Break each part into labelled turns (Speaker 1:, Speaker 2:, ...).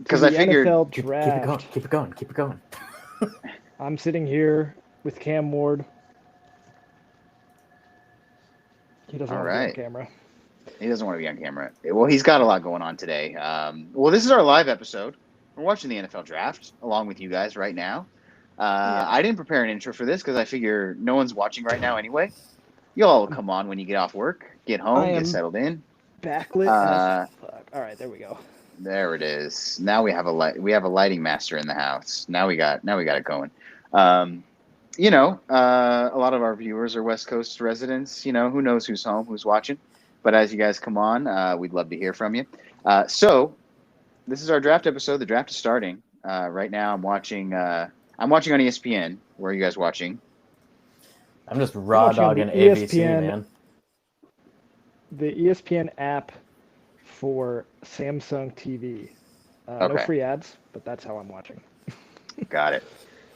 Speaker 1: to
Speaker 2: because I
Speaker 1: the
Speaker 2: figured.
Speaker 1: NFL
Speaker 3: Keep it going.
Speaker 1: draft.
Speaker 3: Keep it going. Keep it going.
Speaker 1: I'm sitting here with Cam Ward. He doesn't
Speaker 2: All
Speaker 1: want to be on
Speaker 2: right.
Speaker 1: camera.
Speaker 2: He doesn't want to be on camera. Well, he's got a lot going on today. Well, this is our live episode. We're watching the NFL draft along with you guys right now.
Speaker 1: Yeah,
Speaker 2: I didn't prepare an intro for this because I figure no one's watching right now anyway. You'll all come on when you get off work, get
Speaker 1: I
Speaker 2: home, get
Speaker 1: am
Speaker 2: settled in.
Speaker 1: backlit as
Speaker 2: Uh,
Speaker 1: fuck. All right, there we go.
Speaker 2: there it is. Now we have a light. We have a lighting master in the house. Now we got it going. Um, a lot of our viewers are West Coast residents. Who knows who's home, who's watching. But as you guys come on, we'd love to hear from you. So this is our draft episode. The draft is starting right now. I'm watching. I'm watching on ESPN. Where are you guys watching?
Speaker 3: I'm just
Speaker 1: I'm
Speaker 3: raw
Speaker 1: watching on the
Speaker 3: dogging ABC,
Speaker 1: ESPN,
Speaker 3: man.
Speaker 1: the ESPN app for Samsung TV. No
Speaker 2: Okay,
Speaker 1: free ads, but that's how I'm watching.
Speaker 2: got it.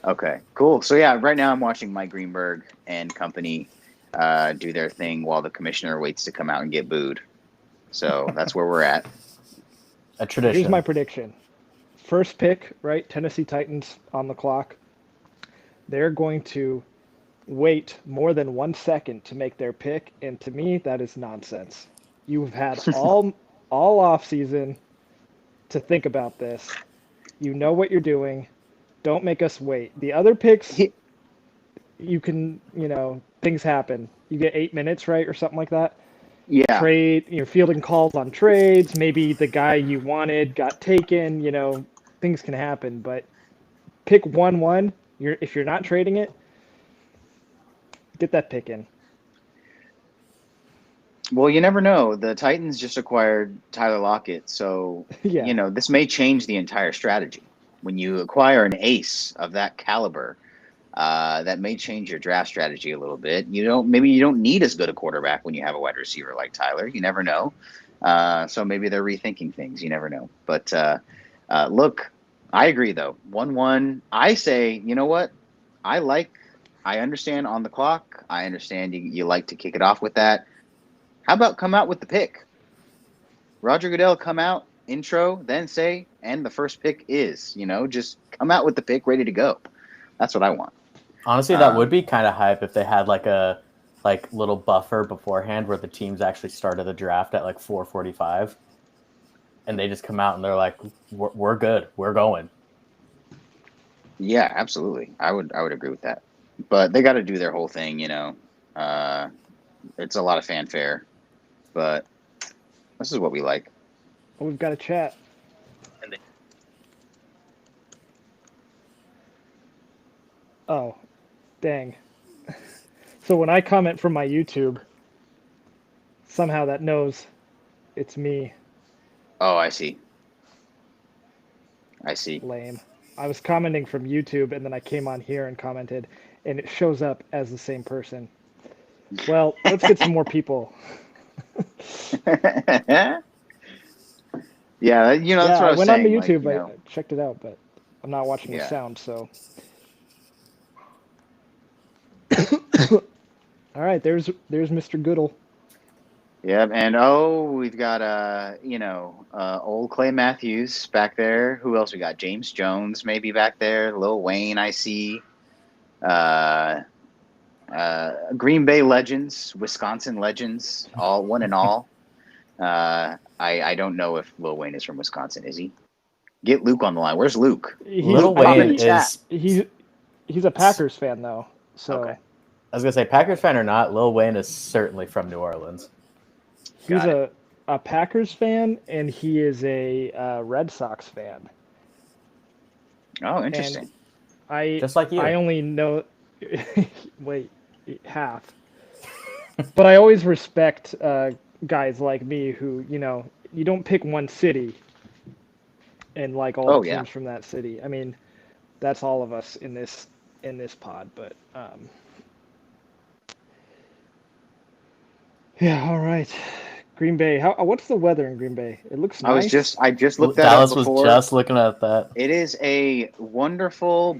Speaker 2: Okay, cool. So yeah, right now I'm watching Mike Greenberg and company do their thing while the commissioner waits to come out and get booed. So that's where we're at.
Speaker 3: A
Speaker 1: Here's my
Speaker 3: tradition.
Speaker 1: prediction. First pick, right? Tennessee Titans on the clock. They're going to wait more than 1 second to make their pick, and to me, that is nonsense. You've had all off season to think about this. You know what you're doing. Don't make us wait. The other picks,
Speaker 2: He-
Speaker 1: you can, things happen. You get 8 minutes, right, or something like that.
Speaker 2: yeah,
Speaker 1: Trade, you're fielding calls on trades. Maybe the guy you wanted got taken. Things can happen. But pick 1-1. If you're not trading it, get that pick in.
Speaker 2: well, you never know. The Titans just acquired Tyler Lockett, so
Speaker 1: Yeah,
Speaker 2: this may change the entire strategy. When you acquire an ace of that caliber, that may change your draft strategy a little bit. Maybe you don't need as good a quarterback when you have a wide receiver like Tyler. You never know. So maybe they're rethinking things. You never know. But look, I agree though. 1-1. I say, you know what? I understand on the clock. I understand you like to kick it off with that. How about come out with the pick? Roger Goodell come out, intro, then say, and the first pick is, just come out with the pick ready to go. That's what I want.
Speaker 3: Honestly, that would
Speaker 2: Um,
Speaker 3: be kind of hype if they had like a little buffer beforehand where the teams actually started the draft at like 4:45, and they just come out and they're like, "We're good. We're going."
Speaker 2: yeah, absolutely. I would agree with that. But they got to do their whole thing. Uh, it's a lot of fanfare, but this is what we like.
Speaker 1: well, we've got a chat. Oh, dang. So when I comment from my YouTube, somehow that knows it's me.
Speaker 2: Oh, I see. I see.
Speaker 1: Lame. I was commenting from YouTube and then I came on here and commented, and it shows up as the same person. Well, let's get some more people.
Speaker 2: Yeah, that's
Speaker 1: Yeah,
Speaker 2: what I
Speaker 1: I
Speaker 2: was
Speaker 1: went on the
Speaker 2: saying. Like,
Speaker 1: YouTube, I checked it out, but I'm not watching the
Speaker 2: yeah.
Speaker 1: sound, so. All right, there's Mr. Goodall.
Speaker 2: Yep, and we've got old Clay Matthews back there. Who else we got? James Jones maybe back there. Lil Wayne, I see. Uh, Green Bay legends, Wisconsin legends, all one and all. I don't know if Lil Wayne is from Wisconsin. Is he? Get Luke on the line. Where's Luke?
Speaker 1: He's
Speaker 2: Luke,
Speaker 3: Lil
Speaker 1: I
Speaker 2: pop in
Speaker 3: Wayne
Speaker 2: the
Speaker 1: think
Speaker 2: chat.
Speaker 3: is.
Speaker 1: he's a Packers fan though.
Speaker 2: Okay,
Speaker 1: So
Speaker 3: I was gonna say Packers fan or not, Lil Wayne is certainly from New Orleans.
Speaker 1: he's
Speaker 2: got it.
Speaker 1: a Packers fan and he is a Red Sox fan.
Speaker 2: Oh,
Speaker 1: And
Speaker 2: interesting.
Speaker 3: Just like
Speaker 1: I
Speaker 3: you.
Speaker 1: only know wait, half. But I always respect guys like me who, you don't pick one city and like all the
Speaker 2: Oh yeah.
Speaker 1: teams from that city. I mean, that's all of us in this pod, but yeah, all right. Green Bay. What's the weather in Green Bay? It looks nice.
Speaker 2: I just looked that up
Speaker 3: Dallas was
Speaker 2: before.
Speaker 3: just looking at that.
Speaker 2: It is a wonderful,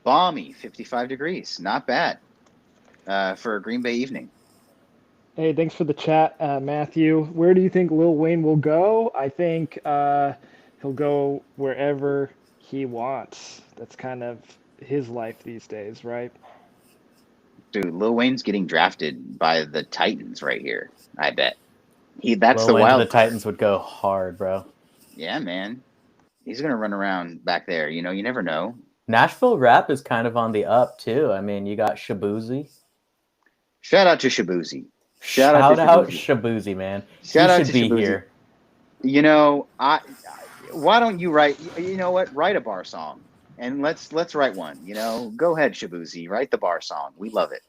Speaker 2: balmy 55 degrees. Not bad for a Green Bay evening.
Speaker 1: Hey, thanks for the chat, Matthew. Where do you think Lil Wayne will go? I think he'll go wherever he wants. That's kind of his life these days, right?
Speaker 2: Dude, Lil Wayne's getting drafted by the Titans right here. I bet that's
Speaker 3: Lil
Speaker 2: the
Speaker 3: Wayne to the
Speaker 2: wild card.
Speaker 3: Titans would go hard, bro.
Speaker 2: Yeah, man. He's gonna run around back there. You never know.
Speaker 3: Nashville rap is kind of on the up too. I mean, you got Shabuzi.
Speaker 2: Shout out to Shabuzi.
Speaker 3: Shout out Shabuzi, man.
Speaker 2: Shout
Speaker 3: he
Speaker 2: out
Speaker 3: should
Speaker 2: to
Speaker 3: be
Speaker 2: Shabuzi.
Speaker 3: here.
Speaker 2: Why don't you write? You know what? Write a bar song, and let's write one. Go ahead, Shabuzi. Write the bar song. We love it.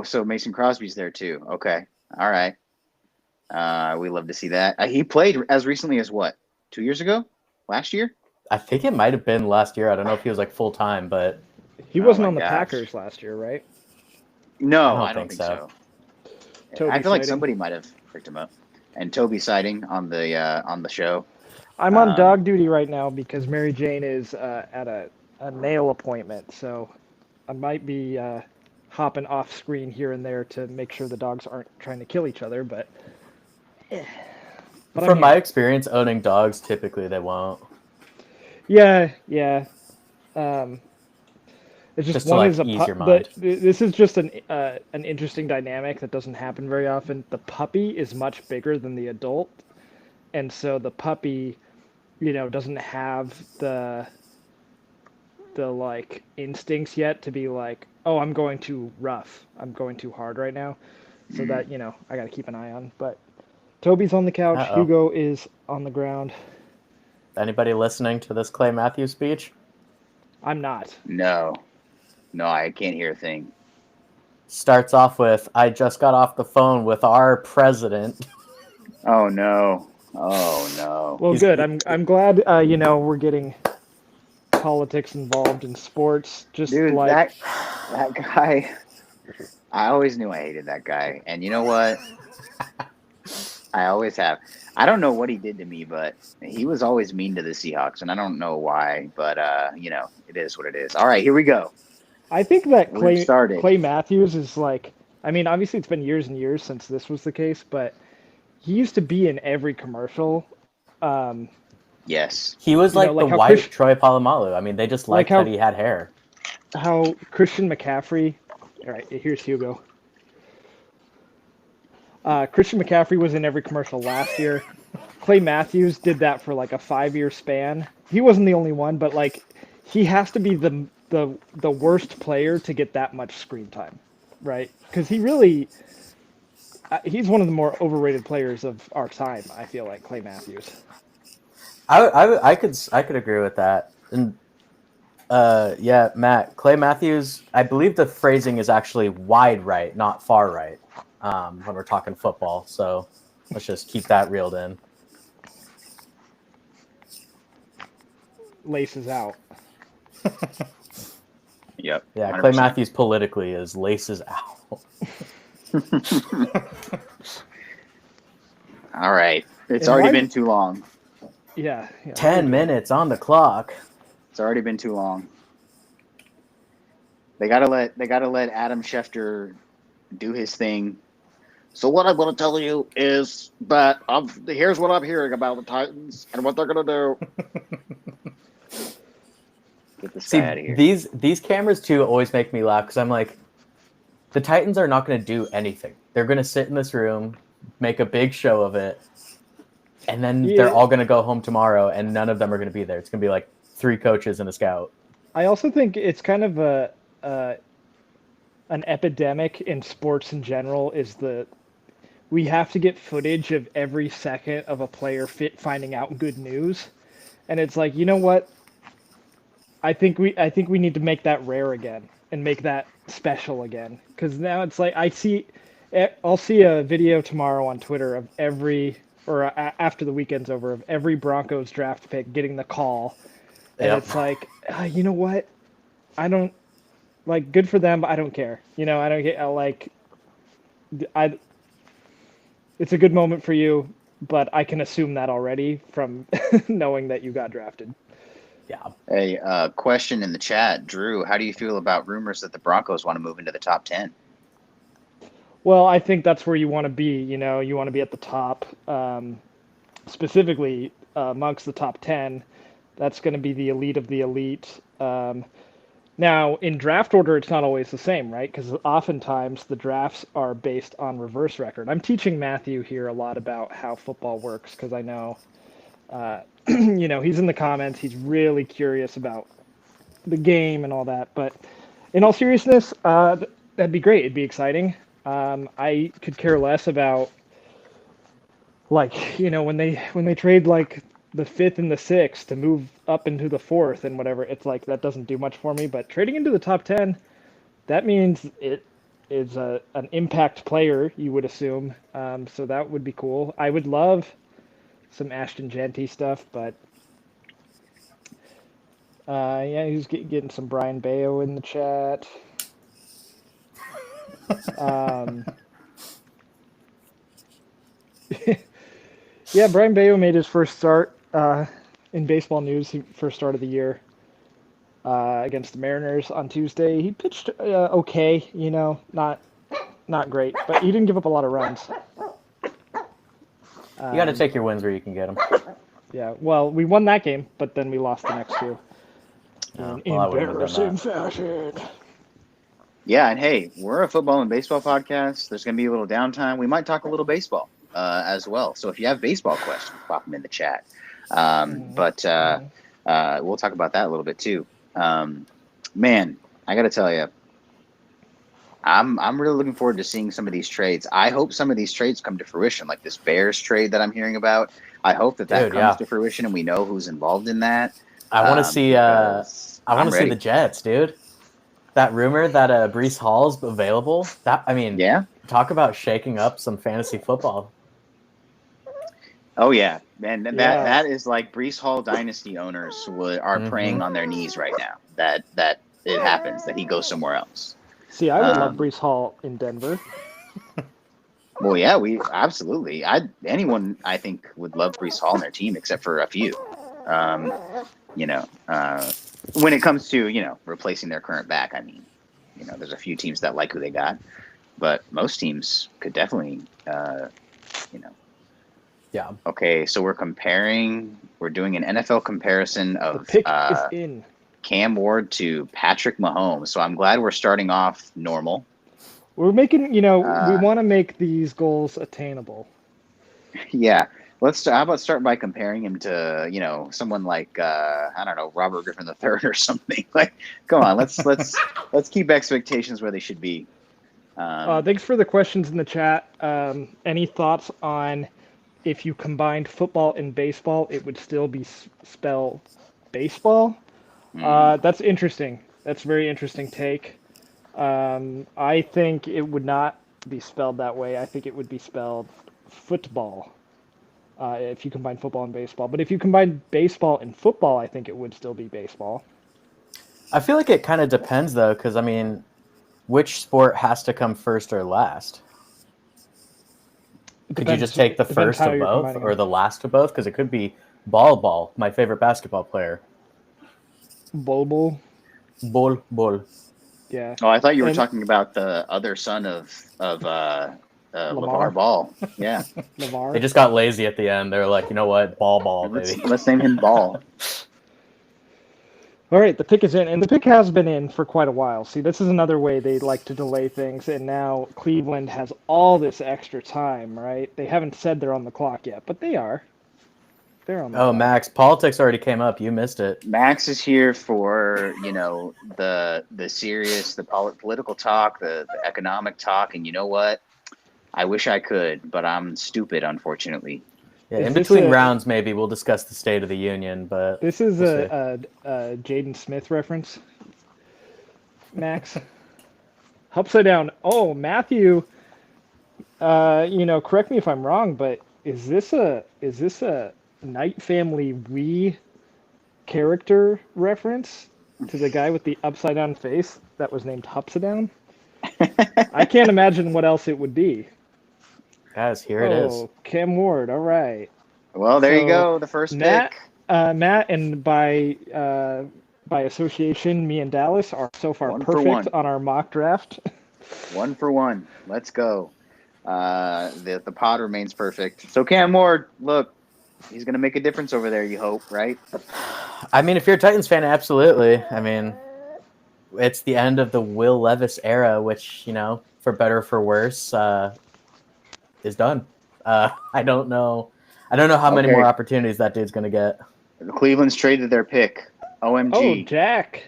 Speaker 2: So Mason Crosby's there too. Okay, all right. We love to see that. He played as recently as what? 2 years ago? Last year?
Speaker 3: I think it might have been last year. I don't know if he was like full time, but
Speaker 1: He wasn't
Speaker 2: my
Speaker 1: on the
Speaker 2: gosh.
Speaker 1: Packers last year, right?
Speaker 2: No,
Speaker 3: I
Speaker 2: I
Speaker 3: don't
Speaker 2: don't
Speaker 3: think
Speaker 2: think so.
Speaker 1: Toby
Speaker 2: I feel like
Speaker 1: sighting.
Speaker 2: somebody might have picked him up. And Toby sighting on the show.
Speaker 1: I'm on dog duty right now because Mary Jane is at a nail appointment, so I might be hopping off screen here and there to make sure the dogs aren't trying to kill each other. But
Speaker 3: from my experience owning dogs, typically they won't.
Speaker 1: Yeah. It's
Speaker 3: Just to,
Speaker 1: one
Speaker 3: like,
Speaker 1: is a
Speaker 3: ease your
Speaker 1: pup.
Speaker 3: mind.
Speaker 1: This is just an interesting dynamic that doesn't happen very often. The puppy is much bigger than the adult, and so the puppy, doesn't have the like instincts yet to be like, oh, I'm going too rough, I'm going too hard right now. So that I got to keep an eye on. But Toby's on the couch.
Speaker 3: Uh-oh.
Speaker 1: Hugo is on the ground.
Speaker 3: Anybody listening to this Clay Matthews speech?
Speaker 1: I'm not.
Speaker 2: No, I can't hear a thing.
Speaker 3: Starts off with, I just got off the phone with our president.
Speaker 2: Oh no.
Speaker 1: Well, good. I'm glad. We're getting politics involved in sports. Just
Speaker 2: Dude,
Speaker 1: like
Speaker 2: that guy. I always knew I hated that guy, and you know what? I always have. I don't know what he did to me, but he was always mean to the Seahawks, and I don't know why. But it is what it is. All right, here we go.
Speaker 1: I think that
Speaker 2: We've started.
Speaker 1: Clay Matthews is like. I mean, obviously it's been years and years since this was the case, but he used to be in every commercial.
Speaker 2: Yes.
Speaker 3: He was like
Speaker 1: like
Speaker 3: the
Speaker 1: how
Speaker 3: white
Speaker 1: Chris-
Speaker 3: Troy Polamalu. I mean, they just liked
Speaker 1: how-
Speaker 3: that he had hair.
Speaker 1: How Christian McCaffrey. All right, here's Hugo. Christian McCaffrey was in every commercial last year. Clay Matthews did that for like a 5-year span. He wasn't the only one, but like he has to be the worst player to get that much screen time, right? Because he really he's one of the more overrated players of our time. I feel like Clay Matthews.
Speaker 3: I could agree with that. And yeah, Matt, Clay Matthews, I believe the phrasing is actually wide right, not far right, when we're talking football. So let's just keep that reeled in.
Speaker 1: Laces out.
Speaker 2: Yep.
Speaker 3: Yeah,
Speaker 2: 100%.
Speaker 3: Clay Matthews politically is laces out.
Speaker 2: All right. It's
Speaker 1: And
Speaker 2: already
Speaker 1: why-
Speaker 2: been too long.
Speaker 1: Yeah.
Speaker 3: 10 minutes on the clock.
Speaker 2: It's already been too long. They gotta let Adam Schefter do his thing. So what I'm going to tell you is that here's what I'm hearing about the Titans and what they're going to do. Get this
Speaker 3: See,
Speaker 2: guy out of here.
Speaker 3: these cameras too always make me laugh because I'm like, the Titans are not going to do anything. They're going to sit in this room, make a big show of it, and then they're all going to go home tomorrow, and none of them are going to be there. It's going to be like 3 coaches and a scout.
Speaker 1: I also think it's kind of an epidemic in sports in general is we have to get footage of every second of a player finding out good news, and it's like, you know what? I think we need to make that rare again and make that special again, because now it's like I'll see a video tomorrow on Twitter of after the weekend's over, of every Broncos draft pick getting the call, and
Speaker 3: Yep.
Speaker 1: it's like, you know what? I don't like, good for them, but I don't care. I don't get it's a good moment for you, but I can assume that already from knowing that you got drafted.
Speaker 3: Yeah.
Speaker 2: A question in the chat, Drew. How do you feel about rumors that the Broncos want to move into the top 10?
Speaker 1: Well, I think that's where you want to be. You want to be at the top. specifically amongst the top 10. That's going to be the elite of the elite. Now, in draft order, it's not always the same, right? Because oftentimes the drafts are based on reverse record. I'm teaching Matthew here a lot about how football works because I know, he's in the comments. He's really curious about the game and all that. But in all seriousness, that'd be great. It'd be exciting. I could care less about when they trade like the 5th and the 6th to move up into the 4th and whatever. It's like that doesn't do much for me. But trading into the top 10, that means it is an impact player, you would assume. So that would be cool. I would love some Ashton Genty stuff, but he's getting some Brian Bayo in the chat. Yeah, Brian Bayo made his first start in baseball news. First start of the year against the Mariners on Tuesday. He pitched okay, not great, but he didn't give up a lot of runs.
Speaker 3: You got to take your wins where you can get them.
Speaker 1: Yeah, well, we won that game, but then we lost the next two.
Speaker 3: Oh,
Speaker 1: In
Speaker 3: well, I wouldn't have done
Speaker 1: embarrassing
Speaker 3: that.
Speaker 1: fashion.
Speaker 2: Yeah, and hey, we're a football and baseball podcast. There's going to be a little downtime. We might talk a little baseball as well. So if you have baseball questions, pop them in the chat. But we'll talk about that a little bit too. Man, I got to tell you, I'm really looking forward to seeing some of these trades. I hope some of these trades come to fruition, like this Bears trade that I'm hearing about. I hope that comes to fruition and we know who's involved in that.
Speaker 3: I want to see. I want to see the Jets, dude. That rumor that Breece Hall's available.
Speaker 2: Yeah.
Speaker 3: Talk about shaking up some fantasy football.
Speaker 2: Oh yeah, man. That is like Breece Hall dynasty owners are praying on their knees right now that it happens, that he goes somewhere else.
Speaker 1: See, I would love Breece Hall in Denver.
Speaker 2: Well, yeah, we absolutely. Anyone I think would love Breece Hall on their team, except for a few. When it comes to replacing their current back, I mean, there's a few teams that like who they got, but most teams could definitely,
Speaker 3: Yeah.
Speaker 2: Okay, so we're doing an NFL comparison of
Speaker 1: The pick is in.
Speaker 2: Cam Ward to Patrick Mahomes. So I'm glad we're starting off normal.
Speaker 1: We're making, we want to make these goals attainable.
Speaker 2: Yeah. How about start by comparing him to, someone like, I don't know, Robert Griffin III or something. Like, come on, let's keep expectations where they should be.
Speaker 1: Thanks for the questions in the chat. Any thoughts on if you combined football and baseball, it would still be spelled baseball? That's interesting. That's a very interesting take. I think it would not be spelled that way. I think it would be spelled football if you combine football and baseball. But if you combine baseball and football, I think it would still be baseball.
Speaker 3: I feel like it kind of depends, though, because, I mean, which sport has to come first or last? Could you just take the first of both or the last of both? Because it could be Ball, my favorite basketball player.
Speaker 1: Bol. Yeah.
Speaker 2: Oh, I thought you were talking about the other son of LeVar Ball. Yeah.
Speaker 1: LeVar.
Speaker 3: They just got lazy at the end. They're like, you know what? Ball, baby.
Speaker 2: Let's name him Ball.
Speaker 1: All right, the pick is in, and the pick has been in for quite a while. See, this is another way they like to delay things, and now Cleveland has all this extra time, right? They haven't said they're on the clock yet, but they are. They're on the clock.
Speaker 3: Max, politics already came up. You missed it.
Speaker 2: Max is here for, the serious, the political talk, the economic talk, and you know what? I wish I could, but I'm stupid, unfortunately.
Speaker 3: Yeah, in between rounds, maybe we'll discuss the State of the Union, but
Speaker 1: this is a Jaden Smith reference. Max, upside down. Oh, Matthew. Correct me if I'm wrong, but is this a Knight Family Wii character reference to the guy with the upside down face that was named Hupside? I can't imagine what else it would be.
Speaker 3: Guys, here it is.
Speaker 1: Cam Ward. All right.
Speaker 2: Well, there you go. The first pick.
Speaker 1: Matt, and by association, me and Dallas are so far perfect on our mock draft.
Speaker 2: 1 for 1. Let's go. The pod remains perfect. So Cam Ward, look, He's gonna make a difference over there. You hope, right?
Speaker 3: I mean, if you're a Titans fan, absolutely. I mean, it's the end of the Will Levis era, which, for better or for worse, is done. I don't know. I don't know how many more
Speaker 2: Okay.
Speaker 3: opportunities that dude's gonna get.
Speaker 2: The Cleveland's traded their pick.
Speaker 1: Oh,
Speaker 2: OMG.
Speaker 1: Jack.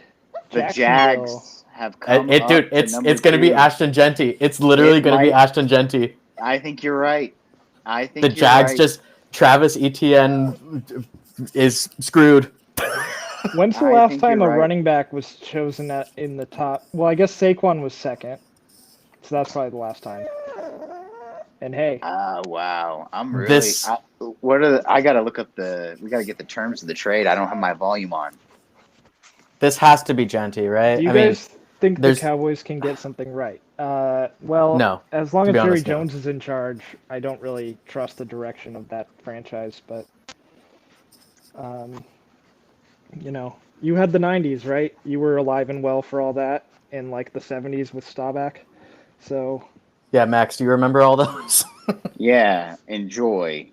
Speaker 2: The
Speaker 1: Jacksonville.
Speaker 2: Jags have come
Speaker 3: Dude,
Speaker 2: up to number
Speaker 3: it's gonna be
Speaker 2: 2.
Speaker 3: Ashton Genty. It's literally
Speaker 2: It
Speaker 3: gonna be
Speaker 2: might-
Speaker 3: Ashton Genty.
Speaker 2: I think you're right. I think
Speaker 3: The
Speaker 2: you're
Speaker 3: Jags
Speaker 2: right.
Speaker 3: just Travis Etienne is screwed.
Speaker 1: When's the
Speaker 2: I
Speaker 1: last
Speaker 2: think
Speaker 1: time
Speaker 2: you're
Speaker 1: a
Speaker 2: right.
Speaker 1: running back was chosen in the top? Well, I guess Saquon was second, so that's probably the last time. And hey,
Speaker 2: Wow. I'm really.
Speaker 3: This-
Speaker 2: I gotta look up we gotta get the terms of the trade. I don't have my volume on.
Speaker 3: This has to be Genty, right?
Speaker 1: do you
Speaker 3: I mean,
Speaker 1: guys think the
Speaker 3: there's-
Speaker 1: Cowboys can get something right? Well,
Speaker 3: No,
Speaker 1: as long
Speaker 3: to
Speaker 1: as
Speaker 3: be
Speaker 1: Jerry
Speaker 3: honest, no.
Speaker 1: Jones is in charge, I don't really trust the direction of that franchise. But, you had the '90s, right? You were alive and well for all that, and like the '70s with Staubach. So
Speaker 3: yeah, Max, do you remember all those?
Speaker 2: Yeah, enjoy.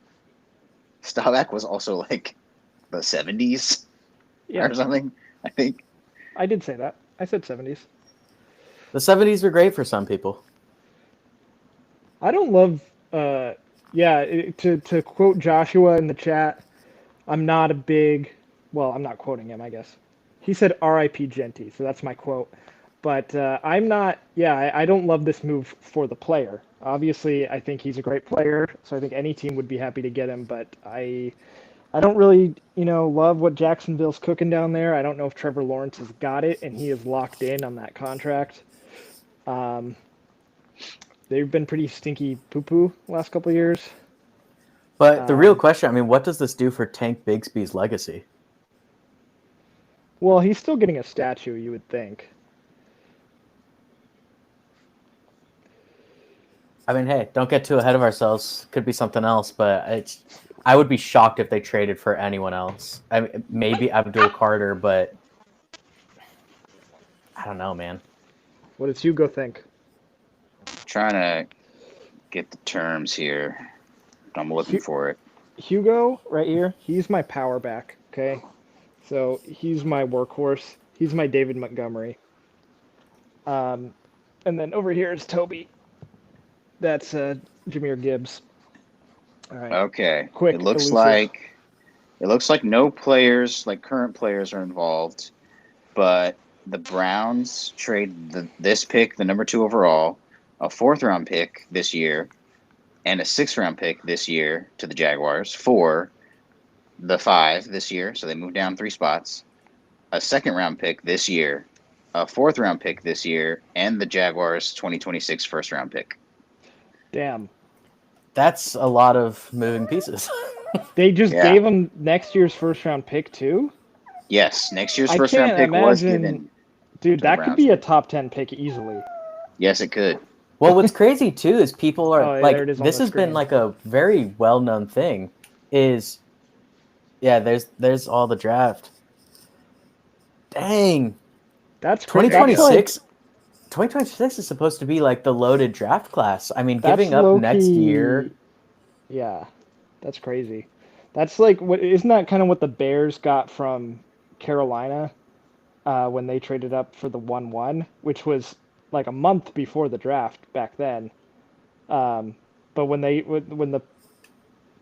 Speaker 2: Staubach was also like the 70s
Speaker 1: yeah,
Speaker 2: or something, I think.
Speaker 1: I did say that. I said '70s.
Speaker 3: The 70s were great for some people.
Speaker 1: I don't love. To quote Joshua in the chat, I'm not a big. Well, I'm not quoting him. I guess he said "R.I.P. Genty," so that's my quote. But I'm not. Yeah, I don't love this move for the player. Obviously, I think he's a great player, so I think any team would be happy to get him. But I don't really, love what Jacksonville's cooking down there. I don't know if Trevor Lawrence has got it and he is locked in on that contract. They've been pretty stinky poo-poo last couple of years.
Speaker 3: But the real question, I mean, what does this do for Tank Bigsby's legacy?
Speaker 1: Well, he's still getting a statue, you would think.
Speaker 3: I mean, hey, don't get too ahead of ourselves. Could be something else, but I would be shocked if they traded for anyone else. I mean, maybe Abdul Carter, but I don't know, man.
Speaker 1: What does Hugo think?
Speaker 2: Trying to get the terms here. I'm looking for it.
Speaker 1: Hugo, right here, he's my power back, okay? So he's my workhorse. He's my David Montgomery. And then over here is Toby. That's Jahmyr Gibbs. All right.
Speaker 2: Okay.
Speaker 1: Quick,
Speaker 2: It looks
Speaker 1: elusive.
Speaker 2: like no players, like current players, are involved, but the Browns trade this pick, the number 2 overall, a 4th round pick this year, and a 6th round pick this year to the Jaguars for the 5 this year. So they moved down 3 spots. A 2nd round pick this year, a 4th round pick this year, and the Jaguars 2026 1st round pick.
Speaker 1: Damn.
Speaker 3: That's a lot of moving pieces.
Speaker 1: They just
Speaker 2: Yeah.
Speaker 1: gave him next year's first round pick too?
Speaker 2: Yes, next year's
Speaker 1: I
Speaker 2: first round
Speaker 1: can't
Speaker 2: pick was
Speaker 1: imagine-
Speaker 2: given.
Speaker 1: Dude,
Speaker 2: To the
Speaker 1: that could
Speaker 2: Browns.
Speaker 1: be a top 10 pick easily.
Speaker 2: Yes, it could.
Speaker 3: Well, what's crazy too is people are
Speaker 1: Oh, yeah,
Speaker 3: like,
Speaker 1: there it is on
Speaker 3: this
Speaker 1: the
Speaker 3: has been
Speaker 1: screen.
Speaker 3: like a very well-known thing. Is yeah, there's all the draft. Dang,
Speaker 1: That's crazy.
Speaker 3: 2026. 2026 is supposed to be like the loaded draft class. I mean,
Speaker 1: That's
Speaker 3: giving up
Speaker 1: low-key-
Speaker 3: next year.
Speaker 1: Yeah, that's crazy. That's like what isn't that kind of what the Bears got from Carolina when they traded up for the 1-1, which was like a month before the draft back then. But when the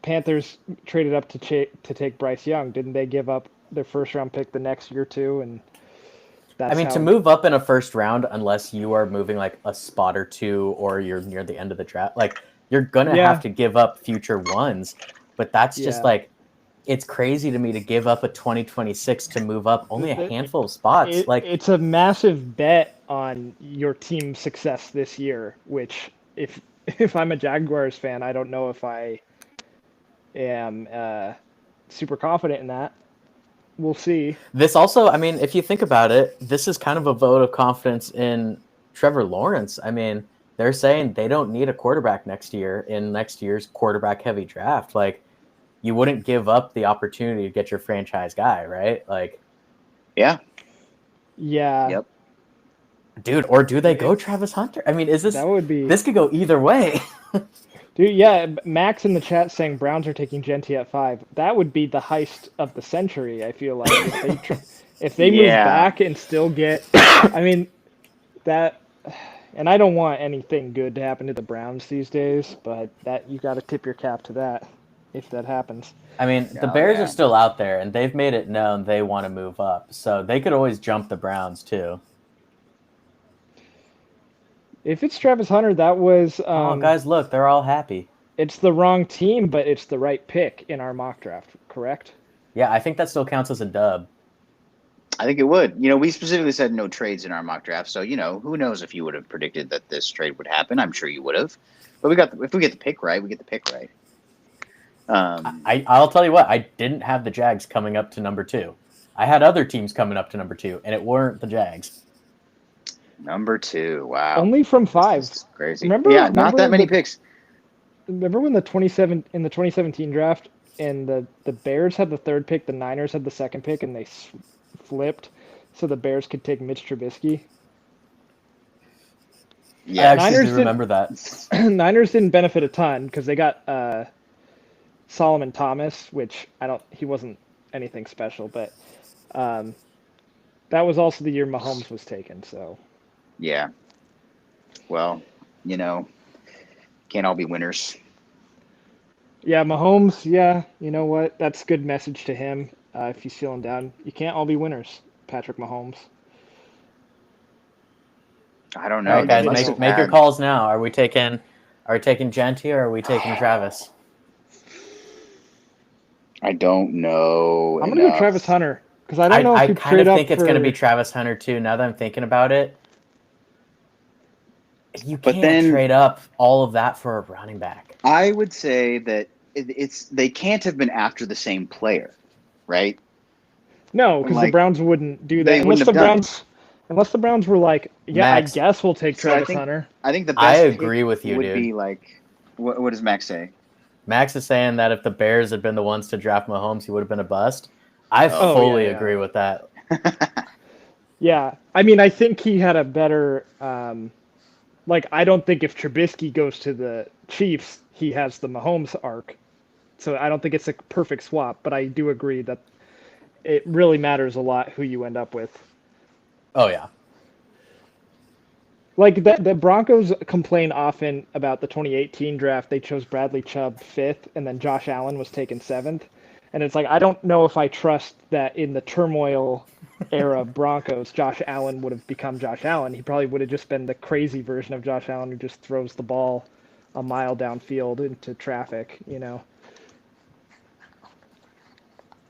Speaker 1: Panthers traded up to take Bryce Young, didn't they give up their first round pick the next year too? And that's
Speaker 3: I mean, to move up in a first round, unless you are moving like a spot or 2, or you're near the end of the draft, like you're gonna
Speaker 1: Yeah.
Speaker 3: have to give up future ones. But that's just
Speaker 1: Yeah.
Speaker 3: like, it's crazy to me to give up a 2026 to move up only a handful of spots.
Speaker 1: It's a massive bet on your team's success this year. Which, if I'm a Jaguars fan, I don't know if I am super confident in that. We'll see.
Speaker 3: This also, I mean, if you think about it, this is kind of a vote of confidence in Trevor Lawrence. I mean, they're saying they don't need a quarterback next year in next year's quarterback-heavy draft. Like, you wouldn't give up the opportunity to get your franchise guy, right? Like,
Speaker 2: Yeah.
Speaker 1: Yeah,
Speaker 2: Yep.
Speaker 3: dude, or do they go Travis Hunter? I mean, is this
Speaker 1: that would be.
Speaker 3: this could go either way?
Speaker 1: Dude, yeah, Max in the chat saying Browns are taking Genti at 5. That would be the heist of the century, I feel like. If they move
Speaker 2: Yeah.
Speaker 1: back and still get, I mean, that, and I don't want anything good to happen to the Browns these days, but that you got to tip your cap to that if that happens.
Speaker 3: I mean, the
Speaker 2: Oh,
Speaker 3: Bears
Speaker 2: yeah.
Speaker 3: are still out there, and they've made it known they want to move up. So they could always jump the Browns, too.
Speaker 1: If it's Travis Hunter, that was,
Speaker 3: Oh, guys, look, they're all happy.
Speaker 1: it's the wrong team, but it's the right pick in our mock draft, correct?
Speaker 3: Yeah, I think that still counts as a dub.
Speaker 2: I think it would. You know, we specifically said no trades in our mock draft, so you know, who knows if you would have predicted that this trade would happen? I'm sure you would have. But if we get the pick right, we get the pick right.
Speaker 3: I'll tell you what, I didn't have the Jags coming up to number 2. I had other teams coming up to number 2, and it weren't the Jags.
Speaker 2: Number 2, wow.
Speaker 1: Only from 5.
Speaker 2: This is crazy.
Speaker 1: Remember
Speaker 2: not that many picks.
Speaker 1: Remember when in the 2017 draft, and the Bears had the 3rd pick, the Niners had the 2nd pick, and they flipped so the Bears could take Mitch Trubisky?
Speaker 2: Yeah,
Speaker 3: I actually
Speaker 1: Niners
Speaker 3: do remember that.
Speaker 1: Niners didn't benefit a ton because they got Solomon Thomas, which he wasn't anything special, but that was also the year Mahomes was taken, so.
Speaker 2: Yeah. Well, you know, can't all be winners.
Speaker 1: Yeah, Mahomes, yeah, you know what? That's a good message to him if he's feeling down. You can't all be winners, Patrick Mahomes.
Speaker 2: I don't know.
Speaker 3: All right,
Speaker 2: They
Speaker 3: guys,
Speaker 2: must have
Speaker 3: make your
Speaker 2: had-
Speaker 3: calls now. Are we taking Genti or are we taking Travis?
Speaker 2: I don't know.
Speaker 1: I'm going to go Travis Hunter because I don't know if
Speaker 3: I
Speaker 1: you
Speaker 3: kind
Speaker 1: trade
Speaker 3: of
Speaker 1: up
Speaker 3: think it's going to be Travis Hunter too. Now that I'm thinking about it, you
Speaker 2: But
Speaker 3: can't
Speaker 2: then-
Speaker 3: trade up all of that for a running back.
Speaker 2: I would say that they can't have been after the same player, right?
Speaker 1: No, because the
Speaker 2: Like,
Speaker 1: Browns wouldn't do
Speaker 2: they
Speaker 1: that
Speaker 2: wouldn't have done it.
Speaker 1: unless the Browns were like, yeah,
Speaker 3: Max.
Speaker 1: I guess we'll take
Speaker 2: So I
Speaker 1: Travis
Speaker 2: think-
Speaker 1: Hunter.
Speaker 2: I think the best
Speaker 3: I
Speaker 2: pick
Speaker 3: agree with you,
Speaker 2: would
Speaker 3: dude.
Speaker 2: be like, what does Max say?
Speaker 3: Max is saying that if the Bears had been the ones to draft Mahomes, he would have been a bust. I
Speaker 2: Oh,
Speaker 3: fully
Speaker 1: yeah, yeah.
Speaker 3: agree with that.
Speaker 1: Yeah, I mean, I think he had a better. I don't think if Trubisky goes to the Chiefs, he has the Mahomes arc. So I don't think it's a perfect swap, but I do agree that it really matters a lot who you end up with.
Speaker 3: Oh yeah.
Speaker 1: Like the Broncos complain often about the 2018 draft. They chose Bradley Chubb 5th, and then Josh Allen was taken 7th. And it's like, I don't know if I trust that in the turmoil era Broncos, Josh Allen would have become Josh Allen. He probably would have just been the crazy version of Josh Allen who just throws the ball a mile downfield into traffic, you know.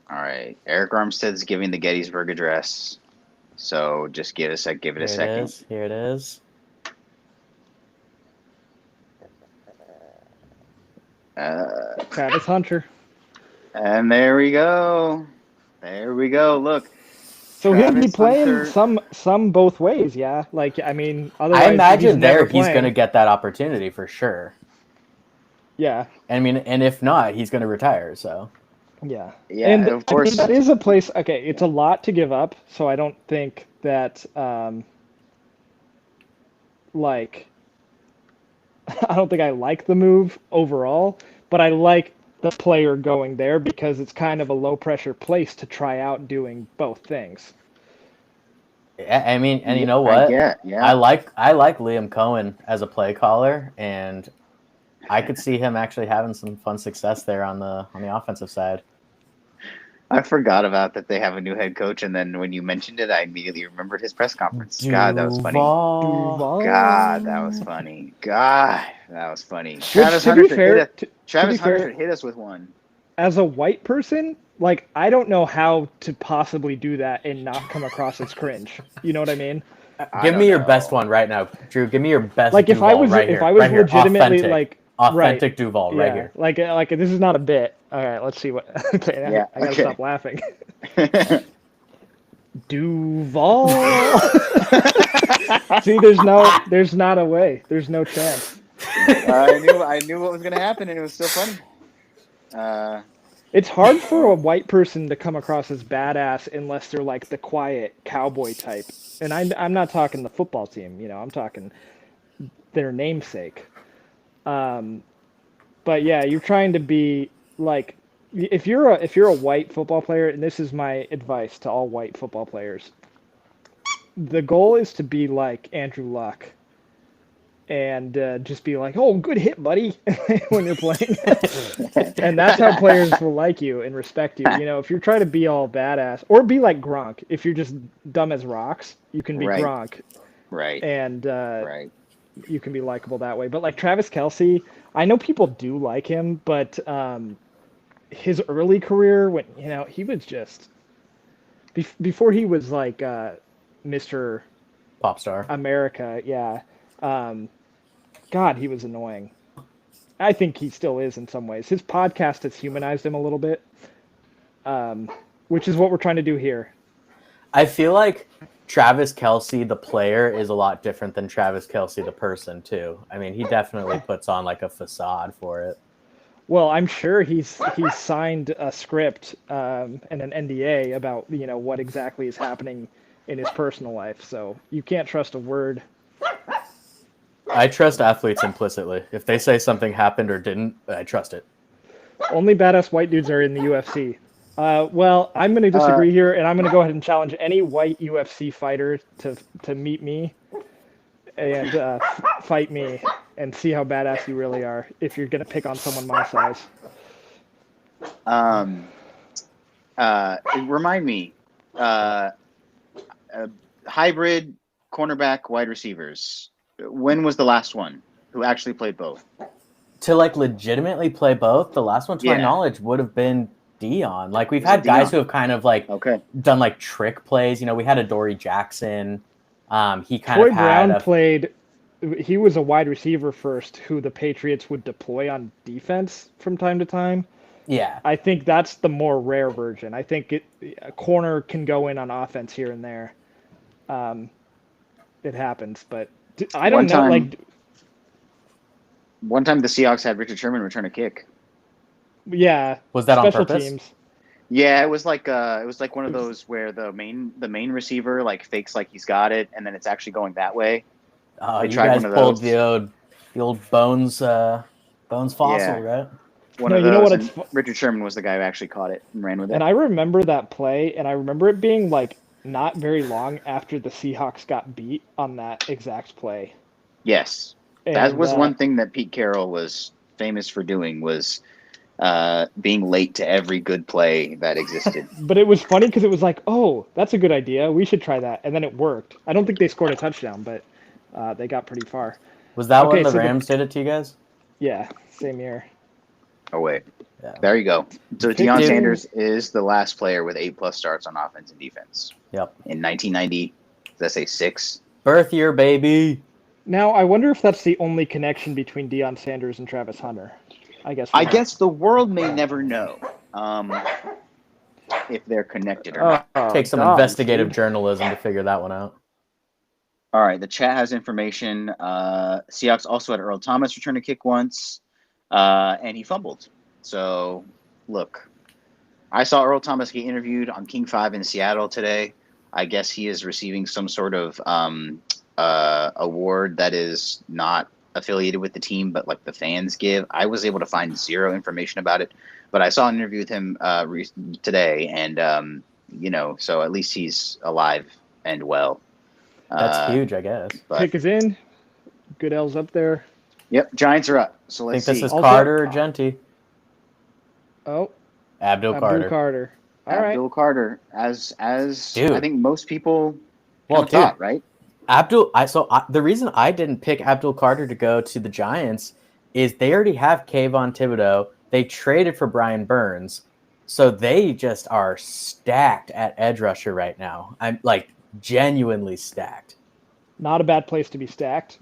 Speaker 2: All right. Eric Armstead's giving the Gettysburg Address. So just give it a second.
Speaker 3: Here it is.
Speaker 1: Travis Hunter.
Speaker 2: And there we go. Look,
Speaker 1: So he'll be
Speaker 2: Travis
Speaker 1: playing
Speaker 2: Hunter.
Speaker 1: some both ways, yeah. Like, I mean, otherwise
Speaker 3: I imagine
Speaker 1: he's never
Speaker 3: he's
Speaker 1: playing.
Speaker 3: going to get that opportunity for sure.
Speaker 1: Yeah.
Speaker 3: I mean, and if not, he's going to retire. So
Speaker 1: Yeah.
Speaker 2: Yeah,
Speaker 1: and
Speaker 2: of course.
Speaker 1: I mean, that is a place. Okay, it's a lot to give up, so I don't think that I don't think I like the move overall, but I like the player going there because it's kind of a low pressure place to try out doing both things.
Speaker 3: I mean, and you know what?
Speaker 2: Yeah.
Speaker 3: I like Liam Cohen as a play caller, and I could see him actually having some fun success there on the offensive side.
Speaker 2: I forgot about that they have a new head coach, and then when you mentioned it, I immediately remembered his press conference. God, that was funny.
Speaker 3: Duval.
Speaker 2: God, that was funny.
Speaker 1: Which,
Speaker 2: Travis
Speaker 1: to
Speaker 2: Hunter
Speaker 1: be
Speaker 2: should
Speaker 1: fair,
Speaker 2: hit us. Travis
Speaker 1: be
Speaker 2: Hunter
Speaker 1: fair-
Speaker 2: should hit us with one.
Speaker 1: as a white person, like, I don't know how to possibly do that and not come across as cringe. You know what I mean?
Speaker 2: I
Speaker 3: Give
Speaker 2: don't
Speaker 3: me your
Speaker 2: know.
Speaker 3: best one right now, Drew. Give me your best.
Speaker 1: Like, if I
Speaker 3: Duval
Speaker 1: was
Speaker 3: right
Speaker 1: if
Speaker 3: here,
Speaker 1: I was
Speaker 3: right here.
Speaker 1: legitimately
Speaker 3: Authentic.
Speaker 1: like
Speaker 3: Authentic
Speaker 1: right.
Speaker 3: Duval right here.
Speaker 1: Like this is not a bit. All right, let's see what. Okay,
Speaker 2: Yeah,
Speaker 1: I gotta
Speaker 2: okay.
Speaker 1: stop laughing. Duval. See, there's not a way. There's no chance.
Speaker 2: I knew what was gonna happen, and it was still funny.
Speaker 1: It's hard for a white person to come across as badass unless they're like the quiet cowboy type. And I'm not talking the football team. You know, I'm talking their namesake. But yeah, you're trying to be like if you're a white football player, and this is my advice to all white football players, the goal is to be like Andrew Luck and just be like, "Oh, good hit, buddy," when you're playing, and that's how players will like you and respect you. You know, if you're trying to be all badass or be like Gronk, if you're just dumb as rocks, you can be
Speaker 2: Right.
Speaker 1: Gronk,
Speaker 2: Right.
Speaker 1: and
Speaker 2: Right.
Speaker 1: you can be likable that way. But like Travis Kelsey, I know people do like him, but his early career when he was just before he was like Mr.
Speaker 3: Pop star.
Speaker 1: America, yeah. God, he was annoying. I think he still is in some ways. His podcast has humanized him a little bit, which is what we're trying to do here.
Speaker 3: I feel like Travis Kelsey, the player, is a lot different than Travis Kelsey, the person, too. I mean, he definitely puts on like a facade for it.
Speaker 1: Well, I'm sure he's signed a script and an NDA about what exactly is happening in his personal life. So you can't trust a word.
Speaker 3: I trust athletes implicitly. If they say something happened or didn't, I trust it.
Speaker 1: Only badass white dudes are in the UFC. Well, I'm going to disagree here, and I'm going to go ahead and challenge any white UFC fighter to meet me and fight me and see how badass you really are if you're going to pick on someone my size.
Speaker 2: Remind me, hybrid cornerback wide receivers. When was the last one who actually played both?
Speaker 3: To like legitimately play both, the last one to my
Speaker 2: Yeah.
Speaker 3: knowledge would have been Dion. Like we've
Speaker 2: Was
Speaker 3: had
Speaker 2: it
Speaker 3: guys
Speaker 2: Deion?
Speaker 3: who have kind of like
Speaker 2: Okay.
Speaker 3: done like trick plays. We had a Dory Jackson. He kind
Speaker 1: Troy
Speaker 3: of had
Speaker 1: Brown played. He was a wide receiver first, who the Patriots would deploy on defense from time to time.
Speaker 3: yeah.
Speaker 1: I think that's the more rare version. I think a corner can go in on offense here and there. It happens, but I don't know. Like,
Speaker 2: One time the Seahawks had Richard Sherman return a kick.
Speaker 1: yeah,
Speaker 3: Was that on
Speaker 1: special
Speaker 3: purpose?
Speaker 1: teams.
Speaker 2: Yeah, it was like one of those where the main receiver like fakes like he's got it, and then it's actually going that way.
Speaker 3: Oh,
Speaker 2: They
Speaker 3: you
Speaker 2: tried
Speaker 3: guys
Speaker 2: one of
Speaker 3: pulled
Speaker 2: those.
Speaker 3: the old Bones fossil,
Speaker 2: Yeah.
Speaker 3: right?
Speaker 2: One
Speaker 1: No,
Speaker 2: of
Speaker 1: you know
Speaker 2: those,
Speaker 1: what
Speaker 2: and
Speaker 1: it's-
Speaker 2: Richard Sherman was the guy who actually caught it and ran with it.
Speaker 1: And I remember that play, and I remember it being like not very long after the Seahawks got beat on that exact play.
Speaker 2: Yes,
Speaker 1: And,
Speaker 2: that was one thing that Pete Carroll was famous for doing, was being late to every good play that existed.
Speaker 1: But it was funny because it was like, oh, that's a good idea. We should try that, and then it worked. I don't think they scored a touchdown, but they got pretty far.
Speaker 3: Was that
Speaker 1: Okay,
Speaker 3: when the
Speaker 1: so
Speaker 3: Rams did it to you guys?
Speaker 1: Yeah, same year.
Speaker 2: Oh wait,
Speaker 3: Yeah.
Speaker 2: there you go. So
Speaker 1: Pick
Speaker 2: Deion
Speaker 1: two.
Speaker 2: Sanders is the last player with 8+ starts on offense and defense
Speaker 3: Yep.
Speaker 2: in 1990. Did I say 6?
Speaker 3: Birth year, baby.
Speaker 1: Now, I wonder if that's the only connection between Deion Sanders and Travis Hunter. I guess.
Speaker 2: I guess the world may never know if they're connected or not.
Speaker 3: Take some
Speaker 1: dogs,
Speaker 3: investigative
Speaker 1: dude.
Speaker 3: journalism to figure that one out.
Speaker 2: All right, the chat has information. Seahawks also had Earl Thomas return a kick once, and he fumbled. So, look, I saw Earl Thomas get interviewed on King 5 in Seattle today. I guess he is receiving some sort of award that is not affiliated with the team, but like the fans give. I was able to find zero information about it, but I saw an interview with him today, and so at least he's alive and well.
Speaker 3: That's huge, I guess.
Speaker 2: But,
Speaker 1: Pick is in. Goodell's up there.
Speaker 2: yep, Giants are up. So
Speaker 3: I
Speaker 2: let's
Speaker 3: think this
Speaker 2: see.
Speaker 3: is
Speaker 1: Also-
Speaker 3: Carter or Genty.
Speaker 1: Oh,
Speaker 3: Abdul
Speaker 1: Abdul
Speaker 3: Carter.
Speaker 1: Carter. All right.
Speaker 2: Abdul Carter, as
Speaker 3: Dude.
Speaker 2: I think most people
Speaker 3: Well,
Speaker 2: kinda thought, right?
Speaker 3: The reason I didn't pick Abdul Carter to go to the Giants is they already have Kayvon Thibodeau. They traded for Brian Burns. So they just are stacked at edge rusher right now. I'm like genuinely stacked.
Speaker 1: Not a bad place to be stacked.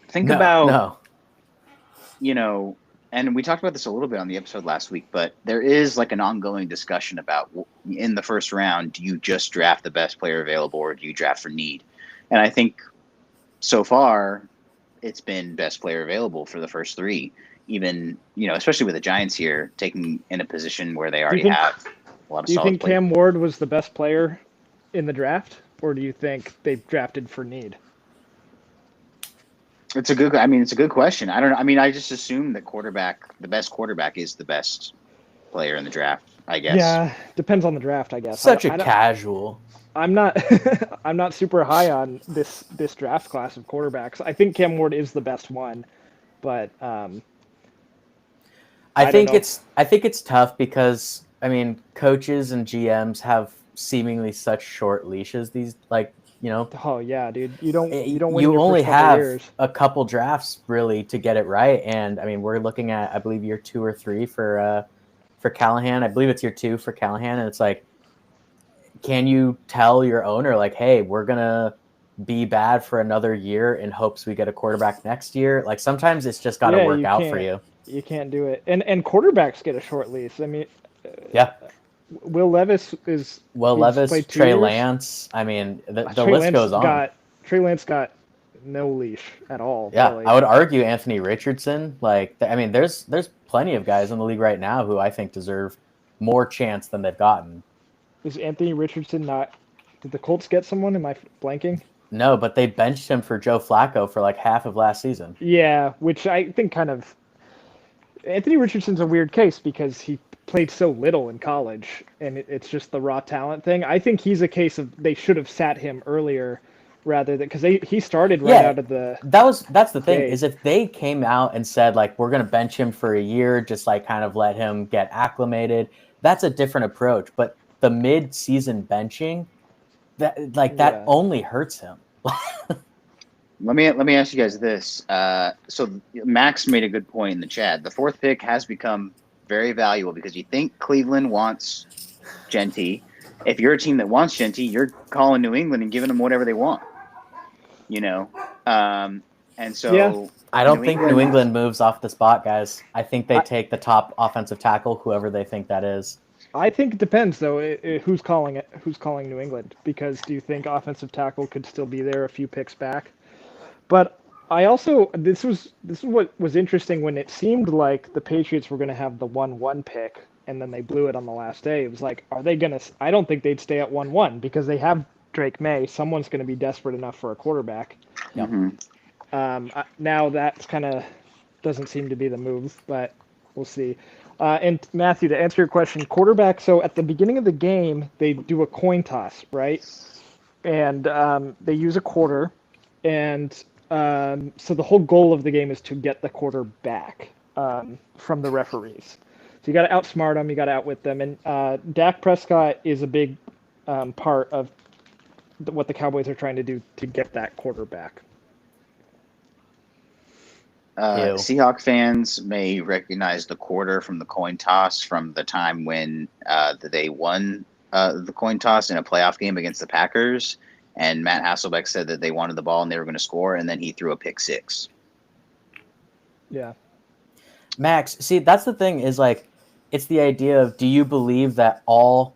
Speaker 2: Think about,
Speaker 3: no.
Speaker 2: And we talked about this a little bit on the episode last week, but there is like an ongoing discussion about in the first round, do you just draft the best player available or do you draft for need? And I think so far it's been best player available for the first 3, even, especially with the Giants here taking in a position where they already
Speaker 1: think-
Speaker 2: have a lot of
Speaker 1: Do you
Speaker 2: solid
Speaker 1: think
Speaker 2: players.
Speaker 1: Cam Ward was the best player in the draft, or do you think they drafted for need?
Speaker 2: It's a good. I mean, it's a good question. I don't know. I mean, I just assume that the best quarterback, is the best player in the draft. I guess.
Speaker 1: Yeah, depends on the draft, I guess.
Speaker 3: Such a casual.
Speaker 1: I'm not I'm not super high on this draft class of quarterbacks. I think Cam Ward is the best one, but
Speaker 3: I think
Speaker 1: don't
Speaker 3: it's tough because I mean coaches and GMs have seemingly such short leashes. These
Speaker 1: oh yeah, dude, you don't win in
Speaker 3: you
Speaker 1: your
Speaker 3: only
Speaker 1: first couple
Speaker 3: have
Speaker 1: years.
Speaker 3: a couple drafts really to get it right, and I mean we're looking at I believe year 2 or 3 for Callahan. I believe it's year 2 for Callahan, and it's like, can you tell your owner like, hey, we're gonna be bad for another year in hopes we get a quarterback next year? Like sometimes it's just got to work out for you.
Speaker 1: You can't do it, and quarterbacks get a short lease. I mean,
Speaker 3: yeah.
Speaker 1: Will Levis is
Speaker 3: Trey Lance. I mean, the list goes on.
Speaker 1: Trey Lance got no leash at all.
Speaker 3: Yeah,
Speaker 1: really.
Speaker 3: I would argue Anthony Richardson. Like, I mean, there's plenty of guys in the league right now who I think deserve more chance than they've gotten.
Speaker 1: Is Anthony Richardson not? Did the Colts get someone? Am I blanking?
Speaker 3: No, but they benched him for Joe Flacco for like half of last season.
Speaker 1: Yeah, which I think kind of. Anthony Richardson's a weird case because he played so little in college, and it's just the raw talent thing. I think he's a case of they should have sat him earlier rather than because he started right out of the.
Speaker 3: That's the thing is if they came out and said like we're gonna bench him for a year, just like kind of let him get acclimated. That's a different approach, but the mid-season benching, that only hurts him.
Speaker 2: Let me ask you guys this. So Max made a good point in the chat. The 4th pick has become very valuable because you think Cleveland wants Genty. If you're a team that wants Genty, you're calling New England and giving them whatever they want. And so
Speaker 3: I don't think New England moves off the spot, guys. I think they take the top offensive tackle, whoever they think that is.
Speaker 1: I think it depends, though, who's calling it. Who's calling New England? Because do you think offensive tackle could still be there a few picks back? But I also this is what was interesting when it seemed like the Patriots were going to have the 1-1 pick, and then they blew it on the last day. It was like, are they going to? I don't think they'd stay at 1-1 because they have Drake May. Someone's going to be desperate enough for a quarterback.
Speaker 2: Mm-hmm.
Speaker 1: Now that kind of doesn't seem to be the move, but we'll see. And Matthew, to answer your question, quarterback. So at the beginning of the game, they do a coin toss, right? And they use a quarter, and so the whole goal of the game is to get the quarter back from the referees. So you got to outsmart them, you got to outwit them, and Dak Prescott is a big part of what the Cowboys are trying to do to get that quarter back.
Speaker 2: Seahawk fans may recognize the quarter from the coin toss from the time when they won the coin toss in a playoff game against the Packers, and Matt Hasselbeck said that they wanted the ball and they were going to score, and then he threw a pick 6.
Speaker 1: Yeah.
Speaker 3: Max, see, that's the thing is like, it's the idea of, do you believe that all,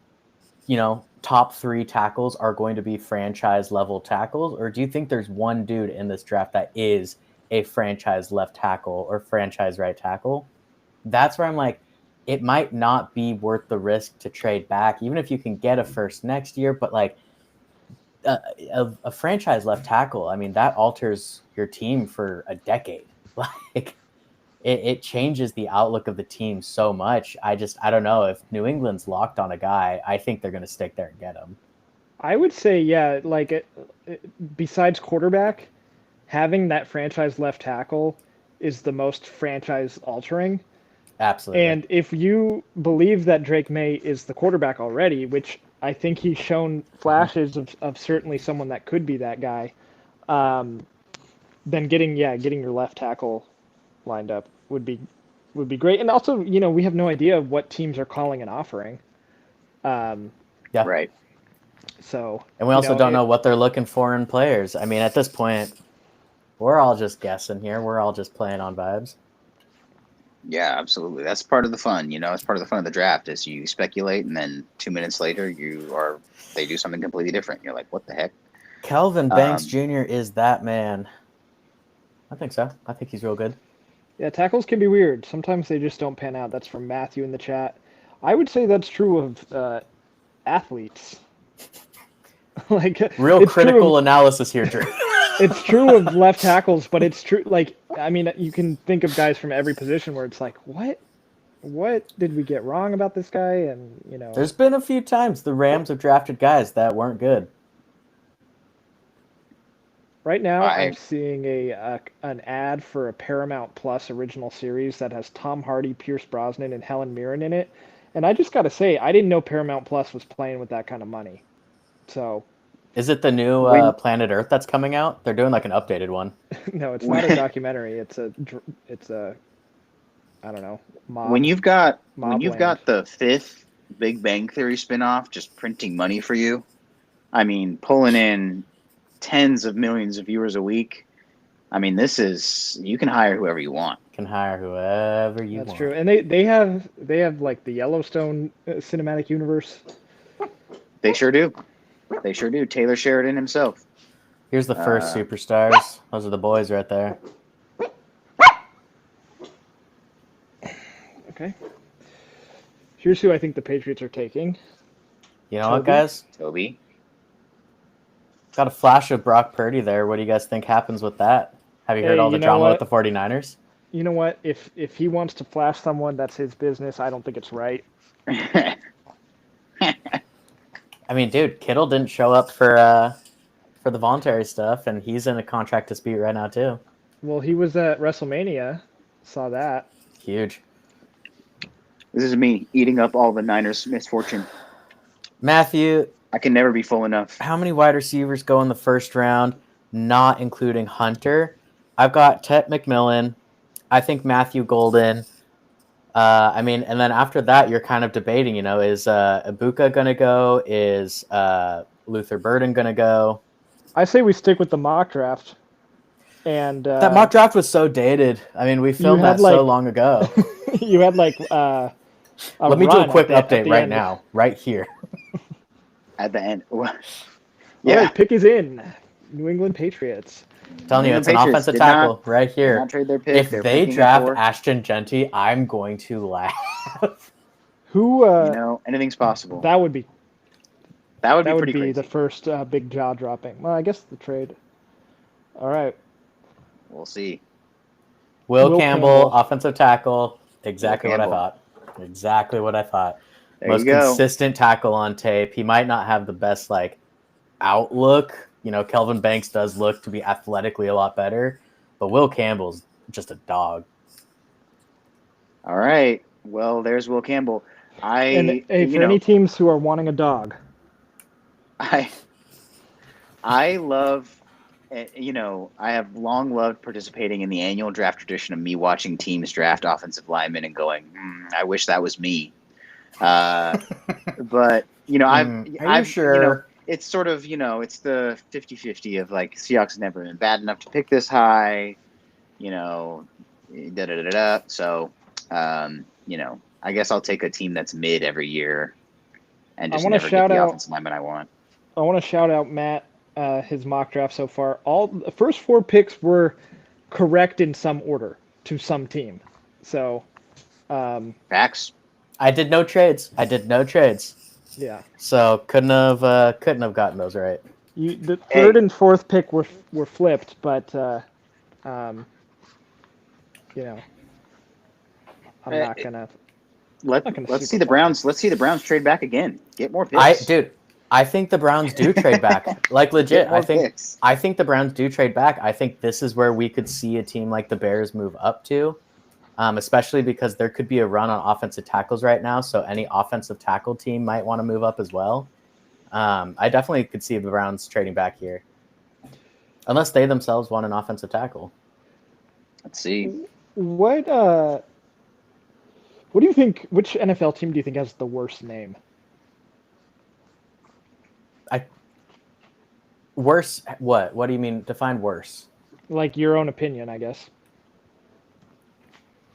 Speaker 3: top 3 tackles are going to be franchise level tackles, or do you think there's one dude in this draft that is a franchise left tackle or franchise right tackle? That's where I'm like, it might not be worth the risk to trade back, even if you can get a first next year. But like a franchise left tackle, I mean, that alters your team for a decade. Like it changes the outlook of the team so much. I don't know if New England's locked on a guy. I think they're going to stick there and get him.
Speaker 1: I would say, yeah, like besides quarterback, having that franchise left tackle is the most franchise altering.
Speaker 3: Absolutely.
Speaker 1: And if you believe that Drake May is the quarterback already, which I think he's shown flashes of certainly someone that could be that guy, then getting your left tackle lined up would be great. And also, we have no idea what teams are calling and offering.
Speaker 3: Yeah.
Speaker 2: Right.
Speaker 1: So.
Speaker 3: And we also don't know what they're looking for in players. I mean, at this point, we're all just guessing here. We're all just playing on vibes.
Speaker 2: Yeah, absolutely. That's part of the fun. It's part of the fun of the draft is you speculate, and then 2 minutes later, they do something completely different. You're like, what the heck?
Speaker 3: Kelvin Banks Jr. is that man. I think so. I think he's real good.
Speaker 1: Yeah, tackles can be weird. Sometimes they just don't pan out. That's from Matthew in the chat. I would say that's true of athletes. Like
Speaker 3: real critical analysis here, Drew.
Speaker 1: It's true of left tackles, but it's true. Like, I mean, you can think of guys from every position where it's like, what did we get wrong about this guy? And
Speaker 3: There's been a few times the Rams have drafted guys that weren't good.
Speaker 1: right now I'm seeing an ad for a Paramount Plus original series that has Tom Hardy, Pierce Brosnan, and Helen Mirren in it. And I just got to say, I didn't know Paramount Plus was playing with that kind of money. So,
Speaker 3: is it the new Planet Earth that's coming out? They're doing like an updated one.
Speaker 1: No, it's not a documentary. It's a I don't know.
Speaker 2: When you've got the 5th Big Bang Theory spinoff just printing money for you, I mean, pulling in tens of millions of viewers a week. I mean, you can hire whoever you want.
Speaker 1: That's true. And they have like the Yellowstone cinematic universe.
Speaker 2: They sure do. Taylor Sheridan himself.
Speaker 3: Here's the first superstars. Those are the boys right there.
Speaker 1: Okay. Here's who I think the Patriots are taking.
Speaker 3: You know what, guys?
Speaker 2: Toby.
Speaker 3: Got a flash of Brock Purdy there. What do you guys think happens with that? Have you heard all the drama with the 49ers?
Speaker 1: You know what? If he wants to flash someone, that's his business. I don't think it's right.
Speaker 3: I mean, dude, Kittle didn't show up for the voluntary stuff, and he's in a contract dispute right now too.
Speaker 1: Well, he was at WrestleMania. Saw that.
Speaker 3: Huge.
Speaker 2: This is me eating up all the Niners' misfortune.
Speaker 3: Matthew,
Speaker 2: I can never be full enough.
Speaker 3: How many wide receivers go in the first round, not including Hunter? I've got Ted McMillan. I think Matthew Golden. I mean, and then after that, you're kind of debating, is Ibuka going to go? Is Luther Burden going to go?
Speaker 1: I say we stick with the mock draft. And
Speaker 3: that mock draft was so dated. I mean, we filmed that so long ago.
Speaker 1: You had like
Speaker 3: let me do a quick update right now, right here.
Speaker 2: At the end.
Speaker 1: Yeah. Right, pick is in. New England Patriots.
Speaker 3: I'm telling you, it's an offensive tackle right here.
Speaker 2: Not trade their pick.
Speaker 3: If they draft Ashton Genty, I'm going to laugh.
Speaker 1: Who?
Speaker 2: Anything's possible.
Speaker 1: That would be
Speaker 2: pretty crazy.
Speaker 1: The first big jaw dropping. Well, I guess the trade. All right.
Speaker 2: We'll see.
Speaker 3: Will Campbell, offensive tackle. Exactly what I thought. Exactly what I thought. Most consistent tackle on tape. He might not have the best outlook. Kelvin Banks does look to be athletically a lot better, but Will Campbell's just a dog.
Speaker 2: All right. Well, there's Will Campbell.
Speaker 1: For any teams who are wanting a dog,
Speaker 2: I love. I have long loved participating in the annual draft tradition of me watching teams draft offensive linemen and going, I wish that was me. But I'm sure it's sort of, it's the 50-50 of Seahawks never been bad enough to pick this high, So, I guess I'll take a team that's mid every year and just never get the offensive lineman I want.
Speaker 1: I want to shout out Matt. His mock draft so far. All the first 4 picks were correct in some order to some team. So,
Speaker 2: facts.
Speaker 3: I did no trades.
Speaker 1: Yeah.
Speaker 3: So couldn't have gotten those right.
Speaker 1: The third and fourth pick were flipped, but I'm not gonna.
Speaker 2: Let's see the Browns. Let's see the Browns trade back again. Get more picks.
Speaker 3: I think the Browns do trade back. Legit. I think the Browns do trade back. I think this is where we could see a team like the Bears move up to, especially because there could be a run on offensive tackles right now. So any offensive tackle team might want to move up as well. I definitely could see the Browns trading back here, unless they themselves want an offensive tackle.
Speaker 2: Let's see.
Speaker 1: What do you think? Which NFL team do you think has the worst name?
Speaker 3: Worse? What? What do you mean? Define worse.
Speaker 1: Like your own opinion, I guess.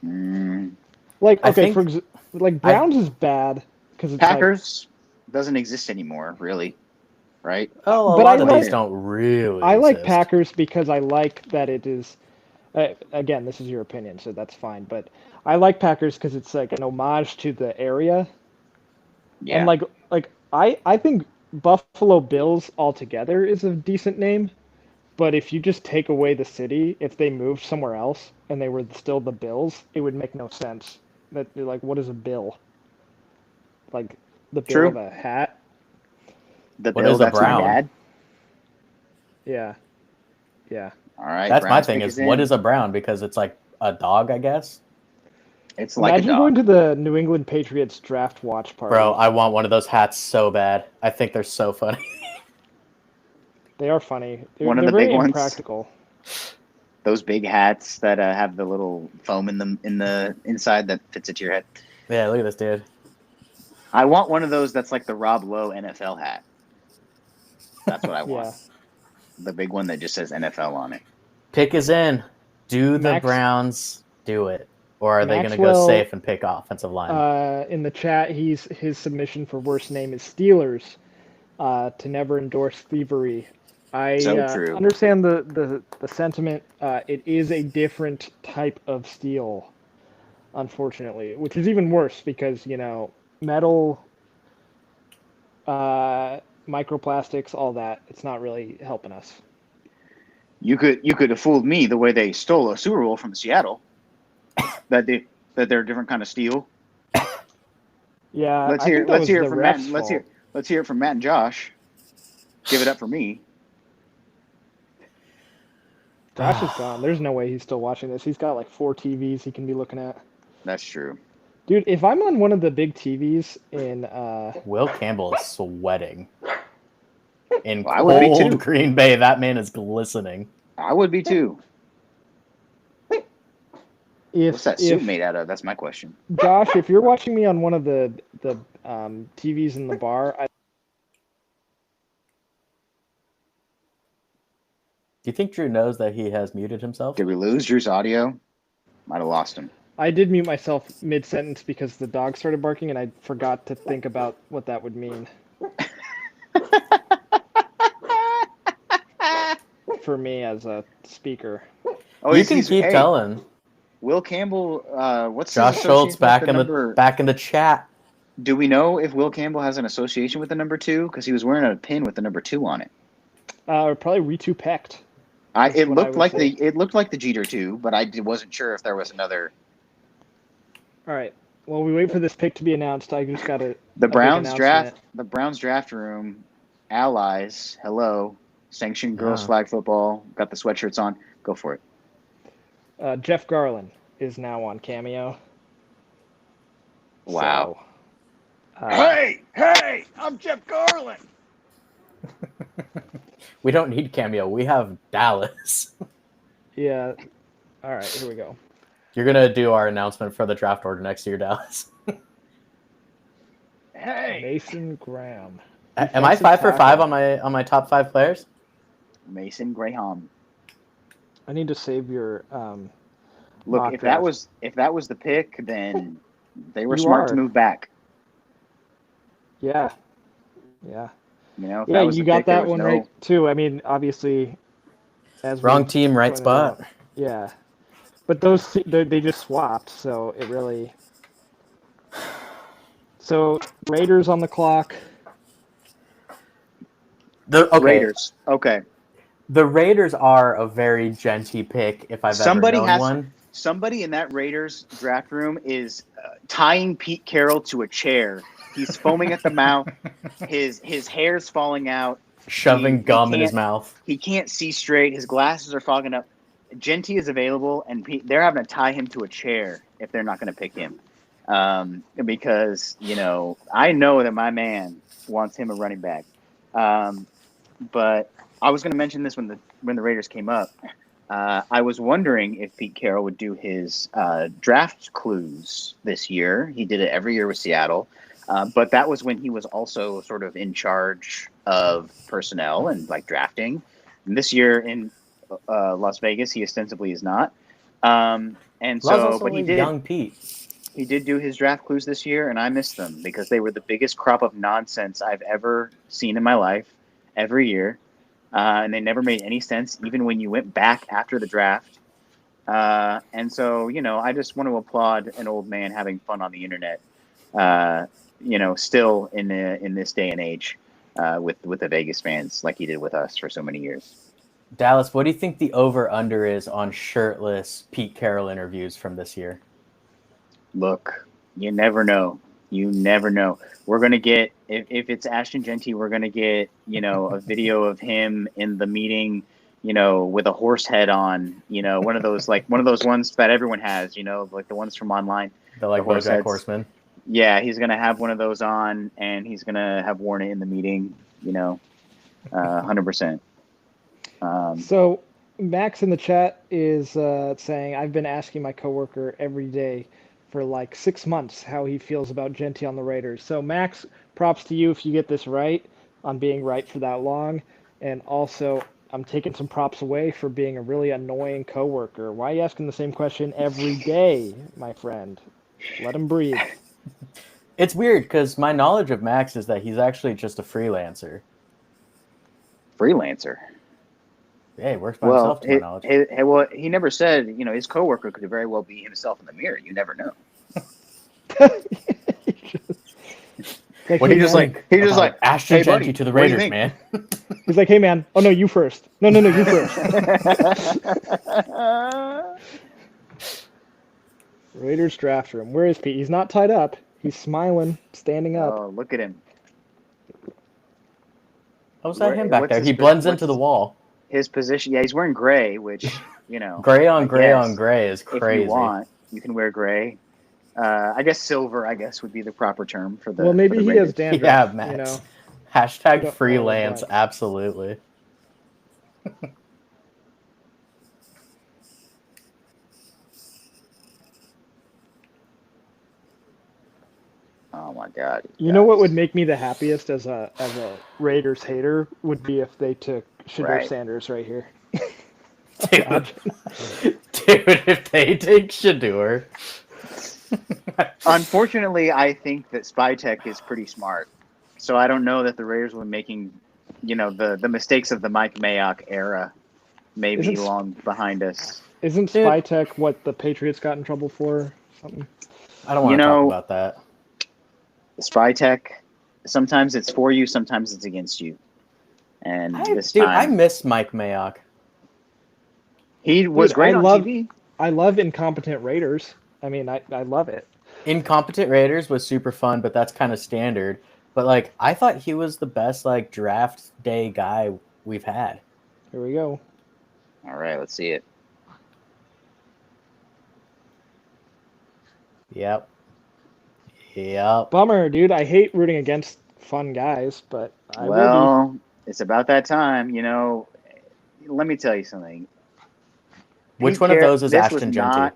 Speaker 2: Mm.
Speaker 1: Browns is bad because it's
Speaker 2: Packers doesn't exist anymore, really, right?
Speaker 3: Oh, a lot of these don't really.
Speaker 1: I like Packers because I like that it is. Again, this is your opinion, so that's fine. But I like Packers because it's like an homage to the area. Yeah. And I think Buffalo Bills altogether is a decent name, But if you just take away the city, if they moved somewhere else and they were still the Bills, it would make no sense. That like, what is a bill? Like the bill of
Speaker 2: True.
Speaker 1: a hat?
Speaker 2: The
Speaker 3: What
Speaker 2: Bill,
Speaker 3: is a
Speaker 2: that's my
Speaker 3: brown?
Speaker 2: dad.
Speaker 1: Yeah, yeah.
Speaker 2: All right.
Speaker 3: That's my
Speaker 2: Browns
Speaker 3: thing
Speaker 2: pick
Speaker 3: is,
Speaker 2: in.
Speaker 3: what is a brown? Because it's like a dog, I guess.
Speaker 2: It's like a
Speaker 1: Imagine going
Speaker 2: dog.
Speaker 1: to the New England Patriots draft watch party.
Speaker 3: Bro, I want one of those hats so bad. I think they're so funny.
Speaker 1: They are funny.
Speaker 2: One of
Speaker 1: They're
Speaker 2: the
Speaker 1: very
Speaker 2: big ones.
Speaker 1: impractical.
Speaker 2: Those big hats that have the little foam in the inside that fits into your head.
Speaker 3: Yeah, look at this dude.
Speaker 2: I want one of those that's like the Rob Lowe NFL hat. That's what I want.
Speaker 1: Yeah.
Speaker 2: The big one that just says NFL on it.
Speaker 3: Pick is in. Do the
Speaker 1: Max-
Speaker 3: Browns do it? Or are they going to go
Speaker 1: Maxwell,
Speaker 3: safe and pick offensive line?
Speaker 1: In the chat, his submission for worst name is Steelers. To never endorse thievery. I
Speaker 2: So true.
Speaker 1: understand the sentiment. It is a different type of steel, unfortunately, which is even worse because, metal, microplastics, all that, it's not really helping us.
Speaker 2: You could have fooled me the way they stole a Super Bowl from Seattle. that they're a different kind of steel.
Speaker 1: Yeah,
Speaker 2: Let's
Speaker 1: I
Speaker 2: hear
Speaker 1: think that was
Speaker 2: it
Speaker 1: the
Speaker 2: from Matt.
Speaker 1: ref's
Speaker 2: Let's hear it from Matt and Josh. Give it up for me.
Speaker 1: Josh is gone. There's no way he's still watching this. He's got like 4 TVs he can be looking at.
Speaker 2: That's true.
Speaker 1: Dude, if I'm on one of the big TVs in
Speaker 3: Will Campbell is sweating. In
Speaker 2: Well, I would be
Speaker 3: cold
Speaker 2: too.
Speaker 3: Green Bay, that man is glistening.
Speaker 2: I would be too. What's that suit
Speaker 1: if
Speaker 2: made out of? That's my question.
Speaker 1: Josh, if you're watching me on one of the TVs in the bar,
Speaker 3: Do you think Drew knows that he has muted himself?
Speaker 2: Did we lose Drew's audio? Might have lost him.
Speaker 1: I did mute myself mid-sentence because the dog started barking and I forgot to think about what that would mean for me as a speaker.
Speaker 2: Oh,
Speaker 3: You can keep
Speaker 2: hey,
Speaker 3: telling.
Speaker 2: Will Campbell. What's his
Speaker 3: Josh Schultz
Speaker 2: association
Speaker 3: back
Speaker 2: with
Speaker 3: in
Speaker 2: number?
Speaker 3: back in the chat.
Speaker 2: Do we know if Will Campbell has an association with the number 2? Because he was wearing a pin with the number 2 on it.
Speaker 1: Probably Ritu Pecht.
Speaker 2: It
Speaker 1: what I
Speaker 2: looked
Speaker 1: would
Speaker 2: like
Speaker 1: say.
Speaker 2: it looked like the Jeter 2, but I wasn't sure if there was another.
Speaker 1: All right. Well, we wait for this pick to be announced. I just got to.
Speaker 2: The Browns draft. The Browns draft room. Allies. Hello. Sanctioned girls
Speaker 3: Yeah.
Speaker 2: flag football. Got the sweatshirts on. Go for it.
Speaker 1: Jeff Garland is now on Cameo.
Speaker 2: Wow.
Speaker 1: So,
Speaker 2: Hey! I'm Jeff Garland.
Speaker 3: We don't need Cameo. We have Dallas.
Speaker 1: Yeah. All right. Here we go.
Speaker 3: You're gonna do our announcement for the draft order next year, Dallas.
Speaker 2: Hey,
Speaker 1: Mason Graham.
Speaker 3: Am I
Speaker 1: Defensive
Speaker 3: 5 for 5
Speaker 1: tackle.
Speaker 3: on my top 5 players?
Speaker 2: Mason Graham.
Speaker 1: I need to save your.
Speaker 2: Look,
Speaker 1: mock
Speaker 2: if
Speaker 1: draft.
Speaker 2: that was the pick, then they were
Speaker 1: You
Speaker 2: smart to
Speaker 1: are.
Speaker 2: move back.
Speaker 1: Yeah. Yeah.
Speaker 2: You know, if
Speaker 1: Yeah,
Speaker 2: that was
Speaker 1: you
Speaker 2: the
Speaker 1: got
Speaker 2: pick, there
Speaker 1: that
Speaker 2: was
Speaker 1: one
Speaker 2: no-
Speaker 1: right too. I mean, obviously, as we
Speaker 3: Wrong team, right
Speaker 1: pointed
Speaker 3: spot.
Speaker 1: out, yeah, but those they just swapped, so it really. So Raiders on the clock.
Speaker 3: Okay.
Speaker 2: Raiders. Okay.
Speaker 3: The Raiders are a very genty pick if I've
Speaker 2: Somebody
Speaker 3: ever known
Speaker 2: has-
Speaker 3: one.
Speaker 2: Somebody in that Raiders draft room is tying Pete Carroll to a chair. He's foaming at the mouth. His hair's falling out.
Speaker 3: Shoving
Speaker 2: he
Speaker 3: gum in his
Speaker 2: can't-
Speaker 3: mouth.
Speaker 2: He can't see straight. His glasses are fogging up. Genty is available, and they're having to tie him to a chair if they're not going to pick him. Because, I know that my man wants him a running back. But I was going to mention this when the Raiders came up. I was wondering if Pete Carroll would do his draft clues this year. He did it every year with Seattle. But that was when he was also sort of in charge of personnel and like drafting. And this year in Las Vegas, he ostensibly is not. And so, but he did.
Speaker 3: Young Pete.
Speaker 2: He did do his draft clues this year, and I missed them because they were the biggest crop of nonsense I've ever seen in my life every year. And they never made any sense, even when you went back after the draft. And so, I just want to applaud an old man having fun on the internet, still in this day and age with the Vegas fans like he did with us for so many years.
Speaker 3: Dallas, what do you think the over/under is on shirtless Pete Carroll interviews from this year?
Speaker 2: Look, you never know. You never know. We're gonna get if it's Ashton Genty, we're gonna get a video of him in the meeting, with a horse head on, one of those ones that everyone has, like the ones from online.
Speaker 3: The
Speaker 2: horse
Speaker 3: BoJack
Speaker 2: heads.
Speaker 3: Horseman.
Speaker 2: Yeah, he's gonna have one of those on, and he's gonna have worn it in the meeting. 100%.
Speaker 1: So Max in the chat is saying, I've been asking my coworker every day for like 6 months how he feels about Genty on the Raiders. So Max, props to you if you get this right on being right for that long. And also, I'm taking some props away for being a really annoying coworker. Why are you asking the same question every day, my friend? Let him breathe.
Speaker 3: It's weird because my knowledge of Max is that he's actually just a freelancer.
Speaker 2: Freelancer.
Speaker 3: Yeah, he works by himself, to my knowledge.
Speaker 2: Well, he never said, his coworker could very well be himself in the mirror. You never know.
Speaker 3: What he just like Ashton
Speaker 2: hey,
Speaker 3: Genty
Speaker 2: buddy,
Speaker 3: to the
Speaker 2: what do you
Speaker 3: Raiders,
Speaker 2: think?
Speaker 3: man.
Speaker 1: He's like, hey, man. Oh, no, you first. No, you first. Raiders draft room. Where is Pete? He's not tied up. He's smiling, standing up.
Speaker 2: Oh, look at him.
Speaker 3: How's that him back there? He blends into the wall.
Speaker 2: His position, yeah, he's wearing gray, which,
Speaker 3: Gray on gray is crazy.
Speaker 2: If you want, you can wear gray. I guess silver, would be the proper term for the.
Speaker 1: Well, maybe he has dandruff.
Speaker 3: Yeah, Max. Hashtag freelance, absolutely.
Speaker 2: Oh my God!
Speaker 1: You know what would make me the happiest as a Raiders hater would be if they took Shedeur Sanders right here.
Speaker 3: Dude, if they take Shedeur.
Speaker 2: Unfortunately, I think that Spytek is pretty smart, so I don't know that the Raiders were making, the mistakes of the Mike Mayock era, maybe long behind us.
Speaker 1: Isn't Spytek what the Patriots got in trouble for? Something.
Speaker 3: I don't want to talk about that.
Speaker 2: Spytek, sometimes it's for you, sometimes it's against you. And this time,
Speaker 3: I miss Mike Mayock.
Speaker 2: He was great on TV.
Speaker 1: I love Incompetent Raiders. I mean, I love it.
Speaker 3: Incompetent Raiders was super fun, but that's kind of standard. But I thought he was the best draft day guy we've had.
Speaker 1: Here we go.
Speaker 2: All right, let's see it.
Speaker 3: Yep.
Speaker 1: Bummer, dude. I hate rooting against fun guys, but
Speaker 2: it's about that time. Let me tell you something.
Speaker 3: Which one of those is Ashton Genty?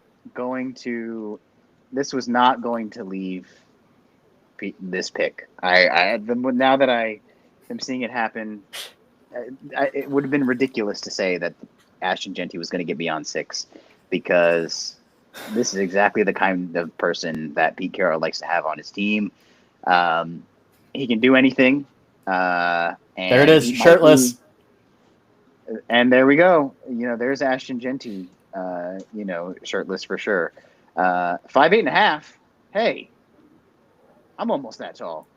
Speaker 2: This was not going to leave this pick. Now that I am seeing it happen, it would have been ridiculous to say that Ashton Genty was going to get beyond 6, because this is exactly the kind of person that Pete Carroll likes to have on his team. He can do anything. And
Speaker 3: there it is, shirtless.
Speaker 2: And there we go. There's Ashton Genty, shirtless for sure. 5'8.5". Hey, I'm almost that tall.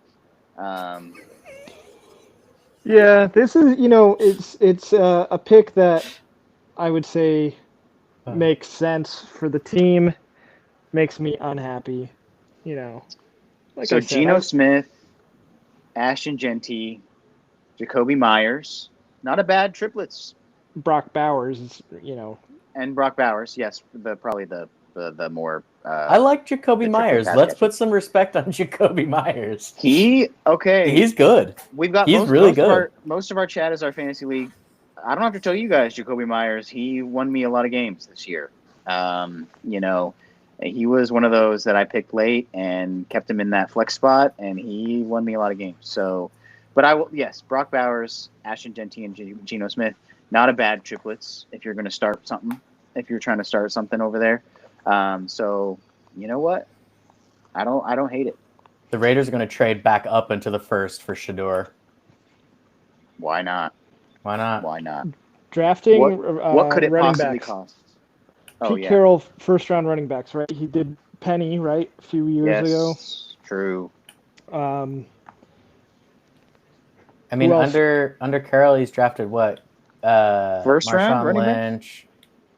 Speaker 1: Yeah, this is, it's a pick that I would say makes sense for the team, makes me unhappy,
Speaker 2: So Geno Smith, Ashton Genty, Jakobi Meyers, not a bad triplets.
Speaker 1: Brock Bowers,
Speaker 2: And Brock Bowers, yes, probably the more.
Speaker 3: I like Jakobi Meyers. Let's put some respect on Jakobi Meyers.
Speaker 2: He's
Speaker 3: good.
Speaker 2: We've got most of our chat is our fantasy league. I don't have to tell you guys, Jakobi Meyers, he won me a lot of games this year. He was one of those that I picked late and kept him in that flex spot, and he won me a lot of games. So, but Brock Bowers, Ashton Genty, and Geno Smith, not a bad triplets if you're going to start something, if you're trying to start something over there. So you know what? I don't hate it.
Speaker 3: The Raiders are going to trade back up into the first for Shedeur.
Speaker 2: Why not?
Speaker 1: Drafting
Speaker 2: what could it
Speaker 1: running
Speaker 2: possibly
Speaker 1: backs.
Speaker 2: cost?
Speaker 1: Pete Carroll, first round running backs, right? He did Penny, right, a few years ago.
Speaker 2: True.
Speaker 3: I mean, under Carroll, he's drafted what?
Speaker 2: First round
Speaker 3: Marshawn
Speaker 2: running back?
Speaker 3: Lynch,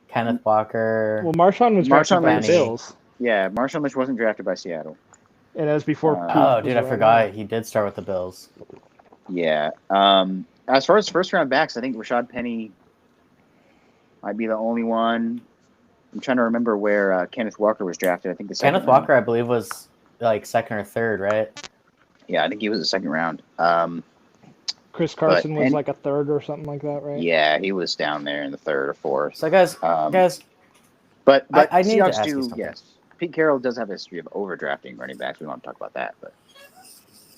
Speaker 3: Kenneth Walker.
Speaker 1: Well, Marshawn was drafted
Speaker 2: Marshawn
Speaker 1: by the
Speaker 3: Lynch.
Speaker 1: Bills,
Speaker 2: Yeah, Marshawn Lynch wasn't drafted by Seattle.
Speaker 1: and that was before Pete
Speaker 3: Oh,
Speaker 1: was
Speaker 3: dude, I
Speaker 1: around
Speaker 3: forgot
Speaker 1: there.
Speaker 3: he did start with the Bills.
Speaker 2: Yeah. As far as first round backs, I think Rashad Penny might be the only one. I'm trying to remember where Kenneth Walker was drafted. I think the second
Speaker 3: Kenneth
Speaker 2: round.
Speaker 3: Walker, I believe, was like second or third, right?
Speaker 2: Yeah, I think he was the second round.
Speaker 1: Chris Carson was
Speaker 2: Penny-
Speaker 1: like a third or something like that, right?
Speaker 2: Yeah, he was down there in the third or fourth.
Speaker 3: So, guys,
Speaker 2: But
Speaker 3: I need to
Speaker 2: Seahawks
Speaker 3: ask you
Speaker 2: do,
Speaker 3: something.
Speaker 2: yes. Pete Carroll does have a history of overdrafting running backs. We want to talk about that, but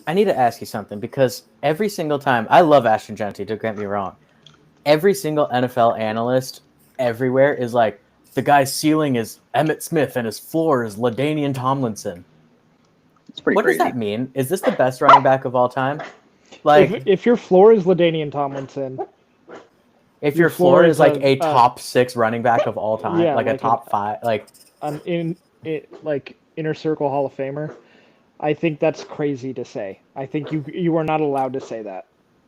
Speaker 3: I need to ask you something because every single time, I love Ashton Genty, don't get me wrong. Every single NFL analyst everywhere is like, the guy's ceiling is Emmitt Smith and his floor is LaDainian Tomlinson.
Speaker 2: it's pretty
Speaker 3: What
Speaker 2: crazy.
Speaker 3: does that mean? Is this the best running back of all time? Like,
Speaker 1: If your floor is LaDainian Tomlinson,
Speaker 3: if
Speaker 1: your
Speaker 3: your floor is like a
Speaker 1: a-
Speaker 3: top 6 running back of all time,
Speaker 1: Yeah,
Speaker 3: like a
Speaker 1: like
Speaker 3: top 5, like
Speaker 1: like inner circle Hall of Famer, I think that's crazy to say. I think you are not allowed to say that.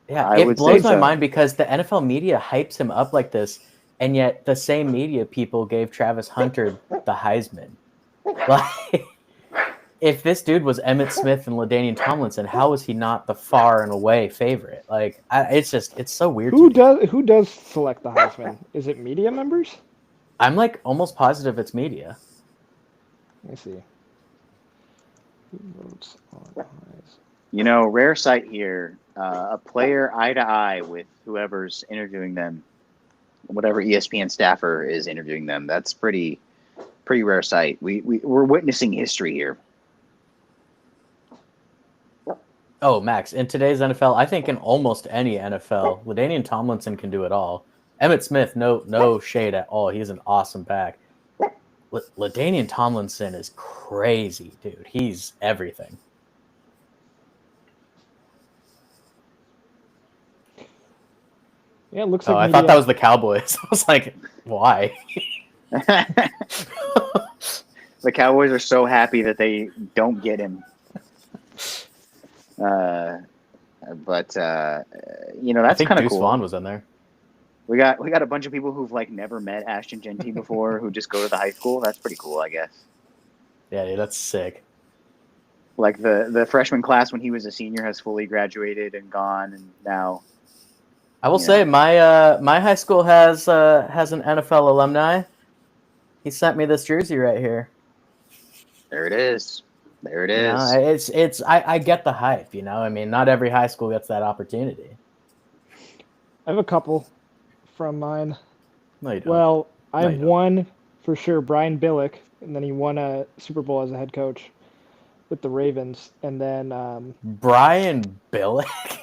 Speaker 3: yeah,
Speaker 2: I
Speaker 3: it
Speaker 2: would
Speaker 3: blows
Speaker 2: say
Speaker 3: my
Speaker 2: so.
Speaker 3: mind because the NFL media hypes him up like this, and yet the same media people gave Travis Hunter the Heisman. Like, if this dude was Emmitt Smith and LaDainian Tomlinson, how is he not the far and away favorite? Like, it's so weird.
Speaker 1: Who
Speaker 3: to me.
Speaker 1: who does select the Heisman? Is it media members?
Speaker 3: I'm like almost positive it's media.
Speaker 1: Let me see. Who votes on Heisman?
Speaker 2: You know, rare sight here. A player eye to eye with whoever's interviewing them, whatever ESPN staffer is interviewing them. That's pretty rare sight. We're witnessing history here.
Speaker 3: Oh, Max, in today's NFL, I think in almost any NFL, LaDainian Tomlinson can do it all. Emmitt Smith, no shade at all. He's an awesome back. LaDainian Tomlinson is crazy, dude. He's everything.
Speaker 1: Yeah, it looks
Speaker 3: Oh,
Speaker 1: like
Speaker 3: I thought that was the Cowboys. I was like, why?
Speaker 2: The Cowboys are so happy that they don't get him. But you know,
Speaker 3: I
Speaker 2: that's
Speaker 3: think
Speaker 2: kind of
Speaker 3: Deuce
Speaker 2: cool.
Speaker 3: Vaughn was in there.
Speaker 2: We got a bunch of people who've like never met Ashton Genty before who just go to the high school. That's pretty cool, I guess.
Speaker 3: Yeah, dude, that's sick.
Speaker 2: Like the freshman class when he was a senior has fully graduated and gone, and now
Speaker 3: I will
Speaker 2: Yeah.
Speaker 3: say my high school has an NFL alumni. He sent me this jersey right here.
Speaker 2: there it is. There it
Speaker 3: You
Speaker 2: is.
Speaker 3: know, I get the hype, you know. I mean, not every high school gets that opportunity.
Speaker 1: I have a couple from mine.
Speaker 3: No, you don't.
Speaker 1: Well, I
Speaker 3: No,
Speaker 1: have
Speaker 3: you don't.
Speaker 1: one for sure, Brian Billick, and then he won a Super Bowl as a head coach with the Ravens, and then
Speaker 3: Brian Billick?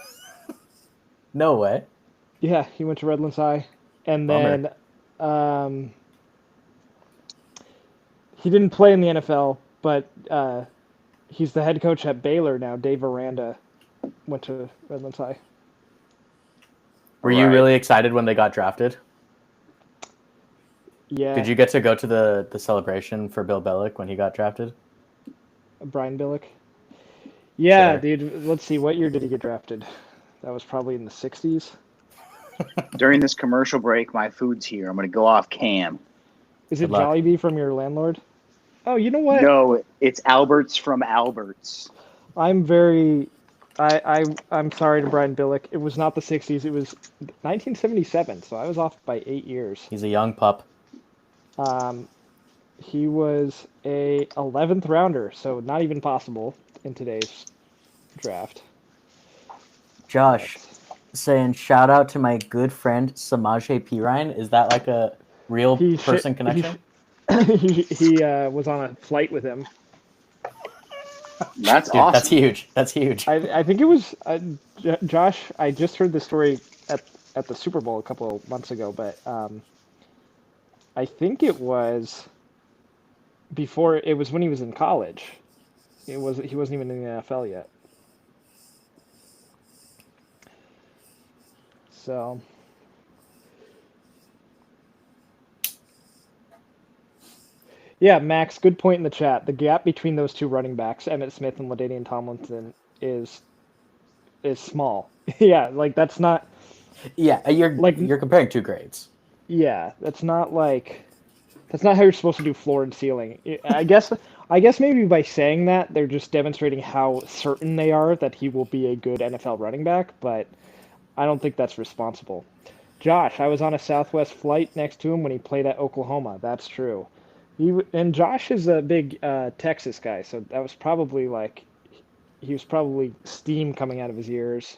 Speaker 3: No way.
Speaker 1: yeah, he went to Redlands High, and
Speaker 3: Bummer.
Speaker 1: then he didn't play in the NFL, but he's the head coach at Baylor now. Dave Aranda went to Redlands High.
Speaker 3: Were you
Speaker 2: Right.
Speaker 3: really excited when they got drafted?
Speaker 1: Yeah,
Speaker 3: Did you get to go to the celebration for Bill Belichick when he got drafted?
Speaker 1: Brian Billick. Yeah,
Speaker 3: Sure.
Speaker 1: dude. Let's see. What year did he get drafted? That was probably in the 60s.
Speaker 2: During this commercial break, my food's here. I'm gonna go off cam.
Speaker 1: Is it
Speaker 3: Good luck.
Speaker 1: Jollibee from your landlord? Oh, you know what?
Speaker 2: No, it's Albert's from Albert's.
Speaker 1: I'm sorry to Brian Billick. It was not the 60s. It was 1977, so I was off by 8 years.
Speaker 3: He's a young pup.
Speaker 1: He was a 11th rounder, so not even possible in today's draft.
Speaker 3: Josh saying shout out to my good friend Samaje Perine. Is that like a real
Speaker 1: He
Speaker 3: person
Speaker 1: sh-
Speaker 3: connection?
Speaker 1: he was on a flight with him.
Speaker 2: That's
Speaker 3: Dude,
Speaker 2: awesome.
Speaker 3: that's huge. That's huge.
Speaker 1: I think it was Josh. I just heard the story at the Super Bowl a couple of months ago, but I think it was before. It was when he was in college. He wasn't even in the NFL yet. So yeah, Max, good point in the chat. The gap between those two running backs, Emmitt Smith and LaDainian Tomlinson, is small. Yeah, like that's not
Speaker 3: Yeah, you're comparing two grades.
Speaker 1: Yeah, that's not how you're supposed to do floor and ceiling. I guess maybe by saying that they're just demonstrating how certain they are that he will be a good NFL running back, but I don't think that's responsible. Josh, I was on a Southwest flight next to him when he played at Oklahoma. That's true. And Josh is a big Texas guy, so that was probably he was probably steam coming out of his ears.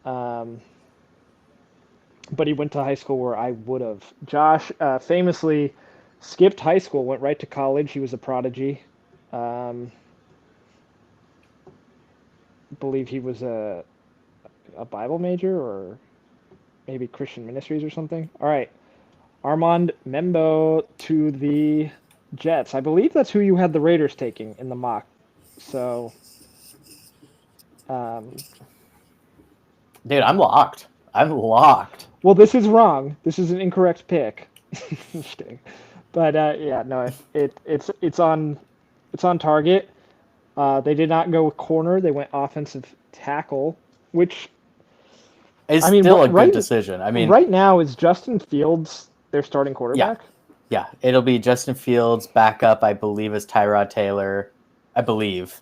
Speaker 1: Um, but he went to high school where I would have. Josh famously skipped high school, went right to college. He was a prodigy. Um, believe he was a Bible major or maybe Christian Ministries or something. All right, Armand Membo to the Jets. I believe that's who you had the Raiders taking in the mock. So, um,
Speaker 3: Dude, I'm locked. I'm locked.
Speaker 1: well, this is wrong. This is an incorrect pick. Just kidding. But yeah, no, it's on target. They did not go with corner. They went offensive tackle, which
Speaker 3: It's
Speaker 1: I mean,
Speaker 3: still a
Speaker 1: right,
Speaker 3: good decision. I mean,
Speaker 1: right now is Justin Fields their starting
Speaker 3: yeah,
Speaker 1: quarterback?
Speaker 3: yeah. It'll be Justin Fields, backup, I believe, is Tyrod Taylor. I believe.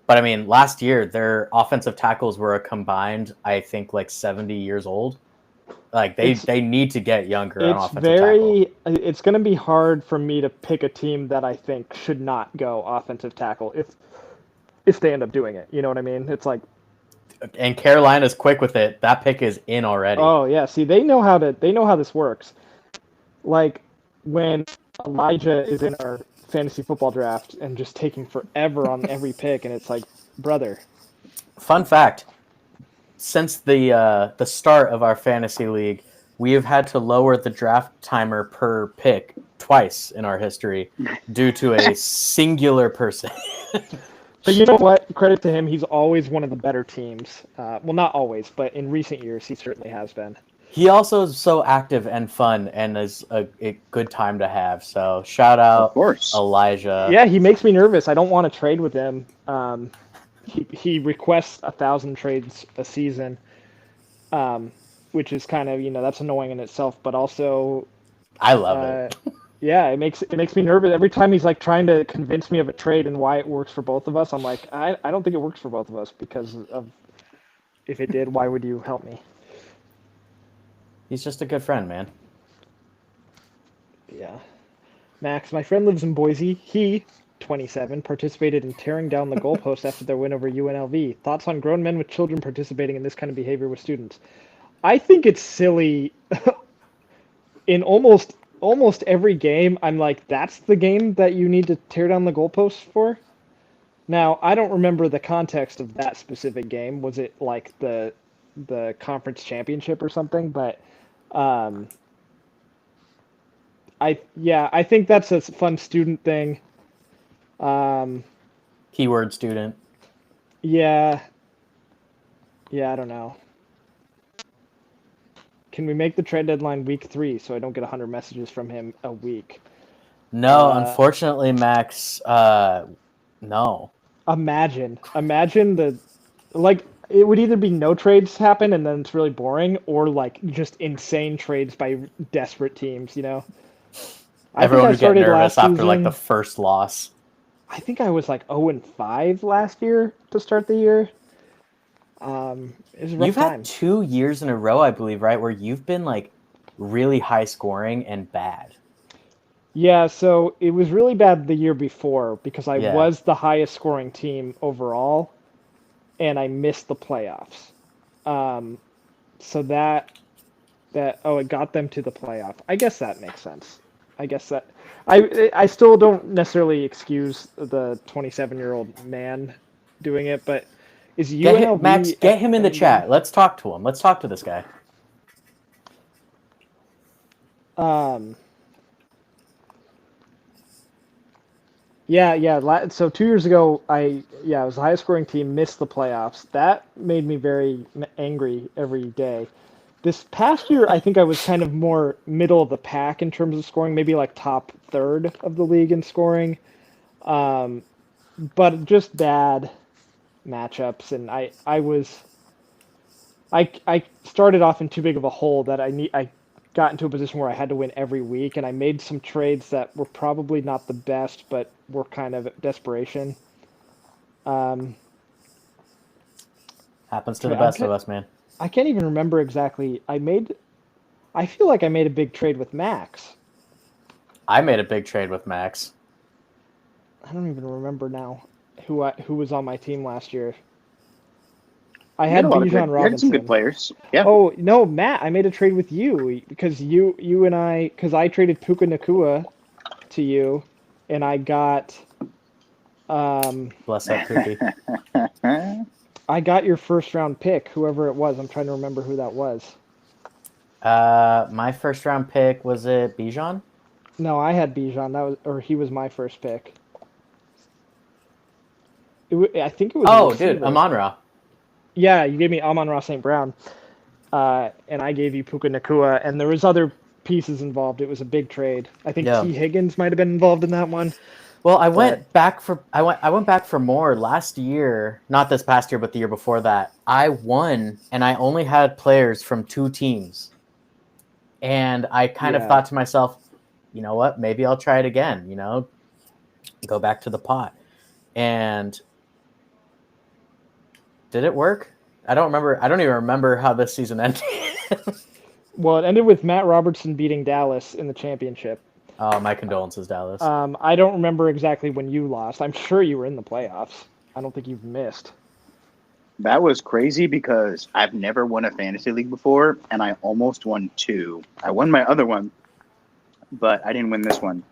Speaker 3: But I mean, last year their offensive tackles were a combined, I think, like 70 years old. Like they need to get younger on
Speaker 1: It's
Speaker 3: offensive tackle.
Speaker 1: it's going to be hard for me to pick a team that I think should not go offensive tackle if they end up doing it. You know what I mean? It's like,
Speaker 3: And Carolina's quick with it. That pick is in already.
Speaker 1: oh yeah, see they know how this works. Like when Elijah is in our fantasy football draft and just taking forever on every pick, and it's like, brother,
Speaker 3: Fun fact: since the start of our fantasy league, we have had to lower the draft timer per pick twice in our history due to a singular person.
Speaker 1: but you know what? Credit to him, he's always one of the better teams. Well, not always, but in recent years, he certainly has been.
Speaker 3: He also is so active and fun and is a good time to have. So shout
Speaker 2: Of
Speaker 3: out
Speaker 2: course.
Speaker 3: Elijah.
Speaker 1: Yeah, he makes me nervous. I don't want to trade with him. He requests 1,000 trades a season, which is kind of that's annoying in itself. But also,
Speaker 3: I love it.
Speaker 1: yeah, it makes me nervous every time he's like trying to convince me of a trade and why it works for both of us. I'm like, I don't think it works for both of us because of if it did, why would you help me?
Speaker 3: He's just a good friend, man.
Speaker 1: Yeah. Max, my friend lives in Boise. He, 27, participated in tearing down the goalpost after their win over UNLV. Thoughts on grown men with children participating in this kind of behavior with students? I think it's silly. In almost every game, I'm like, that's the game that you need to tear down the goalposts for? Now, I don't remember the context of that specific game. Was it like the conference championship or something? But um, I think that's a fun student thing. Um,
Speaker 3: Keyword student.
Speaker 1: yeah, yeah, I don't know. Can we make the trade deadline week 3 so I don't get 100 messages from him a week?
Speaker 3: No, unfortunately, Max. No.
Speaker 1: Imagine it would either be no trades happen and then it's really boring, or like just insane trades by desperate teams.
Speaker 3: Everyone would get
Speaker 1: started
Speaker 3: nervous
Speaker 1: last
Speaker 3: after like
Speaker 1: season.
Speaker 3: the first loss.
Speaker 1: I think I was like 0-5 last year to start the year. It was a rough
Speaker 3: You've
Speaker 1: time.
Speaker 3: had 2 years in a row, I believe, right, where you've been like really high scoring and bad.
Speaker 1: Yeah, so it was really bad the year before because I
Speaker 3: Yeah.
Speaker 1: was the highest scoring team overall, and I missed the playoffs. So it got them to the playoff. I guess that makes sense. I guess that I still don't necessarily excuse the 27-year-old man doing it, but is UNLV
Speaker 3: Max, get him in the
Speaker 1: any
Speaker 3: chat.
Speaker 1: good?
Speaker 3: Let's talk to him. Let's talk to this guy.
Speaker 1: Yeah. So 2 years ago, I was the highest scoring team, missed the playoffs. That made me very angry every day. This past year, I think I was kind of more middle of the pack in terms of scoring, maybe like top third of the league in scoring, but just bad matchups, and I was I started off in too big of a hole that I got into a position where I had to win every week, and I made some trades that were probably not the best, but were kind of desperation. Um,
Speaker 3: Happens to the best of us, man.
Speaker 1: I can't even remember exactly. I feel like I made a big trade with Max.
Speaker 3: I made a big trade with Max.
Speaker 1: I don't even remember now who was on my team last year. I
Speaker 2: You
Speaker 1: had
Speaker 2: a lot of
Speaker 1: Bijan
Speaker 2: you had some good
Speaker 1: Robinson.
Speaker 2: players. Yeah.
Speaker 1: Oh no, Matt! I made a trade with you because you and I because I traded Puka Nakua to you, and I got
Speaker 3: Bless up, Pookie.
Speaker 1: I got your first round pick, whoever it was. I'm trying to remember who that was.
Speaker 3: My first round pick, was it Bijan?
Speaker 1: No, I had Bijan. He was my first pick. I think it was.
Speaker 3: Oh,
Speaker 1: a
Speaker 3: dude,
Speaker 1: receiver.
Speaker 3: Amon-Ra.
Speaker 1: Yeah, you gave me Amon-Ra St. Brown, and I gave you Puka Nakua, and there was other pieces involved. It was a big trade. I think
Speaker 3: Yeah.
Speaker 1: T. Higgins might have been involved in that one.
Speaker 3: Well, I went back for more last year, not this past year, but the year before that. I won, and I only had players from 2 teams, and I kind of thought to myself, you know what? Maybe I'll try it again. Go back to the pot, and did it work? I don't remember. I don't even remember how this season ended.
Speaker 1: Well, it ended with Matt Robertson beating Dallas in the championship.
Speaker 3: Oh, my condolences, Dallas.
Speaker 1: I don't remember exactly when you lost. I'm sure you were in the playoffs. I don't think you've missed.
Speaker 2: That was crazy because I've never won a fantasy league before, and I almost won 2. I won my other one, but I didn't win this one.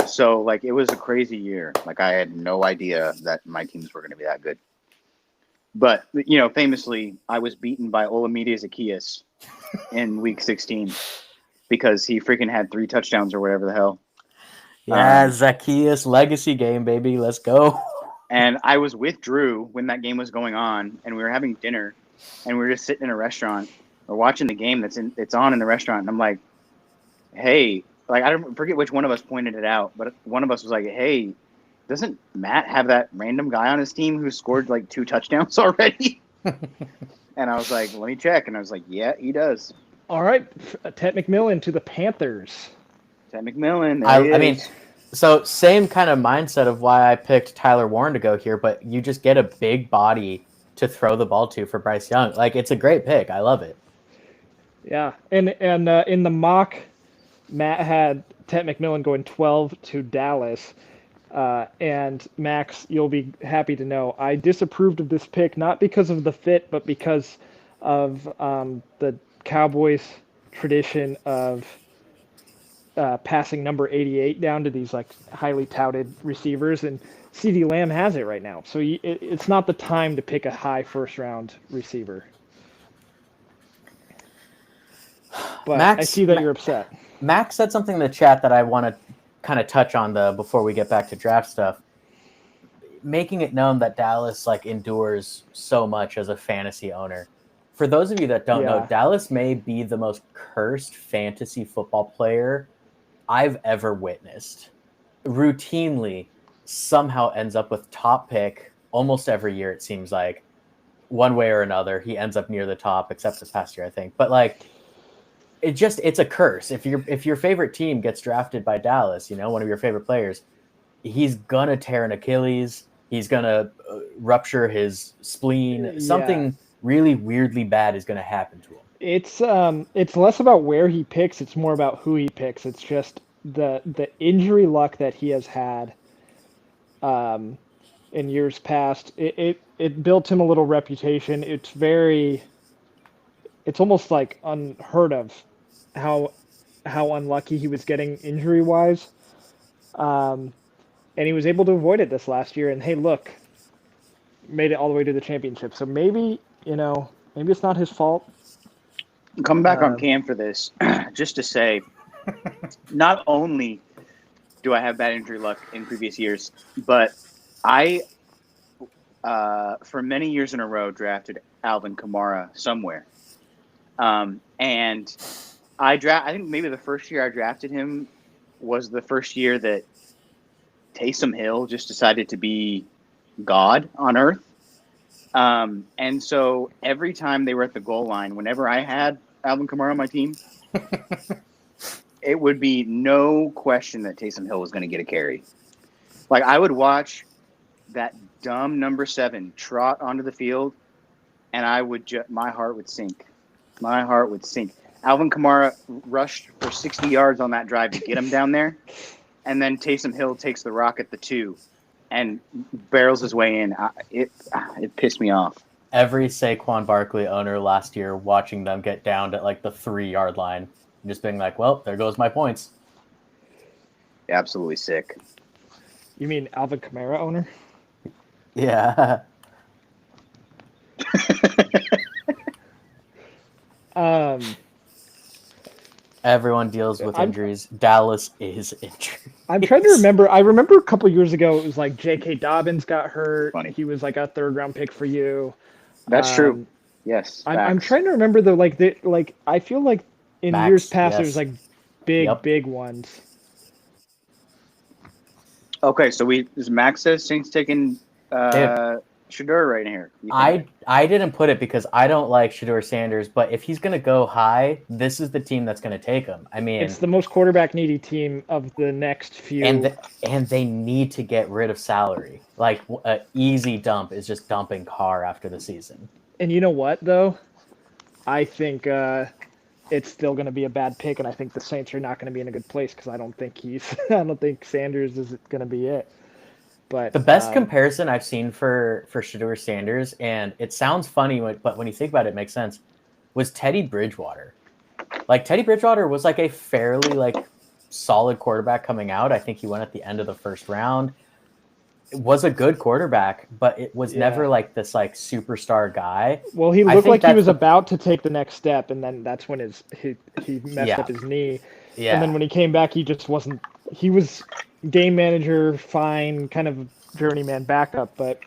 Speaker 2: So like it was a crazy year. Like I had no idea that my teams were going to be that good. But famously, I was beaten by Olamide Zaccheaus in week 16 because he freaking had 3 touchdowns or whatever the hell.
Speaker 3: Yeah, Zaccheaus legacy game, baby. Let's go.
Speaker 2: And I was with Drew when that game was going on, and we were having dinner, and we were just sitting in a restaurant or watching the game it's on in the restaurant. And I'm like, hey, like I don't forget which one of us pointed it out, but one of us was like, hey, doesn't Matt have that random guy on his team who scored like 2 touchdowns already? And I was like, let me check. And I was like, yeah, he does.
Speaker 1: All right, Ted McMillan to the Panthers.
Speaker 2: Ted McMillan.
Speaker 3: I mean, so same kind of mindset of why I picked Tyler Warren to go here, but you just get a big body to throw the ball to for Bryce Young. Like, it's a great pick. I love it.
Speaker 1: Yeah, and in the mock, Matt had Ted McMillan going 12 to Dallas. And Max, you'll be happy to know I disapproved of this pick, not because of the fit, but because of the Cowboys' tradition of passing number 88 down to these like highly touted receivers, and CeeDee Lamb has it right now. So it's not the time to pick a high first round receiver. But
Speaker 3: Max,
Speaker 1: I see that you're upset.
Speaker 3: Max said something in the chat that I want to kind of touch on before we get back to draft stuff. Making it known that Dallas like endures so much as a fantasy owner. For those of you that don't know, Dallas may be the most cursed fantasy football player I've ever witnessed. Routinely, somehow ends up with top pick almost every year. It seems like one way or another, he ends up near the top, except this past year, I think. But like, it's a curse. If your favorite team gets drafted by Dallas, one of your favorite players, he's gonna tear an Achilles. He's gonna rupture his spleen. Something really weirdly bad is gonna happen to him.
Speaker 1: It's less about where he picks, it's more about who he picks. It's just the injury luck that he has had in years past. It built him a little reputation. It's almost like unheard of how unlucky he was getting injury wise. And he was able to avoid it this last year, and hey, look, made it all the way to the championship. So maybe it's not his fault.
Speaker 2: Come back on Cam for this, just to say, not only do I have bad injury luck in previous years, but I, for many years in a row, drafted Alvin Kamara somewhere. And I think maybe the first year I drafted him was the first year that Taysom Hill just decided to be God on earth. And so every time they were at the goal line, whenever I had Alvin Kamara on my team, it would be no question that Taysom Hill was going to get a carry. Like, I would watch that dumb number 7 trot onto the field, and I would my heart would sink. My heart would sink. Alvin Kamara rushed for 60 yards on that drive to get him down there, and then Taysom Hill takes the rock at the 2 and barrels his way in. It pissed me off.
Speaker 3: Every Saquon Barkley owner last year watching them get down at like the 3-yard line and just being like, well, there goes my points.
Speaker 2: Absolutely sick.
Speaker 1: You mean Alvin Kamara owner?
Speaker 3: Yeah. Everyone deals with injuries. Dallas is injured.
Speaker 1: I'm trying to remember. I remember a couple years ago, it was like J.K. Dobbins got hurt.
Speaker 2: Funny.
Speaker 1: He was like a 3rd-round pick for you.
Speaker 2: That's true. Yes.
Speaker 1: I'm trying to remember I feel like in
Speaker 3: Max,
Speaker 1: years past,
Speaker 3: yes.
Speaker 1: there was like big ones.
Speaker 2: Okay, so Max says Saints taking Shedeur right here.
Speaker 3: I didn't put it because I don't like Shedeur Sanders, but if he's going to go high, this is the team that's going to take him. I mean,
Speaker 1: it's the most quarterback needy team of the next few.
Speaker 3: And they need to get rid of salary. Like, an easy dump is just dumping Carr after the season.
Speaker 1: And you know what, though? I think it's still going to be a bad pick, and I think the Saints are not going to be in a good place because I don't think Sanders is going to be it. But
Speaker 3: the best comparison I've seen for Shedeur Sanders, and it sounds funny, but when you think about it, it makes sense, was Teddy Bridgewater. Like, Teddy Bridgewater was like a fairly solid quarterback coming out. I think he went at the end of the 1st round. It was a good quarterback, but it was never like this superstar guy.
Speaker 1: Well, he looked like he was about to take the next step, and then that's when he messed up his knee.
Speaker 3: Yeah.
Speaker 1: And then when he came back, he just wasn't. He was game manager, fine, kind of journeyman backup, but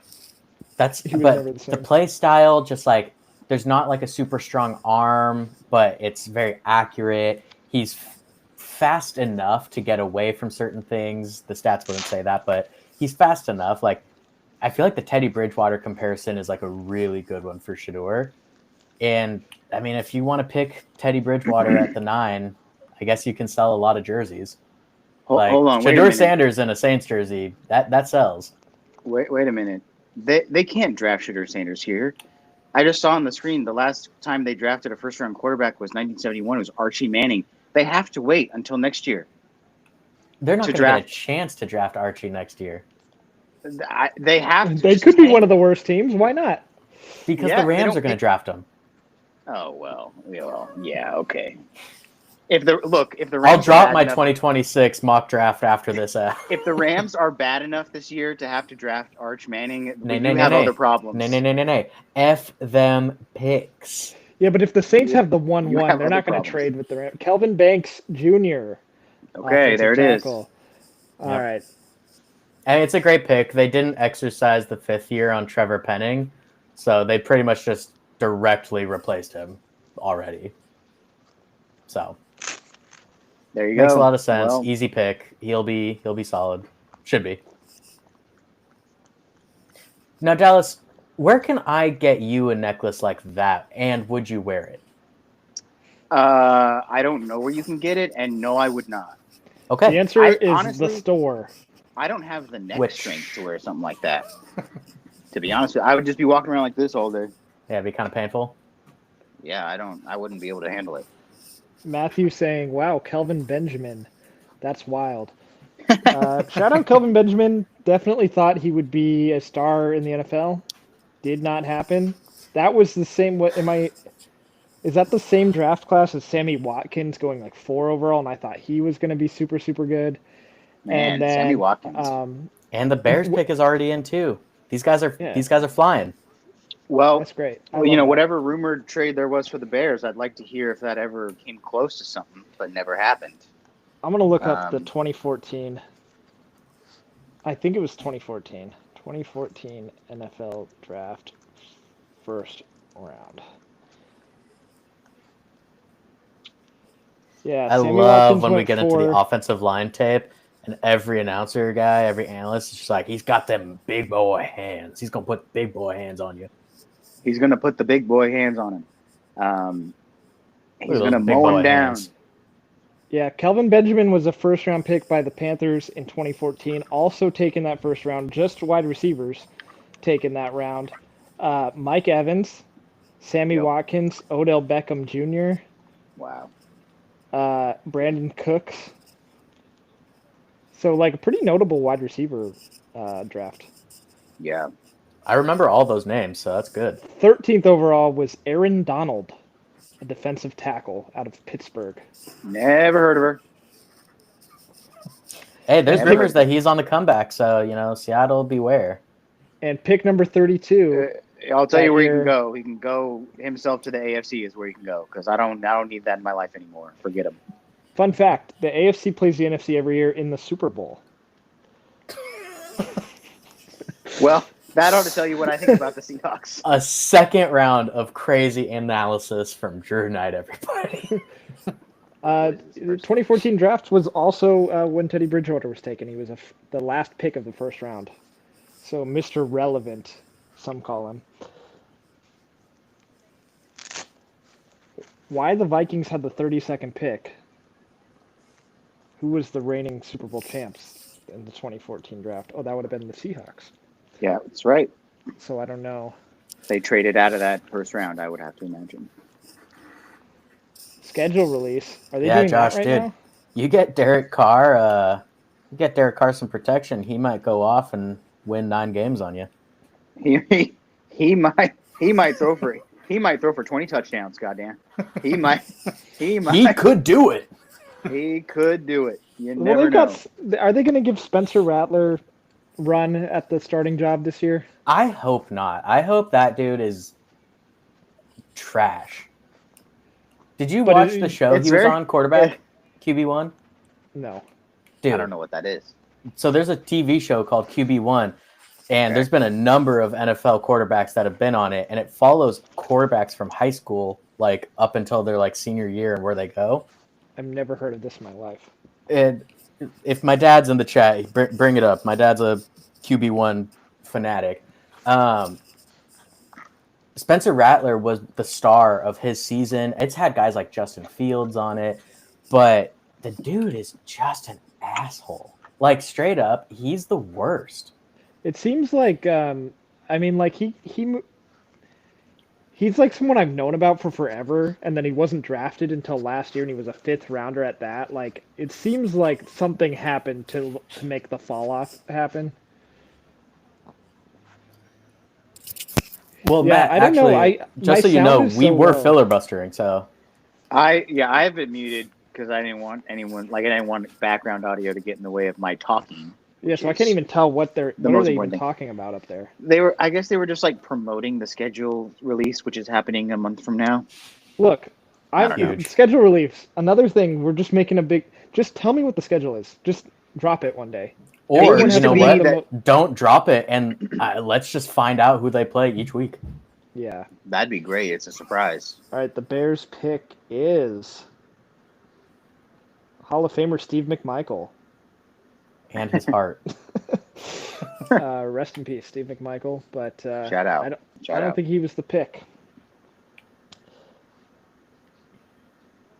Speaker 3: the play style, just there's not like a super strong arm, but it's very accurate. He's fast enough to get away from certain things. The stats wouldn't say that, but he's fast enough. I feel like the Teddy Bridgewater comparison is a really good one for Shedeur. And I mean, if you want to pick Teddy Bridgewater at the 9, I guess you can sell a lot of jerseys.
Speaker 2: Hold on,
Speaker 3: Shedeur Sanders in a Saints jersey, that sells.
Speaker 2: Wait a minute. They can't draft Shedeur Sanders here. I just saw on the screen the last time they drafted a 1st-round quarterback was 1971. It was Archie Manning. They have to wait until next year.
Speaker 3: They're not going to get a chance to draft Archie next year.
Speaker 2: They have to.
Speaker 1: They could be one of the worst teams. Why not?
Speaker 3: Because the Rams are going to draft him.
Speaker 2: Oh, well, yeah, okay. If the Rams
Speaker 3: I'll drop my 2026 mock draft after this.
Speaker 2: If the Rams are bad enough this year to have to draft Arch Manning, we have other problems.
Speaker 3: No. F them picks.
Speaker 1: Yeah, but if the Saints have the 1-1, they're not going to trade with the Rams. Kelvin Banks Jr.
Speaker 2: Okay, there it is.
Speaker 1: All right.
Speaker 3: And it's a great pick. They didn't exercise the 5th year on Trevor Penning, so they pretty much just directly replaced him already. So
Speaker 2: there you go.
Speaker 3: Makes a lot of sense. Well, easy pick. He'll be solid. Should be. Now, Dallas, where can I get you a necklace like that, and would you wear it?
Speaker 2: I don't know where you can get it, and no, I would not.
Speaker 3: Okay.
Speaker 1: The answer is honestly, the store.
Speaker 2: I don't have the neck strength to wear something like that. To be honest with you, I would just be walking around like this all day.
Speaker 3: Yeah, it'd be kind of painful.
Speaker 2: Yeah, I wouldn't be able to handle it.
Speaker 1: Matthew saying, wow, Kelvin Benjamin. That's wild. Shout out Kelvin Benjamin. Definitely thought he would be a star in the NFL. Did not happen. That was the same. Is that the same draft class as Sammy Watkins going like 4 overall? And I thought he was going to be super, super good.
Speaker 2: Man,
Speaker 1: and then,
Speaker 2: Sammy Watkins.
Speaker 3: And the Bears pick is already in too. These guys are flying.
Speaker 2: Well,
Speaker 1: that's great.
Speaker 2: Whatever rumored trade there was for the Bears, I'd like to hear if that ever came close to something, but never happened.
Speaker 1: I'm going to look up the 2014. I think it was 2014. 2014 NFL draft 1st round. Yeah,
Speaker 3: I love when we get into the offensive line tape and every announcer guy, every analyst is just like, he's got them big boy hands. He's going to put big boy hands on you.
Speaker 2: He's going to put the big boy hands on him. He's
Speaker 3: Look at
Speaker 2: going to
Speaker 3: those big
Speaker 2: mow
Speaker 3: boy
Speaker 2: him down.
Speaker 3: hands.
Speaker 1: Yeah, Kelvin Benjamin was a first-round pick by the Panthers in 2014. Also taken that first round, just wide receivers taken that round. Mike Evans, Sammy
Speaker 2: Yep.
Speaker 1: Watkins, Odell Beckham Jr.,
Speaker 2: Wow.
Speaker 1: Brandon Cooks. So, like, a pretty notable wide receiver draft.
Speaker 2: Yeah.
Speaker 3: I remember all those names, so that's good.
Speaker 1: 13th overall was Aaron Donald, a defensive tackle out of Pittsburgh.
Speaker 2: Never heard of her.
Speaker 3: Hey, there's
Speaker 2: Never
Speaker 3: rumors
Speaker 2: heard-
Speaker 3: that he's on the comeback, so Seattle beware.
Speaker 1: And pick number 32.
Speaker 2: I'll tell
Speaker 1: That
Speaker 2: you where he
Speaker 1: year-
Speaker 2: can go. He can go himself to the AFC is where he can go because I don't need that in my life anymore. Forget him.
Speaker 1: Fun fact, the AFC plays the NFC every year in the Super Bowl.
Speaker 2: Well, that ought to tell you what I think about the Seahawks.
Speaker 3: A second round of crazy analysis from Drew Knight, everybody.
Speaker 1: The 2014 draft was also when Teddy Bridgewater was taken. He was the last pick of the first round. So Mr. Relevant, some call him. Why the Vikings had the 32nd pick? Who was the reigning Super Bowl champs in the 2014 draft? Oh, that would have been the Seahawks.
Speaker 2: Yeah, that's right.
Speaker 1: So I don't know.
Speaker 2: They traded out of that first round, I would have to imagine.
Speaker 1: Schedule release. Are they
Speaker 3: Yeah,
Speaker 1: doing
Speaker 3: Josh,
Speaker 1: that right
Speaker 3: dude.
Speaker 1: now?
Speaker 3: You get Derek Carr, some protection. He might go off and win 9 games on you.
Speaker 2: He might throw for 20 touchdowns. Goddamn, he might.
Speaker 3: He could do it.
Speaker 2: He could do it. You
Speaker 1: Well,
Speaker 2: never
Speaker 1: they've
Speaker 2: know.
Speaker 1: got. Are they going to give Spencer Rattler run at the starting job this year?
Speaker 3: I hope not. I hope that dude is trash. Did you
Speaker 1: But
Speaker 3: watch the show
Speaker 2: it's
Speaker 3: he was
Speaker 2: very-
Speaker 3: on, quarterback? QB1?
Speaker 1: No.
Speaker 3: Dude,
Speaker 2: I don't know what that is.
Speaker 3: so there's a TV show called QB1, and
Speaker 2: Okay.
Speaker 3: there's been a number of NFL quarterbacks that have been on it, and it follows quarterbacks from high school, like up until their like senior year and where they go.
Speaker 1: I've never heard of this in my life.
Speaker 3: And if my dad's in the chat, bring it up. My dad's a QB1 fanatic. Spencer Rattler was the star of his season. It's had guys like Justin Fields on it, but the dude is just an asshole. Like straight up, he's the worst.
Speaker 1: It seems like, he's like someone I've known about for forever, and then he wasn't drafted until last year, and he was a 5th rounder at that. Like, it seems like something happened to make the fall off happen.
Speaker 3: Well,
Speaker 1: Yeah,
Speaker 3: Matt,
Speaker 1: I don't know.
Speaker 3: actually,
Speaker 1: My
Speaker 3: just so you
Speaker 1: sound
Speaker 3: know,
Speaker 1: is
Speaker 3: we
Speaker 1: so
Speaker 3: were
Speaker 1: low.
Speaker 3: filibustering. So
Speaker 2: I've been muted because I didn't want background audio to get in the way of my talking.
Speaker 1: Yeah, so I can't even tell what are
Speaker 2: most
Speaker 1: they
Speaker 2: important
Speaker 1: even
Speaker 2: thing.
Speaker 1: talking about up there.
Speaker 2: I guess they were just like promoting the schedule release, which is happening a month from now.
Speaker 1: Look,
Speaker 2: I don't know.
Speaker 3: Huge.
Speaker 1: schedule release. Another thing, we're just making a big. Just tell me what the schedule is. Just drop it one day.
Speaker 3: or
Speaker 2: used
Speaker 3: you
Speaker 2: to
Speaker 3: know
Speaker 2: be
Speaker 3: what?
Speaker 2: that-
Speaker 3: Don't drop it, and let's just find out who they play each week.
Speaker 1: Yeah.
Speaker 2: That'd be great. It's a surprise.
Speaker 1: All right. The Bears pick is Hall of Famer Steve McMichael.
Speaker 3: And his heart.
Speaker 1: Rest in peace, Steve McMichael. But
Speaker 2: Shout out.
Speaker 1: I don't
Speaker 2: Shout out.
Speaker 1: think he was the pick.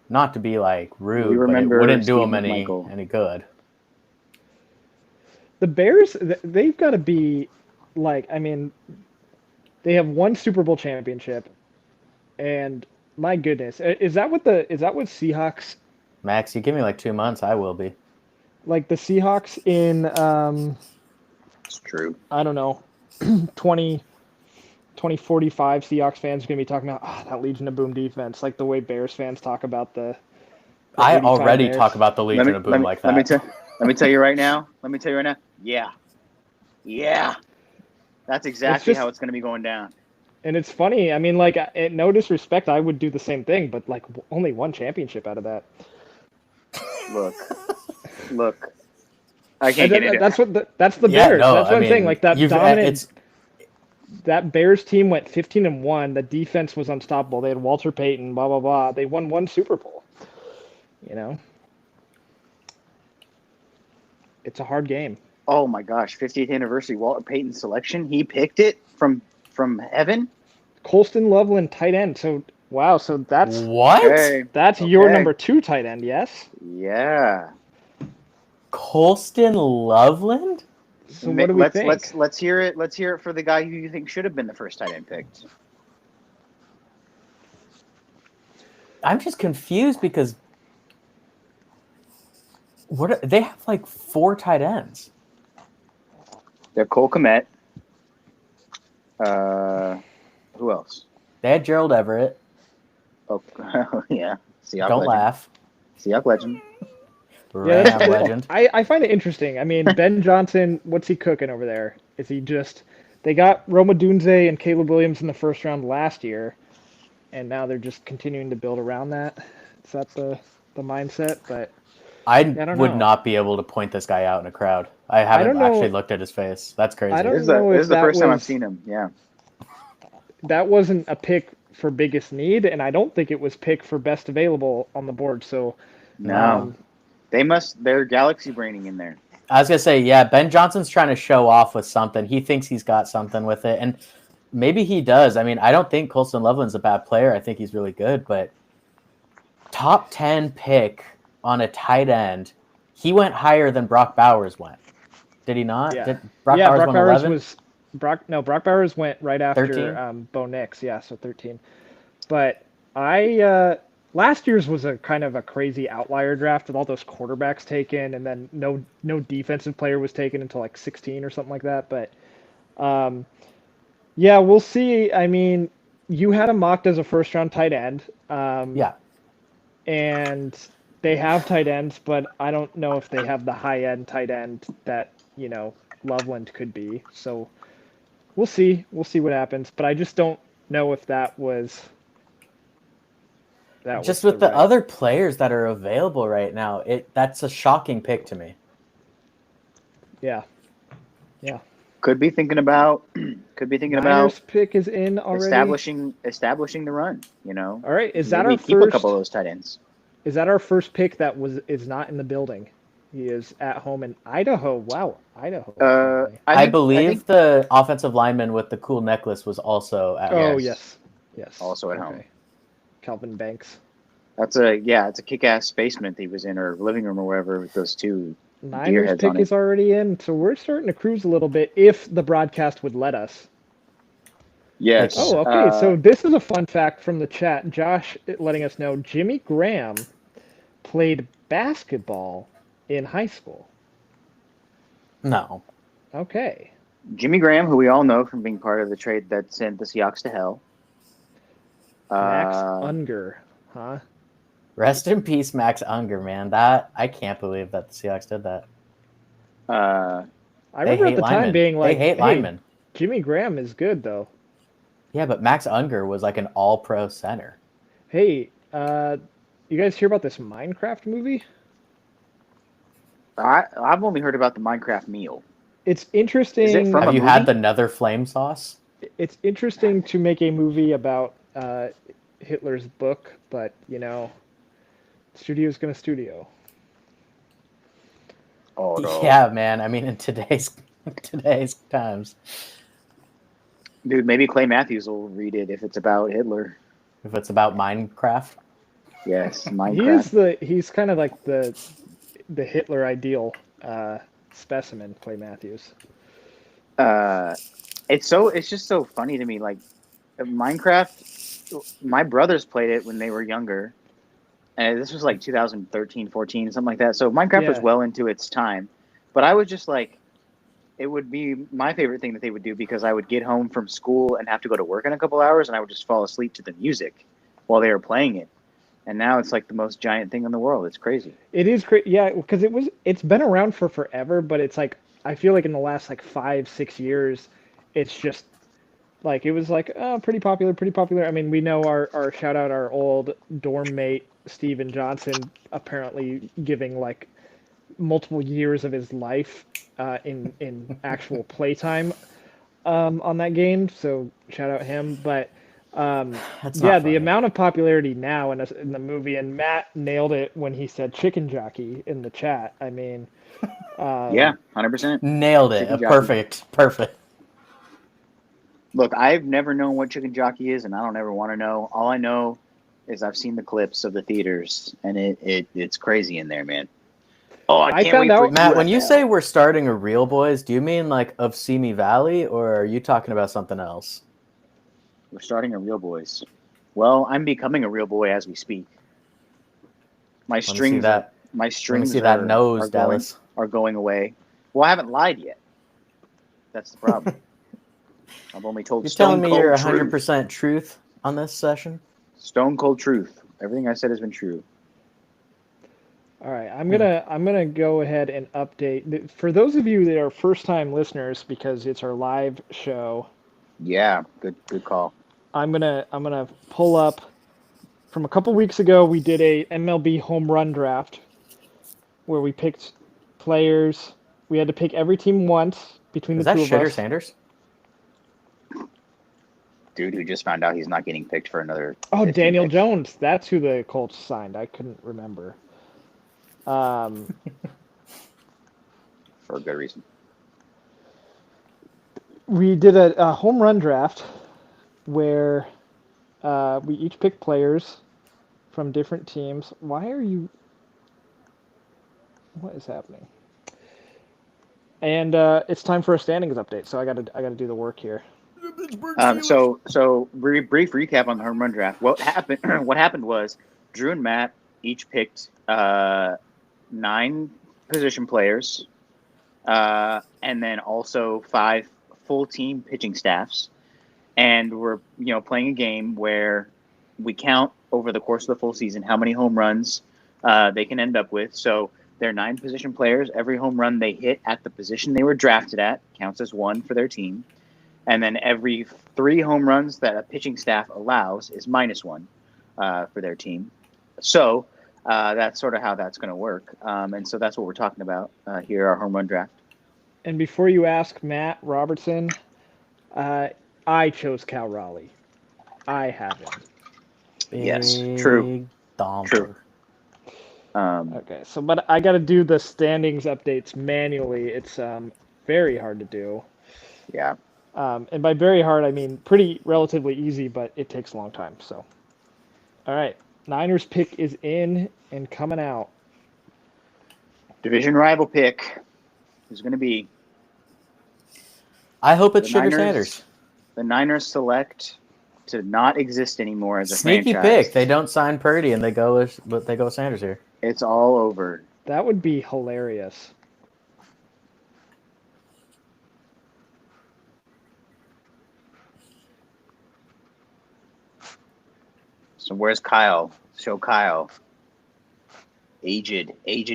Speaker 3: Not to be like rude, but it
Speaker 2: remember
Speaker 3: wouldn't do
Speaker 2: Steve
Speaker 3: him
Speaker 2: McMichael.
Speaker 3: any good.
Speaker 1: The Bears, they've got to be like. I mean, they have one Super Bowl championship, and my goodness, is that what Seahawks?
Speaker 3: Max, you give me like 2 months, I will be.
Speaker 1: Like the Seahawks in
Speaker 2: It's true.
Speaker 1: I don't know, 2045 Seahawks fans are going to be talking about that Legion of Boom defense, like the way Bears fans talk about the
Speaker 3: I
Speaker 1: 85
Speaker 3: already
Speaker 1: Bears.
Speaker 3: talk about the Legion of Boom like that.
Speaker 2: Let me tell you right now. Yeah. That's exactly
Speaker 1: just-
Speaker 2: how it's going to be going down.
Speaker 1: And it's funny. I mean, like, no disrespect, I would do the same thing, but like only one championship out of that.
Speaker 2: Look. I can't get into
Speaker 1: That's that's the
Speaker 3: Yeah,
Speaker 1: Bears.
Speaker 3: no,
Speaker 1: That's what
Speaker 3: I
Speaker 1: I'm saying.
Speaker 3: mean,
Speaker 1: Like that
Speaker 3: you've-
Speaker 1: dominant.
Speaker 3: it's-
Speaker 1: That Bears team went 15-1. The defense was unstoppable. They had Walter Payton. Blah blah blah. They won one Super Bowl. You know, it's a hard game.
Speaker 2: Oh my gosh, 50th anniversary Walter Payton selection. He picked it from heaven.
Speaker 1: Colston Loveland, tight end. So wow, so
Speaker 3: What?
Speaker 2: Okay.
Speaker 1: that's your
Speaker 2: Okay.
Speaker 1: number 2 tight end, yes?
Speaker 2: Yeah.
Speaker 3: Colston Loveland?
Speaker 1: So what do we think?
Speaker 2: Let's hear it. Let's hear it for the guy who you think should have been the first tight end picked.
Speaker 3: I'm just confused because they have like 4 tight ends.
Speaker 2: They're Cole Kmet. Who else?
Speaker 3: They had Gerald Everett.
Speaker 2: Oh, yeah. Seahawks
Speaker 3: Don't
Speaker 2: legend.
Speaker 3: laugh.
Speaker 2: Seahawks legend.
Speaker 1: Yeah, that's,
Speaker 3: Ram legend.
Speaker 1: I find it interesting. I mean, Ben Johnson, what's he cooking over there? Is he just? They got Roma Dunze and Caleb Williams in the first round last year, and now they're just continuing to build around that. Is that the mindset? But
Speaker 3: I
Speaker 1: don't
Speaker 3: would
Speaker 1: know.
Speaker 3: not be able to point this guy out in a crowd. I haven't
Speaker 1: don't know-
Speaker 3: actually looked at his face. That's crazy.
Speaker 1: I don't
Speaker 2: This is
Speaker 1: know if
Speaker 2: the
Speaker 1: that
Speaker 2: first time I've
Speaker 1: was-
Speaker 2: seen him. Yeah.
Speaker 1: that wasn't a pick for biggest need, and I don't think it was pick for best available on the board. So
Speaker 2: No. They're galaxy braining in there.
Speaker 3: I was gonna say, yeah, Ben Johnson's trying to show off with something. He thinks he's got something with it, and maybe he does. I mean, I don't think Colston Loveland's a bad player. I think he's really good, but top 10 pick on a tight end, he went higher than Brock Bowers went. Did he not?
Speaker 1: Yeah.
Speaker 3: Did Brock
Speaker 1: yeah,
Speaker 3: Bowers
Speaker 1: Brock
Speaker 3: went
Speaker 1: Bowers
Speaker 3: 11?
Speaker 1: was Brock Bowers went right after
Speaker 3: 13?
Speaker 1: Bo Nix, yeah, so 13. But last year's was a kind of a crazy outlier draft with all those quarterbacks taken, and then no defensive player was taken until like 16 or something like that. But yeah, we'll see. I mean, you had him mocked as a first round tight end.
Speaker 3: Yeah.
Speaker 1: And they have tight ends, but I don't know if they have the high end tight end that, Loveland could be. So we'll see. We'll see what happens. But I just don't know if that was
Speaker 3: Just with the
Speaker 1: right-
Speaker 3: other players that are available right now, that's a shocking pick to me.
Speaker 1: Yeah.
Speaker 2: Could be thinking about
Speaker 1: Niners pick is in already.
Speaker 2: establishing the run.
Speaker 1: All right. Is that
Speaker 2: Maybe
Speaker 1: our
Speaker 2: keep
Speaker 1: first?
Speaker 2: a couple of those tight ends.
Speaker 1: Is that our first pick that is not in the building? He is at home in Idaho. Wow, Idaho.
Speaker 3: I believe the offensive lineman with the cool necklace was also at
Speaker 1: Oh
Speaker 2: Yes.
Speaker 1: yes.
Speaker 2: Also at home.
Speaker 1: Calvin Banks.
Speaker 2: it's a kick-ass basement he was in, or living room, or wherever, with those two deer
Speaker 1: Niners
Speaker 2: heads
Speaker 1: pick
Speaker 2: on it.
Speaker 1: is already in, so we're starting to cruise a little bit if the broadcast would let us.
Speaker 2: Yes.
Speaker 1: Oh, okay. So this is a fun fact from the chat. Josh letting us know Jimmy Graham played basketball in high school.
Speaker 3: No.
Speaker 1: Okay.
Speaker 2: Jimmy Graham, who we all know from being part of the trade that sent the Seahawks to hell.
Speaker 1: Max Unger, huh?
Speaker 3: Rest in peace, Max Unger, man. I can't believe that the Seahawks did that.
Speaker 2: Uh,
Speaker 1: I remember at the time being like,
Speaker 3: they hate
Speaker 1: hey,
Speaker 3: linemen.
Speaker 1: Jimmy Graham is good though.
Speaker 3: Yeah, but Max Unger was like an all-pro center.
Speaker 1: Hey, you guys hear about this Minecraft movie?
Speaker 2: I've only heard about the Minecraft meal.
Speaker 1: It's interesting.
Speaker 2: Is it from
Speaker 3: Have
Speaker 2: a
Speaker 3: you had
Speaker 2: movie?
Speaker 3: the Nether Flame sauce?
Speaker 1: It's interesting to make a movie about Hitler's book, but studio's gonna studio.
Speaker 2: Oh no.
Speaker 3: Yeah, man. I mean, in today's times,
Speaker 2: Dude, maybe Clay Matthews will read it if it's about Hitler.
Speaker 3: if it's about Minecraft,
Speaker 2: Yes, Minecraft.
Speaker 1: He's kind of like the Hitler ideal specimen, Clay Matthews.
Speaker 2: It's just so funny to me. Like Minecraft, my brothers played it when they were younger, and this was like 2013, 14, something like that. So Minecraft was
Speaker 1: Yeah.
Speaker 2: well into its time, but I was just like, it would be my favorite thing that they would do, because I would get home from school and have to go to work in a couple hours, and I would just fall asleep to the music while they were playing it. And now it's like the most giant thing in the world. It's crazy.
Speaker 1: It is crazy, yeah, because it's been around for forever, but it's like I feel like in the last like 5-6 years, it's just like it was like pretty popular. I mean, we know our shout out our old dorm mate Steven Johnson apparently giving like multiple years of his life in actual playtime on that game. So shout out him, but.
Speaker 3: That's
Speaker 1: Yeah,
Speaker 3: not
Speaker 1: the
Speaker 3: funny.
Speaker 1: amount of popularity now in the movie, and Matt nailed it when he said chicken jockey in the chat. I mean,
Speaker 2: Yeah, 100%.
Speaker 3: Nailed it.
Speaker 2: Chicken jockey.
Speaker 3: Perfect.
Speaker 2: Look, I've never known what chicken jockey is, and I don't ever want to know. All I know is I've seen the clips of the theaters, and it's crazy in there, man. Oh, I
Speaker 1: I
Speaker 2: can't
Speaker 1: found
Speaker 2: wait for
Speaker 1: out-
Speaker 3: Matt, when you
Speaker 2: UFL.
Speaker 3: say we're starting a Real Boys, do you mean like of Simi Valley, or are you talking about something else?
Speaker 2: We're starting a Real Boys. Well, I'm becoming a real boy as we speak. My
Speaker 3: Let me see
Speaker 2: strings
Speaker 3: that.
Speaker 2: my
Speaker 3: Let me
Speaker 2: strings
Speaker 3: see that
Speaker 2: are,
Speaker 3: nose,
Speaker 2: are going
Speaker 3: Dallas.
Speaker 2: are going away. Well, I haven't lied yet. That's the problem. I've only told
Speaker 3: You're
Speaker 2: stone
Speaker 3: telling me
Speaker 2: cold
Speaker 3: you're
Speaker 2: truth.
Speaker 3: 100% truth on this session?
Speaker 2: Stone cold truth. Everything I said has been true.
Speaker 1: All right, I'm gonna go ahead and update for those of you that are first-time listeners because it's our live show.
Speaker 2: Yeah, good call.
Speaker 1: I'm gonna pull up from a couple weeks ago. We did a MLB home run draft where we picked players. We had to pick every team once between
Speaker 3: Is
Speaker 1: the
Speaker 3: that
Speaker 1: two of
Speaker 3: Shitter
Speaker 1: us.
Speaker 3: Sanders?
Speaker 2: Dude who just found out he's not getting picked for another.
Speaker 1: Oh,
Speaker 2: 15
Speaker 1: Daniel
Speaker 2: picks.
Speaker 1: Jones. That's who the Colts signed. I couldn't remember.
Speaker 2: For a good reason.
Speaker 1: We did a home run draft where we each picked players from different teams. Why are you? What is happening? And it's time for a standings update. So I gotta do the work here.
Speaker 2: So brief recap on the home run draft. What happened? What happened was Drew and Matt each picked 9 position players, and then also 5 full team pitching staffs, and we're playing a game where we count over the course of the full season how many home runs they can end up with. So they're 9 position players. Every home run they hit at the position they were drafted at counts as 1 for their team. And then every 3 home runs that a pitching staff allows is -1 for their team. So that's sort of how that's going to work. And so that's what we're talking about here, our home run draft.
Speaker 1: And before you ask, Matt Robertson, I chose Cal Raleigh. I have him.
Speaker 2: Yes, true.
Speaker 3: Big Domper.
Speaker 2: True.
Speaker 1: Okay, so but I got to do the standings updates manually. It's very hard to do.
Speaker 2: Yeah.
Speaker 1: And by very hard, I mean pretty relatively easy, but it takes a long time. So, all right, Niners pick is in and coming out.
Speaker 2: Division rival pick is going to be.
Speaker 3: I hope it's
Speaker 2: The
Speaker 3: Shitter
Speaker 2: Niners-
Speaker 3: Sanders.
Speaker 2: The Niners select to not exist anymore as a
Speaker 3: Sneaky
Speaker 2: franchise.
Speaker 3: pick. They don't sign Purdy and they go with Sanders here.
Speaker 2: It's all over.
Speaker 1: That would be hilarious.
Speaker 2: So where's Kyle? Show Kyle. Aged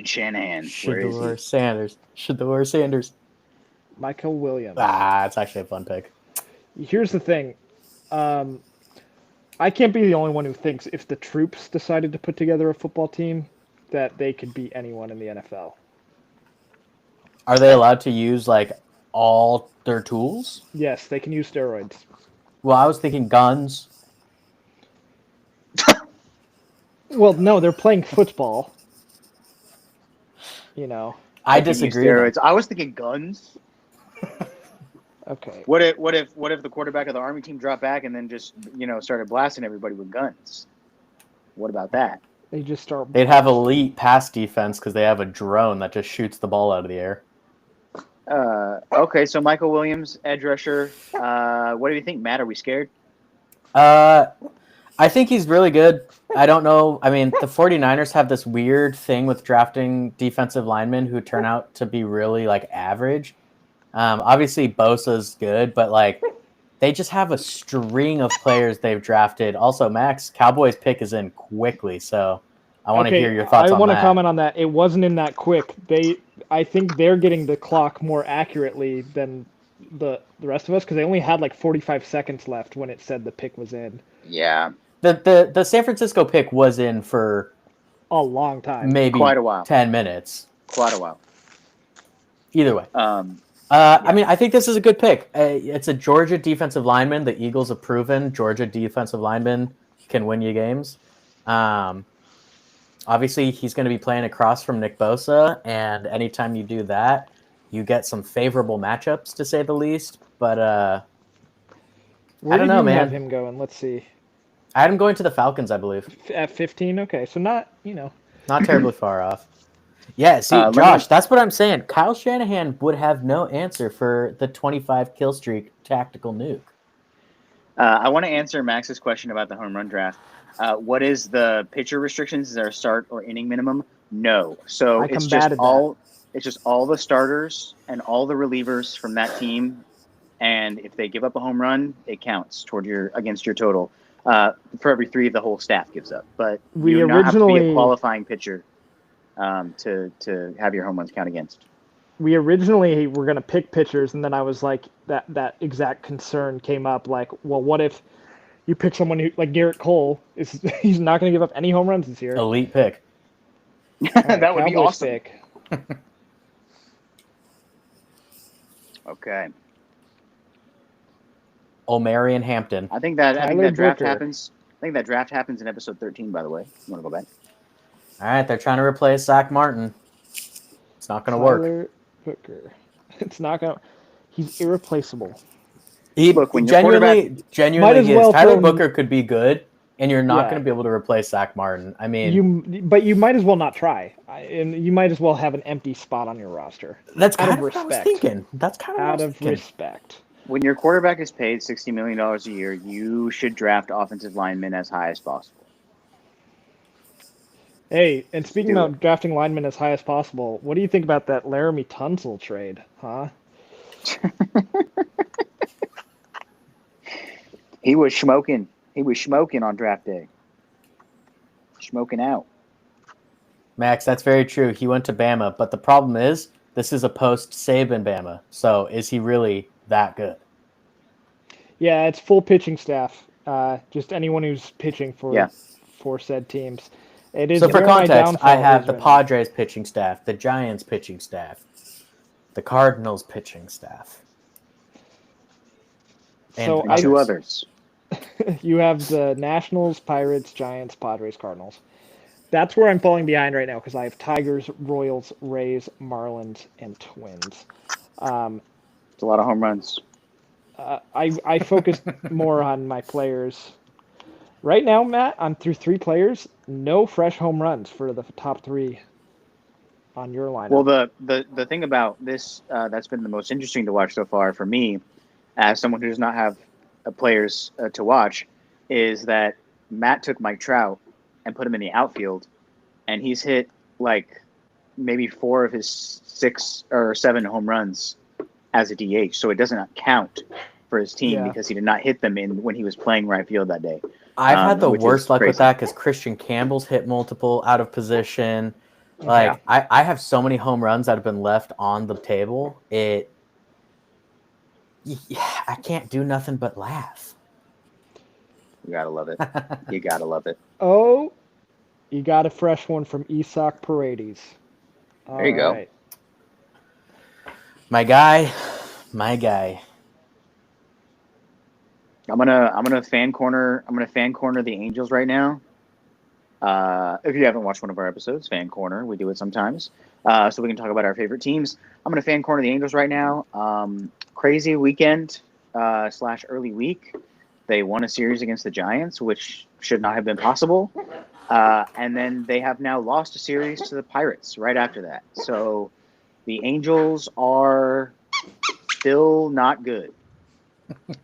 Speaker 2: Shanahan. Where is
Speaker 3: Shador
Speaker 2: he?
Speaker 3: Sanders. Shador Sanders.
Speaker 1: Michael Williams.
Speaker 3: It's actually a fun pick.
Speaker 1: Here's the thing. I can't be the only one who thinks if the troops decided to put together a football team, that they could beat anyone in the NFL.
Speaker 3: Are they allowed to use like all their tools?
Speaker 1: Yes, they can use steroids.
Speaker 3: Well, I was thinking guns.
Speaker 1: Well, no, they're playing football. You know.
Speaker 3: I
Speaker 2: They can use
Speaker 3: disagree. then.
Speaker 2: steroids. I was thinking guns.
Speaker 1: Okay.
Speaker 2: What if the quarterback of the Army team dropped back and then just started blasting everybody with guns? What about that?
Speaker 1: They just start.
Speaker 3: They'd have elite pass defense because they have a drone that just shoots the ball out of the air.
Speaker 2: Okay, so Michael Williams, edge rusher. What do you think, Matt? Are we scared?
Speaker 3: I think he's really good. I don't know. I mean, the 49ers have this weird thing with drafting defensive linemen who turn out to be really like average. Obviously, Bosa's good, but like they just have a string of players they've drafted. Also, Max, Cowboys pick is in quickly, so I want to hear your thoughts on that.
Speaker 1: I want to comment on that. It wasn't in that quick. I think they're getting the clock more accurately than the rest of us because they only had like 45 seconds left when it said the pick was in.
Speaker 2: Yeah,
Speaker 3: The San Francisco pick was in for
Speaker 1: A long time.
Speaker 3: maybe
Speaker 2: Quite a while.
Speaker 3: 10 minutes.
Speaker 2: quite a while.
Speaker 3: Either way. I mean, I think this is a good pick. It's a Georgia defensive lineman. The Eagles have proven Georgia defensive linemen can win you games. Obviously, he's going to be playing across from Nick Bosa, and anytime you do that, you get some favorable matchups, to say the least. But
Speaker 1: Where
Speaker 3: don't
Speaker 1: did
Speaker 3: know,
Speaker 1: you
Speaker 3: man.
Speaker 1: have him going? Let's see.
Speaker 3: I had him going to the Falcons, I believe.
Speaker 1: At 15? Okay, so not,
Speaker 3: Not terribly far off. Yeah, see,
Speaker 2: Let
Speaker 3: Josh,
Speaker 2: me-
Speaker 3: that's what I'm saying. Kyle Shanahan would have no answer for the 25 kill streak tactical nuke.
Speaker 2: I want to answer Max's question about the home run draft. What is the pitcher restrictions? Is there a start or inning minimum? No. So
Speaker 1: I
Speaker 2: it's just
Speaker 1: combated that.
Speaker 2: all the starters and all the relievers from that team. And if they give up a home run, it counts against your total. For every 3 the whole staff gives up. But
Speaker 1: We
Speaker 2: you do not have to be a
Speaker 1: originally-
Speaker 2: qualifying pitcher to have your home runs count against.
Speaker 1: We originally were going to pick pitchers, and then I was like, that exact concern came up. Like, well, what if you pick someone who, like Garrett Cole, he's not going to give up any home runs this year.
Speaker 3: Elite pick.
Speaker 1: All right,
Speaker 2: That would be
Speaker 1: Cowboys
Speaker 2: awesome.
Speaker 1: pick.
Speaker 2: Okay.
Speaker 3: O'Marion Hampton.
Speaker 2: I think that
Speaker 1: Tyler
Speaker 2: draft
Speaker 1: Booker.
Speaker 2: happens. I think that draft happens in episode 13, by the way. You want to go back?
Speaker 3: All right, they're trying to replace Zach Martin. It's not going to work.
Speaker 1: Tyler Booker. It's not going to. He's irreplaceable.
Speaker 3: He
Speaker 2: Look, when your
Speaker 3: genuinely
Speaker 1: Might as
Speaker 3: is.
Speaker 1: well
Speaker 3: Tyler
Speaker 1: throw-
Speaker 3: Booker could be good, and you're not
Speaker 1: Yeah.
Speaker 3: going to be able to replace Zach Martin. I mean,
Speaker 1: But you might as well not try, and you might as well have an empty spot on your roster.
Speaker 3: that's
Speaker 1: out
Speaker 3: kind
Speaker 1: of
Speaker 3: of what I was
Speaker 1: respect.
Speaker 3: thinking. That's kind of what I
Speaker 1: Out
Speaker 3: was
Speaker 1: of
Speaker 3: thinking.
Speaker 1: respect.
Speaker 2: When your quarterback is paid $60 million a year, you should draft offensive linemen as high as possible.
Speaker 1: Hey, and speaking
Speaker 2: Do
Speaker 1: about drafting linemen as high as possible, what do you think about that Laramie Tunsil trade, huh?
Speaker 2: He was smoking. He was smoking on draft day. Smoking out.
Speaker 3: Max, that's very true. He went to Bama, but the problem is this is a post Saban Bama. So is he really that good?
Speaker 1: Yeah, it's full pitching staff. Just anyone who's pitching for
Speaker 2: Yeah.
Speaker 1: said teams. It is
Speaker 3: So for
Speaker 1: where my
Speaker 3: context, I
Speaker 1: downfall
Speaker 3: have
Speaker 1: is
Speaker 3: the
Speaker 1: right now.
Speaker 3: Padres pitching staff, the Giants pitching staff, the Cardinals pitching staff.
Speaker 1: So
Speaker 2: And
Speaker 1: I-
Speaker 2: two others.
Speaker 1: You have the Nationals, Pirates, Giants, Padres, Cardinals. That's where I'm falling behind right now because I have Tigers, Royals, Rays, Marlins, and Twins.
Speaker 2: It's a lot of home runs.
Speaker 1: I focus more on my players. Right now, Matt, I'm through 3 players. No fresh home runs for the top 3 on your lineup.
Speaker 2: Well, the thing about this that's been the most interesting to watch so far for me, as someone who does not have players to watch, is that Matt took Mike Trout and put him in the outfield, and he's hit like maybe 4 of his 6 or 7 home runs as a DH. So it doesn't count for his team
Speaker 1: Yeah.
Speaker 2: because he did not hit them in when he was playing right field that day.
Speaker 3: I've had the
Speaker 2: which is
Speaker 3: worst luck with
Speaker 2: crazy.
Speaker 3: that because Christian Campbell's hit multiple out of position. Like I have so many home runs that have been left on the table. I can't do nothing but laugh.
Speaker 2: You gotta love it. You gotta love it.
Speaker 1: Oh, you got a fresh one from Isak Paredes.
Speaker 2: There you go.
Speaker 1: All right.
Speaker 3: My guy.
Speaker 2: I'm gonna fan corner the Angels right now. If you haven't watched one of our episodes, fan corner, we do it sometimes. So we can talk about our favorite teams. I'm gonna fan corner the Angels right now. Crazy weekend / early week. They won a series against the Giants, which should not have been possible. And then they have now lost a series to the Pirates right after that. So the Angels are still not good.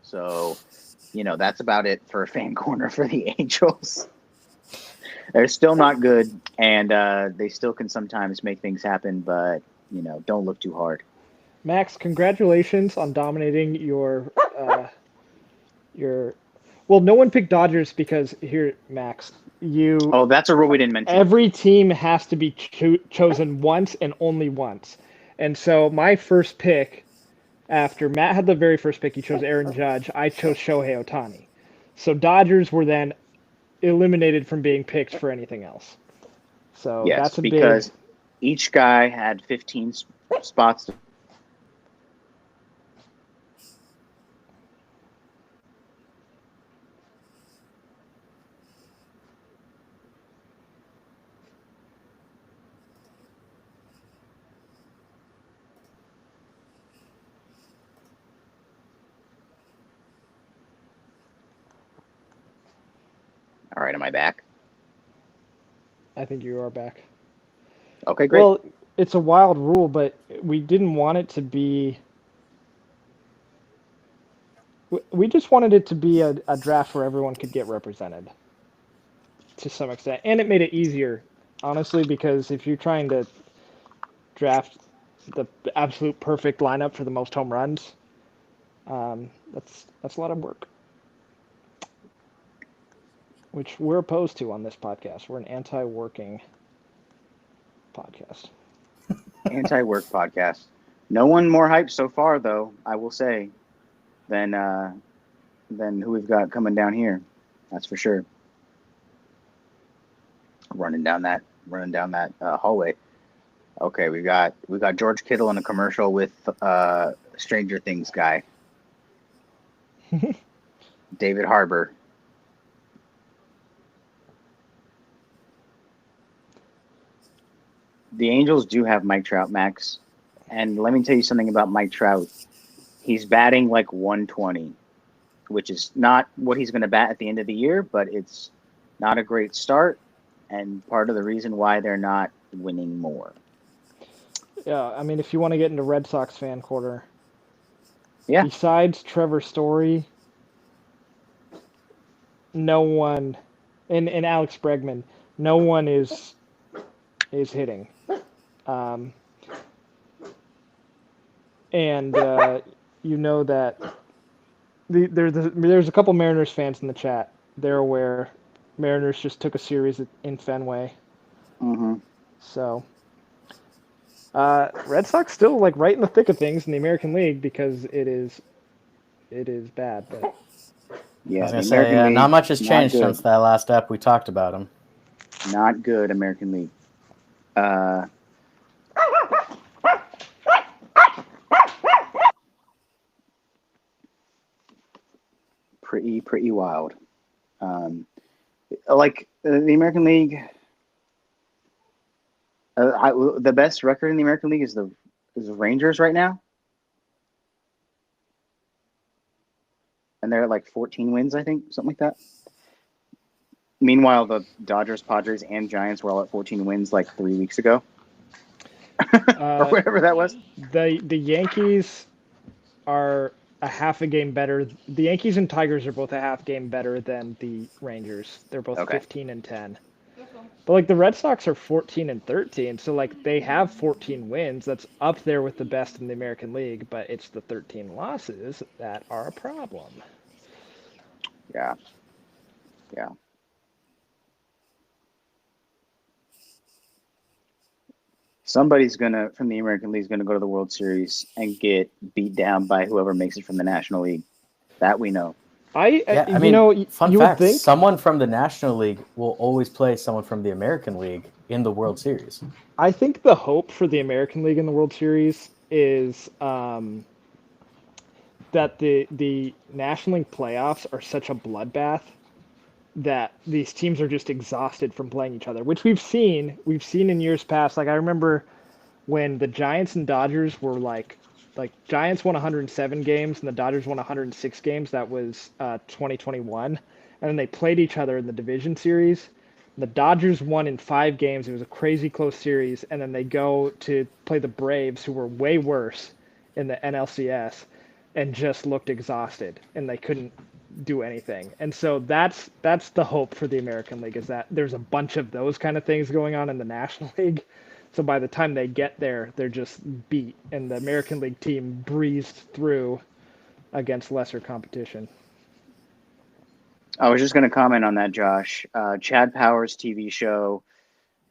Speaker 2: So, that's about it for a fan corner for the Angels. They're still not good, and they still can sometimes make things happen, but, don't look too hard.
Speaker 1: Max, congratulations on dominating your. Well, no one picked Dodgers because here, Max, you.
Speaker 2: Oh, that's a rule we didn't mention.
Speaker 1: Every team has to be chosen once and only once. And so my first pick, after Matt had the very first pick, he chose Aaron Judge. I chose Shohei Ohtani. So Dodgers were then eliminated from being picked for anything else. So
Speaker 2: Yes,
Speaker 1: that's a
Speaker 2: because
Speaker 1: big.
Speaker 2: each guy had 15 spots. All right, am I back?
Speaker 1: I think you are back.
Speaker 2: Okay, great.
Speaker 1: Well, it's a wild rule, but we didn't want it to be. We just wanted it to be a draft where everyone could get represented to some extent, and it made it easier, honestly, because if you're trying to draft the absolute perfect lineup for the most home runs, that's a lot of work, which we're opposed to on this podcast. We're an anti-working podcast.
Speaker 2: Anti-work podcast. No one more hyped so far, though, I will say, than who we've got coming down here. That's for sure. Running down that hallway. Okay, we got George Kittle in a commercial with Stranger Things guy. David Harbour. The Angels do have Mike Trout, Max. And let me tell you something about Mike Trout. He's batting like 120, which is not what he's going to bat at the end of the year, but it's not a great start and part of the reason why they're not winning more.
Speaker 1: Yeah, I mean, if you want to get into Red Sox fan quarter,
Speaker 2: yeah.
Speaker 1: Besides Trevor Story, no one, and Alex Bregman, no one is hitting. And you know that there's a couple Mariners fans in the chat. They're aware. Mariners just took a series in Fenway.
Speaker 2: Mm-hmm.
Speaker 1: So, Red Sox still like right in the thick of things in the American League because it is bad. But
Speaker 3: yeah, I was gonna say not much has changed since that last ep we talked about him.
Speaker 2: Not good, American League. Pretty wild. Like the American League, the best record in the American League is the Rangers right now, and they're at like 14 wins, I think, something like that. Meanwhile, the Dodgers, Padres, and Giants were all at 14 wins like 3 weeks ago, or whatever that was.
Speaker 1: The Yankees are a half a game better. The Yankees and Tigers are both a half game better than the Rangers. They're both 15 and 10. But like the Red Sox are 14 and 13, so like they have 14 wins. That's up there with the best in the American League, but it's the 13 losses that are a problem.
Speaker 2: Yeah. Somebody's from the American League is gonna go to the World Series and get beat down by whoever makes it from the National League. That we know.
Speaker 1: I mean,
Speaker 3: fun fact: someone from the National League will always play someone from the American League in the World Series.
Speaker 1: I think the hope for the American League in the World Series is that the National League playoffs are such a bloodbath that these teams are just exhausted from playing each other, which we've seen in years past. Like I remember when the Giants and Dodgers were like Giants won 107 games and the Dodgers won 106 games. That was 2021, and then they played each other in the division series. The Dodgers won in 5 games. It was a crazy close series, and then they go to play the Braves, who were way worse in the NLCS, and just looked exhausted, and they couldn't do anything. And so that's the hope for the American League, is that there's a bunch of those kind of things going on in the National League. So by the time they get there, they're just beat, and the American League team breezed through against lesser competition.
Speaker 2: I was just going to comment on that, Josh. Chad Powers TV show,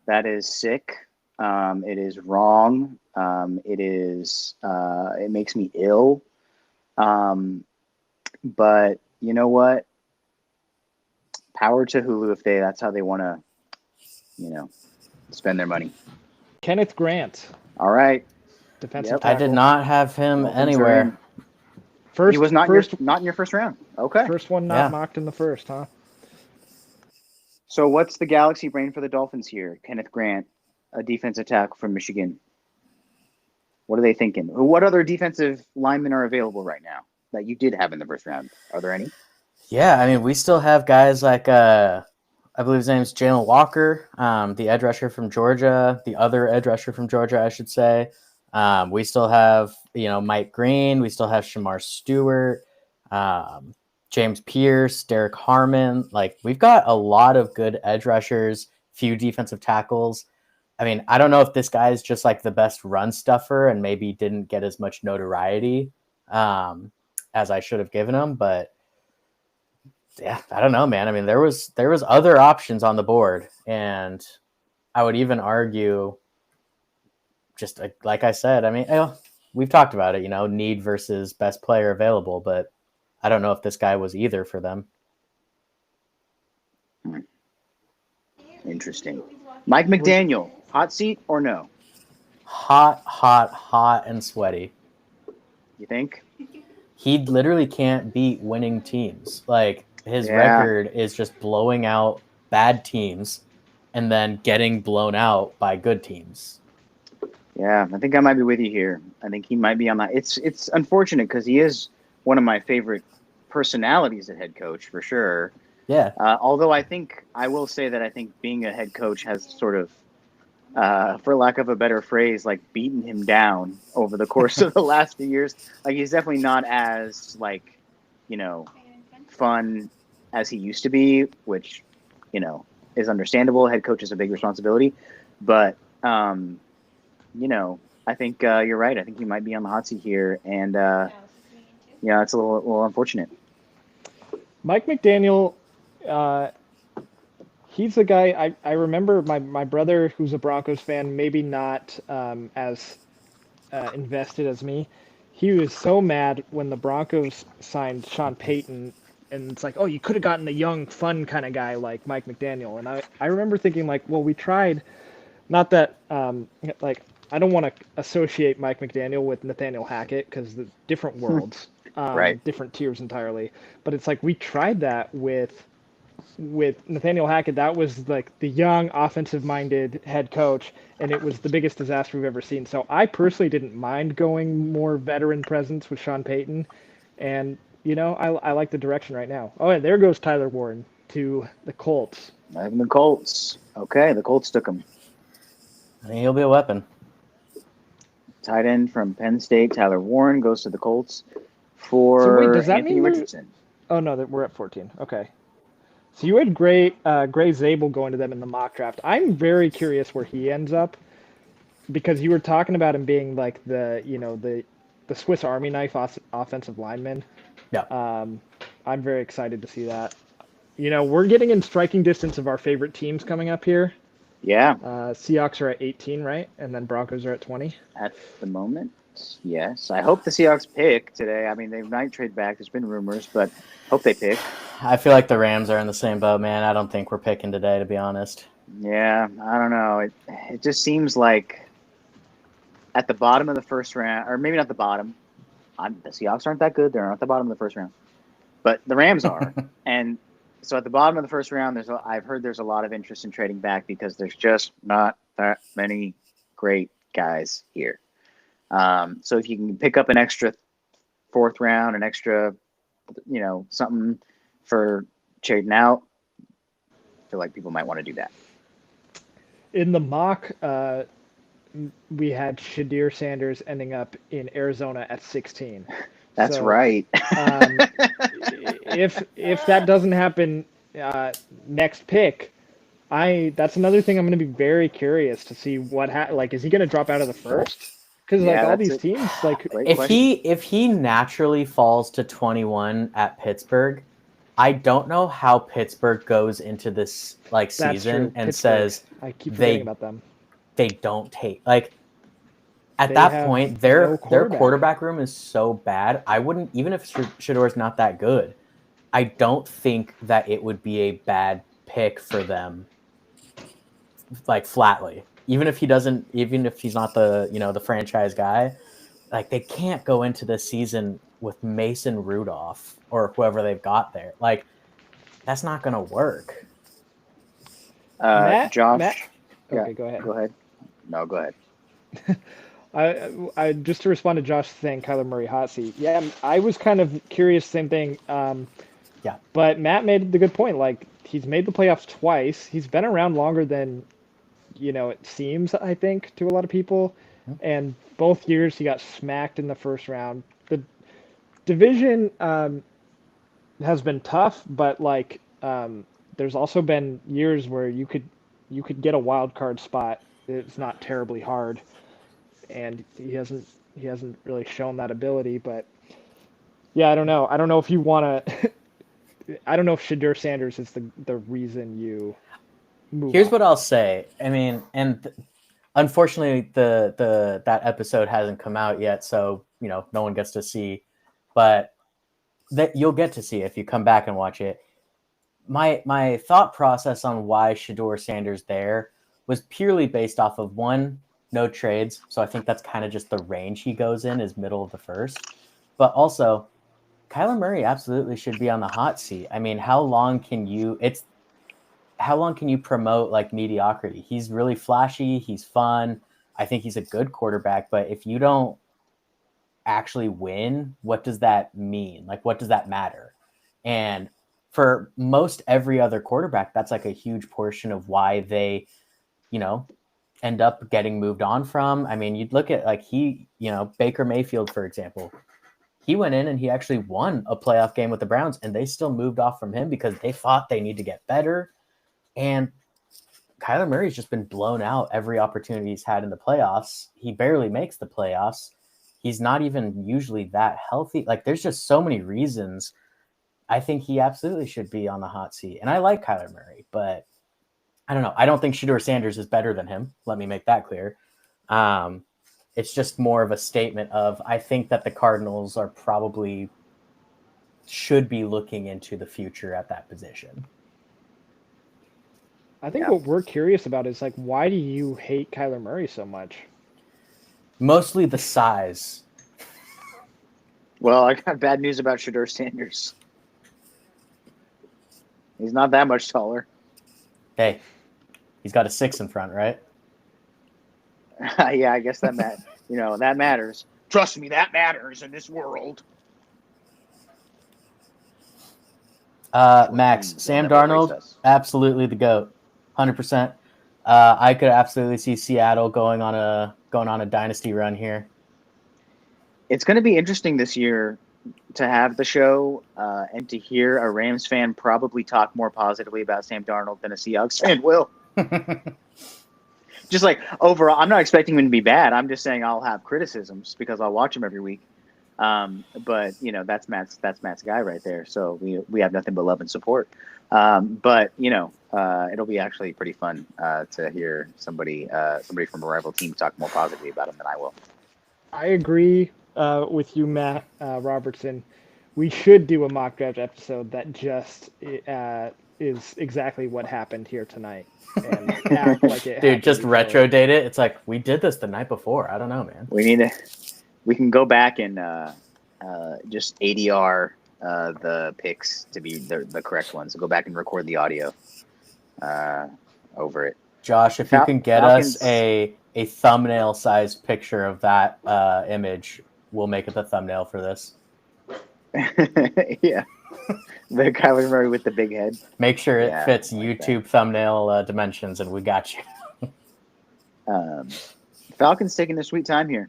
Speaker 2: that is sick. It is wrong. It makes me ill. But you know what? Power to Hulu if that's how they want to, spend their money.
Speaker 1: Kenneth Grant.
Speaker 2: All right.
Speaker 1: Defensive tackle.
Speaker 3: I did not have him anywhere.
Speaker 2: He was not in your first round. Okay.
Speaker 1: First one not mocked in the first, huh?
Speaker 2: So what's the galaxy brain for the Dolphins here? Kenneth Grant, a defensive tackle from Michigan. What are they thinking? What other defensive linemen are available right now that you did have in the first round? Are there any?
Speaker 3: Yeah, I mean, we still have guys like I believe his name is Jalen Walker, the edge rusher from Georgia, the other edge rusher from Georgia, I should say. We still have, Mike Green. We still have Shamar Stewart, James Pierce, Derek Harmon. Like, we've got a lot of good edge rushers, few defensive tackles. I mean, I don't know if this guy is just like the best run stuffer and maybe didn't get as much notoriety as I should have given him, but yeah, I don't know, man. I mean, there was other options on the board, and I would even argue, just like I said, I mean, we've talked about it, need versus best player available, but I don't know if this guy was either for them.
Speaker 2: Interesting. Mike McDaniel, hot seat or no?
Speaker 3: Hot, and sweaty.
Speaker 2: You think?
Speaker 3: He literally can't beat winning teams. Like, his record is just blowing out bad teams and then getting blown out by good teams.
Speaker 2: Yeah, I think I might be with you here. I think he might be on that. It's unfortunate because he is one of my favorite personalities at head coach for sure.
Speaker 3: Yeah.
Speaker 2: Although I will say that I think being a head coach has sort of, for lack of a better phrase, like beaten him down over the course of the last few years. Like, he's definitely not as fun as he used to be, which, is understandable. Head coach is a big responsibility, but I think you're right. I think he might be on the hot seat here, and it's a little unfortunate.
Speaker 1: Mike McDaniel, he's the guy I remember my brother, who's a Broncos fan, maybe not as invested as me. He was so mad when the Broncos signed Sean Payton, and it's like, oh, you could have gotten a young, fun kind of guy like Mike McDaniel. And I remember thinking, like, well, we tried. Not that, I don't want to associate Mike McDaniel with Nathaniel Hackett because the different worlds,
Speaker 2: right,
Speaker 1: different tiers entirely. But it's like we tried that with Nathaniel Hackett. That was like the young, offensive-minded head coach, and it was the biggest disaster we've ever seen. So I personally didn't mind going more veteran presence with Sean Payton, and I like the direction right now. Oh, and there goes Tyler Warren to the Colts.
Speaker 2: The Colts. Okay, the Colts took him.
Speaker 3: I think he'll be a weapon.
Speaker 2: Tight end from Penn State, Tyler Warren, goes to the Colts for
Speaker 1: so wait, does that
Speaker 2: Anthony
Speaker 1: mean
Speaker 2: Richardson.
Speaker 1: Oh, no, we're at 14. Okay. So you had Gray Zabel going to them in the mock draft. I'm very curious where he ends up, because you were talking about him being like the Swiss Army knife offensive lineman.
Speaker 3: Yeah.
Speaker 1: I'm very excited to see that. We're getting in striking distance of our favorite teams coming up here.
Speaker 2: Yeah.
Speaker 1: Seahawks are at 18, right? And then Broncos are at 20.
Speaker 2: At the moment, yes. I hope the Seahawks pick today. I mean, they might trade back. There's been rumors, but hope they pick.
Speaker 3: I feel like the Rams are in the same boat, man. I don't think we're picking today, to be honest.
Speaker 2: Yeah, I don't know. It just seems like at the bottom of the first round, or maybe not the bottom. The Seahawks aren't that good. They're not at the bottom of the first round. But the Rams are. And so at the bottom of the first round, I've heard there's a lot of interest in trading back because there's just not that many great guys here. So if you can pick up an extra fourth round, an extra, something for trading out, I feel like people might want to do that.
Speaker 1: In the mock, we had Shadir Sanders ending up in Arizona at 16.
Speaker 2: That's right.
Speaker 1: If that doesn't happen next pick, that's another thing I'm going to be very curious to see what is he going to drop out of the first? Because all these teams,
Speaker 3: if he naturally falls to 21 at Pittsburgh, I don't know how Pittsburgh goes into this season and says
Speaker 1: I keep forgetting about them.
Speaker 3: They don't take at that point their quarterback room is so bad. I wouldn't, even if Shador's not that good, I don't think that it would be a bad pick for them. Flatly, even if he's not the the franchise guy, they can't go into this season with Mason Rudolph or whoever they've got there. That's not going to work.
Speaker 2: Josh.
Speaker 1: Matt?
Speaker 2: Yeah,
Speaker 1: okay, go ahead.
Speaker 2: Go ahead. No, go ahead.
Speaker 1: I just to respond to Josh saying Kyler Murray hot seat. Yeah, I was kind of curious, same thing.
Speaker 3: Yeah.
Speaker 1: But Matt made the good point. he's made the playoffs twice. He's been around longer than it seems, I think, to a lot of people. And both years he got smacked in the first round. The division has been tough, but there's also been years where you could get a wild card spot. It's not terribly hard, and he hasn't really shown that ability. But yeah, I don't know. I don't know if you want to. I don't know if Shedeur Sanders is the reason you move.
Speaker 3: Here's
Speaker 1: on.
Speaker 3: what I'll say. I mean, unfortunately, that episode hasn't come out yet, so no one gets to see. But that you'll get to see if you come back and watch it. My thought process on why Shedeur Sanders there was purely based off of one, no trades. So I think that's kind of just the range he goes in is middle of the first. But also, Kyler Murray absolutely should be on the hot seat. I mean, how long can you promote like mediocrity? He's really flashy. He's fun. I think he's a good quarterback. But if you don't actually win, what does that mean? Like, what does that matter? And for most every other quarterback, that's like a huge portion of why they, end up getting moved on from. I mean, you'd look at like Baker Mayfield, for example. He went in and he actually won a playoff game with the Browns, and they still moved off from him because they thought they need to get better. And Kyler Murray's just been blown out every opportunity he's had in the playoffs. He barely makes the playoffs. He's not even usually that healthy. Like, there's just so many reasons. I think he absolutely should be on the hot seat. And I like Kyler Murray, but I don't know. I don't think Shedeur Sanders is better than him. Let me make that clear. It's just more of a statement of, I think that the Cardinals should be looking into the future at that position.
Speaker 1: I think what we're curious about is why do you hate Kyler Murray so much?
Speaker 3: Mostly the size.
Speaker 2: Well, I got bad news about Shedeur Sanders. He's not that much taller.
Speaker 3: Hey, he's got a 6 in front, right?
Speaker 2: Yeah, I guess that that matters. Trust me, that matters in this world.
Speaker 3: Max, Sam Darnold, absolutely the GOAT, 100%. I could absolutely see Seattle going on a dynasty run here.
Speaker 2: It's going to be interesting this year to have the show and to hear a Rams fan probably talk more positively about Sam Darnold than a Seahawks fan will. Just overall, I'm not expecting him to be bad. I'm just saying I'll have criticisms because I'll watch him every week. But that's Matt's guy right there. So we have nothing but love and support. But it'll be actually pretty fun to hear somebody from a rival team talk more positively about him than I will.
Speaker 1: I agree with you, Matt Robertson. We should do a mock draft episode that just is exactly what happened here tonight. And act like it
Speaker 3: Dude, just
Speaker 1: before.
Speaker 3: retro date it. It's like we did this the night before. I don't know, man.
Speaker 2: We can go back and just ADR the picks to be the correct ones. So go back and record the audio over it.
Speaker 3: Josh, if you can get us a thumbnail sized picture of that image, we'll make it the thumbnail for this.
Speaker 2: Yeah. The Kyler Murray with the big head.
Speaker 3: Make sure it fits YouTube thumbnail dimensions, and we got you.
Speaker 2: Falcons taking their sweet time here.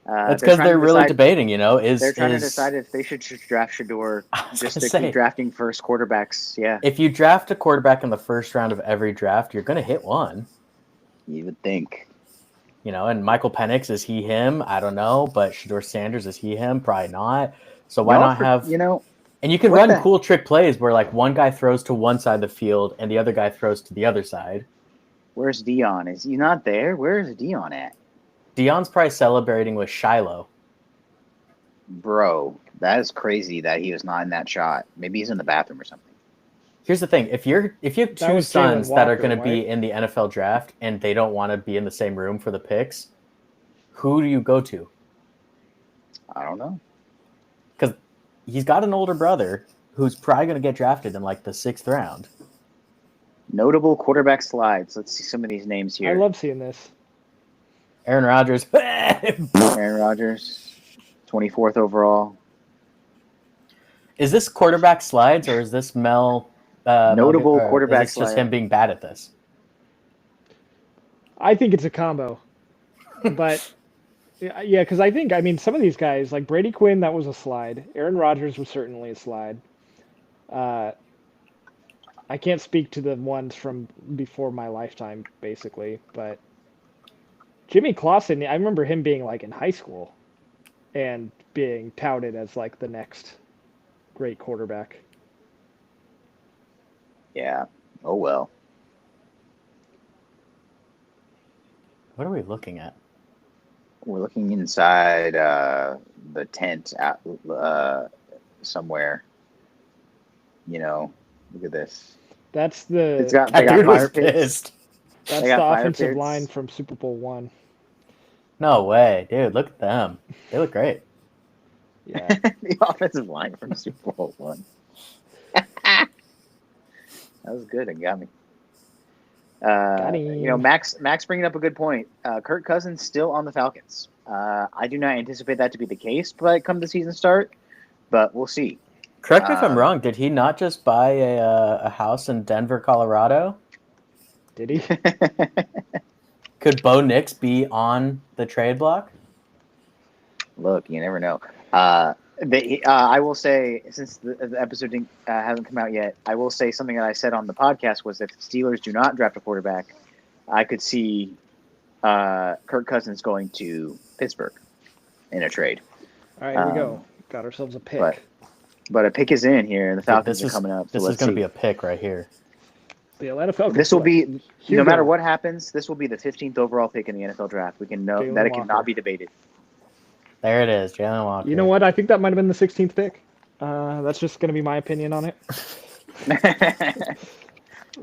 Speaker 3: That's because they're really debating,
Speaker 2: they're trying to decide if they should draft Shedeur just to keep drafting first quarterbacks. Yeah.
Speaker 3: If you draft a quarterback in the first round of every draft, you're going to hit one.
Speaker 2: You would think.
Speaker 3: And Michael Penix, is he him? I don't know. But Shedeur Sanders, is he him? Probably not. So why not have... And you can run cool trick plays where one guy throws to one side of the field and the other guy throws to the other side.
Speaker 2: Where's Dion? Is he not there? Where is Dion at?
Speaker 3: Dion's probably celebrating with Shiloh.
Speaker 2: Bro, that is crazy that he was not in that shot. Maybe he's in the bathroom or something.
Speaker 3: Here's the thing. If you have two sons that are going to be in the NFL draft and they don't want to be in the same room for the picks, who do you go to?
Speaker 2: I don't know.
Speaker 3: Because he's got an older brother who's probably going to get drafted in the 6th round.
Speaker 2: Notable quarterback slides. Let's see some of these names here.
Speaker 1: I love seeing this.
Speaker 3: Aaron Rodgers.
Speaker 2: Aaron Rodgers, 24th overall.
Speaker 3: Is this quarterback slides or is this Mel
Speaker 2: Notable
Speaker 3: or
Speaker 2: quarterback
Speaker 3: is this just
Speaker 2: slide.
Speaker 3: him being bad at this?
Speaker 1: I think it's a combo, but yeah, because I mean, some of these guys like Brady Quinn, that was a slide. Aaron Rodgers was certainly a slide. Uh, I can't speak to the ones from before my lifetime, basically, but Jimmy Clausen, I remember him being like in high school and being touted as like the next great quarterback.
Speaker 2: Yeah. Oh well.
Speaker 3: What are we looking at?
Speaker 2: We're looking inside the tent at somewhere. You know, look at this.
Speaker 1: That's
Speaker 2: It's
Speaker 1: the
Speaker 2: got
Speaker 3: That
Speaker 2: they got
Speaker 3: dude was
Speaker 2: fire pits.
Speaker 3: pissed.
Speaker 1: that's
Speaker 2: They
Speaker 1: the
Speaker 2: got fire
Speaker 1: offensive
Speaker 2: pits.
Speaker 1: line from Super Bowl one.
Speaker 3: No way, dude. Look at them. They look great.
Speaker 1: Yeah.
Speaker 2: The offensive line from Super Bowl one. That was good. It got me.
Speaker 1: Got
Speaker 2: You know,
Speaker 1: him.
Speaker 2: Max bringing up a good point. Kirk Cousins still on the Falcons. I do not anticipate that to be the case, but come the season start. But we'll see.
Speaker 3: Correct me if I'm wrong. Did he not just buy a house in Denver, Colorado?
Speaker 1: Did he?
Speaker 3: Could Bo Nix be on the trade block?
Speaker 2: Look, you never know. I will say, since the episode hasn't come out yet, I will say something that I said on the podcast was that if the Steelers do not draft a quarterback, I could see Kirk Cousins going to Pittsburgh in a trade.
Speaker 1: All right, here we go. Got ourselves a pick.
Speaker 2: But a pick is in here, and the Falcons
Speaker 3: Dude,
Speaker 2: are coming up. So
Speaker 3: this is going to be a pick right here.
Speaker 1: The Atlanta Falcons.
Speaker 2: This will be,
Speaker 1: Hugo.
Speaker 2: no matter what happens, this will be the 15th overall pick in the NFL draft. We can know
Speaker 1: Jalen
Speaker 2: that it
Speaker 1: Walker.
Speaker 2: cannot be debated.
Speaker 3: There it is, Jalen Walker.
Speaker 1: You know what? I think that might have been the 16th pick. That's just going to be my opinion on it.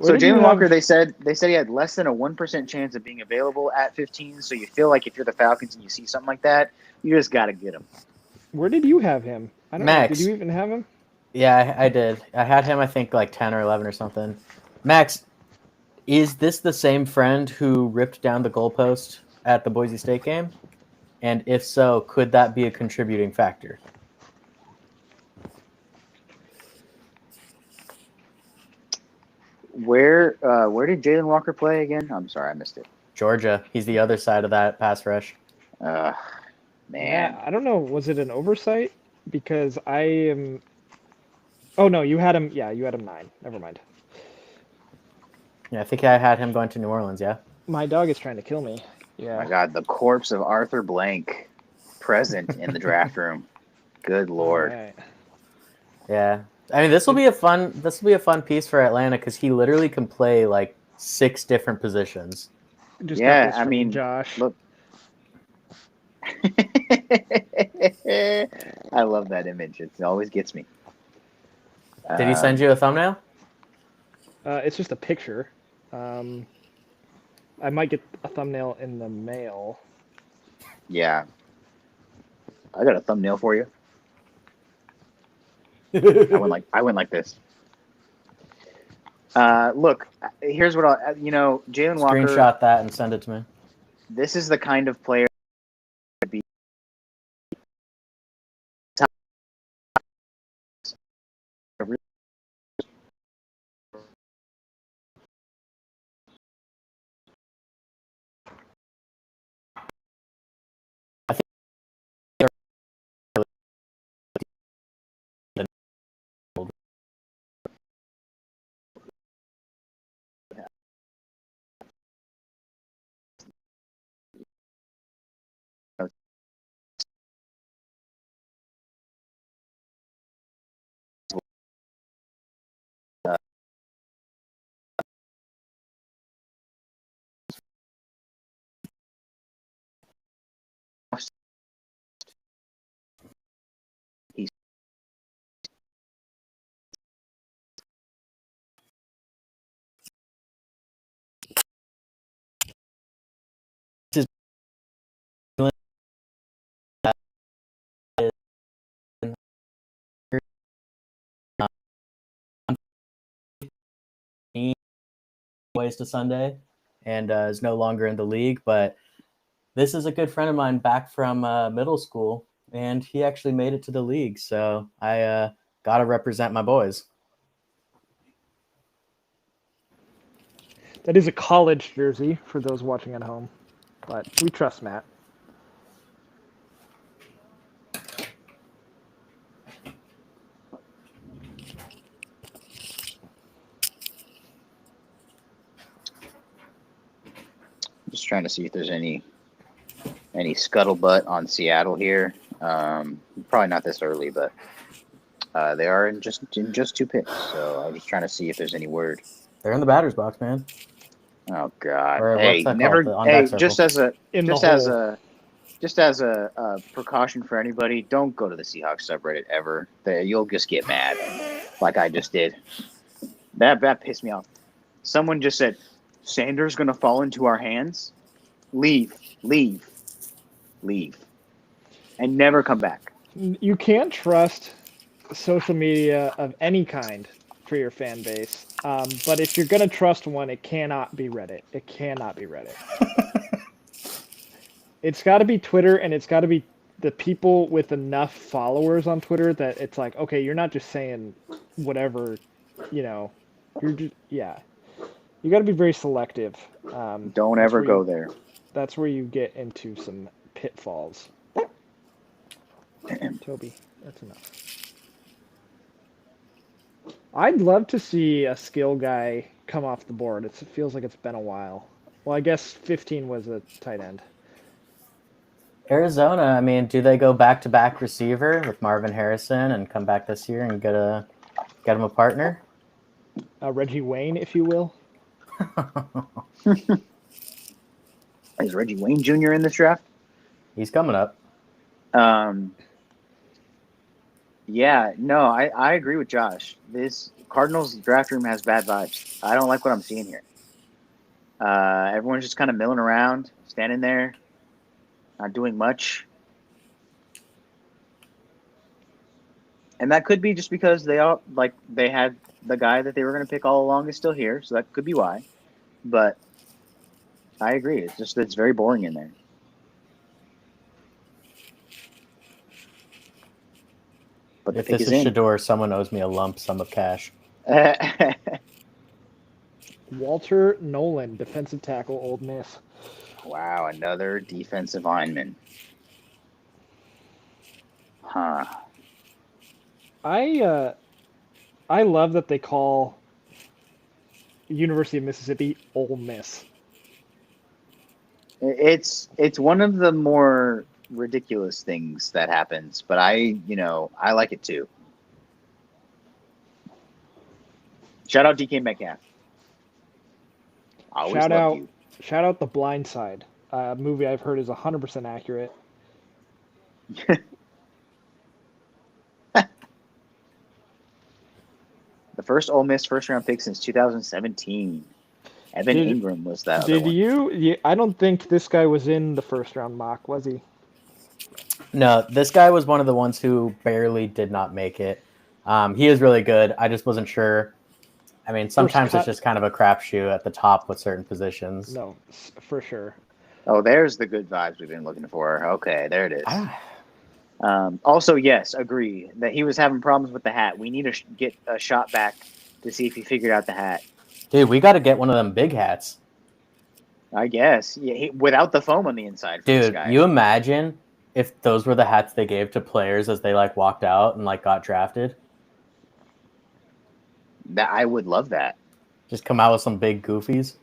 Speaker 2: So Jalen Walker, they said he had less than a 1% chance of being available at 15. So you feel like if you're the Falcons and you see something like that, you just got to get him.
Speaker 1: Where did you have him? I don't
Speaker 3: Max.
Speaker 1: know. Did you even have him?
Speaker 3: Yeah, I did. I had him, I think, like 10 or 11 or something. Max, is this the same friend who ripped down the goalpost at the Boise State game? And if so, could that be a contributing factor?
Speaker 2: Where did Jalen Walker play again? I'm sorry, I missed it.
Speaker 3: Georgia. He's the other side of that pass rush.
Speaker 2: Man.
Speaker 1: Yeah, I don't know. Was it an oversight? Because I am. Oh no, you had him. Yeah, you had him 9. Never mind.
Speaker 3: Yeah, I think I had him going to New Orleans, yeah?
Speaker 1: My dog is trying to kill me. Yeah.
Speaker 2: Oh my God, the corpse of Arthur Blank present in the draft room. Good Lord.
Speaker 1: All right.
Speaker 3: Yeah. I mean, this will be a fun piece for Atlanta because he literally can play like 6 different positions.
Speaker 1: Just
Speaker 2: Yeah,
Speaker 1: got this
Speaker 2: I
Speaker 1: from
Speaker 2: mean,
Speaker 1: Josh.
Speaker 2: look. I love that image. It always gets me.
Speaker 3: Did he send you a thumbnail?
Speaker 1: It's just a picture. I might get a thumbnail in the mail.
Speaker 2: Yeah. I got a thumbnail for you. I went like this. Look, here's what Jalen Walker.
Speaker 3: Screenshot that and send it to me.
Speaker 2: This is the kind of player to be.
Speaker 3: Ways to Sunday and is no longer in the league, but this is a good friend of mine back from middle school, and he actually made it to the league, so I gotta represent my boys.
Speaker 1: That is a college jersey for those watching at home, but we trust Matt.
Speaker 2: Just trying to see if there's any scuttlebutt on Seattle here. Probably not this early, but they are in just 2 picks. So I'm just trying to see if there's any word.
Speaker 3: They're in the batter's box, man.
Speaker 2: Oh God!
Speaker 3: Or
Speaker 2: Hey,
Speaker 3: what's that
Speaker 2: never.
Speaker 3: called? The on-deck
Speaker 2: Hey, just
Speaker 3: circle.
Speaker 2: as a precaution for anybody, don't go to the Seahawks subreddit ever. You'll just get mad, like I just did. That pissed me off. Someone just said, "Sanders gonna fall into our hands." Leave, and never come back.
Speaker 1: You can't trust social media of any kind for your fan base. But if you're gonna trust one, it cannot be Reddit. It cannot be Reddit. It's got to be Twitter, and it's got to be the people with enough followers on Twitter that it's like, okay, you're not just saying whatever, you're just, yeah. You got to be very selective.
Speaker 2: Don't ever go there.
Speaker 1: That's where you get into some pitfalls. Toby, that's enough. I'd love to see a skill guy come off the board. It feels like it's been a while. Well, I guess 15 was a tight end.
Speaker 3: Arizona, I mean, do they go back-to-back receiver with Marvin Harrison and come back this year and get him a partner?
Speaker 1: Reggie Wayne, if you will.
Speaker 2: Is Reggie Wayne Jr. in this draft?
Speaker 3: He's coming up.
Speaker 2: Yeah, no, I agree with Josh. This Cardinals draft room has bad vibes. I don't like what I'm seeing here. Everyone's just kind of milling around, standing there, not doing much. And that could be just because they had the guy that they were going to pick all along is still here, so that could be why. But I agree. It's very boring in there. But
Speaker 3: if this is Shador, someone owes me a lump sum of cash.
Speaker 1: Walter Nolan, defensive tackle, Ole Miss.
Speaker 2: Wow, another defensive lineman. Huh.
Speaker 1: I love that they call University of Mississippi Ole Miss.
Speaker 2: It's one of the more ridiculous things that happens, but I like it too. Shout out DK Metcalf.
Speaker 1: Shout out The Blind Side, a movie I've heard is 100% accurate.
Speaker 2: The first Ole Miss first-round pick since 2017. Evan Ingram was that other one.
Speaker 1: I don't think this guy was in the first-round mock, was he?
Speaker 3: No, this guy was one of the ones who barely did not make it. He is really good. I just wasn't sure. I mean, sometimes it's just kind of a crapshoot at the top with certain positions.
Speaker 1: No, for sure.
Speaker 2: Oh, there's the good vibes we've been looking for. Okay, there it is. Also, yes, agree that he was having problems with the hat. We need to get a shot back to see if he figured out the hat.
Speaker 3: Dude, we got to get one of them big hats.
Speaker 2: I guess. Yeah, without the foam on the inside.
Speaker 3: Dude, you imagine if those were the hats they gave to players as they walked out and got drafted?
Speaker 2: That I would love that.
Speaker 3: Just come out with some big goofies.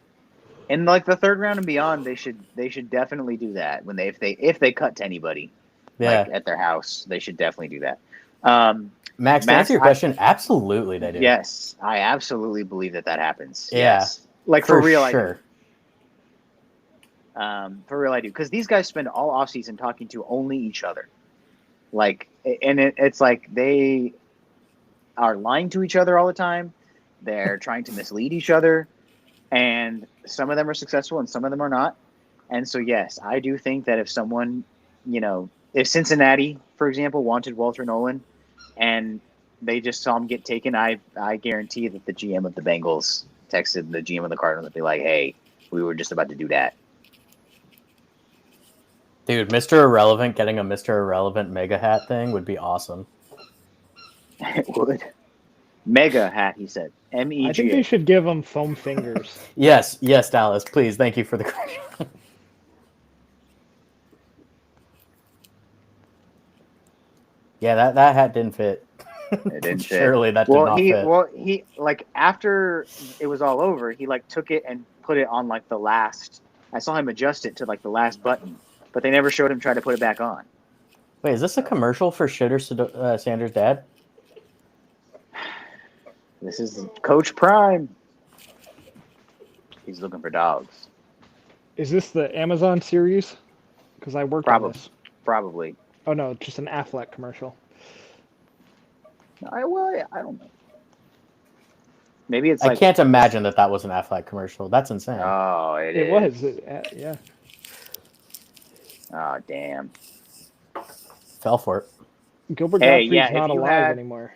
Speaker 2: In the third round and beyond, they should definitely do that when if they cut to anybody.
Speaker 3: Yeah.
Speaker 2: At their house, they should definitely do that.
Speaker 3: Max, to answer your question, absolutely they do.
Speaker 2: Yes, I absolutely believe that happens.
Speaker 3: Yeah.
Speaker 2: Yes. For real,
Speaker 3: sure.
Speaker 2: For real, I do. Because these guys spend all offseason talking to only each other. It's like they are lying to each other all the time. They're trying to mislead each other. And some of them are successful and some of them are not. And so, yes, I do think that if someone, if Cincinnati, for example, wanted Walter Nolan and they just saw him get taken, I guarantee that the GM of the Bengals texted the GM of the Cardinals and be like, hey, we were just about to do that.
Speaker 3: Dude, Mr. Irrelevant getting a Mr. Irrelevant mega hat thing would be awesome.
Speaker 2: It would. Mega hat, he said.
Speaker 1: I think they
Speaker 2: MEGA.
Speaker 1: should give him foam fingers.
Speaker 3: Yes, Dallas, please. Thank you for the correction. Yeah, that hat didn't fit.
Speaker 2: It didn't fit.
Speaker 3: Surely that did not fit.
Speaker 2: He like after it was all over, he like took it and put it on like the last. I saw him adjust it to like the last button, but they never showed him try to put it back on.
Speaker 3: Wait, is this a commercial for Shitter Sanders' dad?
Speaker 2: This is Coach Prime. He's looking for dogs.
Speaker 1: Is this the Amazon series? Because I worked on this.
Speaker 2: Probably.
Speaker 1: Oh no, just an Affleck commercial.
Speaker 2: I don't know. Maybe it's
Speaker 3: I
Speaker 2: like.
Speaker 3: can't imagine that was an Affleck commercial. That's insane.
Speaker 2: Oh,
Speaker 1: It was. Yeah.
Speaker 2: Oh, damn.
Speaker 3: Fell for it.
Speaker 1: Gilbert Gottfried's not alive anymore.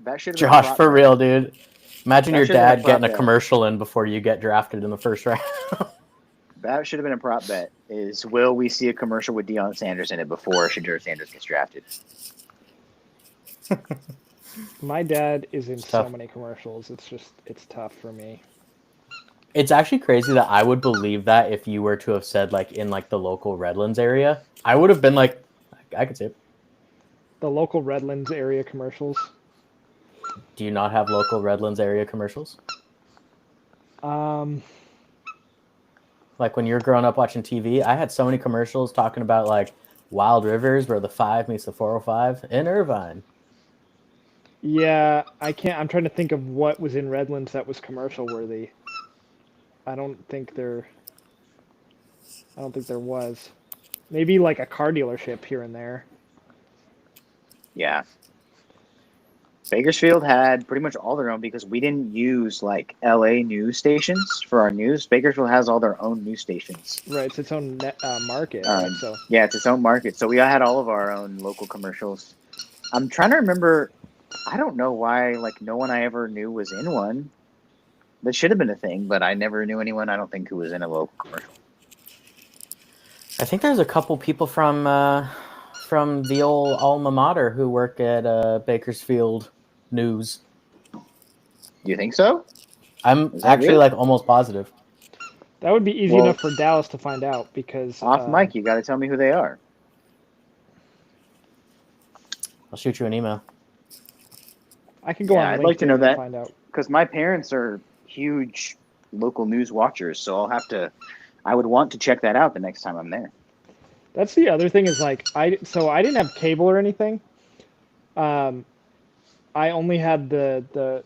Speaker 2: That should.
Speaker 3: Josh, for real, dude. Imagine your dad getting a
Speaker 2: bet.
Speaker 3: commercial in before you get drafted in the first round.
Speaker 2: That should have been a prop bet. Will we see a commercial with Deion Sanders in it before Shedeur Sanders gets drafted?
Speaker 1: My dad is in so many commercials. It's tough for me.
Speaker 3: It's actually crazy that I would believe that if you were to have said like in like the local Redlands area, I would have been like, I could see it.
Speaker 1: The local Redlands area commercials.
Speaker 3: Do you not have local Redlands area commercials? Like when you're growing up watching TV, I had so many commercials talking about like Wild Rivers, where the 5 meets the 405 in Irvine.
Speaker 1: Yeah, I can't. I'm trying to think of what was in Redlands that was commercial worthy. I don't think there was. Maybe like a car dealership here and there.
Speaker 2: Yeah. Bakersfield had pretty much all their own because we didn't use like LA news stations for our news. Bakersfield has all their own news stations.
Speaker 1: Right, it's its own market. Right? So
Speaker 2: yeah, it's its own market. So we had all of our own local commercials. I'm trying to remember. I don't know why like no one I ever knew was in one. That should have been a thing, but I never knew anyone. I don't think who was in a local commercial.
Speaker 3: I think there's a couple people from the old alma mater who work at Bakersfield News.
Speaker 2: Do you think so?
Speaker 3: I'm actually like almost positive.
Speaker 1: That would be easy enough for Dallas to find out because
Speaker 2: off mic, you got to tell me who they are.
Speaker 3: I'll shoot you an email.
Speaker 1: I can go on.
Speaker 2: I'd like to know
Speaker 1: and
Speaker 2: that
Speaker 1: find out
Speaker 2: because my parents are huge local news watchers, so I would want to check that out the next time I'm there.
Speaker 1: That's the other thing is like I didn't have cable or anything. I only had the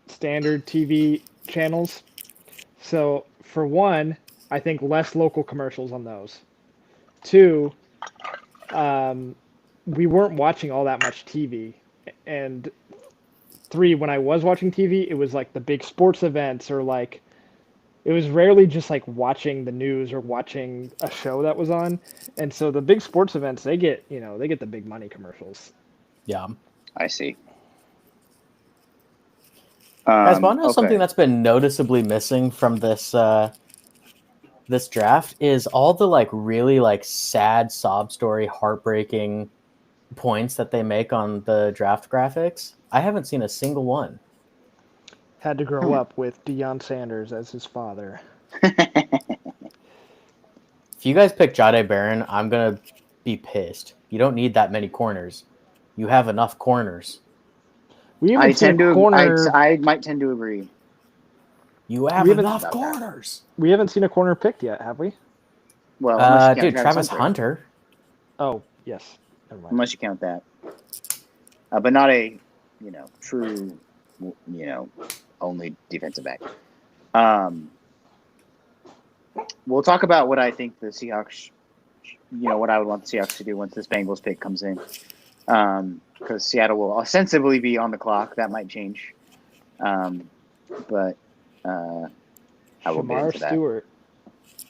Speaker 1: standard TV channels. So for one, I think less local commercials on those. Two, we weren't watching all that much TV. And three, when I was watching TV, it was like the big sports events or like it was rarely just like watching the news or watching a show that was on. And so the big sports events, they get the big money commercials.
Speaker 3: Yeah.
Speaker 2: I see.
Speaker 3: Guys, want to know something that's been noticeably missing from this this draft is all the like really like sad sob story, heartbreaking points that they make on the draft graphics. I haven't seen a single one.
Speaker 1: Had to grow up with Deion Sanders as his father.
Speaker 3: If you guys pick Jahdae Barron, I'm going to be pissed. You don't need that many corners. You have enough corners.
Speaker 1: I might tend
Speaker 2: to agree.
Speaker 3: You have enough corners.
Speaker 1: We haven't seen a corner picked yet, have we?
Speaker 2: Well,
Speaker 3: dude, Travis Hunter.
Speaker 1: Oh, yes. Never mind.
Speaker 2: Unless you count that. But not a, true, only defensive back. We'll talk about what I think the Seahawks, what I would want the Seahawks to do once this Bengals pick comes in. Because Seattle will ostensibly be on the clock. That might change. But I will get into that.
Speaker 1: Stewart.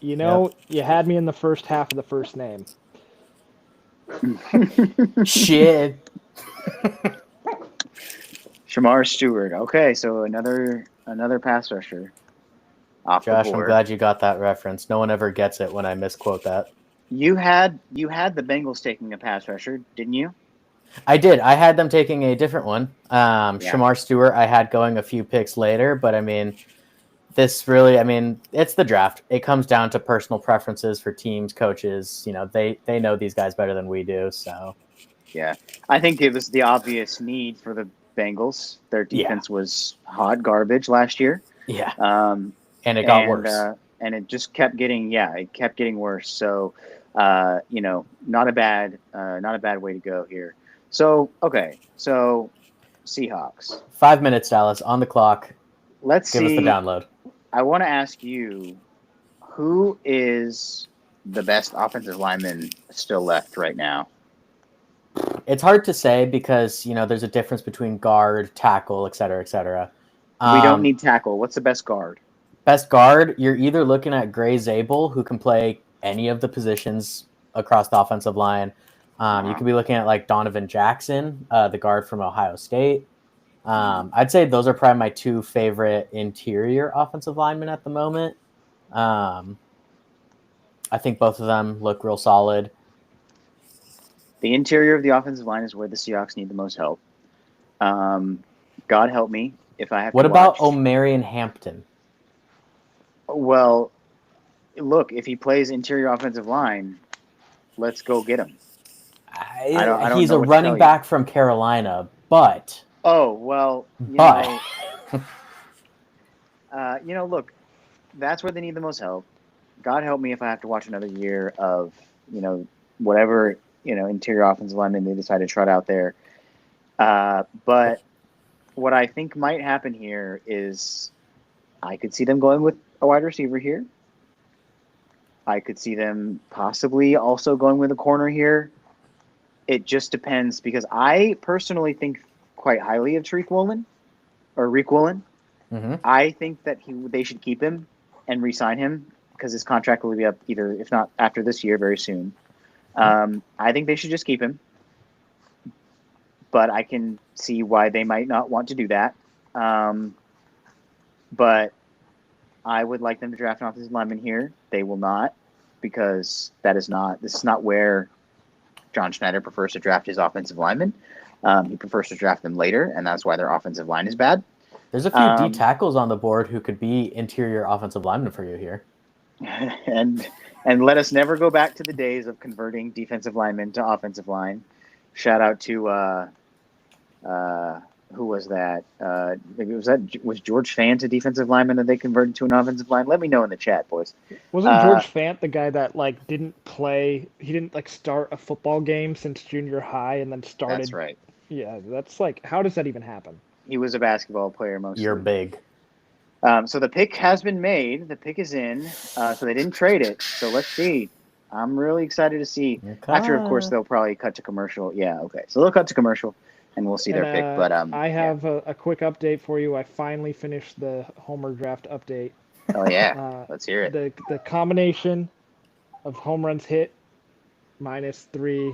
Speaker 1: You had me in the first half of the first name.
Speaker 3: Shit.
Speaker 2: Shamar Stewart. Okay, so another pass rusher.
Speaker 3: Josh, I'm glad you got that reference. No one ever gets it when I misquote that.
Speaker 2: You had the Bengals taking a pass rusher, didn't you?
Speaker 3: I did. I had them taking a different one. Shamar Stewart, I had going a few picks later, but I mean, this really, I mean, it's the draft. It comes down to personal preferences for teams, coaches. You know, they know these guys better than we do. So,
Speaker 2: Yeah, I think it was the obvious need for the Bengals. Their defense was hot garbage last year.
Speaker 3: Yeah,
Speaker 2: and
Speaker 3: it got worse.
Speaker 2: And it just kept getting worse. So, not a bad way to go here. So, okay, so Seahawks.
Speaker 3: 5 minutes, Dallas, on the clock.
Speaker 2: Let's
Speaker 3: give us the download.
Speaker 2: I want to ask you, who is the best offensive lineman still left right now?
Speaker 3: It's hard to say because, there's a difference between guard, tackle, et cetera, et cetera.
Speaker 2: We don't need tackle. What's the best guard?
Speaker 3: Best guard, you're either looking at Gray Zabel, who can play any of the positions across the offensive line. You could be looking at like Donovan Jackson, the guard from Ohio State. I'd say those are probably my two favorite interior offensive linemen at the moment. I think both of them look real solid.
Speaker 2: The interior of the offensive line is where the Seahawks need the most help. God help me if I have
Speaker 3: What
Speaker 2: to
Speaker 3: about
Speaker 2: watch.
Speaker 3: Omarion Hampton?
Speaker 2: Well, look, if he plays interior offensive line, let's go get him. I don't
Speaker 3: He's
Speaker 2: know
Speaker 3: a
Speaker 2: what to
Speaker 3: running
Speaker 2: tell
Speaker 3: back from Carolina, but...
Speaker 2: Oh, well, look, that's where they need the most help. God help me if I have to watch another year of, whatever, interior offensive lineman they decide to trot out there. But what I think might happen here is I could see them going with a wide receiver here. I could see them possibly also going with a corner here. It just depends because I personally think quite highly of Rick Woolen.
Speaker 3: Mm-hmm.
Speaker 2: I think that they should keep him and re-sign him because his contract will be up either, if not after this year, very soon. I think they should just keep him. But I can see why they might not want to do that. But I would like them to draft an offensive lineman here. They will not because this is not where John Schneider prefers to draft his offensive linemen. He prefers to draft them later, and that's why their offensive line is bad.
Speaker 3: There's a few D tackles on the board who could be interior offensive linemen for you here.
Speaker 2: And let us never go back to the days of converting defensive linemen to offensive line. Shout out to who was that? Was George Fant a defensive lineman that they converted to an offensive line? Let me know in the chat, boys.
Speaker 1: Wasn't George Fant the guy that didn't play? He didn't start a football game since junior high, and then started.
Speaker 2: That's right.
Speaker 1: Yeah, that's how does that even happen?
Speaker 2: He was a basketball player mostly.
Speaker 3: You're big.
Speaker 2: So the pick has been made. The pick is in. So they didn't trade it. So let's see. I'm really excited to see. After, of course, they'll probably cut to commercial. Yeah, okay. So they'll cut to commercial, and we'll see their pick. But
Speaker 1: I have a quick update for you. I finally finished the Homer draft update.
Speaker 2: Oh yeah, let's hear it.
Speaker 1: The combination of home runs hit minus 3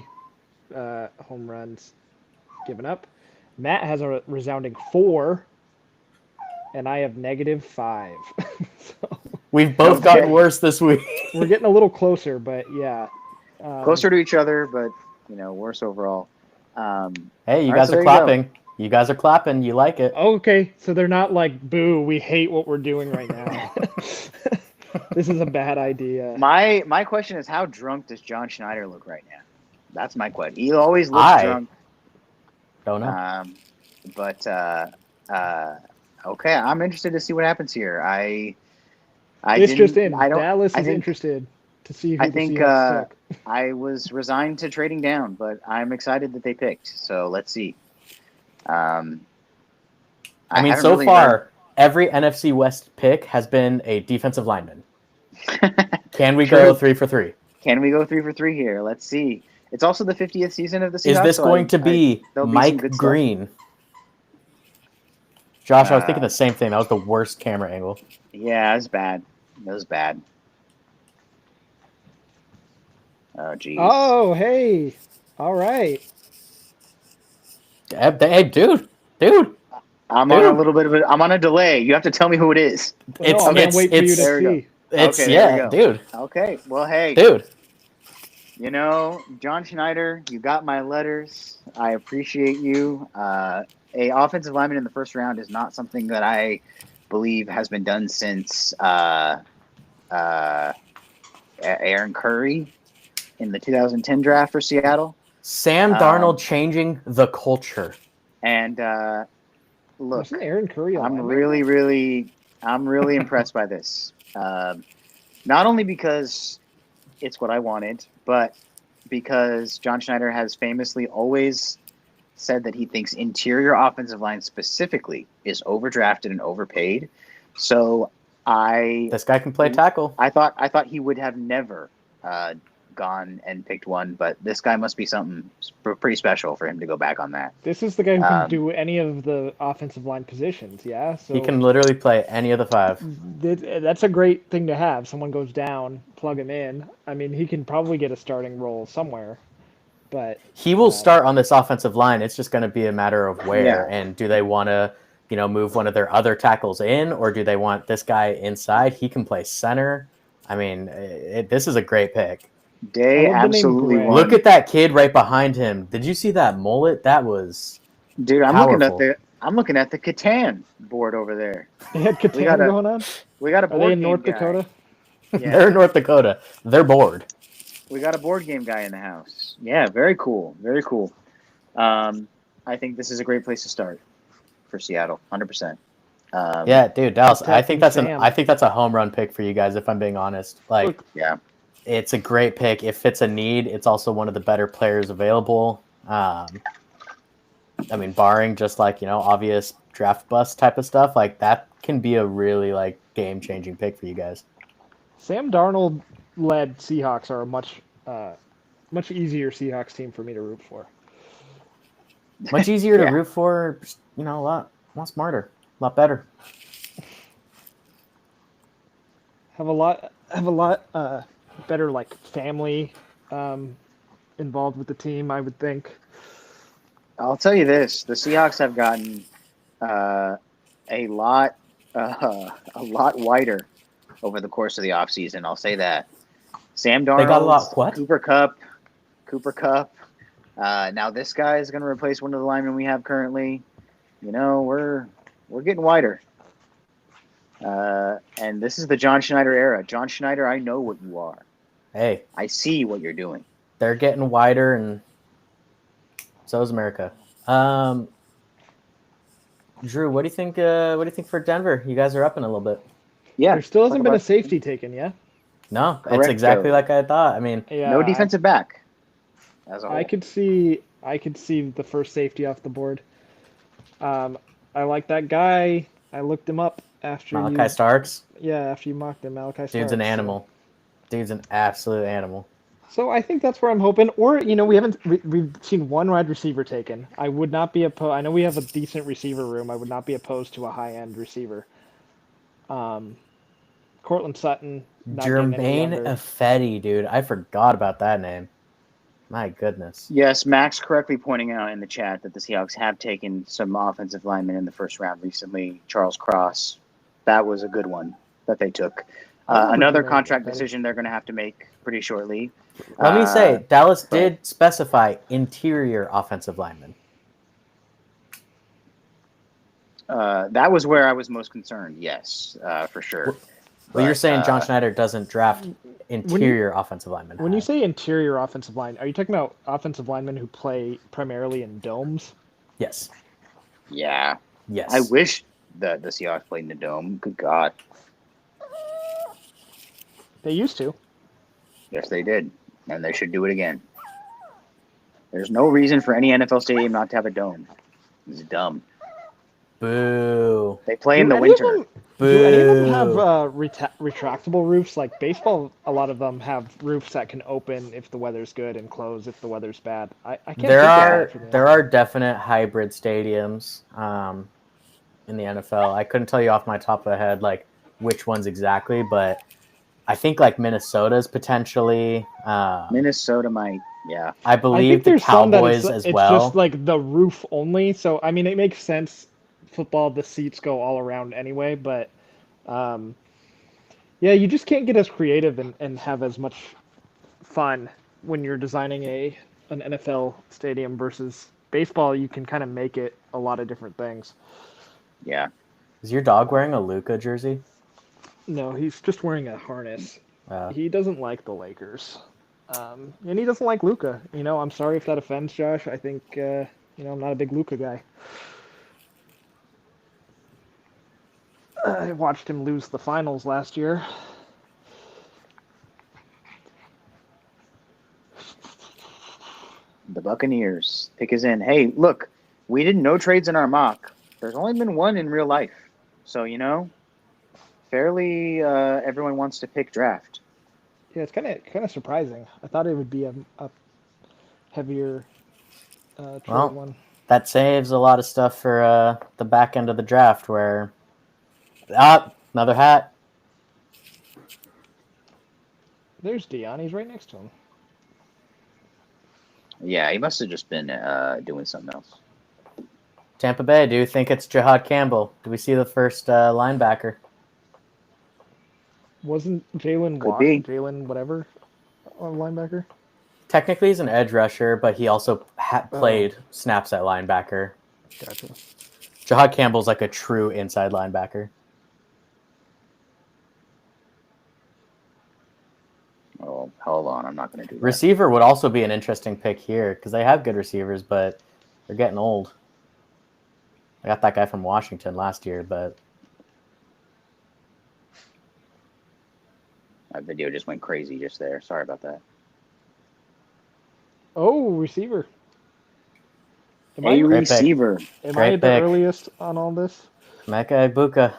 Speaker 1: home runs given up. Matt has a resounding 4, and I have -5. So
Speaker 3: we've both gotten worse this week.
Speaker 1: We're getting a little closer, but yeah.
Speaker 2: Closer to each other, but worse overall.
Speaker 3: Hey, you guys are clapping. You guys are clapping. You like it.
Speaker 1: Okay, so they're not like, boo, we hate what we're doing right now. This is a bad idea.
Speaker 2: My question is, how drunk does John Schneider look right now? That's my question. He always looks drunk.
Speaker 3: Don't know.
Speaker 2: Okay, I'm interested to see what happens here.
Speaker 1: Dallas is interested to see who the Seahawks took.
Speaker 2: I was resigned to trading down, but I'm excited that they picked. So let's see.
Speaker 3: So far, every NFC West pick has been a defensive lineman. Can we go 3 for 3?
Speaker 2: Can we go 3 for 3 here? Let's see. It's also the 50th season of the Seahawks.
Speaker 3: Is this going to be Mike Green? Josh, I was thinking the same thing. That was the worst camera angle.
Speaker 2: Yeah, it was bad. Oh, geez.
Speaker 1: Oh, hey. All right.
Speaker 3: Hey, dude.
Speaker 2: I'm on a little bit of it. I'm on a delay. You have to tell me who it is.
Speaker 1: I'm gonna wait for you to see.
Speaker 3: Dude.
Speaker 2: Okay, well, hey.
Speaker 3: Dude.
Speaker 2: You know, John Schneider, you got my letters. I appreciate you. A offensive lineman in the first round is not something that I believe has been done since Aaron Curry in the 2010 draft for Seattle.
Speaker 3: Sam Darnold changing the culture.
Speaker 2: And look,
Speaker 1: Wasn't Aaron Curry a
Speaker 2: I'm
Speaker 1: linebacker?
Speaker 2: really impressed by this. Not only because it's what I wanted, but because John Schneider has famously always said that he thinks interior offensive line specifically is overdrafted and overpaid. So
Speaker 3: This guy can play tackle.
Speaker 2: I thought he would have never gone and picked one, but this guy must be something pretty special for him to go back on that.
Speaker 1: This is the guy who can do any of the offensive line positions, yeah? So
Speaker 3: He can literally play any of the 5.
Speaker 1: that's a great thing to have. Someone goes down, plug him in. I mean, he can probably get a starting role somewhere, but
Speaker 3: He will start on this offensive line. It's just going to be a matter of where.
Speaker 2: Yeah.
Speaker 3: And do they want to, move one of their other tackles in, or do they want this guy inside? He can play center. I mean, this is a great pick.
Speaker 2: Day
Speaker 1: I love the name
Speaker 2: absolutely
Speaker 1: Gray.
Speaker 2: won.
Speaker 3: Look at that kid right behind him. Did you see that mullet? That was
Speaker 2: Dude, I'm
Speaker 3: powerful.
Speaker 2: looking at the Catan board over there.
Speaker 1: they had Catan
Speaker 2: got a-
Speaker 1: going on.
Speaker 2: We got a
Speaker 1: Are
Speaker 2: board
Speaker 1: they in
Speaker 2: game
Speaker 1: North
Speaker 2: guy.
Speaker 1: Dakota?
Speaker 2: Yeah.
Speaker 3: They're in North Dakota. They're bored.
Speaker 2: We got a board game guy in the house. Yeah, very cool. Very cool. I think this is a great place to start for Seattle, 100%.
Speaker 3: Yeah, dude, Dallas. I
Speaker 1: Protecting
Speaker 3: think that's
Speaker 1: Sam.
Speaker 3: I think that's a home run pick for you guys. If I'm being honest, like
Speaker 1: Look,
Speaker 2: Yeah.
Speaker 3: it's a great pick. It fits a need. It's also one of the better players available. I mean, barring just like obvious draft bust type of stuff, like that can be a really like game changing pick for you guys.
Speaker 1: Sam Darnold led Seahawks are a much easier Seahawks team for me to root for.
Speaker 3: Much easier
Speaker 2: Yeah.
Speaker 3: to root for. A lot smarter, a lot better.
Speaker 1: Have a lot better like family involved with the team, I would think.
Speaker 2: I'll tell you this: the Seahawks have gotten a lot wider over the course of the offseason. I'll say that. Sam Darnold,
Speaker 3: They got a lot what?
Speaker 2: Cooper Kupp. Now this guy is going to replace one of the linemen we have currently. We're getting wider. And this is the John Schneider era. John Schneider, I know what you are.
Speaker 3: Hey,
Speaker 2: I see what you're doing.
Speaker 3: they're getting wider, and so is America. Drew, what do you think? What do you think for Denver? You guys are up in a little bit.
Speaker 2: Yeah.
Speaker 1: There still hasn't
Speaker 2: talk
Speaker 1: been a
Speaker 2: about-
Speaker 1: safety taken, yeah?
Speaker 3: No, it's
Speaker 2: Correcto.
Speaker 3: exactly like I thought. I mean,
Speaker 1: Yeah.
Speaker 2: No defensive back. As a whole.
Speaker 1: I could see the first safety off the board. I like that guy. I looked him up after
Speaker 3: Malachi Starks,
Speaker 1: after you mocked him, Malachi Starks.
Speaker 3: dude's an
Speaker 1: so-
Speaker 3: animal. Dude's an absolute animal.
Speaker 1: So I think that's where I'm hoping. Or we've seen one wide receiver taken. I would not be opposed. I know we have a decent receiver room. I would not be opposed to a high end receiver. Cortland Sutton. not getting any
Speaker 3: Jermaine
Speaker 1: younger.
Speaker 3: Ifedi, dude. I forgot about that name. My goodness.
Speaker 2: Yes, Max correctly pointing out in the chat that the Seahawks have taken some offensive linemen in the first round recently. Charles Cross, that was a good one that they took.
Speaker 1: I remember
Speaker 2: Another
Speaker 1: Jermaine
Speaker 2: contract
Speaker 1: Ifedi.
Speaker 2: decision they're going to have to make pretty shortly.
Speaker 3: Let me say, Dallas
Speaker 2: but-
Speaker 3: did specify interior offensive lineman.
Speaker 2: That was where I was most concerned. Yes, for sure.
Speaker 3: Well, you're
Speaker 2: But,
Speaker 3: saying John Schneider doesn't draft interior offensive linemen.
Speaker 1: When you say interior offensive line, are you talking about offensive linemen who play primarily in domes?
Speaker 3: Yes.
Speaker 2: Yeah,
Speaker 3: Yes.
Speaker 2: I wish the Seahawks played in the dome. Good God,
Speaker 1: They used to.
Speaker 2: yes they did, and they should do it again. There's no reason for any NFL stadium not to have a dome. It's dumb.
Speaker 3: Boo.
Speaker 2: They play in
Speaker 1: Do
Speaker 2: the
Speaker 1: any of
Speaker 2: winter.
Speaker 1: them- Do any of them
Speaker 3: Boo.
Speaker 1: have retractable roofs? Like baseball, a lot of them have roofs that can open if the weather's good and close if the weather's bad. I can't
Speaker 3: There
Speaker 1: think of
Speaker 3: are
Speaker 1: that for the
Speaker 3: there
Speaker 1: NFL.
Speaker 3: are definite hybrid stadiums in the NFL. I couldn't tell you off my top of the head like which ones exactly, but I think like Minnesota's potentially.
Speaker 2: Minnesota might, yeah.
Speaker 3: I
Speaker 1: I
Speaker 3: believe
Speaker 1: think
Speaker 3: the
Speaker 1: there's some that
Speaker 3: Cowboys
Speaker 1: it's
Speaker 3: as well.
Speaker 1: just like the roof only. So I mean, it makes sense. Football, the seats go all around anyway, but yeah, you just can't get as creative and have as much fun when you're designing an NFL stadium versus baseball, you can kind of make it a lot of different things.
Speaker 2: Yeah.
Speaker 3: Is your dog wearing a Luka jersey?
Speaker 1: No, he's just wearing a harness.
Speaker 3: Uh,
Speaker 1: He doesn't like the Lakers, and he doesn't like Luca. I'm sorry if that offends Josh. I think I'm not a big Luca guy. I watched him lose the finals last year.
Speaker 2: The Buccaneers pick is in. Hey, look, we didn't know trades in our mock. There's only been one in real life. So, fairly everyone wants to pick draft.
Speaker 1: Yeah, it's kind of surprising. I thought it would be a heavier trade
Speaker 3: Well,
Speaker 1: one.
Speaker 3: that saves a lot of stuff for the back end of the draft where... another hat.
Speaker 1: There's Dion. He's right next to him.
Speaker 2: Yeah, he must have just been doing something else.
Speaker 3: Tampa Bay, do you think it's Jihad Campbell? Do we see the first linebacker?
Speaker 1: Wasn't Jalen
Speaker 2: Could be.
Speaker 1: Jalen whatever on linebacker?
Speaker 3: Technically, he's an edge rusher, but he also played snaps at linebacker.
Speaker 1: Gotcha.
Speaker 3: Jihad Campbell's like a true inside linebacker.
Speaker 2: Oh, hold on. I'm not going to do that.
Speaker 3: Receiver would also be an interesting pick here because they have good receivers, but they're getting old. I got that guy from Washington last year, but...
Speaker 2: My video just went crazy just there. Sorry about that.
Speaker 1: Oh, receiver.
Speaker 2: Hey, receiver.
Speaker 1: Am I the earliest on all this?
Speaker 3: Emeka Egbuka.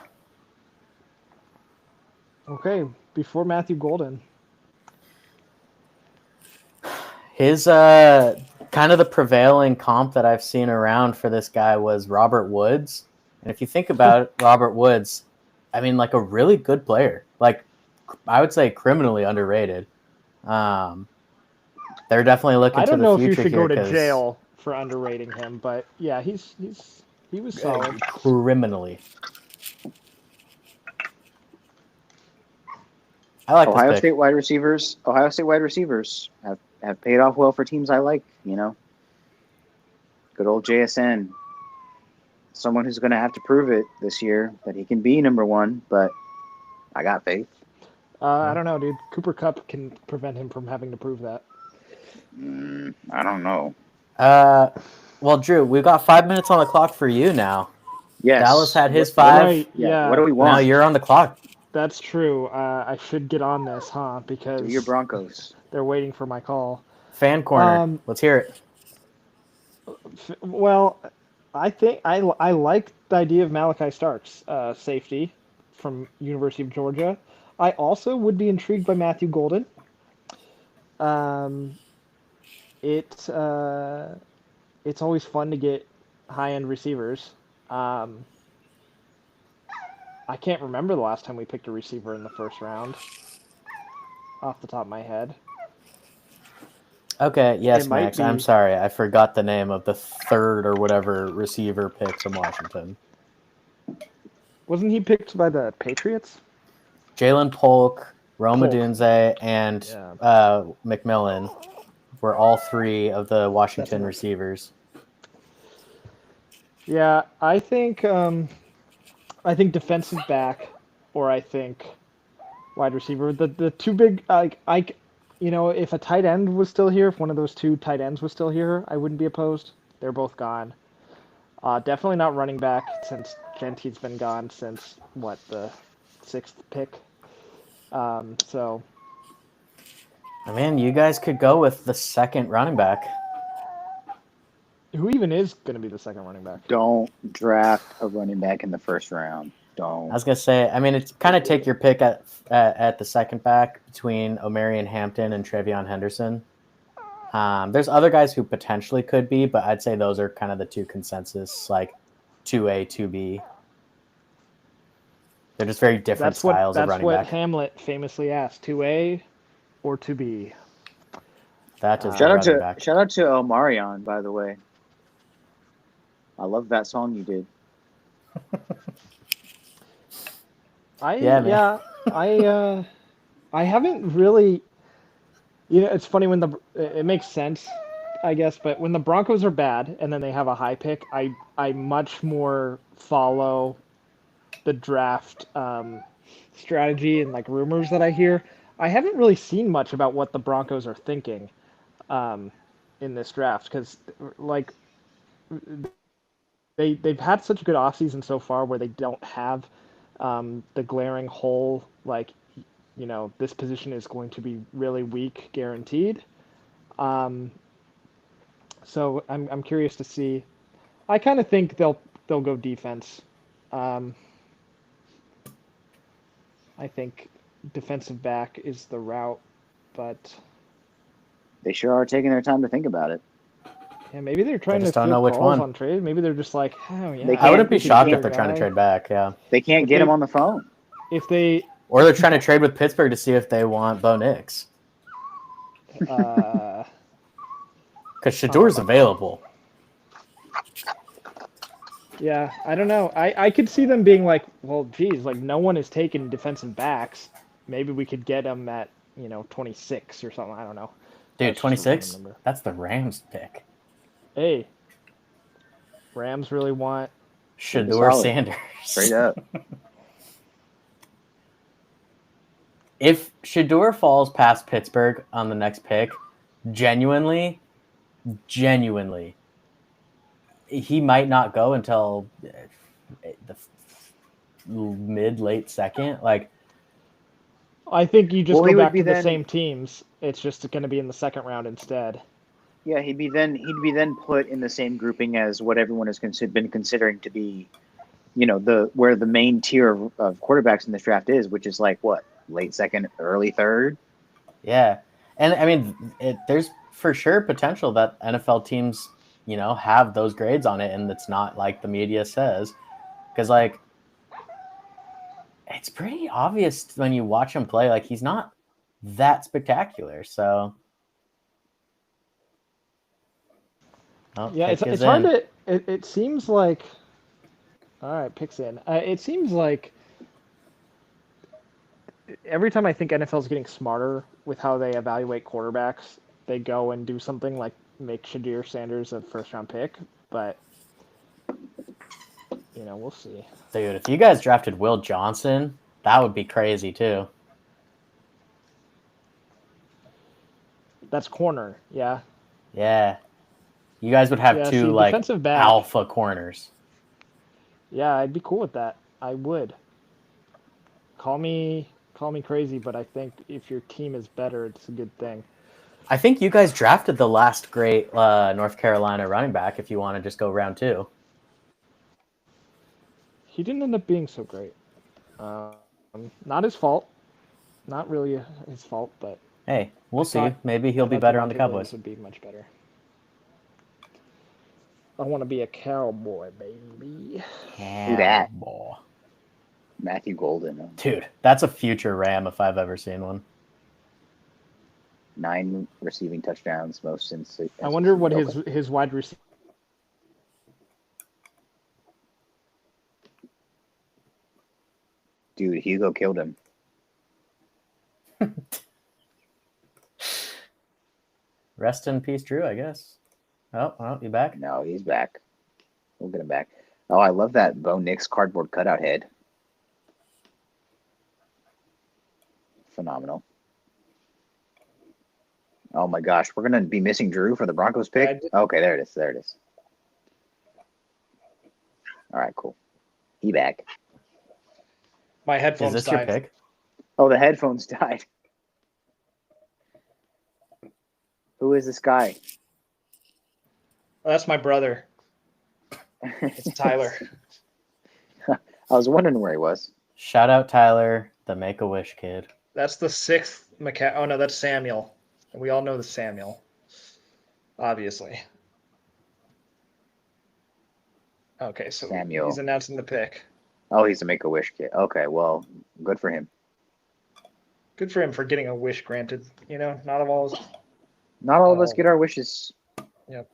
Speaker 1: Okay, before Matthew Golden.
Speaker 3: His kind of the prevailing comp that I've seen around for this guy was Robert Woods. And if you think about it, Robert Woods, I mean, like a really good player. Like, I would say criminally underrated. They're definitely looking to the future.
Speaker 1: I don't know if you should go to
Speaker 3: 'cause
Speaker 1: jail for underrating him, but yeah, he was solid.
Speaker 3: Criminally. I like
Speaker 2: Ohio
Speaker 3: this pick.
Speaker 2: State wide receivers have paid off well for teams I like, Good old JSN. Someone who's going to have to prove it this year that he can be number one, but I got faith.
Speaker 1: I don't know, dude. Cooper Kupp can prevent him from having to prove that.
Speaker 2: I don't know.
Speaker 3: Well, Drew, we've got 5 minutes on the clock for you now.
Speaker 2: Yes.
Speaker 3: Dallas had his 5.
Speaker 1: Right, yeah.
Speaker 2: What do we want?
Speaker 3: Now you're on the clock.
Speaker 1: That's true. I should get on this, huh? Because
Speaker 2: Do your Broncos.
Speaker 1: they're waiting for my call.
Speaker 3: Fan corner. Let's hear it.
Speaker 1: Well, I think I like the idea of Malachi Starks, safety from University of Georgia. I also would be intrigued by Matthew Golden. It's always fun to get high-end receivers. I can't remember the last time we picked a receiver in the first round off the top of my head.
Speaker 3: Okay, yes,
Speaker 1: It might
Speaker 3: Max.
Speaker 1: be-
Speaker 3: I'm sorry. I forgot the name of the third or whatever receiver pick from Washington.
Speaker 1: Wasn't he picked by the Patriots?
Speaker 3: Jalen Polk, Rome
Speaker 1: Polk.
Speaker 3: Odunze, and McMillan were all 3 of the Washington
Speaker 1: Definitely.
Speaker 3: receivers.
Speaker 1: Yeah, I think defensive back, or I think wide receiver. The two big if a tight end was still here, if one of those 2 tight ends was still here, I wouldn't be opposed. They're both gone. Definitely not running back since Gentry's been gone since the 6th pick. So.
Speaker 3: I mean, you guys could go with the second running back.
Speaker 1: Who even is going to be the second running back?
Speaker 2: Don't draft a running back in the first round. Don't.
Speaker 3: I was gonna say, I mean, it's kind of take your pick at the second back between Omarion Hampton and Trevion Henderson. There's other guys who potentially could be, but I'd say those are kind of the 2 consensus, like 2A, 2B. They're just very different styles of running back.
Speaker 1: That's what Hamlet famously asked: 2A or 2B.
Speaker 3: That is
Speaker 2: Shout out
Speaker 3: back.
Speaker 2: to Omarion, by the way. I love that song you did.
Speaker 1: I haven't really. It's funny when it makes sense, I guess, but when the Broncos are bad and then they have a high pick, I much more follow the draft strategy and like rumors that I hear. I haven't really seen much about what the Broncos are thinking um, in this draft because like they've had such a good offseason so far where they don't have the glaring hole like this position is going to be really weak guaranteed. Um, so I'm curious to see. I kind of think they'll go defense. Um, I think defensive back is the route, but
Speaker 2: They sure are taking their time to think about it.
Speaker 1: yeah, maybe they're
Speaker 3: They
Speaker 1: trying to
Speaker 3: just don't
Speaker 1: field
Speaker 3: know which
Speaker 1: calls
Speaker 3: one.
Speaker 1: on trade. Maybe they're just like, oh
Speaker 2: They
Speaker 1: yeah,
Speaker 3: I wouldn't be
Speaker 1: we could
Speaker 3: shocked
Speaker 1: get
Speaker 3: if
Speaker 1: our
Speaker 3: they're trying to
Speaker 1: guy.
Speaker 3: trade back. Yeah,
Speaker 2: They can't
Speaker 1: If
Speaker 2: get him
Speaker 1: they
Speaker 2: on the phone.
Speaker 1: if they
Speaker 3: or they're trying to trade with Pittsburgh to see if they want Bo Nix
Speaker 1: uh
Speaker 3: because Shador's available.
Speaker 1: yeah, I don't know. I could see them being like, well, geez, like no one is taking defensive backs. Maybe we could get them at 26 or something. I don't know.
Speaker 3: Dude,
Speaker 1: That's just a random
Speaker 3: 26.
Speaker 1: number.
Speaker 3: That's the Rams pick.
Speaker 1: Hey, Rams really want.
Speaker 3: Shador
Speaker 2: Solid.
Speaker 3: Sanders.
Speaker 2: Straight up.
Speaker 3: If Shador falls past Pittsburgh on the next pick, genuinely, he might not go until the mid late second. Like,
Speaker 1: I think you just
Speaker 2: Well,
Speaker 1: go
Speaker 2: he would
Speaker 1: back
Speaker 2: be
Speaker 1: to the
Speaker 2: then.
Speaker 1: same teams. It's just going to be in the second round instead.
Speaker 2: Yeah, he'd be then put in the same grouping as what everyone has been considering to be, where the main tier of quarterbacks in this draft is, which is like what, late second, early third.
Speaker 3: yeah, and I mean, there's for sure potential that NFL teams, have those grades on it, and it's not like the media says, because like it's pretty obvious when you watch him play. Like he's not that spectacular. So,
Speaker 1: Yeah,
Speaker 3: pick is
Speaker 1: it's hard
Speaker 3: in.
Speaker 1: to. It seems like. All right, picks in. It seems like every time I think NFL is getting smarter with how they evaluate quarterbacks, they go and do something like make Shadir Sanders a first round pick. But we'll see.
Speaker 3: Dude, if you guys drafted Will Johnson, that would be crazy too.
Speaker 1: That's corner. Yeah.
Speaker 3: Yeah. You guys would have
Speaker 1: Yeah.
Speaker 3: two
Speaker 1: See,
Speaker 3: like
Speaker 1: defensive back.
Speaker 3: alpha corners.
Speaker 1: Yeah, I'd be cool with that. I would. Call me crazy, but I think if your team is better, it's a good thing.
Speaker 3: I think you guys drafted the last great North Carolina running back if you want to just go round two.
Speaker 1: He didn't end up being so great. Not his fault. Not really his fault, but
Speaker 3: Hey, we'll see.
Speaker 1: thought
Speaker 3: Maybe he'll
Speaker 1: I
Speaker 3: be
Speaker 1: thought
Speaker 3: better on the
Speaker 1: Devontae Williams
Speaker 3: Cowboys.
Speaker 1: would be much better. I want to be a cowboy, baby.
Speaker 3: Who
Speaker 2: dat? Matthew Golden.
Speaker 3: Dude, that's a future Ram if I've ever seen one.
Speaker 2: 9 receiving touchdowns, most since.
Speaker 1: I wonder what his wide receiver.
Speaker 2: Dude, Hugo killed him.
Speaker 3: Rest in peace, Drew, I guess. Oh, well, you back?
Speaker 2: No, he's back. We'll get him back. Oh, I love that Bo Nix cardboard cutout head. Phenomenal. Oh my gosh, we're gonna be missing Drew for the Broncos pick. Okay, there it is. There it is. All right, cool. He back.
Speaker 1: My
Speaker 3: Is
Speaker 1: headphones
Speaker 3: this
Speaker 1: died.
Speaker 3: your pick?
Speaker 2: Oh, the headphones died. Who is this guy?
Speaker 1: Oh, that's my brother. It's Tyler.
Speaker 2: I was wondering where he was.
Speaker 3: Shout out Tyler, the Make-A-Wish kid.
Speaker 1: That's the 6th Oh no, that's Samuel. We all know the Samuel. Obviously. Okay, so
Speaker 2: Samuel.
Speaker 1: he's announcing the pick.
Speaker 2: Oh, he's a Make-A-Wish kid. Okay, well, good for him.
Speaker 1: Good for him for getting a wish granted. Not of
Speaker 2: us get our wishes.
Speaker 1: Yep.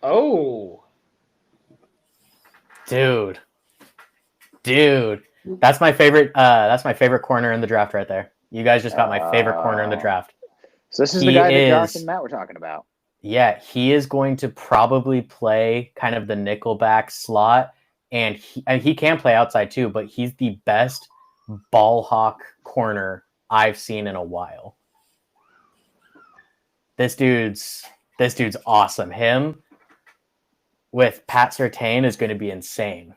Speaker 1: Oh.
Speaker 3: Dude. Dude, that's my favorite. That's my favorite corner in the draft right there. You guys just got my favorite corner in the draft.
Speaker 2: So this is the guy that Josh and Matt were talking about.
Speaker 3: Yeah, he is going to probably play kind of the nickelback slot, and he can play outside too. But he's the best ball hawk corner I've seen in a while. This dude's awesome. Him with Pat Surtain is going to be insane.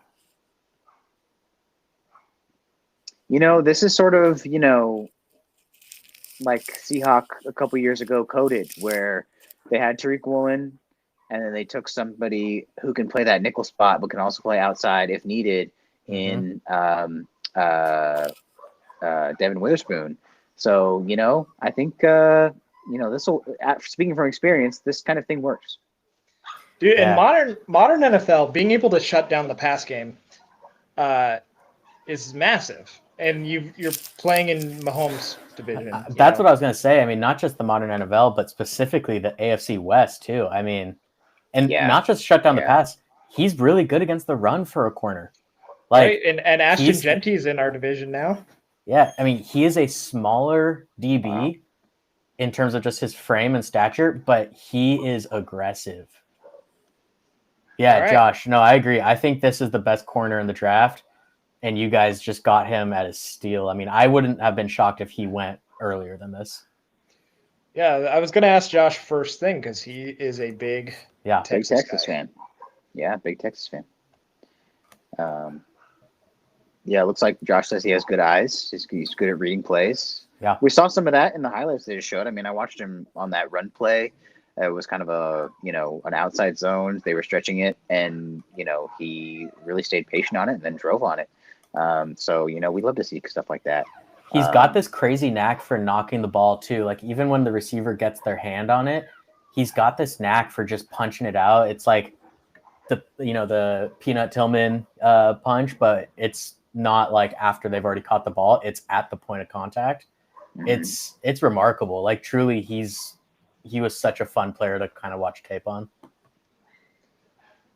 Speaker 2: This is sort of, like Seahawk a couple years ago coded, where they had Tariq Woolen, and then they took somebody who can play that nickel spot, but can also play outside if needed in Devin Witherspoon. So, I think, this will, speaking from experience, this kind of thing works.
Speaker 1: Dude, in modern NFL, being able to shut down the pass game is massive. And you're playing in Mahomes' division.
Speaker 3: That's what I was going to say. I mean, not just the modern NFL, but specifically the AFC West too. I mean, and not just shut down the pass. He's really good against the run for a corner.
Speaker 1: Right, and Ashton Genty's in our division now.
Speaker 3: Yeah, I mean, he is a smaller DB in terms of just his frame and stature, but he is aggressive. Yeah, right. Josh, no, I agree. I think this is the best corner in the draft. And you guys just got him at a steal. I mean, I wouldn't have been shocked if he went earlier than this.
Speaker 1: Yeah, I was going to ask Josh first thing because he is a big
Speaker 2: Texas fan. Yeah, big Texas fan. It looks like Josh says he has good eyes. He's good at reading plays.
Speaker 3: Yeah,
Speaker 2: we saw some of that in the highlights they just showed. I mean, I watched him on that run play. It was kind of an outside zone. They were stretching it, and he really stayed patient on it and then drove on it. So we love to see stuff like that.
Speaker 3: He's got this crazy knack for knocking the ball too. Like even when the receiver gets their hand on it, he's got this knack for just punching it out. It's like the Peanut Tillman punch, but it's not like after they've already caught the ball. It's at the point of contact. Mm-hmm. It's remarkable. Like truly, he was such a fun player to kind of watch tape on.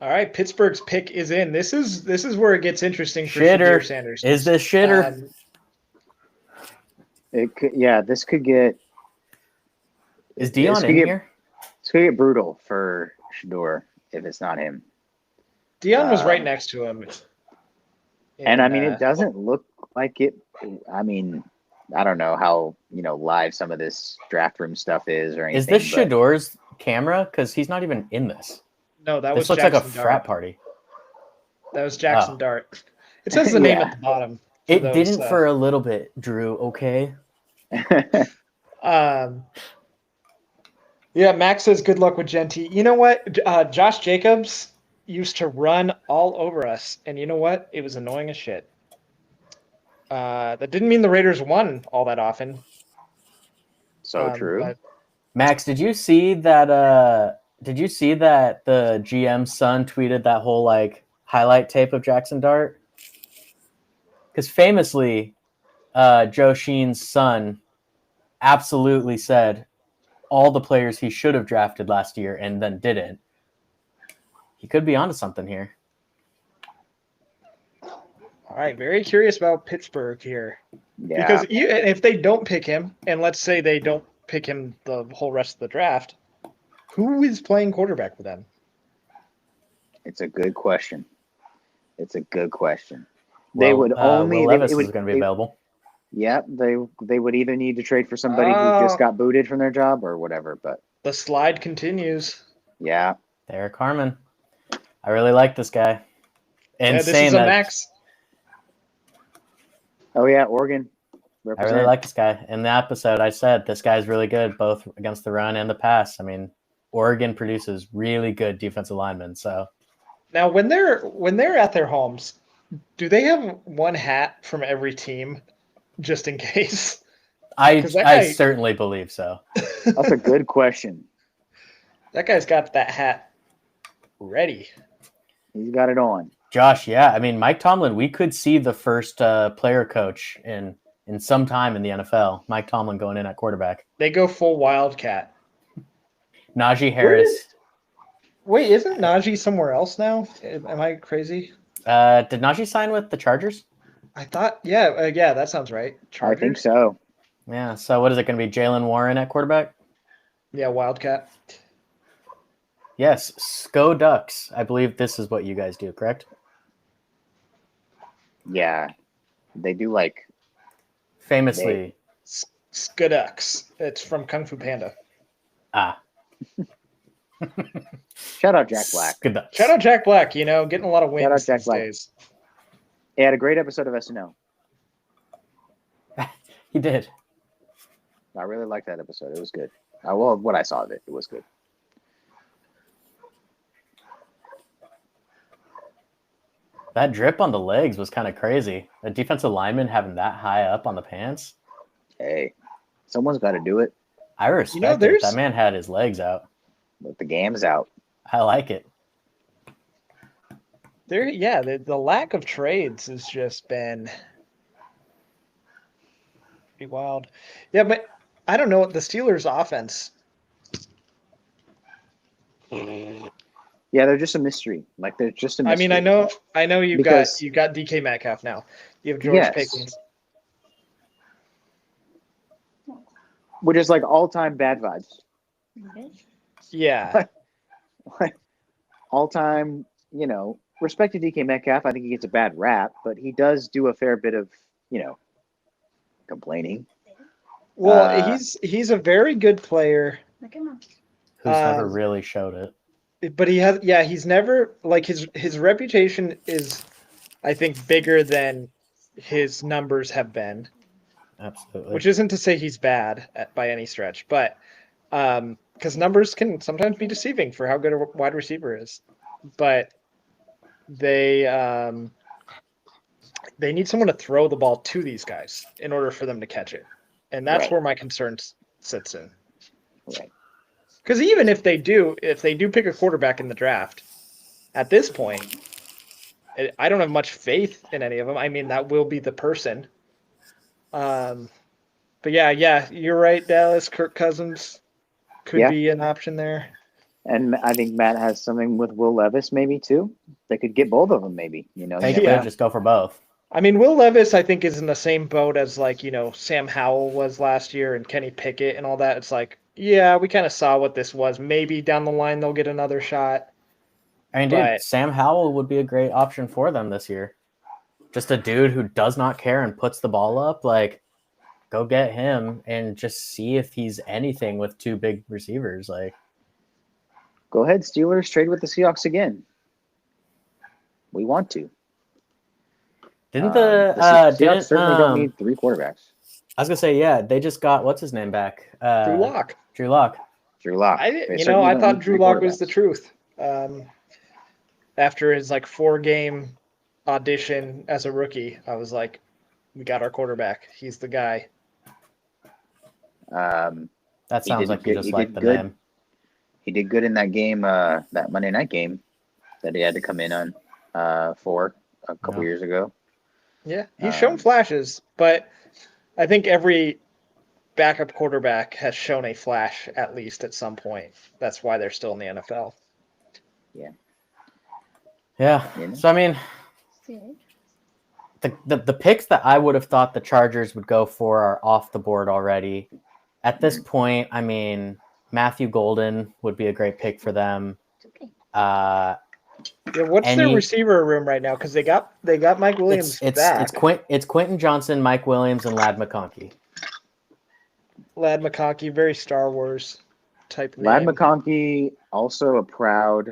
Speaker 1: All right, Pittsburgh's pick is in. This is where it gets interesting for Shedeur Sanders.
Speaker 3: Is this Shedeur?
Speaker 2: This could get.
Speaker 3: Is Dion in here?
Speaker 2: This could get brutal for Shedeur if it's not him.
Speaker 1: Dion was right next to him.
Speaker 2: And I mean, it doesn't look like it. I mean, I don't know how live some of this draft room stuff is or anything.
Speaker 3: Is this Shedeur's camera? Because he's not even in this.
Speaker 1: No, that
Speaker 3: this
Speaker 1: was
Speaker 3: looks
Speaker 1: Jackson
Speaker 3: like a
Speaker 1: Dart.
Speaker 3: frat party.
Speaker 1: That was Jackson Dart. It says the name at the bottom.
Speaker 3: It didn't for a little bit, Drew. Okay.
Speaker 1: Max says good luck with Genty. You know what? Josh Jacobs used to run all over us, and you know what? It was annoying as shit. That didn't mean the Raiders won all that often.
Speaker 2: So true.
Speaker 1: But...
Speaker 3: Max, did you see that? Did you see that the GM's son tweeted that whole highlight tape of Jackson Dart? Because famously, Joe Sheen's son absolutely said all the players he should have drafted last year and then didn't. He could be onto something here.
Speaker 1: All right, very curious about Pittsburgh here.
Speaker 2: Yeah.
Speaker 1: Because if they don't pick him, and let's say they don't pick him the whole rest of the draft, who is playing quarterback for them?
Speaker 2: It's a good question.
Speaker 3: They would only Will Levis is going to be available.
Speaker 2: Yeah, they would either need to trade for somebody who just got booted from their job or whatever. But
Speaker 1: the slide continues.
Speaker 2: Yeah,
Speaker 3: Derek Harmon. I really like this guy. And
Speaker 1: this is a Max.
Speaker 2: Oh yeah, Oregon.
Speaker 3: I really like this guy. In the episode, I said this guy's really good both against the run and the pass. I mean, Oregon produces really good defensive linemen. So
Speaker 1: now, when they're at their homes, do they have one hat from every team, just in case?
Speaker 3: I certainly believe so.
Speaker 2: That's a good question.
Speaker 1: That guy's got that hat ready.
Speaker 2: He's got it on.
Speaker 3: Josh, yeah. I mean, Mike Tomlin, we could see the first player coach in some time in the NFL. Mike Tomlin going in at quarterback.
Speaker 1: They go full Wildcat.
Speaker 3: Najee Harris.
Speaker 1: Wait, isn't Najee somewhere else now? Am I crazy?
Speaker 3: Did Najee sign with the Chargers?
Speaker 1: I thought, yeah, that sounds right.
Speaker 2: I think
Speaker 1: Chargers?
Speaker 2: so.
Speaker 3: Yeah. So what is it going to be? Jalen Warren at quarterback?
Speaker 1: Yeah, Wildcat.
Speaker 3: Yes. Go Ducks. I believe this is what you guys do, correct?
Speaker 2: Yeah, they do like
Speaker 3: Famously.
Speaker 1: Skudux. It's from Kung Fu Panda.
Speaker 2: shout out Jack Black.
Speaker 3: Skaducks.
Speaker 1: Shout out Jack Black, getting a lot of
Speaker 2: Shout out
Speaker 1: wins
Speaker 2: Jack
Speaker 1: these
Speaker 2: Black.
Speaker 1: days.
Speaker 2: He had a great episode of SNL.
Speaker 3: He did.
Speaker 2: I really liked that episode. It was good. Well, what I saw of it, it was good.
Speaker 3: That drip on the legs was kind of crazy. A defensive lineman having that high up on the pants.
Speaker 2: Hey, someone's got to do it.
Speaker 3: I respect it.
Speaker 1: there's-
Speaker 3: That man had his legs out.
Speaker 2: Let the games out.
Speaker 3: I like it.
Speaker 1: The lack of trades has just been pretty wild. Yeah, but I don't know the Steelers' offense.
Speaker 2: Yeah, they're just a mystery. Like they're just a mystery.
Speaker 1: I mean, I know you've
Speaker 2: Because-
Speaker 1: got DK Metcalf now. You have George
Speaker 2: Yes.
Speaker 1: Pickens.
Speaker 2: Which is like all-time bad vibes.
Speaker 1: Yeah.
Speaker 2: All-time, respect to DK Metcalf. I think he gets a bad rap, but he does do a fair bit of, complaining.
Speaker 1: Well, he's a very good player,
Speaker 3: Who's never
Speaker 1: Um,
Speaker 3: really showed it.
Speaker 1: but he's never like his reputation is, I think, bigger than his numbers have been.
Speaker 3: Absolutely.
Speaker 1: Which isn't to say he's bad by any stretch, but because numbers can sometimes be deceiving for how good a wide receiver is. But they need someone to throw the ball to these guys in order for them to catch it, and that's
Speaker 2: Right.
Speaker 1: where my concern sits in.
Speaker 2: Right.
Speaker 1: Because even if they do pick a quarterback in the draft, at this point, I don't have much faith in any of them. I mean, that will be the person. But yeah, you're right, Dallas. Kirk Cousins could be an option there.
Speaker 2: And I think Matt has something with Will Levis maybe too. They could get both of them maybe.
Speaker 3: They
Speaker 1: Yeah.
Speaker 3: could just go for both.
Speaker 1: I mean, Will Levis, I think, is in the same boat as Sam Howell was last year and Kenny Pickett and all that. It's like, yeah, we kind of saw what this was. Maybe down the line they'll get another shot.
Speaker 3: I mean, dude,
Speaker 1: But-
Speaker 3: Sam Howell would be a great option for them this year. Just a dude who does not care and puts the ball up. Like, go get him and just see if he's anything with two big receivers. Like,
Speaker 2: Go ahead, Steelers, trade with the Seahawks again. We want to.
Speaker 3: didn't
Speaker 2: Seahawks certainly don't need three quarterbacks.
Speaker 3: I was gonna say, yeah, they just got what's his name back?
Speaker 1: Drew Lock.
Speaker 3: Drew Lock.
Speaker 2: Drew Lock.
Speaker 1: I thought Drew Lock was the truth. After his 4-game audition as a rookie, I was like, we got our quarterback. He's the guy.
Speaker 3: That sounds
Speaker 2: did
Speaker 3: like you
Speaker 2: good-
Speaker 3: just
Speaker 2: he
Speaker 3: like
Speaker 2: did
Speaker 3: the
Speaker 2: good.
Speaker 3: name.
Speaker 2: He did good in that game, that Monday night game that he had to come in on for a couple
Speaker 3: Yeah.
Speaker 2: years ago.
Speaker 1: Yeah, he's shown flashes, but I think every backup quarterback has shown a flash at least at some point. That's why they're still in the NFL.
Speaker 3: Yeah.
Speaker 2: Yeah.
Speaker 3: So I mean, the picks that I would have thought the Chargers would go for are off the board already. At this point, I mean, Matthew Golden would be a great pick for them.
Speaker 1: Yeah, what's their
Speaker 3: Any-
Speaker 1: receiver room right now? Because they got Mike Williams back.
Speaker 3: It's Quentin Johnson, Mike Williams, and Lad McConkey.
Speaker 1: Lad McConkey, very Star Wars type
Speaker 2: Lad
Speaker 1: name.
Speaker 2: McConkey, also a proud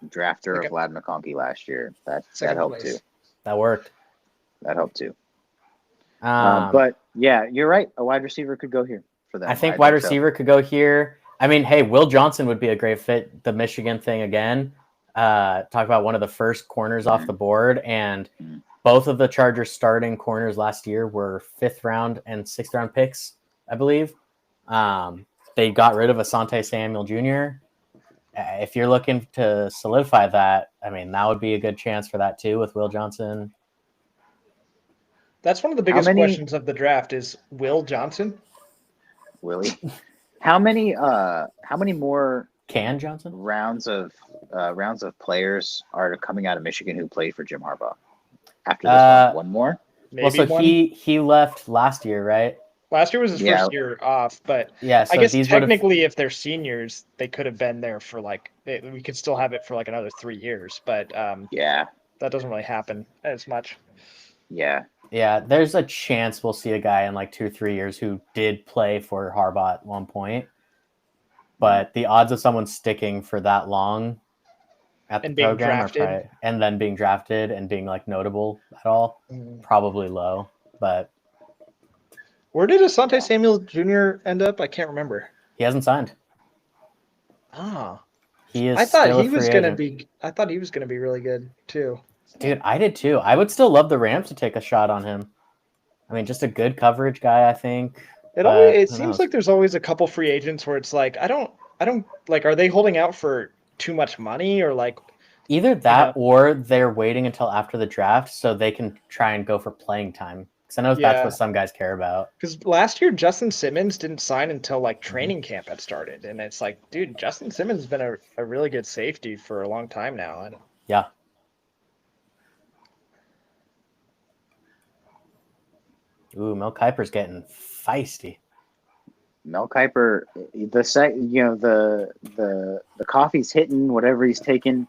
Speaker 2: drafter
Speaker 1: Okay.
Speaker 2: of Lad McConkey last year. That
Speaker 1: Second
Speaker 2: helped
Speaker 1: place.
Speaker 2: too.
Speaker 3: That worked.
Speaker 2: That helped too.
Speaker 3: Um,
Speaker 2: But yeah, you're right. A wide receiver could go here for them.
Speaker 3: I think wide receiver could go here. I mean, hey, Will Johnson would be a great fit. The Michigan thing again. Talk about one of the first corners off the board, and
Speaker 2: Mhm.
Speaker 3: both of the Chargers starting corners last year were 5th round and 6th round picks, I believe. They got rid of Asante Samuel Jr. If you're looking to solidify that, I mean, that would be a good chance for that too with Will Johnson.
Speaker 1: That's one of the biggest
Speaker 2: many-
Speaker 1: questions of the draft is Will Johnson.
Speaker 2: Willie. How many more
Speaker 3: Can Johnson?
Speaker 2: rounds of players are coming out of Michigan who played for Jim Harbaugh after this one more?
Speaker 1: Maybe
Speaker 3: Well, so
Speaker 1: one.
Speaker 3: he left last year, right?
Speaker 1: Last year was his
Speaker 2: Yeah.
Speaker 1: first year off, but
Speaker 3: Yeah, so
Speaker 1: I guess
Speaker 3: these would've-
Speaker 1: technically, if they're seniors, they could have been there for we could still have it for like another 3 years, but
Speaker 2: Yeah,
Speaker 1: that doesn't really happen as much.
Speaker 2: yeah.
Speaker 3: Yeah, there's a chance we'll see a guy in like 2-3 years who did play for Harbaugh at one point. But the odds of someone sticking for that long at the
Speaker 1: And being
Speaker 3: program
Speaker 1: drafted.
Speaker 3: are probably, and then being drafted and being like notable at all, probably low. But
Speaker 1: Where did Asante Samuel Jr. end up? I can't remember.
Speaker 3: he hasn't signed.
Speaker 1: Ah,
Speaker 3: He is
Speaker 1: I thought
Speaker 3: still
Speaker 1: he
Speaker 3: a
Speaker 1: was
Speaker 3: free
Speaker 1: gonna
Speaker 3: agent.
Speaker 1: be. I thought he was gonna be really good too.
Speaker 3: Dude, I did too. I would still love the Rams to take a shot on him. I mean, just a good coverage guy, I think.
Speaker 1: It
Speaker 3: But who
Speaker 1: seems
Speaker 3: knows?
Speaker 1: like there's always a couple free agents where it's like I don't like. Are they holding out for too much money or like?
Speaker 3: Either that or they're waiting until after the draft so they can try and go for playing time. Because I know that's
Speaker 1: Yeah.
Speaker 3: what some guys care about.
Speaker 1: Because last year Justin Simmons didn't sign until like training camp had started, and it's like, dude, Justin Simmons has been a really good safety for a long time now. And
Speaker 3: Yeah. Ooh, Mel Kiper's getting feisty.
Speaker 2: Mel Kiper, the coffee's hitting, whatever he's taking,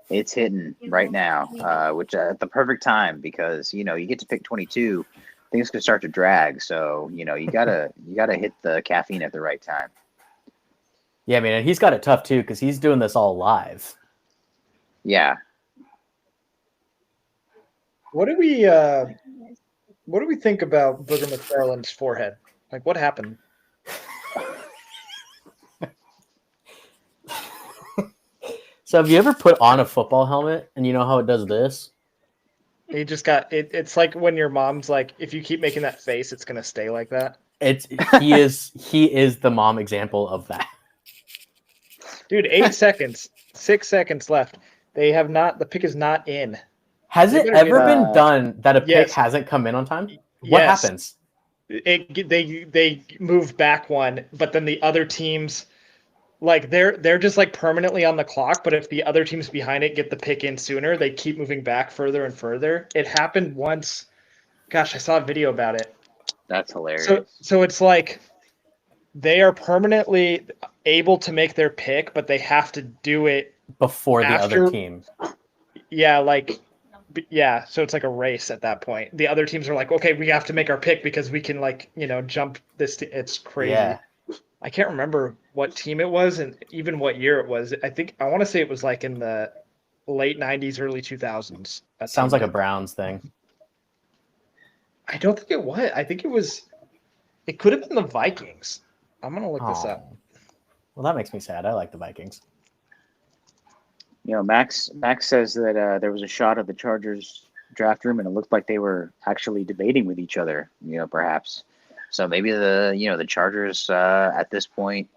Speaker 2: it's hitting right now, which at the perfect time because you get to pick 22, things can start to drag. So you gotta hit the caffeine at the right time.
Speaker 3: Yeah, I mean, and he's got it tough too because he's doing this all live.
Speaker 2: Yeah.
Speaker 1: what do we think about Booger McFarland's forehead? Like, what happened?
Speaker 3: So have you ever put on a football helmet and you know how it does this?
Speaker 1: He just got it. It's like when your mom's like, if you keep making that face, it's gonna stay like that.
Speaker 3: He is the mom example of that.
Speaker 1: Dude, 8 seconds, 6 seconds left. They have not. The pick is not in.
Speaker 3: Has it ever been done that a pick
Speaker 1: yes.
Speaker 3: hasn't come in on time? What
Speaker 1: Yes.
Speaker 3: happens?
Speaker 1: They move back one, but then the other teams, like they're just like permanently on the clock. But if the other teams behind it get the pick in sooner, they keep moving back further and further. It happened once. Gosh, I saw a video about it.
Speaker 2: That's hilarious.
Speaker 1: So it's like they are permanently able to make their pick, but they have to do it
Speaker 3: before the
Speaker 1: after-
Speaker 3: other team.
Speaker 1: Yeah, so it's like a race at that point. The other teams are like, okay, we have to make our pick because we can jump this. It's crazy.
Speaker 3: Yeah.
Speaker 1: I can't remember what team it was and even what year it was. I want to say it was like in the late 90s, early 2000s.
Speaker 3: That sounds like a Browns thing.
Speaker 1: I don't think it was. I think it could have been the Vikings. I'm going to look this up.
Speaker 3: Well, that makes me sad. I like the Vikings.
Speaker 2: Max says that there was a shot of the Chargers draft room and it looked like they were actually debating with each other, perhaps. So maybe the Chargers at this point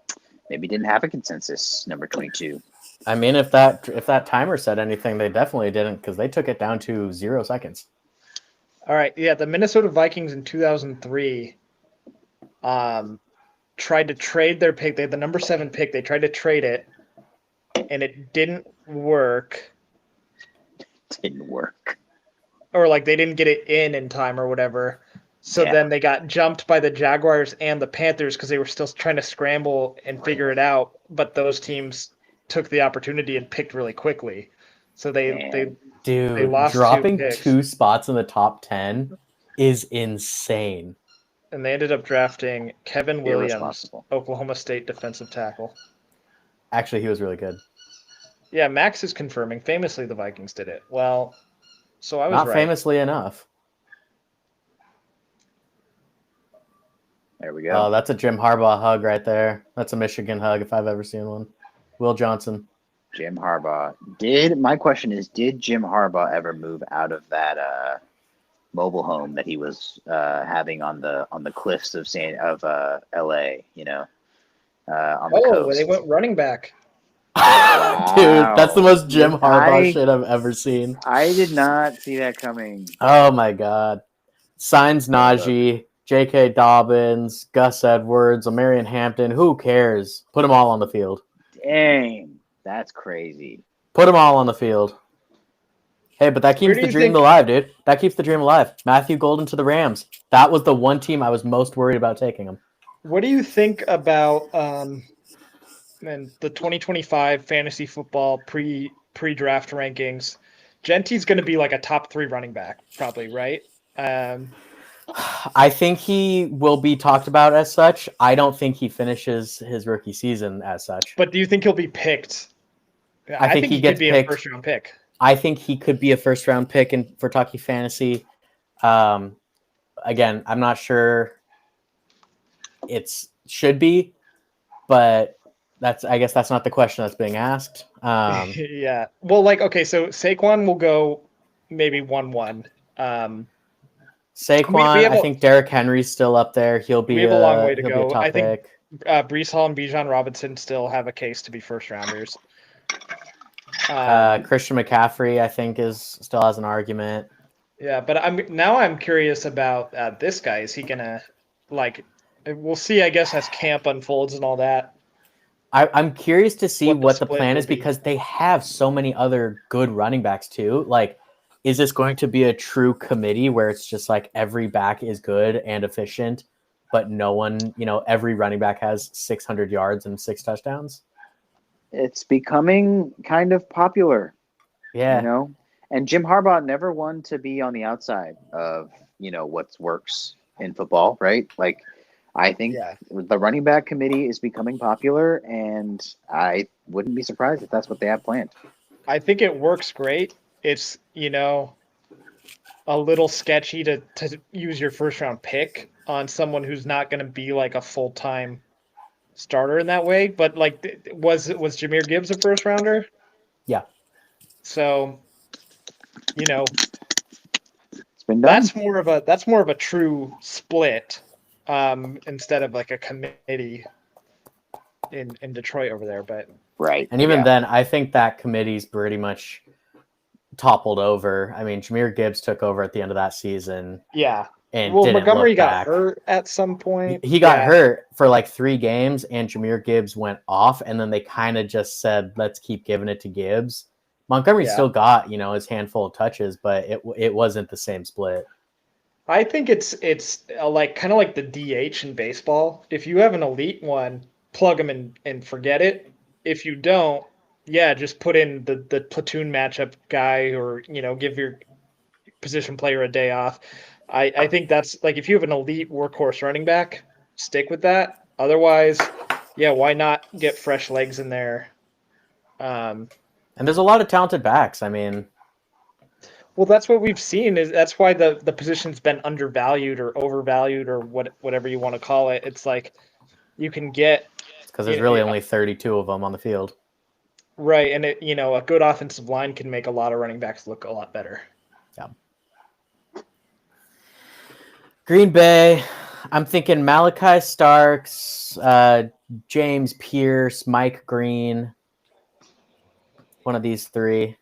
Speaker 2: maybe didn't have a consensus number 22.
Speaker 3: I mean, if that timer said anything, they definitely didn't because they took it down to 0 seconds.
Speaker 1: All right, yeah, the Minnesota Vikings in 2003 tried to trade their pick. They had the number 7 pick. They tried to trade it, and it didn't work.
Speaker 2: Didn't work.
Speaker 1: Or like they didn't get it in time or whatever. So then they got jumped by the Jaguars and the Panthers because they were still trying to scramble and figure it out. But those teams took the opportunity and picked really quickly. So they lost
Speaker 3: dropping
Speaker 1: 2 picks.
Speaker 3: 2 spots in the top 10 is insane.
Speaker 1: And they ended up drafting Kevin Williams,
Speaker 2: Irresponsible.
Speaker 1: Oklahoma State defensive tackle.
Speaker 3: Actually, he was really good.
Speaker 1: Yeah, Max is confirming. Famously, the Vikings did it. Well, so I was
Speaker 3: Not
Speaker 1: right.
Speaker 3: famously enough.
Speaker 2: There we go.
Speaker 3: Oh, that's a Jim Harbaugh hug right there. That's a Michigan hug if I've ever seen one. Will Johnson.
Speaker 2: Jim Harbaugh. My question is, did Jim Harbaugh ever move out of that mobile home that he was having on the cliffs of LA, on the coast?
Speaker 1: They went running back.
Speaker 3: Dude, that's the most Jim Harbaugh
Speaker 2: I-
Speaker 3: shit I've ever seen.
Speaker 2: I did not see that coming.
Speaker 3: Oh my god. Signs Najee, J.K. Dobbins, Gus Edwards, Marion Hampton. Who cares? Put them all on the field.
Speaker 2: Dang, that's crazy.
Speaker 3: Put them all on the field. Hey, but that keeps the dream alive, dude. That keeps the dream alive. Matthew Golden to the Rams. That was the one team I was most worried about taking him.
Speaker 1: What do you think about the 2025 fantasy football pre-draft rankings? Gentry's going to be like a top 3 running back, probably, right?
Speaker 3: I think he will be talked about as such. I don't think he finishes his rookie season as such.
Speaker 1: But do you think he'll be picked?
Speaker 3: I think he gets
Speaker 1: could be
Speaker 3: picked.
Speaker 1: a first-round pick.
Speaker 3: I think he could be a first-round pick for Talkie Fantasy. Again, I'm not sure it should be, but I guess that's not the question that's being asked.
Speaker 1: Yeah. Well, okay, so Saquon will go maybe 1-1.
Speaker 3: Saquon, I think Derrick Henry's still up there. He'll be
Speaker 1: a long way to go.
Speaker 3: I
Speaker 1: think Breece Hall and Bijan Robinson still have a case to be first rounders.
Speaker 3: Christian McCaffrey, I think, still has an argument.
Speaker 1: Yeah, but I'm curious about this guy. Is he gonna we'll see, I guess, as camp unfolds and all that.
Speaker 3: I'm curious to see what the plan is because they have so many other good running backs too. Is this going to be a true committee where it's just every back is good and efficient, but no one, every running back has 600 yards and 6 touchdowns?
Speaker 2: It's becoming kind of popular.
Speaker 3: Yeah.
Speaker 2: And Jim Harbaugh never wanted to be on the outside of, what works in football, right? I think the running back committee is becoming popular, and I wouldn't be surprised if that's what they have planned.
Speaker 1: I think it works great. It's, a little sketchy to use your first round pick on someone who's not going to be a full-time starter in that way. But was Jahmyr Gibbs a first rounder?
Speaker 3: Yeah.
Speaker 1: So,
Speaker 2: it's been done.
Speaker 1: That's more of a true split instead of a committee in Detroit over there. But
Speaker 2: right.
Speaker 3: And even then, I think that committee's pretty much toppled over. I mean, Jahmyr Gibbs took over at the end of that season.
Speaker 1: Yeah.
Speaker 3: And
Speaker 1: Montgomery got hurt at some point.
Speaker 3: He got hurt for 3 games, and Jahmyr Gibbs went off, and then they kind of just said, let's keep giving it to Gibbs. Montgomery still got, his handful of touches, but it wasn't the same split.
Speaker 1: I think it's kind of like the DH in baseball. If you have an elite one, plug him in and forget it. If you don't, just put in the platoon matchup guy, or give your position player a day off. I think that's if you have an elite workhorse running back, stick with that. Otherwise, why not get fresh legs in there?
Speaker 3: And there's a lot of talented backs. I mean,
Speaker 1: well, that's what we've seen. That's why the position's been undervalued or overvalued or whatever you want to call it. It's you can get
Speaker 3: because there's really only 32 of them on the field.
Speaker 1: Right, and a good offensive line can make a lot of running backs look a lot better.
Speaker 3: Yeah. Green Bay, I'm thinking Malachi Starks, James Pierce, Mike Green. One of these 3.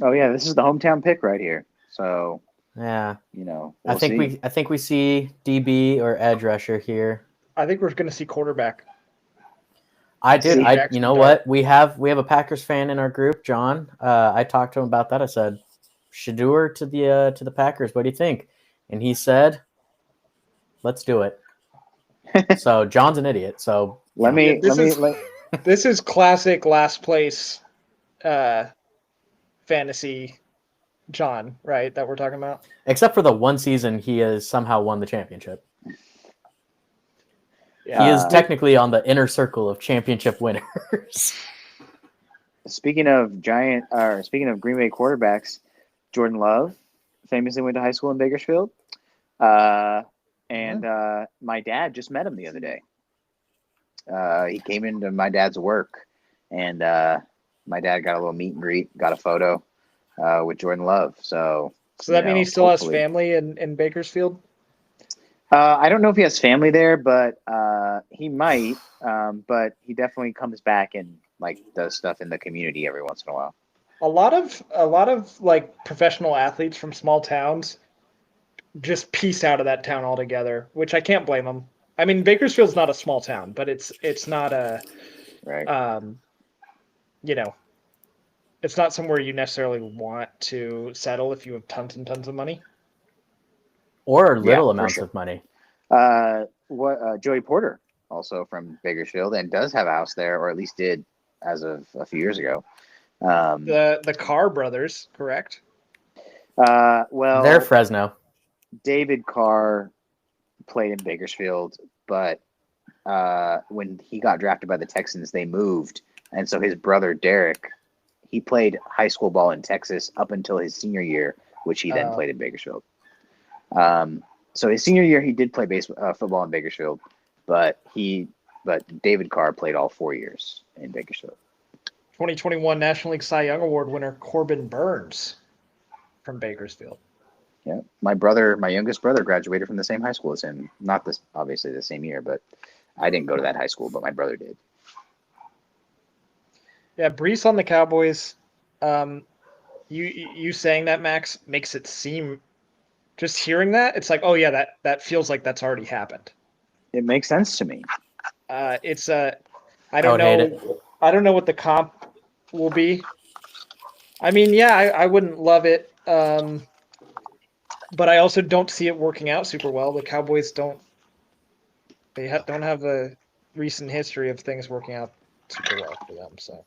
Speaker 2: Oh yeah, this is the hometown pick right here. So
Speaker 3: yeah,
Speaker 2: we'll
Speaker 3: I think we see DB or edge rusher here.
Speaker 1: I think we're going to see quarterback.
Speaker 3: You know what? We have a Packers fan in our group, John. I talked to him about that. I said, Shedeur to the Packers. What do you think? And he said, let's do it. So John's an idiot. So
Speaker 1: this is classic last place fantasy John, right? That we're talking about.
Speaker 3: Except for the one season he has somehow won the championship.
Speaker 1: Yeah.
Speaker 3: He is technically on the inner circle of championship winners.
Speaker 2: Speaking of Green Bay quarterbacks, Jordan Love famously went to high school in Bakersfield. My dad just met him the other day. He came into my dad's work, and my dad got a little meet and greet, got a photo with Jordan Love. So
Speaker 1: that means he still has family in Bakersfield?
Speaker 2: I don't know if he has family there, but he might. But he definitely comes back and does stuff in the community every once in a while.
Speaker 1: A lot of professional athletes from small towns just piece out of that town altogether, which I can't blame them. I mean, Bakersfield's not a small town, but it's not a
Speaker 2: Right.
Speaker 1: You know, it's not somewhere you necessarily want to settle if you have tons and tons of money.
Speaker 3: Or little
Speaker 2: for
Speaker 3: amounts
Speaker 2: sure.
Speaker 3: of money.
Speaker 2: Joey Porter, also from Bakersfield, and does have a house there, or at least did as of a few years ago.
Speaker 1: The Carr brothers, correct?
Speaker 2: Well,
Speaker 3: They're Fresno.
Speaker 2: David Carr played in Bakersfield, but when he got drafted by the Texans, they moved, and so his brother Derek, he played high school ball in Texas up until his senior year, which he then played in Bakersfield. So his senior year, he did play football in Bakersfield, but David Carr played all 4 years in Bakersfield.
Speaker 1: 2021 National League Cy Young Award winner Corbin Burns from Bakersfield.
Speaker 2: Yeah, my youngest brother graduated from the same high school as him. Not this, obviously the same year, but I didn't go to that high school, but my brother did.
Speaker 1: Yeah, Brees on the Cowboys. You saying that, Max, makes it seem. Just hearing that, it's like, oh yeah, that feels like that's already happened.
Speaker 2: It makes sense to me.
Speaker 1: It's I don't know. I don't know what the comp will be. I mean, yeah, I wouldn't love it, but I also don't see it working out super well. The Cowboys don't have a recent history of things working out super well for them. So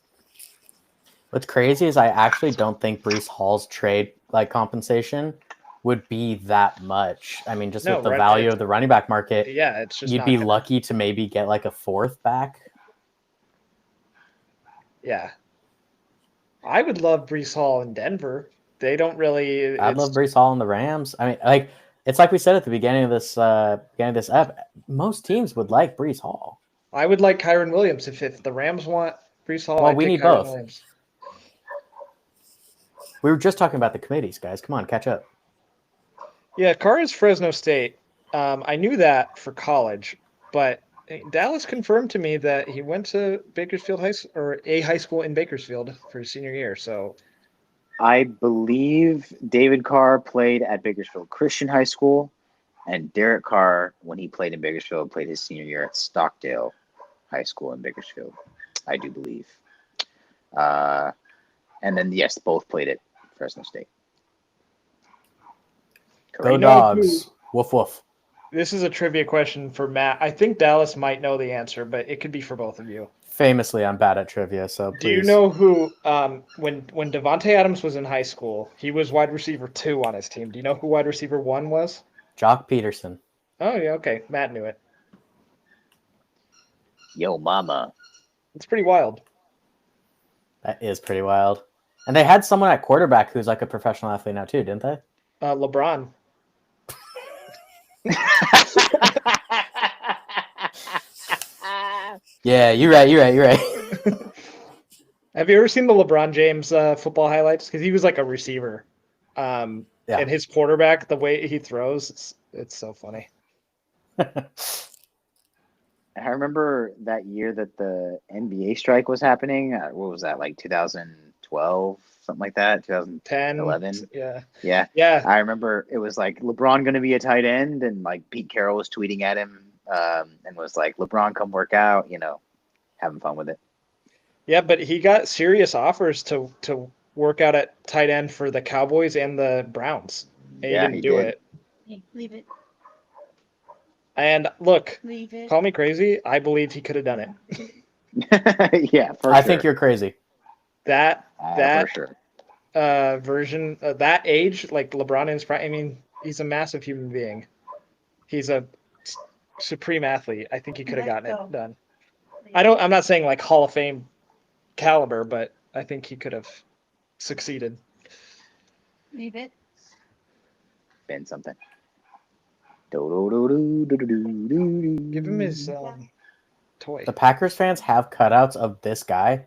Speaker 3: what's crazy is I actually don't think Brees Hall's trade compensation would be that much. I mean, just with the value of the running back market,
Speaker 1: yeah, it's just
Speaker 3: you'd be lucky to maybe get like a fourth back.
Speaker 1: Yeah, I would love Brees Hall in Denver. They don't really.
Speaker 3: I'd love Brees Hall in the Rams. I mean, it's like we said at the beginning of this app. Most teams would like Brees Hall.
Speaker 1: I would like Kyren Williams if the Rams want Brees Hall.
Speaker 3: Well, we need Kyren both. Williams. We were just talking about the committees, guys. Come on, catch up.
Speaker 1: Yeah, Carr is Fresno State. I knew that for college, but Dallas confirmed to me that he went to Bakersfield high school in Bakersfield for his senior year. So,
Speaker 2: I believe David Carr played at Bakersfield Christian High School, and Derek Carr, when he played in Bakersfield, played his senior year at Stockdale High School in Bakersfield. I do believe. And then yes, both played at Fresno State.
Speaker 3: Go Dogs. Woof woof.
Speaker 1: This is a trivia question for Matt. I think Dallas might know the answer, but it could be for both of you.
Speaker 3: Famously, I'm bad at trivia, so please.
Speaker 1: Do you know who, when Devontae Adams was in high school, he was wide receiver 2 on his team. Do you know who wide receiver 1 was?
Speaker 3: Jock Peterson.
Speaker 1: Oh, yeah, okay. Matt knew it.
Speaker 2: Yo, mama.
Speaker 1: It's pretty wild.
Speaker 3: That is pretty wild. And they had someone at quarterback who's like a professional athlete now too, didn't they?
Speaker 1: LeBron.
Speaker 3: Yeah, you're right.
Speaker 1: Have you ever seen the LeBron James football highlights? Because he was like a receiver. Yeah. And his quarterback, the way he throws, it's so funny.
Speaker 2: I remember that year that the NBA strike was happening. What was that, like 2012, something like that? 2010, 11? Yeah. I remember it was like LeBron going to be a tight end, and like Pete Carroll was tweeting at him and was like, LeBron, come work out, having fun with it.
Speaker 1: Yeah, but he got serious offers to work out at tight end for the Cowboys and the Browns. And he didn't do it.
Speaker 4: Hey, leave it.
Speaker 1: And look, call me crazy. I believe he could have done
Speaker 2: it. Yeah,
Speaker 3: I think you're crazy.
Speaker 1: That
Speaker 2: for sure.
Speaker 1: Version, that age, like LeBron in his prime. I mean, he's a massive human being. He's a supreme athlete. I think he could have gotten it done. I'm not saying like Hall of Fame caliber, but I think he could have succeeded.
Speaker 4: Leave it.
Speaker 2: Been something.
Speaker 1: Give him his toy.
Speaker 3: The Packers fans have cutouts of this guy.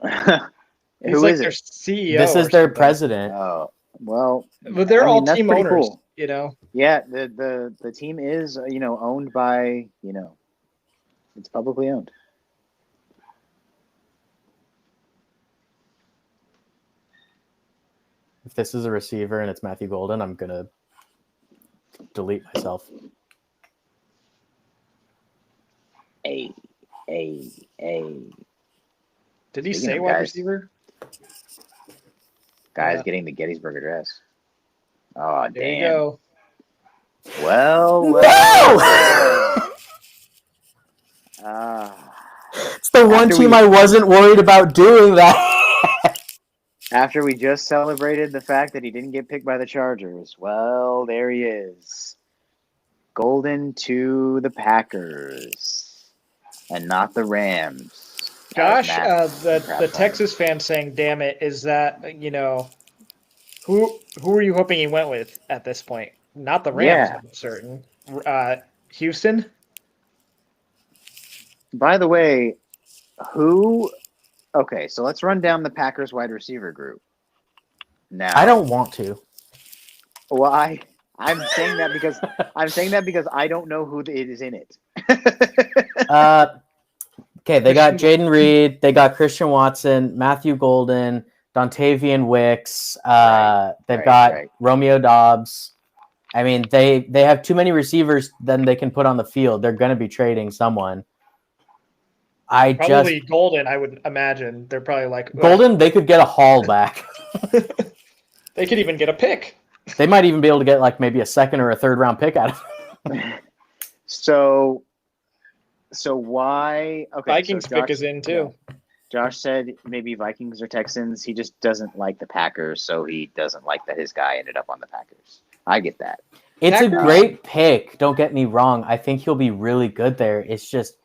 Speaker 1: He's like their CEO.
Speaker 3: This is their president.
Speaker 2: Oh, well.
Speaker 1: But they're all team owners, cool.
Speaker 2: Yeah, the team is, owned by, it's publicly owned.
Speaker 3: If this is a receiver and it's Matthew Golden, I'm going to delete myself.
Speaker 2: Hey. Did
Speaker 1: Did he
Speaker 2: Speaking
Speaker 1: say
Speaker 2: of
Speaker 1: wide
Speaker 2: guys-
Speaker 1: receiver?
Speaker 2: Guys
Speaker 1: Yeah.
Speaker 2: getting the Gettysburg Address. Oh,
Speaker 1: There
Speaker 2: damn.
Speaker 1: you go.
Speaker 2: Well.
Speaker 3: No! It's the one
Speaker 2: After
Speaker 3: team
Speaker 2: we-
Speaker 3: I wasn't worried about doing that.
Speaker 2: After we just celebrated the fact that he didn't get picked by the Chargers, well, there he is. Golden to the Packers and not the Rams.
Speaker 1: Josh,
Speaker 2: As Matt
Speaker 1: the
Speaker 2: craps on.
Speaker 1: Texas fan saying, "Damn it!" Is that who are you hoping he went with at this point? Not the Rams,
Speaker 2: Yeah.
Speaker 1: I'm certain. Houston.
Speaker 2: By the way, who? Okay, so let's run down the Packers wide receiver group. Now,
Speaker 3: I don't want to.
Speaker 2: Well, I'm saying that because I don't know who it is in it.
Speaker 3: Okay, they got Jaden Reed, they got Christian Watson, Matthew Golden, Dontavian Wicks. They've got Romeo Dobbs. I mean, they have too many receivers than they can put on the field. They're going to be trading someone.
Speaker 1: Probably Golden, I would imagine. They're probably like ugh.
Speaker 3: Golden. They could get a haul back.
Speaker 1: They could even get a pick.
Speaker 3: They might even be able to get like maybe a second or a third round pick out of it.
Speaker 2: So why? Okay,
Speaker 1: Vikings
Speaker 2: so Josh,
Speaker 1: pick is in too.
Speaker 2: Josh said maybe Vikings or Texans. He just doesn't like the Packers, so he doesn't like that his guy ended up on the Packers. I get that.
Speaker 3: It's
Speaker 1: Packers?
Speaker 3: a great pick. Don't get me wrong. I think he'll be really good there. It's just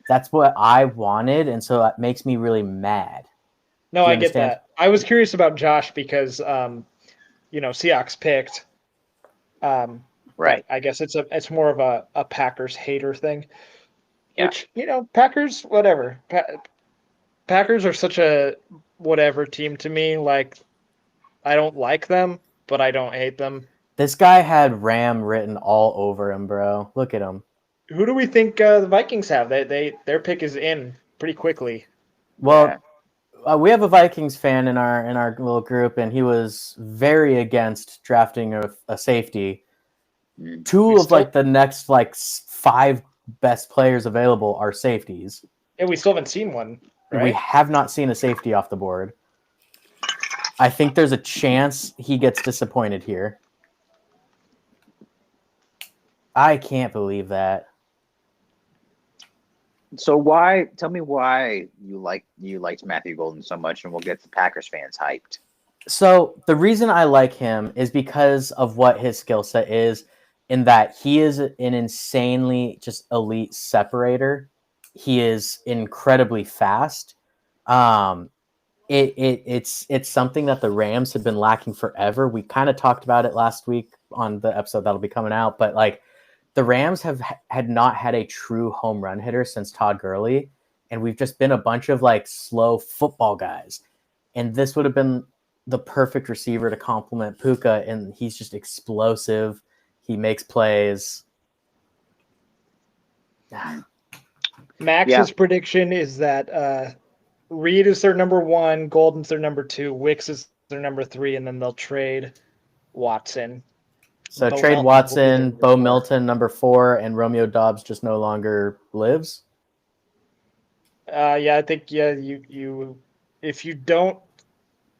Speaker 3: that's what I wanted, and so it makes me really mad.
Speaker 1: No,
Speaker 3: Do you
Speaker 1: I get
Speaker 3: understand?
Speaker 1: that. I was curious about Josh because Seahawks picked.
Speaker 2: Right.
Speaker 1: I guess it's more of a Packers hater thing.
Speaker 2: Yeah.
Speaker 1: Which, Packers, whatever. Packers are such a whatever team to me. Like, I don't like them, but I don't hate them.
Speaker 3: This guy had Ram written all over him, bro. Look at him.
Speaker 1: Who do we think the Vikings have? Their pick is in pretty quickly.
Speaker 3: Well, we have a Vikings fan in our little group, and he was very against drafting a safety. Two of like the next like 5 best players available are safeties.
Speaker 1: And we still haven't seen one, right?
Speaker 3: We have not seen a safety off the board. I think there's a chance he gets disappointed here. I can't believe that.
Speaker 2: So tell me why you liked Matthew Golden so much, and we'll get the Packers fans hyped.
Speaker 3: So the reason I like him is because of what his skill set is, in that he is an insanely just elite separator. He is incredibly fast. It's something that the Rams have been lacking forever. We kind of talked about it last week on the episode that'll be coming out, but like the Rams had not had a true home run hitter since Todd Gurley, and we've just been a bunch of like slow football guys. And this would have been the perfect receiver to complement Puka, and he's just explosive. He makes plays.
Speaker 1: Max's prediction is that Reed is their number 1, Golden's their number 2, Wicks is their number 3, and then they'll trade Watson.
Speaker 3: So
Speaker 1: Bo
Speaker 3: trade
Speaker 1: Melton
Speaker 3: Watson,
Speaker 1: will be
Speaker 3: Bo
Speaker 1: their
Speaker 3: Milton, number 4, and Romeo Dobbs just no longer lives.
Speaker 1: I think you if you don't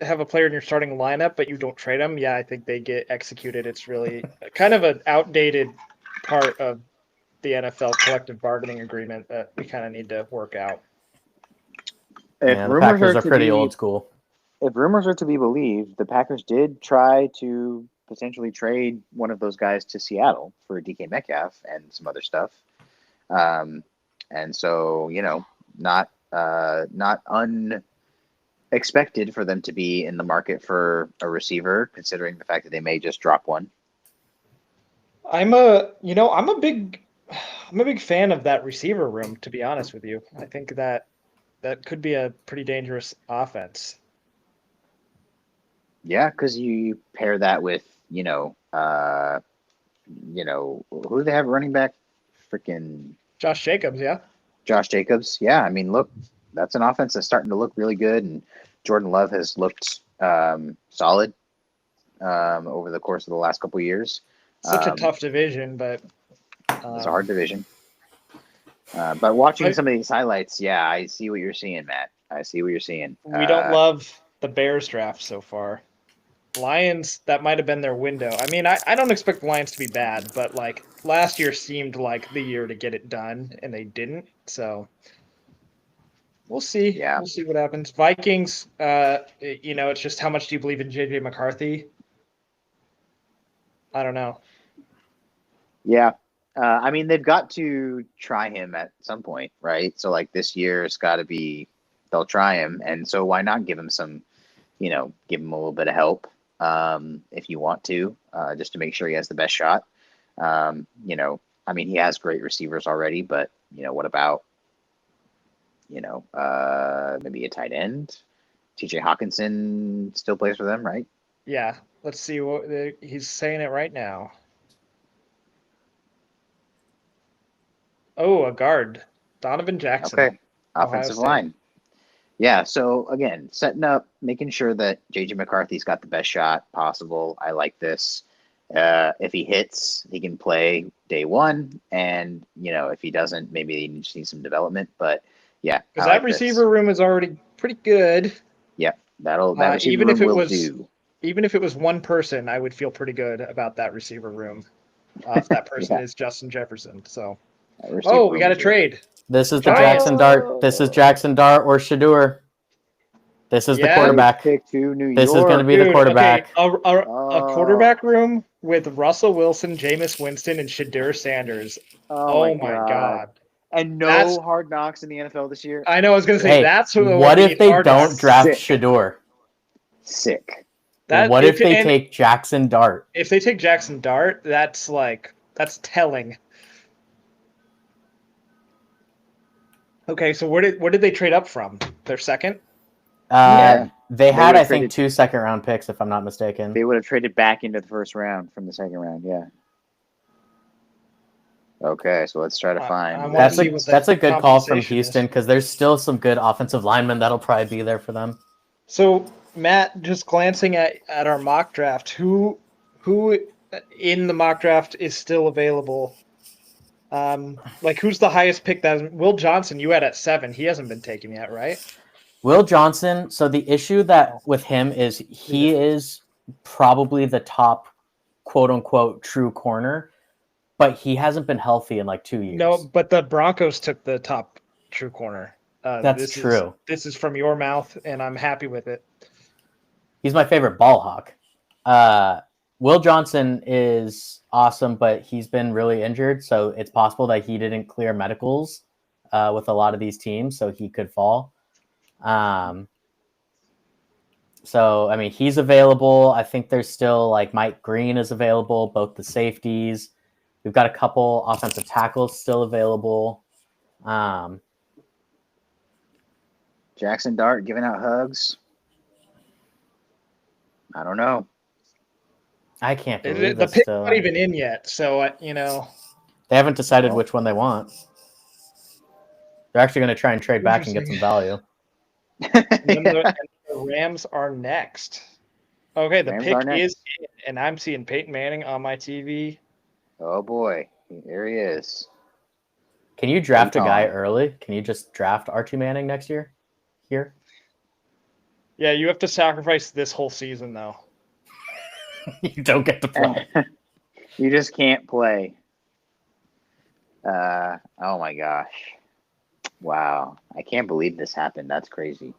Speaker 1: have a player in your starting lineup but you don't trade them, I think they get executed. It's really kind of an outdated part of the NFL collective bargaining agreement that we kind of need to work out.
Speaker 3: Yeah, the Packers are pretty old school.
Speaker 2: If rumors are to be believed, the Packers did try to potentially trade one of those guys to Seattle for DK Metcalf and some other stuff. And so, not unexpected for them to be in the market for a receiver, considering the fact that they may just drop one.
Speaker 1: I'm a big fan of that receiver room, to be honest with you. I think that could be a pretty dangerous offense.
Speaker 2: Yeah, because you pair that with, who do they have running back? Freaking
Speaker 1: Josh Jacobs, yeah.
Speaker 2: Josh Jacobs. Yeah, I mean, look, that's an offense that's starting to look really good, and Jordan Love has looked solid over the course of the last couple of years.
Speaker 1: Such a tough division, but
Speaker 2: it's a hard division. But watching some of these highlights, yeah, I see what you're seeing, Matt. I see what you're seeing.
Speaker 1: We don't love the Bears draft so far. Lions, that might have been their window. I mean, I don't expect the Lions to be bad, but like last year seemed like the year to get it done, and they didn't. So we'll see.
Speaker 2: Yeah.
Speaker 1: We'll see what happens. Vikings, it's just how much do you believe in JJ McCarthy? I don't know.
Speaker 2: Yeah. I mean, they've got to try him at some point, right? So, like, this year it's got to be, they'll try him. And so why not give him some, give him a little bit of help if you want to, just to make sure he has the best shot. I mean, he has great receivers already, but, what about, maybe a tight end? TJ Hawkinson still plays for them, right?
Speaker 1: Yeah. Let's see what he's saying it right now. Oh, a guard. Donovan Jackson.
Speaker 2: Okay. Offensive line. Yeah. So again, setting up, making sure that JJ McCarthy's got the best shot possible. I like this. If he hits, he can play day one. And, if he doesn't, maybe he just needs some development. But yeah.
Speaker 1: Because that receiver room is already pretty good.
Speaker 2: Yeah. That receiver room will do.
Speaker 1: Even if it was one person, I would feel pretty good about that receiver room. If that person is Justin Jefferson. So. Oh, we got a trade.
Speaker 3: This is the Jackson Dart. This is Jackson Dart or Shedeur. This is the quarterback.
Speaker 2: Pick to New
Speaker 3: this
Speaker 2: York.
Speaker 3: is going to be the quarterback.
Speaker 1: Okay. A quarterback room with Russell Wilson, Jameis Winston, and Shedeur Sanders. Oh my God.
Speaker 2: And no Hard Knocks in the NFL this year.
Speaker 1: I know. I was going to say that's who.
Speaker 3: What if they don't draft Shedeur?
Speaker 2: Sick.
Speaker 3: What if they take Jackson Dart?
Speaker 1: If they take Jackson Dart, that's telling. Okay, so where did they trade up from? Their second?
Speaker 3: They had, I think, 2 second-round picks, if I'm not mistaken.
Speaker 2: They would have traded back into the first round from the second round, yeah. Okay, so let's try to find.
Speaker 3: That's a good call from Houston because there's still some good offensive linemen that'll probably be there for them.
Speaker 1: So, Matt, just glancing at our mock draft, who in the mock draft is still available? Who's the highest pick? Will Johnson, you had at 7. He hasn't been taken yet, right?
Speaker 3: Will Johnson. So the issue with him is he is probably the top, quote unquote, true corner, but he hasn't been healthy in 2 years.
Speaker 1: No, but the Broncos took the top true corner.
Speaker 3: That's true.
Speaker 1: This is from your mouth, and I'm happy with it.
Speaker 3: He's my favorite ball hawk. Will Johnson is awesome, but he's been really injured, so it's possible that he didn't clear medicals with a lot of these teams, so he could fall. So, I mean, he's available. I think there's still, Mike Green is available, both the safeties. We've got a couple offensive tackles still available.
Speaker 2: Jackson Dart giving out hugs. I don't know.
Speaker 3: I can't believe
Speaker 1: the pick's not even in yet, so
Speaker 3: they haven't decided which one they want. They're actually going to try and trade back and get some value.
Speaker 1: And the Rams are next. Okay, the pick is in, and I'm seeing Peyton Manning on my TV.
Speaker 2: Oh boy, there he is.
Speaker 3: Can you draft a guy early? Can you just draft Archie Manning next year? Here?
Speaker 1: Yeah, you have to sacrifice this whole season, though.
Speaker 3: You don't get to play.
Speaker 2: You just can't play. Oh my gosh. Wow. I can't believe this happened. That's crazy.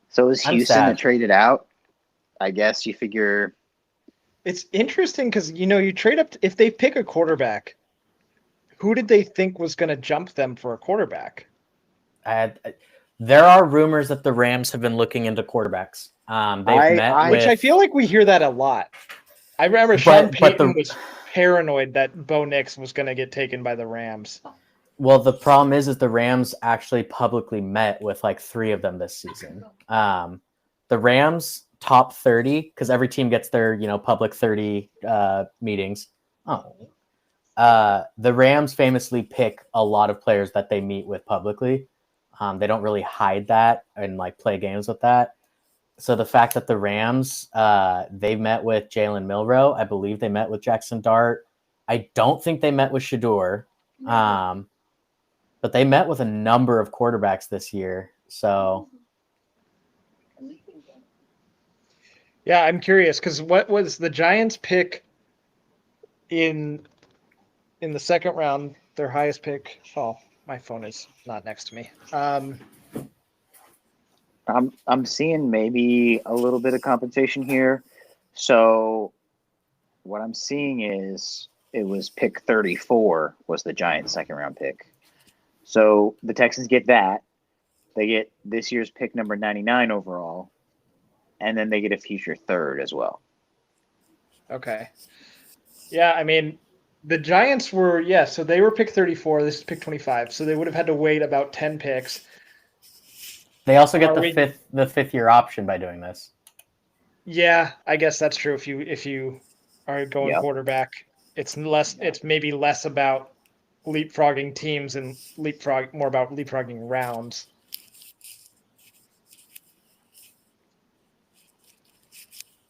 Speaker 2: So is Houston that traded out? I guess you figure.
Speaker 1: It's interesting because, you trade up. If they pick a quarterback, who did they think was going to jump them for a quarterback?
Speaker 3: There are rumors that the Rams have been looking into quarterbacks.
Speaker 1: Which I feel like we hear that a lot. I remember Sean Payton was paranoid that Bo Nix was going to get taken by the Rams.
Speaker 3: Well, the problem is the Rams actually publicly met with 3 of them this season. The Rams top 30, because every team gets their public 30 meetings. The Rams famously pick a lot of players that they meet with publicly. They don't really hide that and play games with that. So the fact that the Rams, they met with Jalen Milroe, I believe they met with Jackson Dart. I don't think they met with Shedeur. But they met with a number of quarterbacks this year. So
Speaker 1: Yeah, I'm curious because what was the Giants' pick in the second round? Their highest pick. Oh, my phone is not next to me.
Speaker 2: I'm seeing maybe a little bit of compensation here. So what I'm seeing is it was pick 34 was the Giants' second round pick. So the Texans get that. They get this year's pick number 99 overall, and then they get a future third as well.
Speaker 1: Okay. Yeah, I mean, the Giants were so they were pick 34. This is pick 25, so they would have had to wait about 10 picks.
Speaker 3: they also get
Speaker 1: Are
Speaker 3: the fifth year option by doing this.
Speaker 1: Yeah, I guess that's true. If you are going
Speaker 2: Yep.
Speaker 1: quarterback, it's maybe less about leapfrogging teams and more about leapfrogging rounds.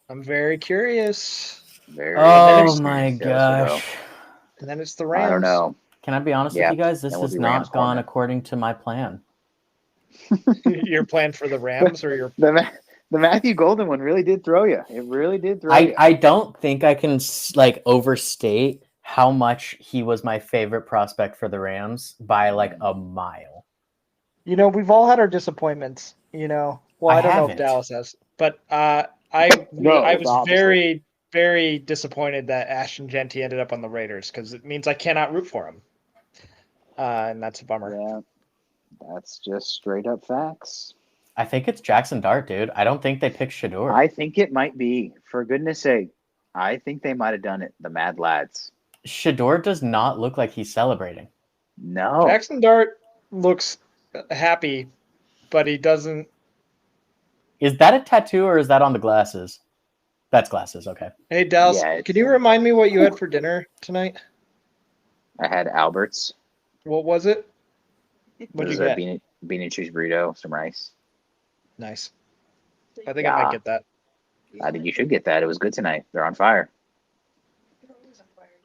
Speaker 1: I'm very curious.
Speaker 3: Oh my gosh.
Speaker 1: And then it's the Rams.
Speaker 2: I don't know.
Speaker 3: Can I be honest
Speaker 2: Yeah,
Speaker 3: with you guys? This
Speaker 2: that would
Speaker 3: has
Speaker 2: be
Speaker 3: not
Speaker 2: Rams
Speaker 3: gone
Speaker 2: corner.
Speaker 3: according to my plan.
Speaker 1: Your plan for the Rams or your
Speaker 2: The Matthew Golden one really did throw you. It really did throw you.
Speaker 3: I don't think I can like overstate how much he was my favorite prospect for the Rams by like a mile.
Speaker 1: we've all had our disappointments, Well,
Speaker 3: I
Speaker 1: I don't know if
Speaker 3: haven't.
Speaker 1: Dallas has, but I
Speaker 2: No,
Speaker 1: I
Speaker 2: it's
Speaker 1: was
Speaker 2: opposite.
Speaker 1: very, very disappointed that Ashton Genty ended up on the Raiders because it means I cannot root for him. And that's a bummer.
Speaker 2: Yeah, that's just straight up facts.
Speaker 3: I think it's Jackson Dart, dude. I don't think they picked Shador.
Speaker 2: I think it might be. For goodness sake, I think they might have done it. The Mad Lads.
Speaker 3: Shador does not look like he's celebrating.
Speaker 2: No.
Speaker 1: Jackson Dart looks happy, but he doesn't.
Speaker 3: Is that a tattoo or is that on the glasses? That's glasses, okay.
Speaker 1: Hey, Dallas,
Speaker 2: Yeah,
Speaker 1: can you remind me what you had for dinner tonight?
Speaker 2: I had Albert's.
Speaker 1: What was it?
Speaker 2: It
Speaker 1: What'd
Speaker 2: was
Speaker 1: you
Speaker 2: a
Speaker 1: get?
Speaker 2: bean and cheese burrito, some rice.
Speaker 1: Nice. I think I
Speaker 2: Yeah.
Speaker 1: might get that.
Speaker 2: I think you should get that. It was good tonight. They're on fire.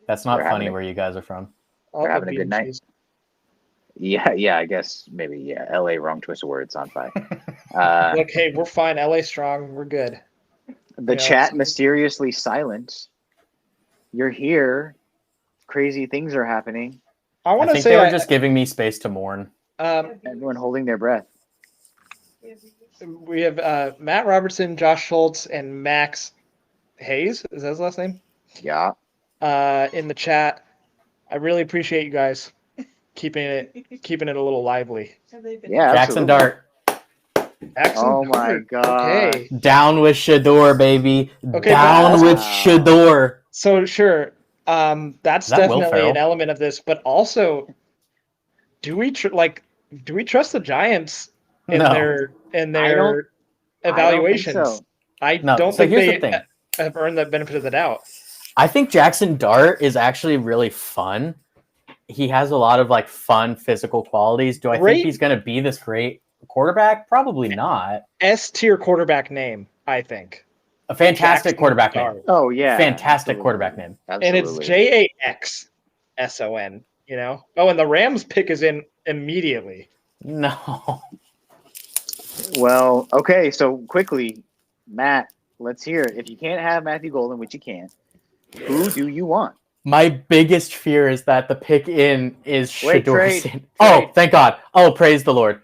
Speaker 3: That's not
Speaker 2: We're
Speaker 3: funny
Speaker 2: having a-
Speaker 3: where you guys are from.
Speaker 1: I'll
Speaker 2: We're
Speaker 1: go
Speaker 2: having a
Speaker 1: bean
Speaker 2: good
Speaker 1: and
Speaker 2: night.
Speaker 1: cheese.
Speaker 2: Yeah, I guess maybe. Yeah, LA, wrong choice of words, on fire. Uh,
Speaker 1: Look, hey, we're fine. LA strong. We're good.
Speaker 2: the
Speaker 1: Yeah,
Speaker 2: chat
Speaker 1: so-
Speaker 2: mysteriously silent. You're here. Crazy things are happening.
Speaker 1: I
Speaker 3: I
Speaker 1: want to
Speaker 3: think
Speaker 1: say
Speaker 3: they were just giving me space to mourn.
Speaker 2: Everyone holding their breath.
Speaker 1: we have Matt Robertson, Josh Schultz, and Max Hayes. Is that his last name?
Speaker 2: Yeah.
Speaker 1: In the chat. I really appreciate you guys keeping it a little lively.
Speaker 2: Yeah.
Speaker 3: Jackson
Speaker 2: absolutely.
Speaker 3: Dart.
Speaker 1: Jackson
Speaker 2: Oh my
Speaker 1: Dart.
Speaker 2: God.
Speaker 1: Okay.
Speaker 3: Down with Shador, baby.
Speaker 1: Okay,
Speaker 3: Down
Speaker 1: but
Speaker 3: with
Speaker 2: also-
Speaker 3: Shador.
Speaker 1: So sure, that's
Speaker 3: Is that Will
Speaker 1: definitely an
Speaker 3: Ferrell?
Speaker 1: element of this. But also, do we trust the Giants in
Speaker 3: No.
Speaker 1: their
Speaker 2: I don't
Speaker 1: evaluations?
Speaker 2: think so.
Speaker 1: I
Speaker 3: No.
Speaker 1: don't
Speaker 3: So
Speaker 1: think
Speaker 3: here's
Speaker 1: they
Speaker 3: the thing.
Speaker 1: have earned the benefit of the doubt.
Speaker 3: I think Jackson Dart is actually really fun. He has a lot of like fun physical qualities. Do I
Speaker 1: Great.
Speaker 3: think he's going to be this great quarterback? Probably not.
Speaker 1: S tier quarterback name, I think.
Speaker 3: A fantastic
Speaker 1: Jackson
Speaker 3: quarterback name.
Speaker 1: Dart.
Speaker 2: Oh yeah.
Speaker 3: Fantastic
Speaker 2: absolutely.
Speaker 3: quarterback name.
Speaker 1: And it's
Speaker 2: Absolutely.
Speaker 1: JAXSON. Oh, and the Rams pick is in immediately.
Speaker 3: No.
Speaker 2: Well, okay. So quickly, Matt, let's hear it. If you can't have Matthew Golden, which you can't, who do you want?
Speaker 3: My biggest fear is that the pick in is
Speaker 2: Wait,
Speaker 3: Shador.
Speaker 2: trade.
Speaker 3: Oh, thank God. Oh, praise the Lord.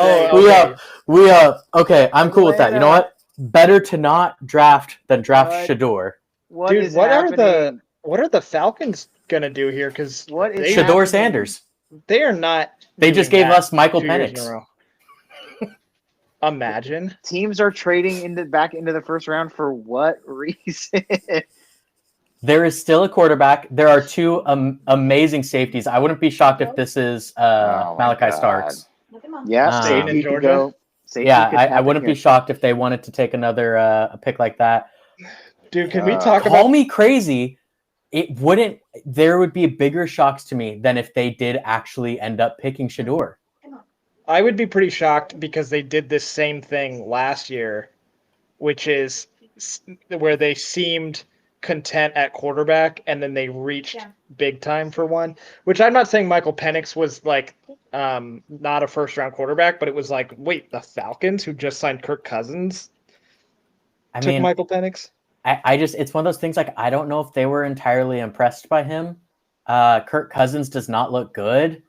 Speaker 1: Oh,
Speaker 3: We
Speaker 1: okay.
Speaker 3: okay, I'm cool with that. You know what? Better to not draft than draft
Speaker 2: What?
Speaker 3: Shador.
Speaker 2: What
Speaker 1: Dude,
Speaker 2: is
Speaker 1: what are
Speaker 2: happening?
Speaker 1: What are the Falcons gonna do here? Because
Speaker 2: What is
Speaker 3: Shador
Speaker 2: happening?
Speaker 3: Sanders.
Speaker 1: they are not.
Speaker 3: They just
Speaker 1: doing
Speaker 3: gave
Speaker 1: that
Speaker 3: us Michael
Speaker 1: 2 years in a
Speaker 3: Penix.
Speaker 1: row. Imagine.
Speaker 2: Teams are trading back into the first round for what reason?
Speaker 3: There is still a quarterback. There are two amazing safeties. I wouldn't be shocked if this is
Speaker 2: Oh my
Speaker 3: Malachi
Speaker 2: God.
Speaker 3: Starks.
Speaker 2: Yeah,
Speaker 3: Staying
Speaker 2: safety
Speaker 1: in
Speaker 2: could
Speaker 1: Georgia?
Speaker 2: go. Safety
Speaker 3: Yeah,
Speaker 2: could
Speaker 3: I
Speaker 2: happen
Speaker 3: wouldn't be
Speaker 2: here.
Speaker 3: shocked if they wanted to take another a pick like that.
Speaker 1: Dude, can we
Speaker 2: Uh,
Speaker 1: talk
Speaker 3: Call
Speaker 1: about
Speaker 3: me crazy. It wouldn't. There would be bigger shocks to me than if they did actually end up picking Shador.
Speaker 1: I would be pretty shocked because they did this same thing last year, which is where they seemed content at quarterback, and then they reached
Speaker 4: Yeah.
Speaker 1: big time for one. Which I'm not saying Michael Penix was like not a first round quarterback, but it was like, wait, the Falcons who just signed Kirk Cousins
Speaker 3: I
Speaker 1: took
Speaker 3: mean,
Speaker 1: Michael Penix.
Speaker 3: I just it's one of those things like I don't know if they were entirely impressed by him. Kirk Cousins does not look good.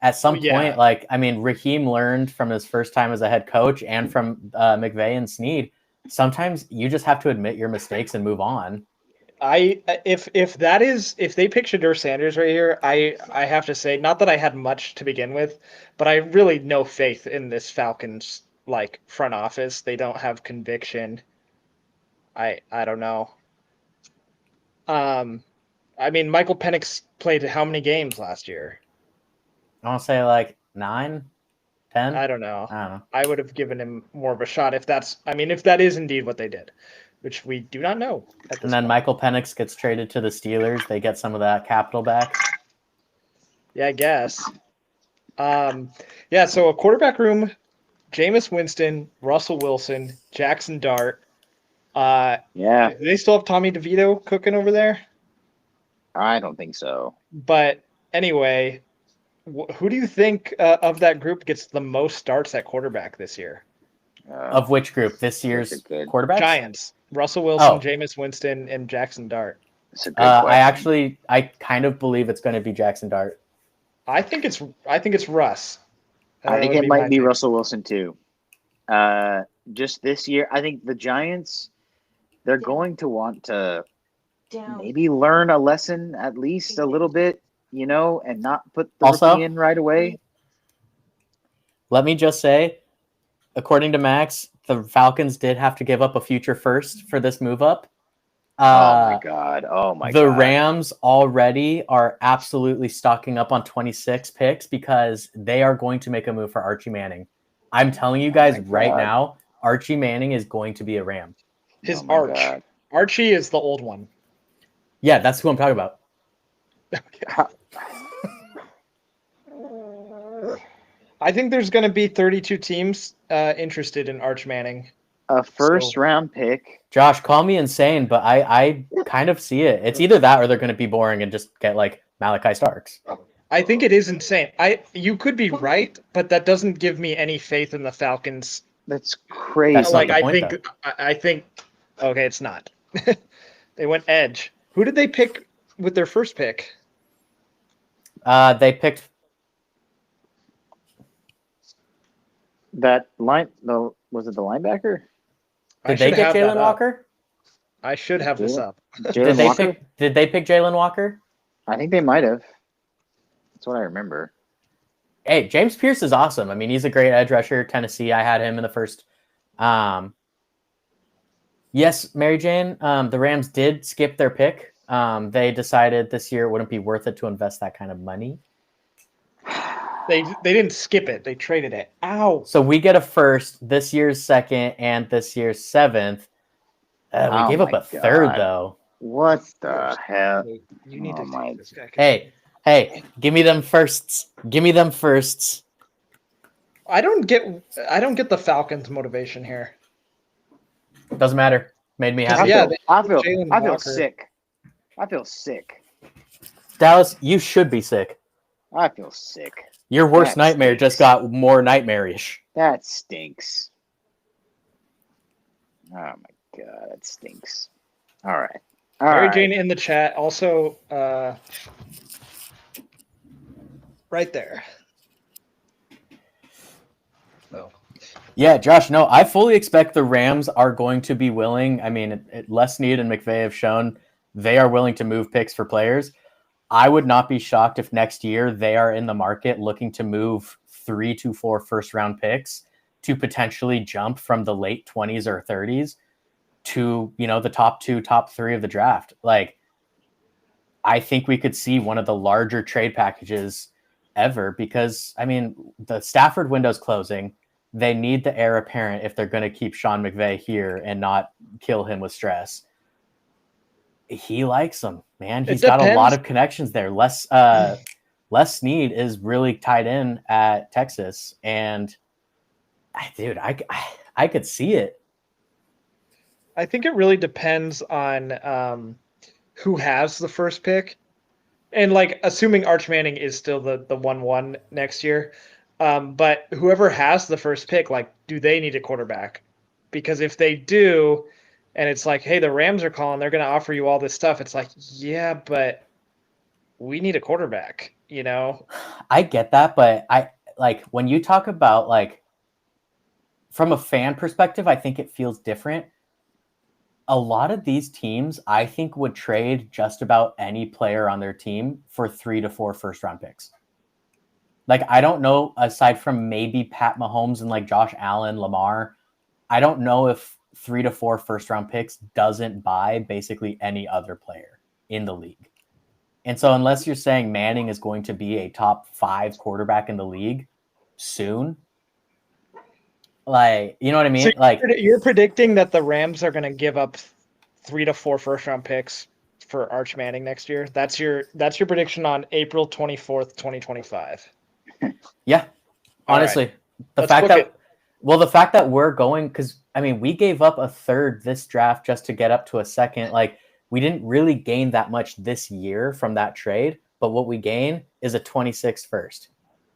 Speaker 3: At some
Speaker 1: Yeah.
Speaker 3: point, like I mean, Raheem learned from his first time as a head coach and from McVay and Snead. Sometimes you just have to admit your mistakes and move on.
Speaker 1: If they pick Shedeur Sanders right here, I have to say, not that I had much to begin with, but I really no faith in this Falcons like front office. They don't have conviction. I don't know. I mean, Michael Penix played how many games last year?
Speaker 3: I want to say like 9, 10.
Speaker 1: I don't know.
Speaker 3: I don't know.
Speaker 1: I would have given him more of a shot if that is indeed what they did, which we do not know.
Speaker 3: And then Michael Penix gets traded to the Steelers. They get some of that capital back.
Speaker 1: Yeah, I guess. Yeah, so a quarterback room, Jameis Winston, Russell Wilson, Jackson Dart.
Speaker 2: Yeah,
Speaker 1: Do they still have Tommy DeVito cooking over there?
Speaker 2: I don't think so.
Speaker 1: But anyway, who do you think of that group gets the most starts at quarterback this year?
Speaker 3: Of which group? This year's
Speaker 2: That's a good-
Speaker 3: quarterbacks?
Speaker 1: Giants. Russell Wilson,
Speaker 3: Oh.
Speaker 1: Jameis Winston, and Jackson Dart.
Speaker 2: It's a good question.
Speaker 3: I kind of believe it's going to be Jackson Dart.
Speaker 1: I think it's Russ.
Speaker 2: I think
Speaker 1: That would
Speaker 2: it might
Speaker 1: my
Speaker 2: be
Speaker 1: pick.
Speaker 2: Russell Wilson too. Just this year, I think the Giants, they're going to want to
Speaker 4: Down.
Speaker 2: maybe learn a lesson at least a little bit, and not put the
Speaker 3: Also-
Speaker 2: rookie in right away.
Speaker 3: Let me just say, according to Max, the Falcons did have to give up a future first for this move up.
Speaker 2: Oh my god! Oh my
Speaker 3: The
Speaker 2: god!
Speaker 3: Rams already are absolutely stocking up on 26 picks because they are going to make a move for Archie Manning. I'm telling you guys
Speaker 2: my
Speaker 3: right
Speaker 2: God.
Speaker 3: now, Archie Manning is going to be a Ram.
Speaker 1: His
Speaker 2: Oh my
Speaker 1: Arch.
Speaker 2: God.
Speaker 1: Archie is the old one.
Speaker 3: Yeah, that's who I'm talking about.
Speaker 1: I think there's going to be 32 teams interested in Arch Manning.
Speaker 2: A first round pick.
Speaker 3: Josh, call me insane, but I kind of see it. It's either that or they're going to be boring and just get like Malachi Starks.
Speaker 1: I think it is insane. You could be right, but that doesn't give me any faith in the Falcons.
Speaker 2: That's crazy.
Speaker 3: That's not
Speaker 1: Like
Speaker 3: the
Speaker 1: I
Speaker 3: point,
Speaker 1: think I think okay, it's not. They went edge. Who did they pick with their first pick?
Speaker 3: They picked
Speaker 2: That line. Was it the linebacker?
Speaker 3: Did they get Jalen Walker?
Speaker 1: I should have this up.
Speaker 2: Jalen Walker.
Speaker 3: Did they pick Jalen Walker?
Speaker 2: I think they might have. That's what I remember.
Speaker 3: Hey, James Pierce is awesome. I mean, he's a great edge rusher. Tennessee, I had him in the first. Yes, Mary Jane, the Rams did skip their pick. They decided this year it wouldn't be worth it to invest that kind of money.
Speaker 1: They didn't skip it. They traded it. Ow.
Speaker 3: So we get a first, this year's second, and this year's seventh. We
Speaker 2: Oh
Speaker 3: gave up
Speaker 2: my
Speaker 3: a third,
Speaker 2: God.
Speaker 3: though.
Speaker 2: What the hell?
Speaker 1: You need
Speaker 2: Oh
Speaker 1: to
Speaker 2: my-
Speaker 1: take this guy.
Speaker 3: Hey, give me them firsts. Give me them firsts.
Speaker 1: I don't get the Falcons' motivation here.
Speaker 3: Doesn't matter. Made me happy.
Speaker 1: Yeah,
Speaker 2: I feel
Speaker 1: Jalen Walker.
Speaker 2: sick. I feel sick.
Speaker 3: Dallas, you should be sick.
Speaker 2: I feel sick.
Speaker 3: Your worst
Speaker 2: That
Speaker 3: nightmare
Speaker 2: stinks.
Speaker 3: just got more nightmarish.
Speaker 2: That stinks. Oh my god, that stinks. All right. All
Speaker 1: Mary
Speaker 2: right.
Speaker 1: Jane in the chat also right there. Oh.
Speaker 3: Yeah, Josh, no, I fully expect the Rams are going to be willing. I mean, Les Snead and McVay have shown they are willing to move picks for players. I would not be shocked if next year they are in the market looking to move 3 to 4 first-round picks to potentially jump from the late 20s or 30s to, the top 2, top 3 of the draft. Like, I think we could see one of the larger trade packages ever because, I mean, the Stafford window's closing. They need the heir apparent if they're going to keep Sean McVay here and not kill him with stress. He likes him, man. He's got a lot of connections there. Les Snead is really tied in at Texas, and I could see it.
Speaker 1: I think it really depends on who has the first pick, and like assuming Arch Manning is still the 1-1 next year, but whoever has the first pick, like, do they need a quarterback? Because if they do, and it's like, hey, the Rams are calling, they're going to offer you all this stuff. It's like, yeah, but we need a quarterback, you know?
Speaker 3: I get that, but I like when you talk about like from a fan perspective, I think it feels different. A lot of these teams, I think, would trade just about any player on their team for 3 to 4 first-round picks. Like, I don't know, aside from maybe Pat Mahomes and like Josh Allen, Lamar, I don't know if 3 to 4 first-round picks doesn't buy basically any other player in the league. And so unless you're saying Manning is going to be a top 5 quarterback in the league soon, like, you know what I mean?
Speaker 1: So
Speaker 3: Like,
Speaker 1: you're predicting that the Rams are going to give up 3 to 4 first-round picks for Arch Manning next year. That's your prediction on April 24th, 2025.
Speaker 3: yeah,
Speaker 1: All
Speaker 3: honestly,
Speaker 1: right.
Speaker 3: the
Speaker 1: Let's
Speaker 3: fact
Speaker 1: book
Speaker 3: that
Speaker 1: it.
Speaker 3: well, the fact that we're going, because I mean, we gave up a third this draft just to get up to a second. Like, we didn't really gain that much this year from that trade, but what we gain is a 26th first.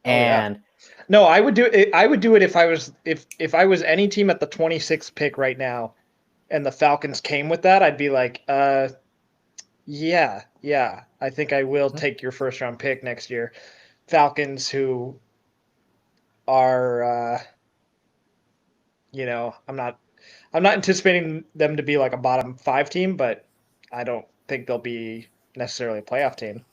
Speaker 1: Oh, yeah.
Speaker 3: And
Speaker 1: No, I would do it. I would do it if I was any team at the 26th pick right now, and the Falcons came with that. I'd be like, yeah, I think I will take your first round pick next year. Falcons, who are, I'm not anticipating them to be like a bottom 5 team, but I don't think they'll be necessarily a playoff team.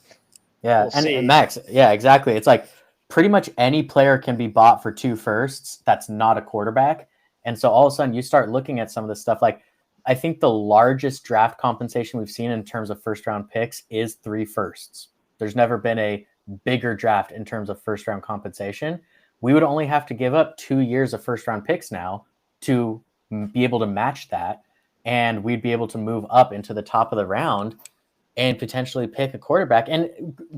Speaker 3: yeah,
Speaker 1: We'll
Speaker 3: and
Speaker 1: see.
Speaker 3: Max, yeah, exactly. It's like pretty much any player can be bought for 2 firsts. That's not a quarterback. And so all of a sudden you start looking at some of this stuff. Like, I think the largest draft compensation we've seen in terms of first round picks is 3 firsts. There's never been a bigger draft in terms of first round compensation. We would only have to give up 2 years of first round picks now to be able to match that. And we'd be able to move up into the top of the round and potentially pick a quarterback. And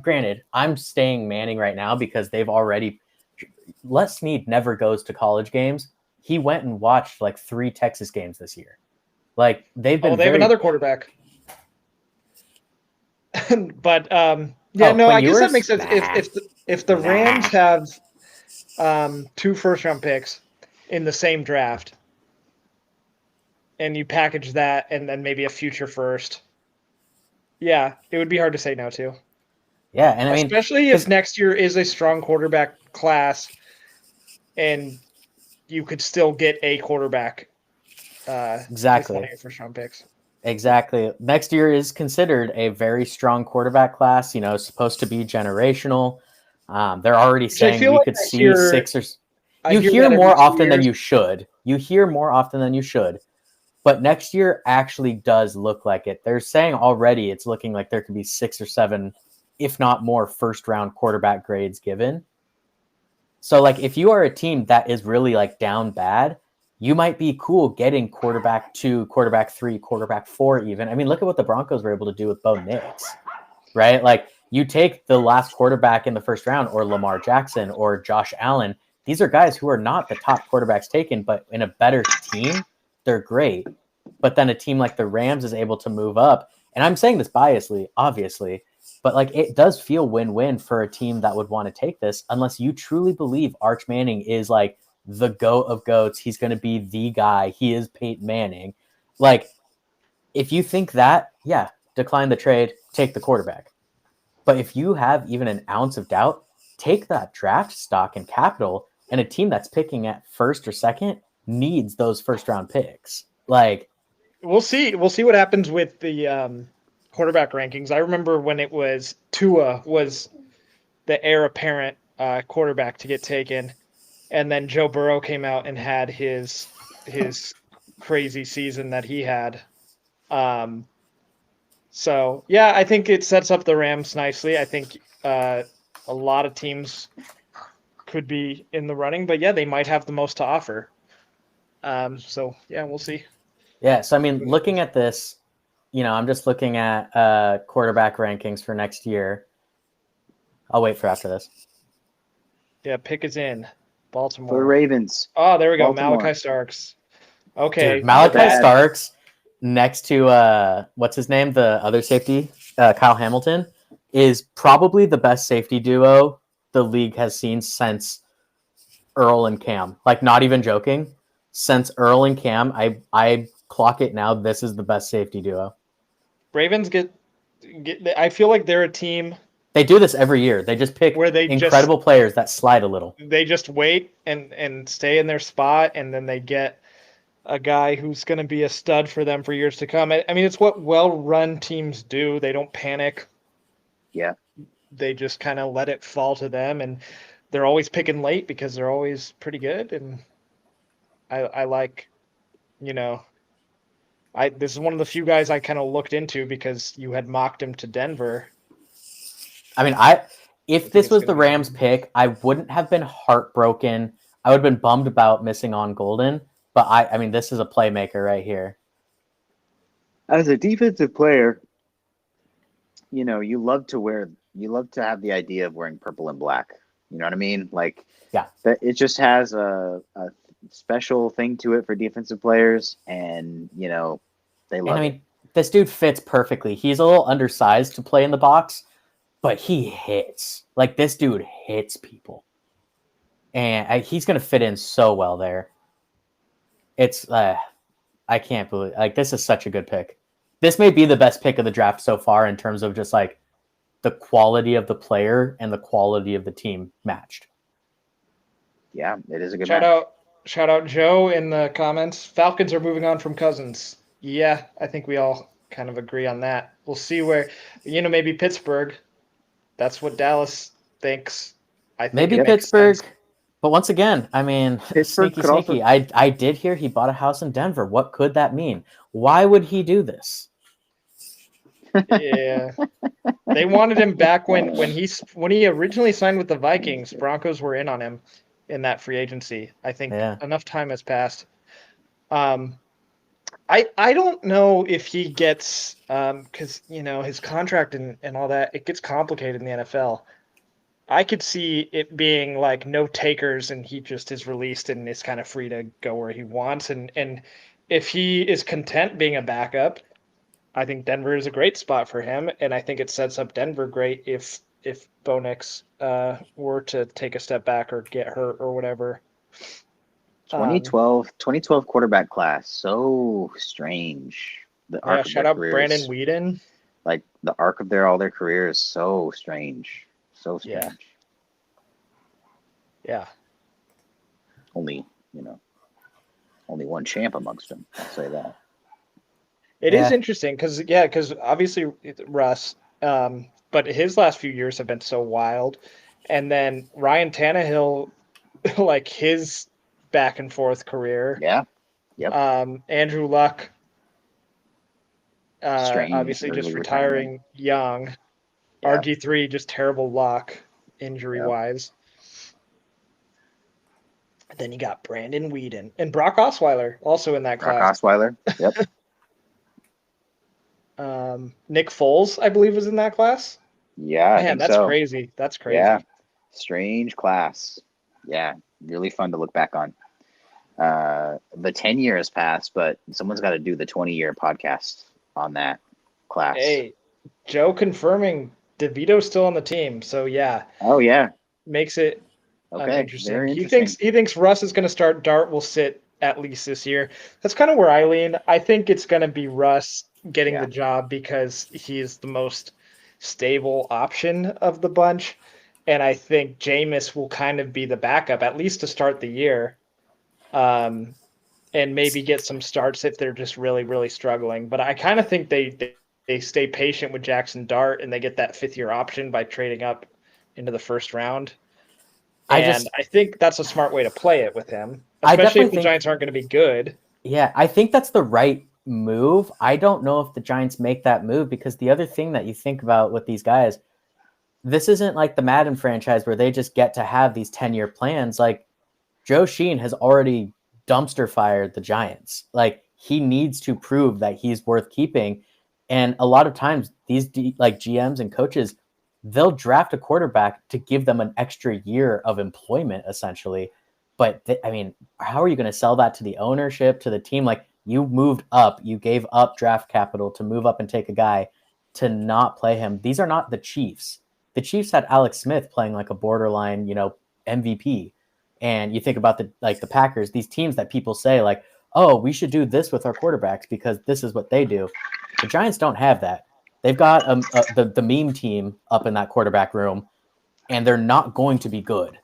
Speaker 3: granted, I'm staying Manning right now because they've already. Les Snead never goes to college games. He went and watched like 3 Texas games this year. Like, they've been.
Speaker 1: They have another quarterback. But yeah, no, I guess that makes sense. If the Rams have 2 first round picks in the same draft, and you package that and then maybe a future first, yeah, it would be hard to say no to.
Speaker 3: Yeah, and I mean,
Speaker 1: especially if next year is a strong quarterback class, and you could still get a quarterback.
Speaker 3: Exactly.
Speaker 1: With one of your first round picks.
Speaker 3: Exactly. Next year is considered a very strong quarterback class. You know, supposed to be generational. They're already saying we could see 6 or. You hear more often than you should. You hear more often than you should. But next year actually does look like it. They're saying already it's looking like there could be 6 or 7, if not more, first-round quarterback grades given. So, like, if you are a team that is really, like, down bad, you might be cool getting quarterback 2, quarterback 3, quarterback 4 even. I mean, look at what the Broncos were able to do with Bo Nix, right? Like, you take the last quarterback in the first round, or Lamar Jackson, or Josh Allen. These are guys who are not the top quarterbacks taken, but in a better team, they're great. But then a team like the Rams is able to move up. And I'm saying this biasly, obviously, but like, it does feel win-win for a team that would want to take this, unless you truly believe Arch Manning is like the GOAT of GOATs. He's going to be the guy. He is Peyton Manning. Like, if you think that, yeah, decline the trade, take the quarterback. But if you have even an ounce of doubt, take that draft stock and capital, and a team that's picking at first or second needs those first round picks. Like,
Speaker 1: we'll see what happens with the quarterback rankings. I remember when it was Tua was the heir apparent quarterback to get taken, and then Joe Burrow came out and had his crazy season that he had. So yeah, I think it sets up the Rams nicely. I think a lot of teams could be in the running, but yeah, they might have the most to offer. So yeah, we'll see.
Speaker 3: Yeah, so I mean, looking at this, you know, I'm just looking at quarterback rankings for next year. I'll wait for after this.
Speaker 1: Yeah, pick is in. Baltimore.
Speaker 2: For the Ravens.
Speaker 1: Oh, there we go.
Speaker 2: Baltimore.
Speaker 1: Malachi Starks. Okay.
Speaker 3: Dude, Malachi Starks next to what's his name, the other safety, Kyle Hamilton, is probably the best safety duo the league has seen since Earl and Cam. Like, not even joking. Since Earl and Cam, I clock it now. This is the best safety duo.
Speaker 1: Ravens get I feel like they're a team
Speaker 3: They do this every year. They just pick
Speaker 1: where they
Speaker 3: incredible players that slide a little.
Speaker 1: they just wait and stay in their spot, and then they get a guy who's going to be a stud for them for years to come. I mean, it's what well-run teams do. They don't panic.
Speaker 2: Yeah.
Speaker 1: They just kind of let it fall to them, and they're always picking late because they're always pretty good. And I like, this is one of the few guys I kind of looked into because you had mocked him to Denver.
Speaker 3: I mean, if this was the Rams pick, I wouldn't have been heartbroken. I would have been bummed about missing on Golden, but I mean, this is a playmaker right here.
Speaker 2: As a defensive player, you love to have the idea of wearing purple and black. You know what I mean? Like,
Speaker 3: yeah,
Speaker 2: that it just has a special thing to it for defensive players, and they love it.
Speaker 3: I mean, this dude fits perfectly. He's a little undersized to play in the box, but he hits. Like, this dude hits people. And he's going to fit in so well there. It's, I can't believe, like, this is such a good pick. This may be the best pick of the draft so far in terms of just, like, the quality of the player and the quality of the team matched.
Speaker 2: Yeah, it is a good
Speaker 1: Shout out Joe in the comments. Falcons are moving on from Cousins. Yeah, I think we all kind of agree on that. We'll see where, maybe Pittsburgh. That's what Dallas thinks. I think
Speaker 3: maybe Pittsburgh. But once again, I mean, sneaky. Also... I did hear he bought a house in Denver. What could that mean? Why would he do this?
Speaker 1: Yeah, they wanted him back when he originally signed with the Vikings. Broncos were in on him in that free agency. I think enough time has passed. I don't know if he gets because his contract and all that, it gets complicated in the NFL. I could see it being like no takers and he just is released and is kind of free to go where he wants. And if he is content being a backup, I think Denver is a great spot for him. And I think it sets up Denver great if Bo Nix were to take a step back or get hurt or whatever.
Speaker 2: 2012 quarterback class. So strange.
Speaker 1: Shout out Brandon Weeden.
Speaker 2: Like, the arc of all their career is so strange. So strange.
Speaker 1: Yeah.
Speaker 2: Only one champ amongst them. I'll say that.
Speaker 1: It is interesting because obviously Russ, but his last few years have been so wild, and then Ryan Tannehill, like his back and forth career.
Speaker 2: Yeah. Yep.
Speaker 1: Andrew Luck.
Speaker 2: Strange,
Speaker 1: obviously just retiring young. Yeah. RG3, just terrible luck, injury-wise. And then you got Brandon Weeden. And Brock Osweiler, also in that class.
Speaker 2: Brock Osweiler, yep.
Speaker 1: Nick Foles, I believe, was in that class.
Speaker 2: Yeah,
Speaker 1: man, that's so. Crazy. That's crazy.
Speaker 2: Yeah, strange class. Yeah, really fun to look back on. The 10 years passed, but someone's got to do the 20-year podcast on that class.
Speaker 1: Hey, Joe confirming DeVito's still on the team, so yeah.
Speaker 2: Oh yeah,
Speaker 1: makes it interesting.
Speaker 2: Very interesting.
Speaker 1: He thinks Russ is going to start. Dart will sit at least this year. That's kind of where I lean. I think it's going to be Russ getting the job because he is the most stable option of the bunch, and I think Jameis will kind of be the backup at least to start the year, and maybe get some starts if they're just really, really struggling. But I kind of think they stay patient with Jackson Dart and they get that 5th-year option by trading up into the first round. I think that's a smart way to play it with him, especially if the Giants aren't going to be good.
Speaker 3: Yeah, I think that's the right move. I don't know if the Giants make that move because the other thing that you think about with these guys, this isn't like the Madden franchise where they just get to have these 10-year plans. Like, Joe Sheen has already dumpster fired the Giants. Like, he needs to prove that he's worth keeping. And a lot of times these GMs and coaches, they'll draft a quarterback to give them an extra year of employment, essentially. But I mean, how are you going to sell that to the ownership, to the team? Like, You moved up. You gave up draft capital to move up and take a guy to not play him. These are not the Chiefs. The Chiefs had Alex Smith playing like a borderline, MVP. And you think about the Packers, these teams that people say like, oh, we should do this with our quarterbacks because this is what they do. The Giants don't have that. They've got the meme team up in that quarterback room, and they're not going to be good.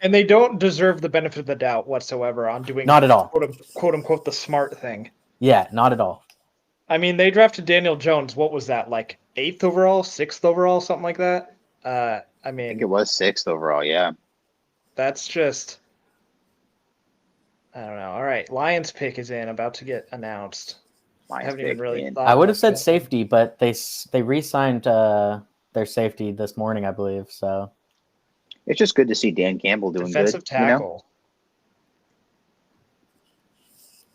Speaker 1: And they don't deserve the benefit of the doubt whatsoever on doing
Speaker 3: Not at all.
Speaker 1: quote unquote the smart thing.
Speaker 3: Yeah, not at all.
Speaker 1: I mean, they drafted Daniel Jones. What was that, like 8th overall, 6th overall, something like that? I
Speaker 2: think it was 6th overall. Yeah.
Speaker 1: That's just, I don't know. All right, Lions pick is in, about to get announced. I haven't even really thought.
Speaker 3: I would have said
Speaker 1: that.
Speaker 3: safety, but they re-signed their safety this morning, I believe. So
Speaker 2: it's just good to see Dan Campbell doing
Speaker 1: defensive
Speaker 2: good.
Speaker 1: tackle.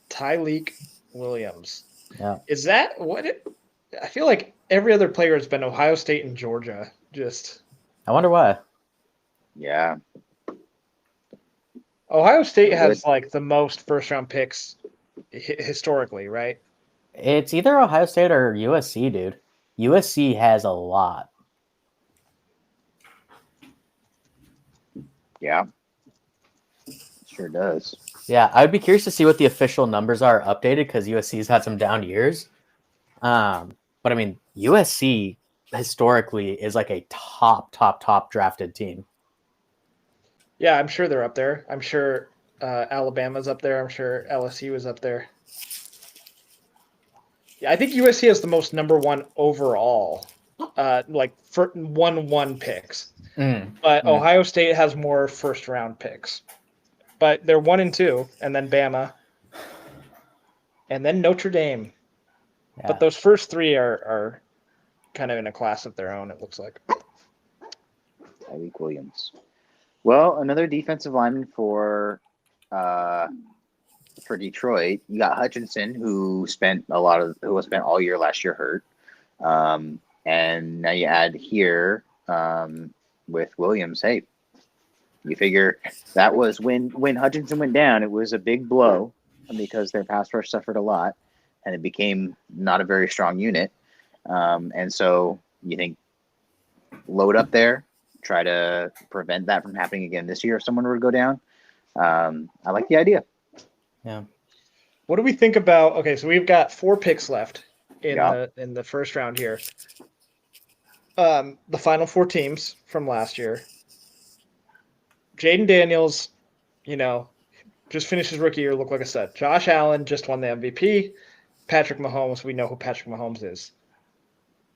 Speaker 1: Tyleik Williams.
Speaker 3: Yeah.
Speaker 1: Is that what it? I feel like every other player has been Ohio State and Georgia. Just.
Speaker 3: I wonder why.
Speaker 2: Yeah.
Speaker 1: Ohio State has like the most first-round picks historically, right?
Speaker 3: It's either Ohio State or USC, dude. USC has a lot.
Speaker 2: Yeah. Sure does.
Speaker 3: Yeah, I'd be curious to see what the official numbers are updated because USC's had some down years. But I mean, USC historically is like a top drafted team.
Speaker 1: Yeah, I'm sure they're up there. I'm sure Alabama's up there. I'm sure LSU is up there. Yeah, I think USC has the most number one overall, like for 1-1 picks. But Ohio State has more first round picks. But they're 1 and 2, and then Bama, and then Notre Dame. Yeah. But those first 3 are kind of in a class of their own. It looks like.
Speaker 2: Tyleik Williams. Well, another defensive lineman for Detroit. You got Hutchinson, who spent all year last year hurt, and now you add here with Williams. Hey, you figure that was when Hutchinson went down. It was a big blow because their pass rush suffered a lot, and it became not a very strong unit. And so you think load up there. Try to prevent that from happening again this year if someone were to go down. I like the idea.
Speaker 3: Yeah.
Speaker 1: What do we think about? Okay, so we've got 4 picks left in the first round here. The final 4 teams from last year. Jaden Daniels, just finished his rookie year, looked like a stud. Josh Allen just won the MVP. Patrick Mahomes, we know who Patrick Mahomes is.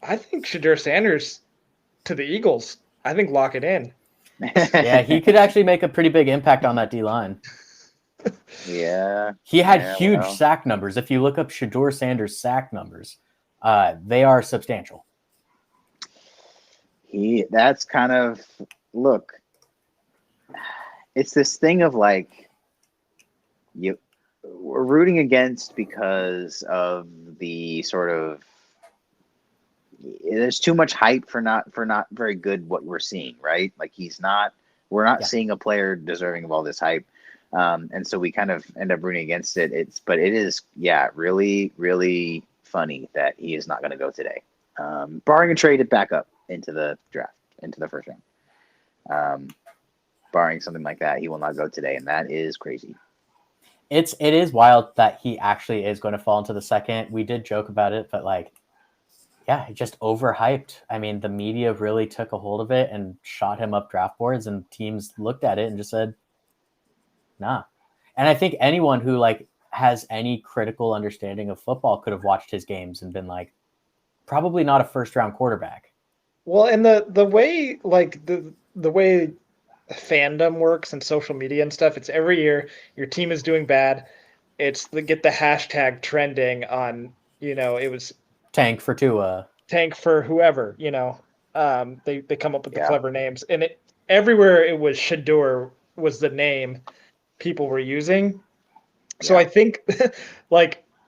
Speaker 1: I think Shedeur Sanders to the Eagles. I think lock it in.
Speaker 3: Yeah, he could actually make a pretty big impact on that D-line.
Speaker 2: Yeah.
Speaker 3: He had huge sack numbers. If you look up Shedeur Sanders' sack numbers, they are substantial.
Speaker 2: That's kind of, look, it's this thing of like, we're rooting against because of the sort of, there's too much hype for not very good what we're seeing, right? Like we're not seeing a player deserving of all this hype. And so we kind of end up rooting against it. But it is, really, really funny that he is not going to go today. Barring a trade it back up into the draft, into the first round. Barring something like that, he will not go today. And that is crazy.
Speaker 3: It is wild that he actually is going to fall into the second. We did joke about it, but just overhyped. I mean, the media really took a hold of it and shot him up draft boards, and teams looked at it and just said, nah. And I think anyone who has any critical understanding of football could have watched his games and been like, probably not a first round quarterback.
Speaker 1: Well, and the way the way fandom works and social media and stuff, it's every year your team is doing bad. It's get the hashtag trending on, it was
Speaker 3: tank for Tua,
Speaker 1: tank for whoever, they come up with the clever names, and everywhere it was Shedeur was the name people were using. So I think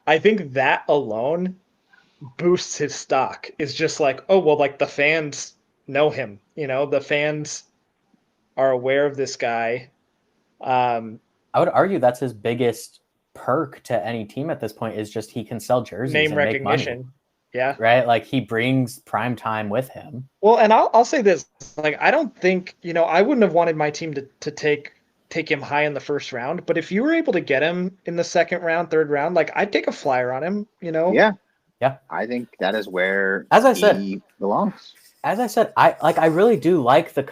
Speaker 1: I think that alone boosts his stock. Is just the fans know him, the fans are aware of this guy.
Speaker 3: I would argue that's his biggest perk to any team at this point is just he can sell jerseys
Speaker 1: Name
Speaker 3: and make money,
Speaker 1: recognition. Yeah.
Speaker 3: right? Like he brings prime time with him.
Speaker 1: Well, and I'll say this: like, I don't think I wouldn't have wanted my team to take him high in the first round, but if you were able to get him in the second round, third round, like I'd take a flyer on him.
Speaker 2: Yeah.
Speaker 3: Yeah.
Speaker 2: I think that is where
Speaker 3: As I
Speaker 2: he
Speaker 3: said,
Speaker 2: belongs.
Speaker 3: As I said, I really do like the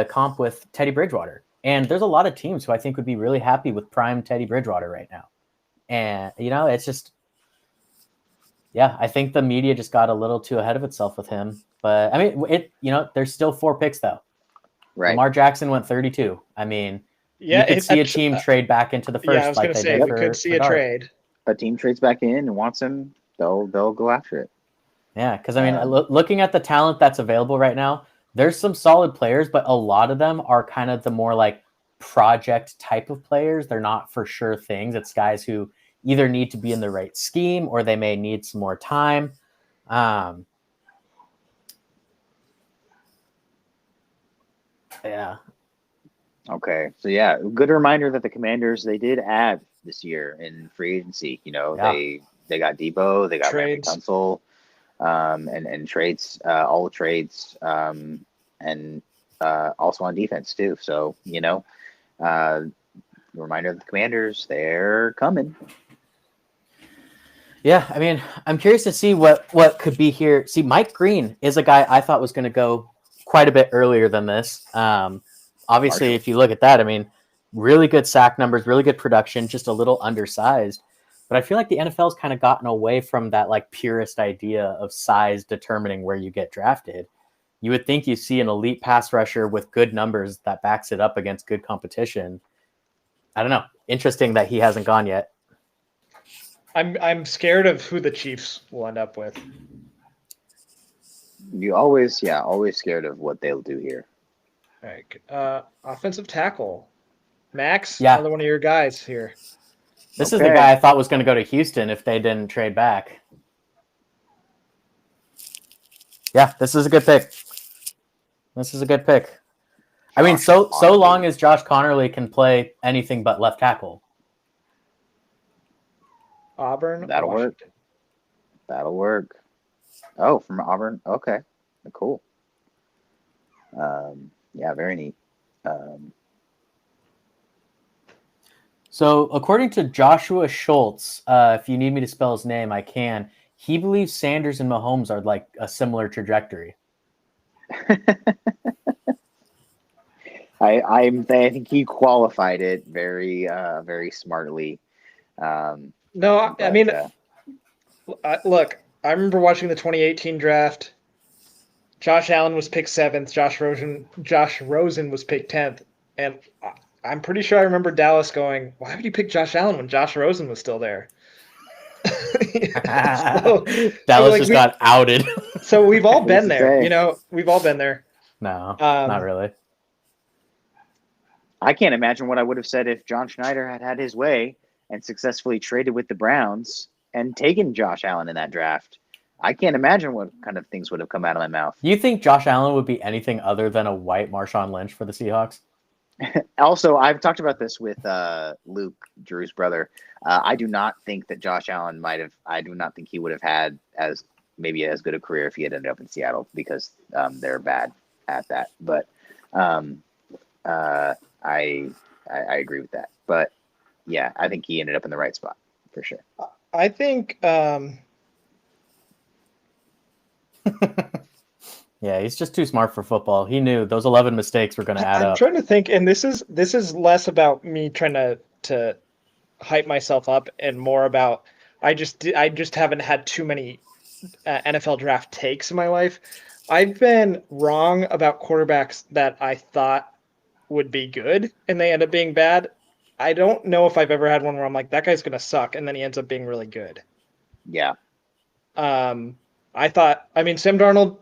Speaker 3: comp with Teddy Bridgewater, and there's a lot of teams who I think would be really happy with prime Teddy Bridgewater right now, and it's just, yeah, I think the media just got a little too ahead of itself with him. But I mean, there's still 4 picks though.
Speaker 2: Right.
Speaker 3: Lamar Jackson went 32. I mean,
Speaker 1: Yeah,
Speaker 3: you could see a team trade back into the first.
Speaker 1: Yeah, I was
Speaker 3: like
Speaker 1: going to
Speaker 3: they
Speaker 1: say
Speaker 3: did
Speaker 1: we
Speaker 3: for,
Speaker 1: could see
Speaker 3: for
Speaker 1: a
Speaker 3: Dart.
Speaker 1: trade.
Speaker 2: A team trades back in and wants him, they'll go after it.
Speaker 3: Yeah, because I mean, looking at the talent that's available right now, there's some solid players, but a lot of them are kind of the more like project type of players. They're not for sure things. It's guys who either need to be in the right scheme or they may need some more time. Yeah.
Speaker 2: Okay, so yeah, good reminder that the Commanders, they did add this year in free agency. They got Debo, they got Randy
Speaker 1: Trades.
Speaker 2: Tunsil, and trades, all the trades, and also on defense too. So reminder of the Commanders, they're coming.
Speaker 3: Yeah, I mean, I'm curious to see what could be here. See, Mike Green is a guy I thought was going to go quite a bit earlier than this. Obviously, if you look at that, I mean, really good sack numbers, really good production, just a little undersized. But I feel like the NFL's kind of gotten away from that like purist idea of size determining where you get drafted. You would think you see an elite pass rusher with good numbers that backs it up against good competition. I don't know. Interesting that he hasn't gone yet.
Speaker 1: I'm scared of who the Chiefs will end up with.
Speaker 2: You always scared of what they'll do here.
Speaker 1: Like, offensive tackle, Max.
Speaker 3: Yeah.
Speaker 1: Another one of your guys here.
Speaker 3: This is the guy I thought was going to go to Houston if they didn't trade back. Yeah, this is a good pick. I mean, so long as Josh Connerly can play anything but left tackle.
Speaker 1: Auburn.
Speaker 2: That'll
Speaker 1: Washington.
Speaker 2: work. That'll work. Oh, from Auburn. Okay, cool. Yeah, very neat.
Speaker 3: So, according to Joshua Schultz, if you need me to spell his name, I can. He believes Sanders and Mahomes are like a similar trajectory.
Speaker 2: I think he qualified it very smartly.
Speaker 1: No, I mean, look, I remember watching the 2018 draft. Josh Allen was picked 7th. Josh Rosen was picked 10th. And I'm pretty sure I remember Dallas going, why would you pick Josh Allen when Josh Rosen was still there?
Speaker 3: Dallas got outed.
Speaker 1: So we've all been there. We've all been there.
Speaker 3: No, not really.
Speaker 2: I can't imagine what I would have said if John Schneider had his way and successfully traded with the Browns and taken Josh Allen in that draft. I can't imagine what kind of things would have come out of my mouth.
Speaker 3: You think Josh Allen would be anything other than a white Marshawn Lynch for the Seahawks?
Speaker 2: Also, I've talked about this with Luke, Drew's brother. I do not think that Josh Allen I do not think he would have had as good a career if he had ended up in Seattle because they're bad at that. But I agree with that. But yeah, I think he ended up in the right spot for sure.
Speaker 1: I think.
Speaker 3: Yeah, he's just too smart for football. He knew those 11 mistakes were going to add up.
Speaker 1: I'm trying to think, and this is less about me trying to hype myself up and more about I just haven't had too many NFL draft takes in my life. I've been wrong about quarterbacks that I thought would be good, and they end up being bad. I don't know if I've ever had one where I'm like, that guy's going to suck, and then he ends up being really good.
Speaker 2: Yeah.
Speaker 1: Sam Darnold,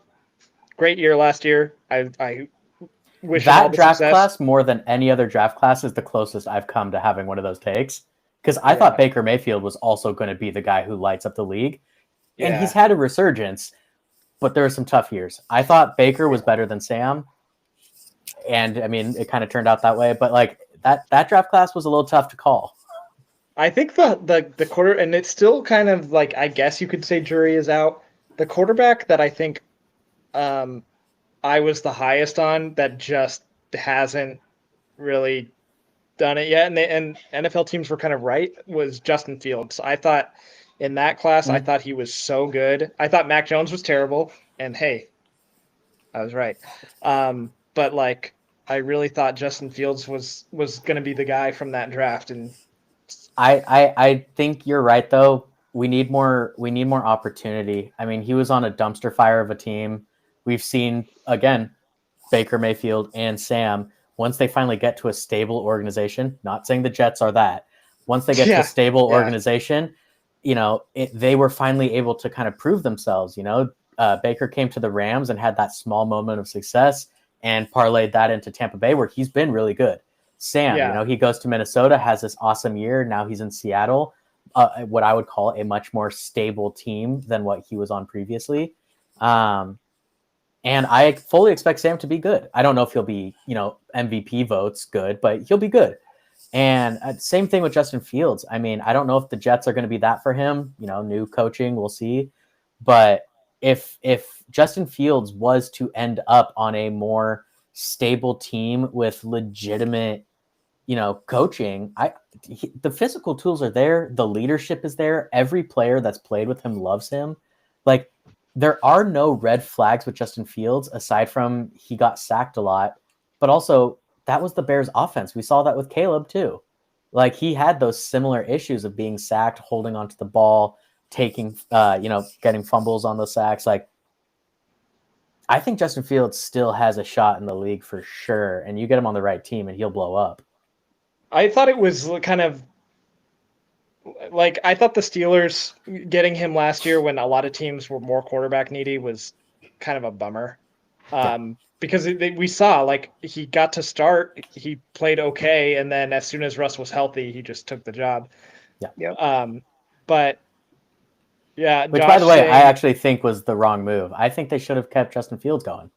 Speaker 1: great year last year. I wish him all
Speaker 3: that
Speaker 1: the
Speaker 3: draft
Speaker 1: success.
Speaker 3: class, more than any other draft class, is the closest I've come to having one of those takes. Because I thought Baker Mayfield was also going to be the guy who lights up the league. And he's had a resurgence, but there were some tough years. I thought Baker was better than Sam. And, I mean, it kind of turned out that way. But, like, that draft class was a little tough to call.
Speaker 1: I think the quarter, and it's still kind of like, I guess you could say jury is out. The quarterback that I think I was the highest on that just hasn't really done it yet, and NFL teams were kind of right, was Justin Fields. I thought in that class, I thought he was so good. I thought Mac Jones was terrible, and hey, I was right. But like, I really thought Justin Fields was going to be the guy from that draft, and
Speaker 3: I think you're right though. We need more opportunity. I mean, he was on a dumpster fire of a team. We've seen again Baker Mayfield and Sam, once they finally get to a stable organization, not saying the Jets are that. Once they get to a stable organization, they were finally able to kind of prove themselves. Baker came to the Rams and had that small moment of success and parlayed that into Tampa Bay, where he's been really good. Sam, he goes to Minnesota, has this awesome year. Now he's in Seattle, what I would call a much more stable team than what he was on previously. And I fully expect Sam to be good. I don't know if he'll be, MVP votes good, but he'll be good. And same thing with Justin Fields. I mean, I don't know if the Jets are going to be that for him. New coaching, we'll see. But if Justin Fields was to end up on a more stable team with legitimate, coaching, the physical tools are there. The leadership is there. Every player that's played with him loves him. Like, there are no red flags with Justin Fields aside from he got sacked a lot, but also that was the Bears offense. We saw that with Caleb too. Like, he had those similar issues of being sacked, holding onto the ball, taking, getting fumbles on those sacks. Like, I think Justin Fields still has a shot in the league for sure. And you get him on the right team and he'll blow up.
Speaker 1: I thought it was kind of like, I thought the Steelers getting him last year when a lot of teams were more quarterback needy was kind of a bummer. Because we saw, like, he got to start, he played okay, and then as soon as Russ was healthy, he just took the job. But yeah,
Speaker 3: which, by the way, I actually think was the wrong move. I think they should have kept Justin Fields going.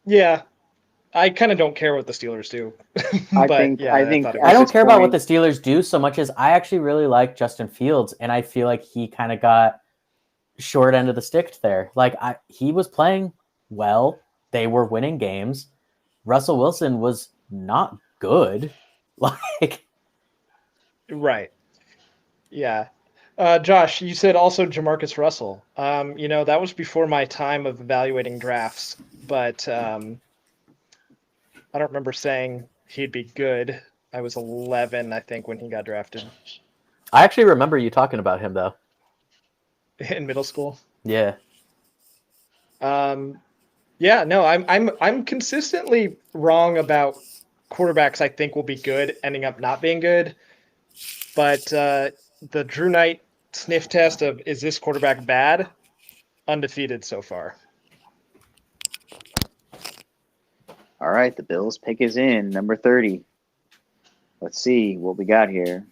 Speaker 1: Yeah, I kind of don't care what the Steelers do.
Speaker 2: I
Speaker 3: don't care about what the Steelers do so much as I actually really like Justin Fields, and I feel like he kind of got short end of the stick there. Like, he was playing well. They were winning games. Russell Wilson was not good.
Speaker 1: Right. Yeah. Josh, you said also Jamarcus Russell. That was before my time of evaluating drafts, but I don't remember saying he'd be good. I was 11, I think, when he got drafted.
Speaker 3: I actually remember you talking about him, though.
Speaker 1: In middle school?
Speaker 3: Yeah.
Speaker 1: Yeah, no, I'm consistently wrong about quarterbacks I think will be good, ending up not being good. But the Drew Knight sniff test of, is this quarterback bad? Undefeated so far.
Speaker 2: All right, the Bills pick is in, number 30. Let's see what we got here.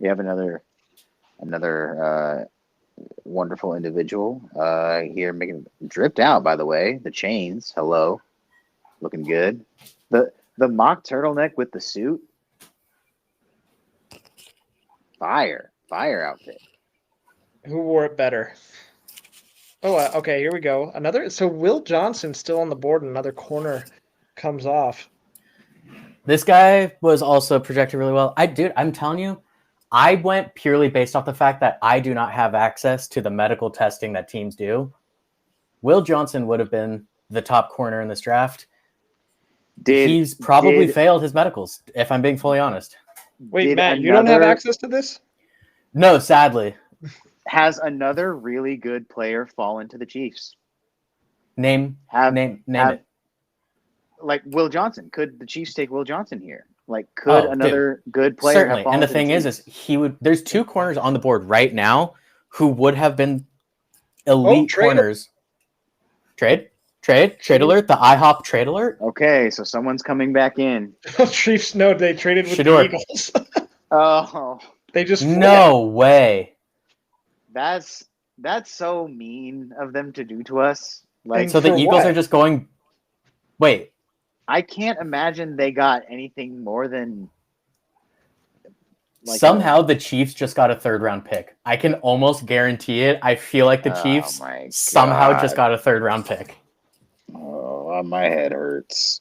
Speaker 2: We have another wonderful individual here making dripped out, by the way. The chains, hello, looking good. The mock turtleneck with the suit, fire outfit.
Speaker 1: Who wore it better? Oh, okay, here we go. So Will Johnson still on the board, and another corner comes off.
Speaker 3: This guy was also projected really well. I'm telling you, I went purely based off the fact that I do not have access to the medical testing that teams do. Will Johnson would have been the top corner in this draft. He's probably failed his medicals, if I'm being fully honest.
Speaker 1: Wait, Matt, you don't have access to this?
Speaker 3: No, sadly.
Speaker 2: Has another really good player fallen to the Chiefs?
Speaker 3: Name it.
Speaker 2: Like Will Johnson. Could the Chiefs take Will Johnson here? Like, could another good player
Speaker 3: certainly have fallen? And the thing is he would. There's two corners on the board right now who would have been elite corners. Trade alert. The IHOP trade alert.
Speaker 2: Okay, so someone's coming back in.
Speaker 1: Chiefs, no, they traded with the Eagles.
Speaker 2: Oh,
Speaker 1: they just
Speaker 3: way.
Speaker 2: That's so mean of them to do to us. Like,
Speaker 3: so the Eagles are just going. Wait.
Speaker 2: I can't imagine they got anything more than
Speaker 3: Somehow the Chiefs just got a 3rd-round pick. I can almost guarantee it. I feel like the Chiefs
Speaker 2: my
Speaker 3: somehow
Speaker 2: God.
Speaker 3: just got a 3rd-round pick.
Speaker 2: Oh, my head hurts.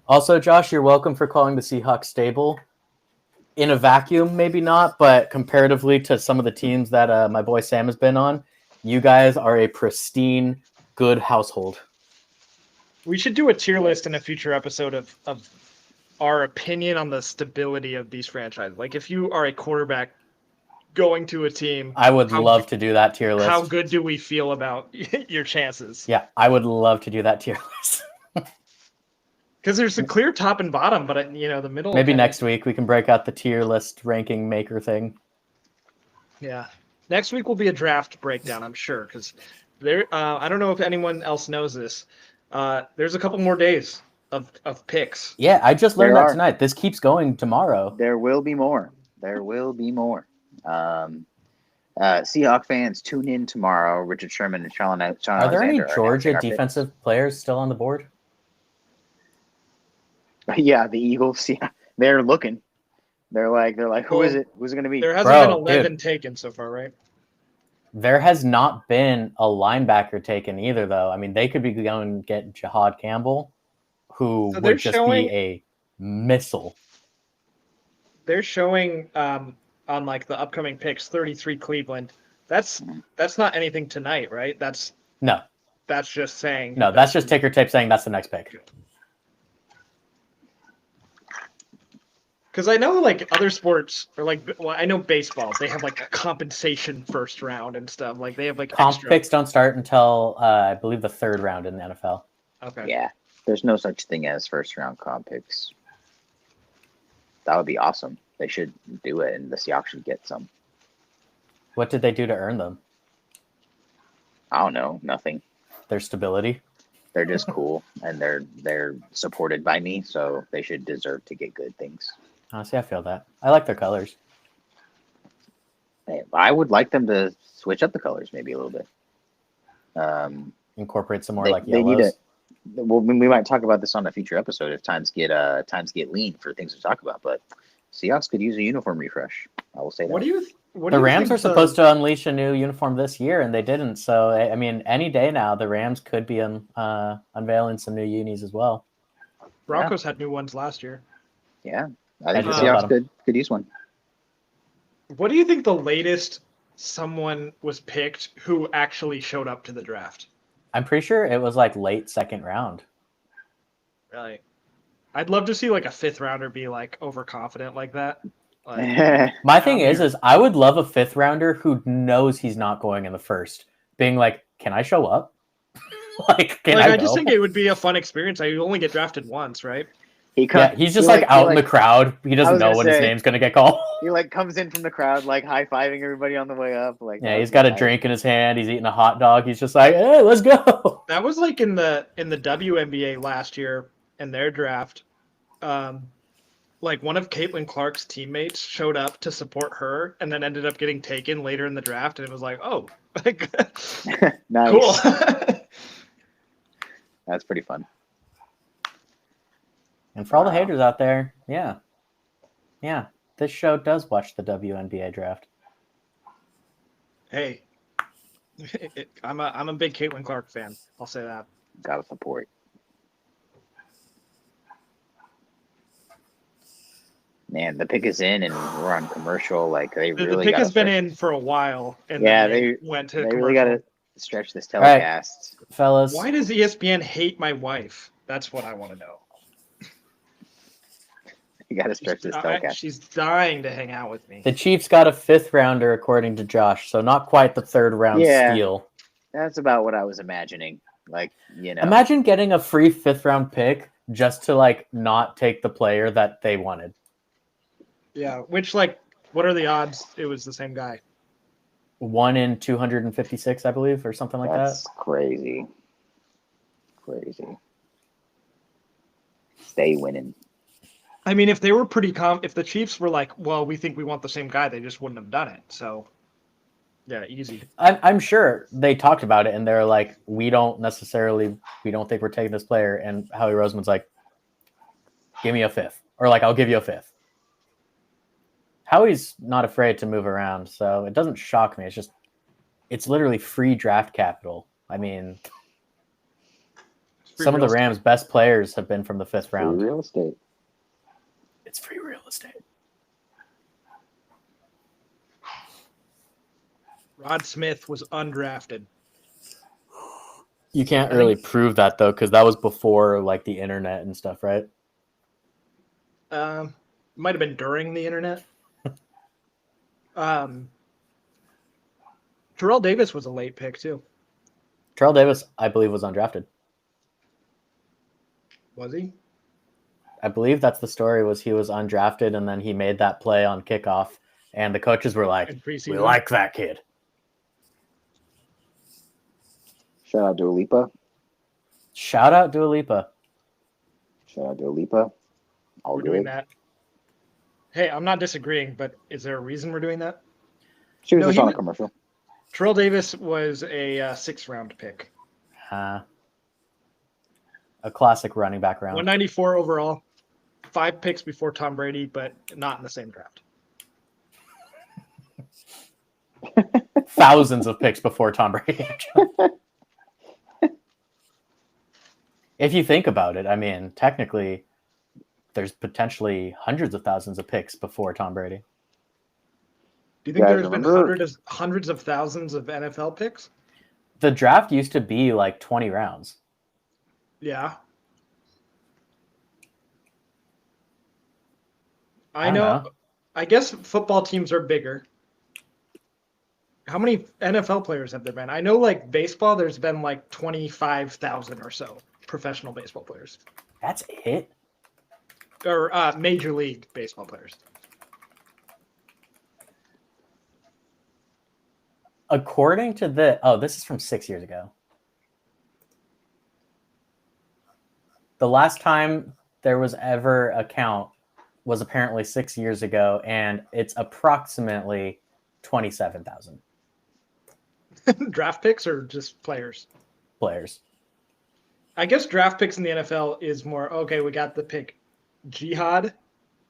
Speaker 3: Also, Josh, you're welcome for calling the Seahawks stable. In a vacuum, maybe not, but comparatively to some of the teams that my boy Sam has been on, you guys are a pristine, good household.
Speaker 1: We should do a tier list in a future episode of our opinion on the stability of these franchises. Like, if you are a quarterback going to a team,
Speaker 3: I would love to do that tier list.
Speaker 1: how good do we feel about your chances?
Speaker 3: Yeah, I would love to do that tier list.
Speaker 1: Because there's a clear top and bottom, but the middle.
Speaker 3: Maybe next week we can break out the tier list ranking maker thing.
Speaker 1: Yeah, next week will be a draft breakdown, I'm sure. Because there, I don't know if anyone else knows this. There's a couple more days of picks.
Speaker 3: Yeah, I just learned
Speaker 2: There
Speaker 3: that
Speaker 2: are.
Speaker 3: tonight. This keeps going tomorrow.
Speaker 2: There will be more. Seahawk fans, tune in tomorrow. Richard Sherman and Sean
Speaker 3: Are there any
Speaker 2: Alexander
Speaker 3: Georgia
Speaker 2: announcing our
Speaker 3: defensive players still on the board?
Speaker 2: picks. Yeah, the Eagles. Yeah, they're looking. They're like, who is it? Who's it going to be?
Speaker 1: There hasn't
Speaker 3: Bro,
Speaker 1: been 11
Speaker 3: dude.
Speaker 1: taken so far, right?
Speaker 3: There has not been a linebacker taken either, though. I mean, they could be going to get Jahad Campbell, who
Speaker 1: So they're
Speaker 3: would just
Speaker 1: showing-
Speaker 3: be a missile.
Speaker 1: They're showing on like the upcoming picks 33 Cleveland. That's not anything tonight, right? That's
Speaker 3: No,
Speaker 1: just saying.
Speaker 3: that's just ticker tape saying that's the next pick.
Speaker 1: Because I know like other sports or I know baseball. They have like a compensation first round and stuff. Like they have like
Speaker 3: Comp
Speaker 1: extra.
Speaker 3: picks don't start until I believe the 3rd round in the NFL.
Speaker 1: Okay.
Speaker 2: Yeah, there's no such thing as first round comp picks. That would be awesome. They should do it, and the Seahawks should get some.
Speaker 3: What did they do to earn them?
Speaker 2: I don't know, nothing.
Speaker 3: Their stability.
Speaker 2: They're just cool, and they're supported by me, so they should deserve to get good things.
Speaker 3: Honestly, I feel that. I like their colors.
Speaker 2: Hey, I would like them to switch up the colors maybe a little bit.
Speaker 3: Incorporate some more
Speaker 2: They-
Speaker 3: like
Speaker 2: they need
Speaker 3: yellows.
Speaker 2: Well, we might talk about this on a future episode if times get lean for things to talk about. But Seahawks could use a uniform refresh. I will say that.
Speaker 1: What do you? What
Speaker 3: The
Speaker 1: do you
Speaker 3: Rams
Speaker 1: think
Speaker 3: are supposed to unleash a new uniform this year, and they didn't. So, I mean, any day now, the Rams could be unveiling some new unis as well.
Speaker 1: Broncos had new ones last year.
Speaker 2: Yeah, I think the
Speaker 1: just
Speaker 2: Seahawks
Speaker 3: about
Speaker 2: could use one.
Speaker 1: What do you think the latest someone was picked who actually showed up to the draft?
Speaker 3: I'm pretty sure it was like late 2nd round.
Speaker 1: Really? I'd love to see like a 5th rounder be like overconfident like that. Like,
Speaker 3: My thing
Speaker 1: here.
Speaker 3: is I would love a 5th rounder who knows he's not going in the 1st, being like, "Can I show up? Can
Speaker 1: I
Speaker 3: I
Speaker 1: just
Speaker 3: go?"
Speaker 1: think it would be a fun experience. I only get drafted once, right?
Speaker 2: He
Speaker 3: Yeah,
Speaker 2: comes,
Speaker 3: he's just like out in the crowd. He doesn't
Speaker 2: was
Speaker 3: know
Speaker 2: gonna
Speaker 3: when his
Speaker 2: say-
Speaker 3: name's gonna get called.
Speaker 2: He like comes in from the crowd, like high fiving everybody on the way up. Like
Speaker 3: Yeah, he's got a drink in his hand. He's eating a hot dog. He's just like, "Hey, let's go."
Speaker 1: That was like in the WNBA last year in their draft. Like one of Caitlin Clark's teammates showed up to support her and then ended up getting taken later in the draft, and it was like, oh, like,
Speaker 2: Nice.
Speaker 1: cool.
Speaker 2: That's pretty fun.
Speaker 3: And for all the
Speaker 2: Wow.
Speaker 3: haters out there, yeah, this show does watch the WNBA draft.
Speaker 1: Hey, I'm a big Caitlin Clark fan. I'll say that.
Speaker 2: Gotta support. Man, the pick is in, and we're on commercial. Like they
Speaker 1: The
Speaker 2: really
Speaker 1: pick
Speaker 2: gotta
Speaker 1: has been
Speaker 2: stretch-
Speaker 1: in for a while, and
Speaker 2: Yeah,
Speaker 1: then
Speaker 2: they
Speaker 1: went to
Speaker 2: They
Speaker 1: commercial.
Speaker 2: really gotta stretch this
Speaker 3: right.
Speaker 2: telecast.
Speaker 3: Fellas,
Speaker 1: Why does ESPN hate my wife? That's what I want to know.
Speaker 2: You gotta stretch this telecast.
Speaker 1: She's dying to hang out with me.
Speaker 3: the Chiefs got a 5th rounder according to Josh, so not quite the 3rd round
Speaker 2: Yeah.
Speaker 3: steal.
Speaker 2: That's about what I was imagining. Like, you know,
Speaker 3: Imagine getting a free 5th round pick just to like not take the player that they wanted.
Speaker 1: Yeah, which like, what are the odds? It was the same guy.
Speaker 3: 1 in 256, I believe, or something like
Speaker 2: that's
Speaker 3: that.
Speaker 2: crazy. Crazy. Stay winning.
Speaker 1: I mean, if they were pretty if the Chiefs were like, well, we think we want the same guy, they just wouldn't have done it. So, yeah, easy.
Speaker 3: I'm sure they talked about it and they're like, we don't think we're taking this player. And Howie Roseman's like, give me a 5th, or like, I'll give you a 5th. Howie's not afraid to move around, so it doesn't shock me. It's literally free draft capital. I mean,
Speaker 1: Free
Speaker 3: some of the
Speaker 1: real estate.
Speaker 3: Rams' best players have been from the 5th
Speaker 2: Free
Speaker 3: round.
Speaker 2: real estate.
Speaker 3: It's free real estate.
Speaker 1: Rod Smith was undrafted.
Speaker 3: You can't
Speaker 1: I
Speaker 3: really
Speaker 1: think-
Speaker 3: prove that though, because that was before like the internet and stuff, right?
Speaker 1: Might have been during the internet. Terrell Davis was a late pick too.
Speaker 3: Terrell Davis, I believe, was undrafted.
Speaker 1: Was he?
Speaker 3: I believe that's the story. Was he was undrafted and then he made that play on kickoff, and the coaches were like,
Speaker 1: In
Speaker 3: "We
Speaker 1: preseason?
Speaker 3: like that kid."
Speaker 2: Shout out Dua Lipa.
Speaker 3: Shout out Dua Lipa.
Speaker 2: Shout out Dua Lipa. All
Speaker 1: We're
Speaker 2: good.
Speaker 1: doing that. Hey, I'm not disagreeing, but is there a reason we're doing that?
Speaker 2: She was
Speaker 1: No,
Speaker 2: just
Speaker 1: he
Speaker 2: on a
Speaker 1: was-
Speaker 2: commercial.
Speaker 1: Terrell Davis was a 6th round pick.
Speaker 3: A classic running back round.
Speaker 1: 194 overall. 5 picks before Tom Brady, but not in the same draft.
Speaker 3: Thousands of picks before Tom Brady. If you think about it, I mean, technically, there's potentially hundreds of thousands of picks before Tom Brady.
Speaker 1: Do you think
Speaker 2: Guys,
Speaker 1: there's been
Speaker 2: remember-
Speaker 1: hundreds of thousands of NFL picks?
Speaker 3: The draft used to be like 20 rounds.
Speaker 1: Yeah.
Speaker 3: I
Speaker 1: I
Speaker 3: don't
Speaker 1: know.
Speaker 3: know.
Speaker 1: I guess football teams are bigger. How many NFL players have there been? I know, like baseball, there's been like 25,000 or so professional baseball players,
Speaker 3: That's it.
Speaker 1: or Major League Baseball players.
Speaker 3: According to this is from 6 years ago. The last time there was ever a count was apparently 6 years ago, and it's approximately 27,000
Speaker 1: Draft picks or just players?
Speaker 3: players.
Speaker 1: I guess draft picks in the NFL is more okay. We got the pick, Jihad.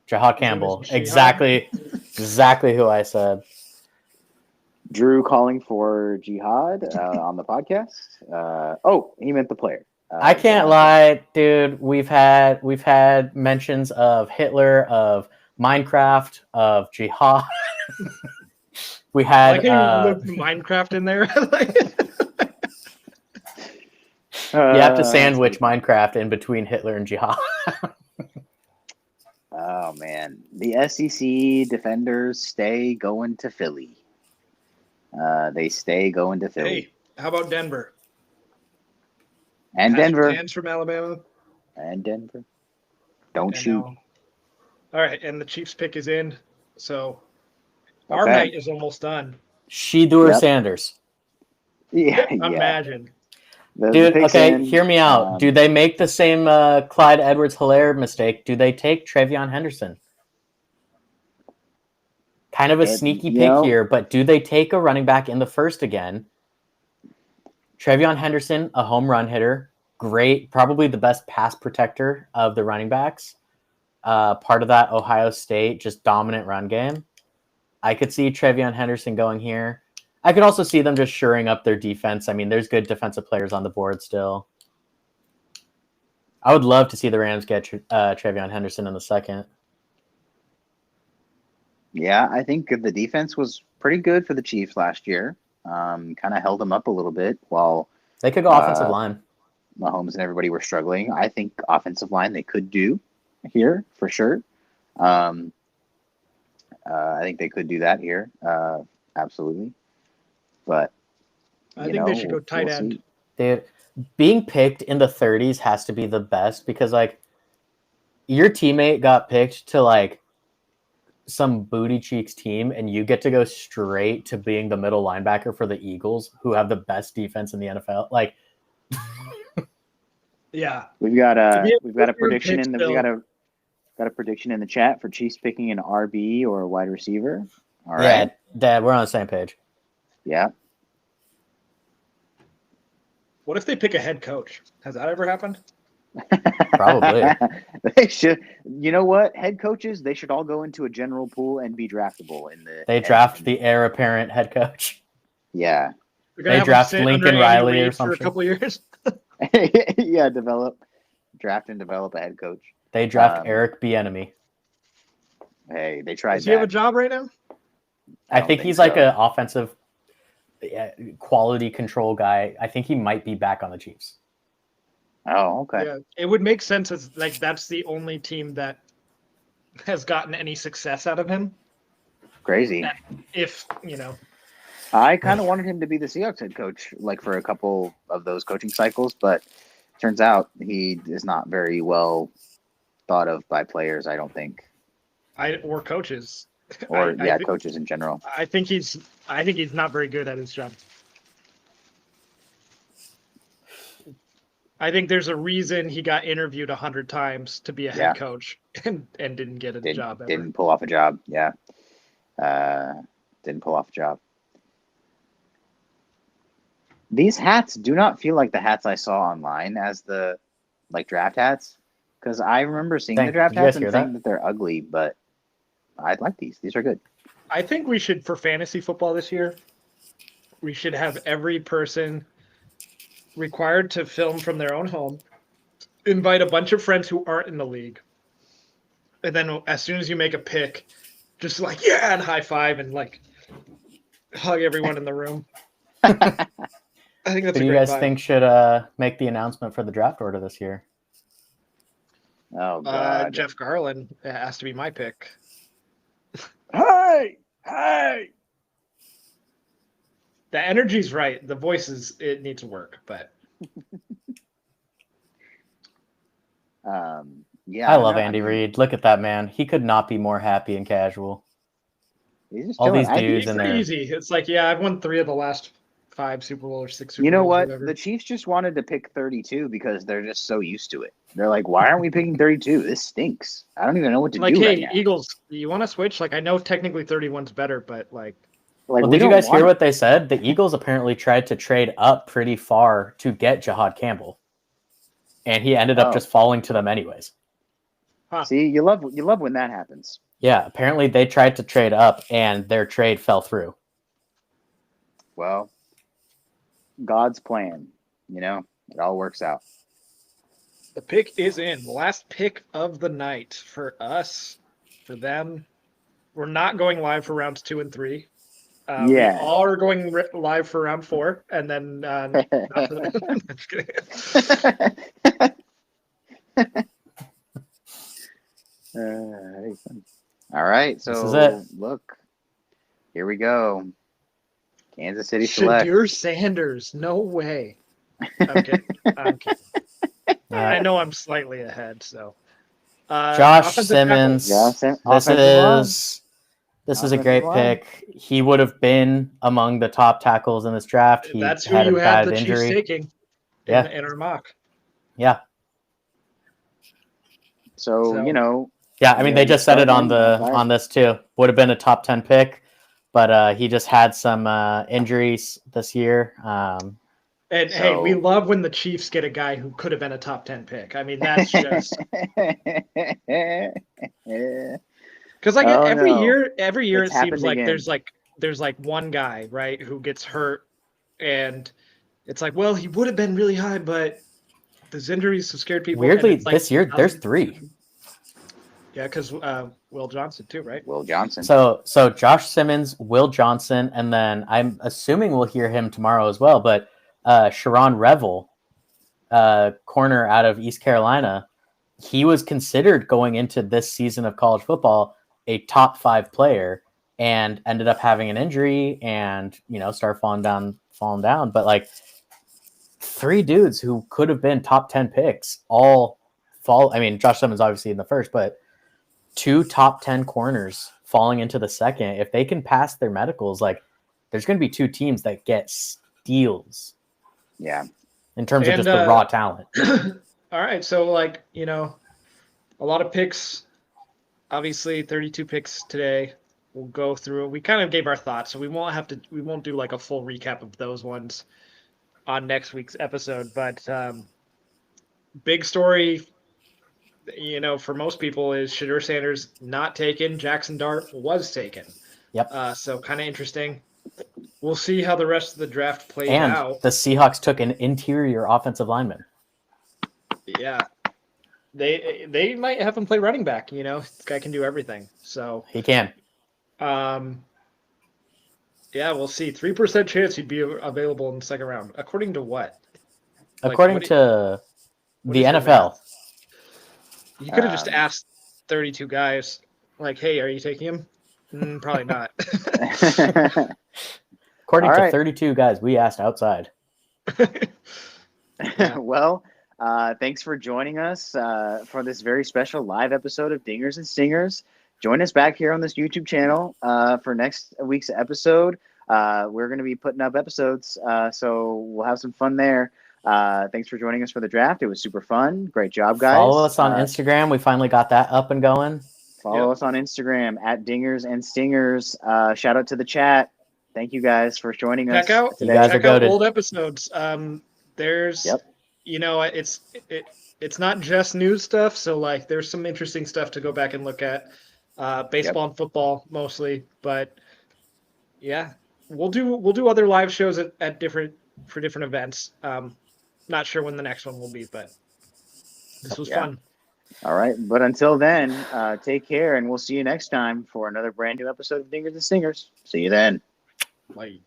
Speaker 3: Jahad Campbell,
Speaker 1: Jihad.
Speaker 3: exactly who I said.
Speaker 2: Drew calling for Jihad on the podcast. He meant the player.
Speaker 3: I can't lie, dude. We've had mentions of Hitler, of Minecraft, of Jihad. We
Speaker 1: I
Speaker 3: had
Speaker 1: like how you looked Minecraft in there.
Speaker 3: you have to sandwich Minecraft in between Hitler and Jihad.
Speaker 2: Oh man, the SEC defenders stay going to Philly. They stay going to Philly
Speaker 1: Hey, how about Denver?
Speaker 2: and
Speaker 1: Patrick
Speaker 2: Denver
Speaker 1: Hands from Alabama.
Speaker 2: and Denver. Don't
Speaker 1: And
Speaker 2: shoot.
Speaker 1: now- all right, and the Chiefs pick is in, so our
Speaker 2: Okay.
Speaker 1: night is almost done.
Speaker 3: Shedeur
Speaker 2: Yep.
Speaker 3: Sanders.
Speaker 2: Yeah,
Speaker 1: Imagine.
Speaker 2: The
Speaker 3: Dude,
Speaker 2: pick's
Speaker 3: okay,
Speaker 2: in.
Speaker 3: hear me out. Do they make the same Clyde Edwards-Helaire mistake? Do they take Travion Henderson? Kind of a sneaky
Speaker 2: you
Speaker 3: pick
Speaker 2: know-
Speaker 3: here, but do they take a running back in the first again? Travion Henderson, a home run hitter, great, probably the best pass protector of the running backs. Part of that Ohio State, just dominant run game. I could see Travion Henderson going here. I could also see them just shoring up their defense. I mean, there's good defensive players on the board still. I would love to see the Rams get Travion Henderson in the second.
Speaker 2: Yeah, I think the defense was pretty good for the Chiefs last year. Kind of held them up a little bit while
Speaker 3: They could go offensive line.
Speaker 2: Mahomes and everybody were struggling. I think offensive line they could do here for sure. I think they could do that here, absolutely. But
Speaker 1: I think they should go tight end.
Speaker 2: see.
Speaker 3: Dude, being picked in the 30s has to be the best because, like, your teammate got picked to, like, some booty cheeks team, and you get to go straight to being the middle linebacker for the Eagles, who have the best defense in the NFL. Like,
Speaker 1: Yeah.
Speaker 2: We've got a
Speaker 1: be
Speaker 2: prediction
Speaker 1: pick
Speaker 2: in the
Speaker 1: still.
Speaker 2: got a prediction in the chat for Chiefs picking an RB or a wide receiver. All right.
Speaker 3: yeah, Dad, we're on the same page.
Speaker 2: Yeah.
Speaker 1: What if they pick a head coach? Has that ever happened?
Speaker 3: Probably.
Speaker 2: They should. You know what? Head coaches, they should all go into a general pool and be draftable in the.
Speaker 3: They draft the heir apparent head coach.
Speaker 2: Yeah.
Speaker 5: We're gonna
Speaker 3: They
Speaker 5: have him
Speaker 3: draft
Speaker 5: sit
Speaker 3: Lincoln
Speaker 5: under Andy
Speaker 3: Riley or
Speaker 5: Reid for a
Speaker 3: something.
Speaker 5: couple years.
Speaker 2: Yeah. Draft and develop a head coach.
Speaker 3: They draft Eric Bieniemy.
Speaker 2: Hey, they tried
Speaker 5: Does he have a
Speaker 2: that.
Speaker 5: job right now?
Speaker 3: I
Speaker 2: don't
Speaker 3: think he's like
Speaker 2: so.
Speaker 3: an offensive quality control guy. I think he might be back on the Chiefs.
Speaker 2: Oh, okay.
Speaker 5: Yeah, it would make sense as like that's the only team that has gotten any success out of him.
Speaker 2: Crazy.
Speaker 5: If you know,
Speaker 2: I kind of wanted him to be the Seahawks head coach, like for a couple of those coaching cycles, but turns out he is not very well thought of by players. I don't think,
Speaker 5: or coaches,
Speaker 2: or
Speaker 5: I
Speaker 2: coaches in general.
Speaker 5: I think he's not very good at his job. I think there's a reason he got interviewed 100 times to be a head coach and didn't get a job ever.
Speaker 2: Didn't pull off a job. Yeah, didn't pull off a job. These hats do not feel like the hats I saw online as the like draft hats, because I remember seeing the draft hats and thinking that they're ugly, but I like these. These are good.
Speaker 5: I think we should, for fantasy football this year, we should have every person required to film from their own home, invite a bunch of friends who aren't in the league, and then as soon as you make a pick, just like, yeah, and high five and like hug everyone in the room. I think that's
Speaker 3: Who
Speaker 5: a
Speaker 3: do you
Speaker 5: great
Speaker 3: guys
Speaker 5: vibe.
Speaker 3: think should make the announcement for the draft order this year?
Speaker 2: Oh, God.
Speaker 5: Jeff Garland has to be my pick.
Speaker 2: Hey!
Speaker 5: The energy's right. The voices, it needs to work, but
Speaker 2: yeah.
Speaker 3: I love Andy Reid. Look at that man. He could not be more happy and casual.
Speaker 2: He's just
Speaker 3: All
Speaker 2: chilling.
Speaker 3: these dudes in there.
Speaker 5: easy. It's like, yeah, I've won 3 of the last 5 Super Bowl or 6 Super Bowls.
Speaker 2: You know what?
Speaker 5: Whatever.
Speaker 2: The Chiefs just wanted to pick 32 because they're just so used to it. They're like, why aren't we picking 32? This stinks. I don't even know what to
Speaker 5: like,
Speaker 2: do
Speaker 5: hey,
Speaker 2: right now.
Speaker 5: Eagles, you want to switch? Like, I know technically 31's better, but like,
Speaker 2: Like,
Speaker 3: Well,
Speaker 2: we
Speaker 3: did you
Speaker 2: don't
Speaker 3: guys
Speaker 2: want
Speaker 3: hear
Speaker 2: it.
Speaker 3: what they said? The Eagles apparently tried to trade up pretty far to get Jahad Campbell, and he ended up just falling to them anyways.
Speaker 2: See, you love when that happens.
Speaker 3: Yeah, apparently they tried to trade up, and their trade fell through.
Speaker 2: Well, God's plan, it all works out.
Speaker 5: the pick is in. The last pick of the night for us, for them. We're not going live for rounds 2 and 3. We all are going live for round 4, and then not for that. I'm just kidding.
Speaker 2: All right, so
Speaker 3: This is it.
Speaker 2: Look, here we go. Kansas City select.
Speaker 5: Shadur Sanders, no way. I'm kidding. I know I'm slightly ahead, so.
Speaker 3: Josh
Speaker 5: offensive
Speaker 3: Simmons. This is a great pick. He would have been among the top tackles in this draft.
Speaker 5: tackle.
Speaker 3: He
Speaker 5: That's who
Speaker 3: had a
Speaker 5: you had
Speaker 3: bad
Speaker 5: the
Speaker 3: injury.
Speaker 5: Chiefs taking in our mock.
Speaker 3: Yeah.
Speaker 2: So,
Speaker 3: Yeah, I mean they just said it on this too. Would have been a top 10 pick, but he just had some injuries this year.
Speaker 5: Hey, we love when the Chiefs get a guy who could have been a top 10 pick. I mean, that's just because like every year it seems like
Speaker 2: again.
Speaker 5: there's like one guy, right, who gets hurt, and it's like, well, he would have been really high, but those injuries have scared people.
Speaker 3: Weirdly,
Speaker 5: it's like,
Speaker 3: this year there's 3.
Speaker 5: Yeah, because Will Johnson too, right?
Speaker 2: Will Johnson.
Speaker 3: So Josh Simmons, Will Johnson, and then I'm assuming we'll hear him tomorrow as well. But Sharon Revel, corner out of East Carolina, he was considered going into this season of college football a top 5 player, and ended up having an injury and start falling down. But like 3 dudes who could have been top 10 picks all fall. I mean, Josh Simmons obviously in the first, but 2 top 10 corners falling into the second. If they can pass their medicals, like there's going to be 2 teams that get steals.
Speaker 2: Yeah.
Speaker 3: In terms of just the raw talent.
Speaker 5: All right, so like a lot of picks. Obviously, 32 picks today. We'll go through. We kind of gave our thoughts, so we won't do like a full recap of those ones on next week's episode. But big story, for most people is Shadur Sanders not taken. Jackson Dart was taken.
Speaker 3: Yep.
Speaker 5: So kind of interesting. We'll see how the rest of the draft plays
Speaker 3: And
Speaker 5: out.
Speaker 3: the Seahawks took an interior offensive lineman.
Speaker 5: Yeah. They might have him play running back, This guy can do everything. So,
Speaker 3: He can.
Speaker 5: yeah, we'll see. 3% chance he'd be available in the second round. According to what?
Speaker 3: According
Speaker 5: what
Speaker 3: to
Speaker 5: what
Speaker 3: the
Speaker 5: is your
Speaker 3: NFL.
Speaker 5: math? You could have just
Speaker 2: Um,
Speaker 5: asked 32 guys, like, hey, are you taking him? Probably not.
Speaker 3: According
Speaker 2: All
Speaker 3: to
Speaker 2: right.
Speaker 3: 32 guys, we asked outside.
Speaker 5: Yeah.
Speaker 2: Well, thanks for joining us for this very special live episode of Dingers and Stingers. Join us back here on this YouTube channel for next week's episode. We're going to be putting up episodes, so we'll have some fun there. Thanks for joining us for the draft. It was super fun. Great job, guys.
Speaker 3: Follow us on Instagram. We finally got that up and going.
Speaker 2: Follow us on Instagram at Dingers and Stingers. Shout out to the chat. Thank you guys for joining us.
Speaker 5: Check out
Speaker 3: You guys are
Speaker 5: check out
Speaker 3: goated.
Speaker 5: old episodes. There's
Speaker 2: Yep.
Speaker 5: it's not just news stuff, so like there's some interesting stuff to go back and look at. Baseball and football mostly, but yeah, we'll do other live shows at different events. Not sure when the next one will be, but this was fun.
Speaker 2: All right. But until then, take care, and we'll see you next time for another brand new episode of Dingers and Stingers. See you then.
Speaker 5: Bye.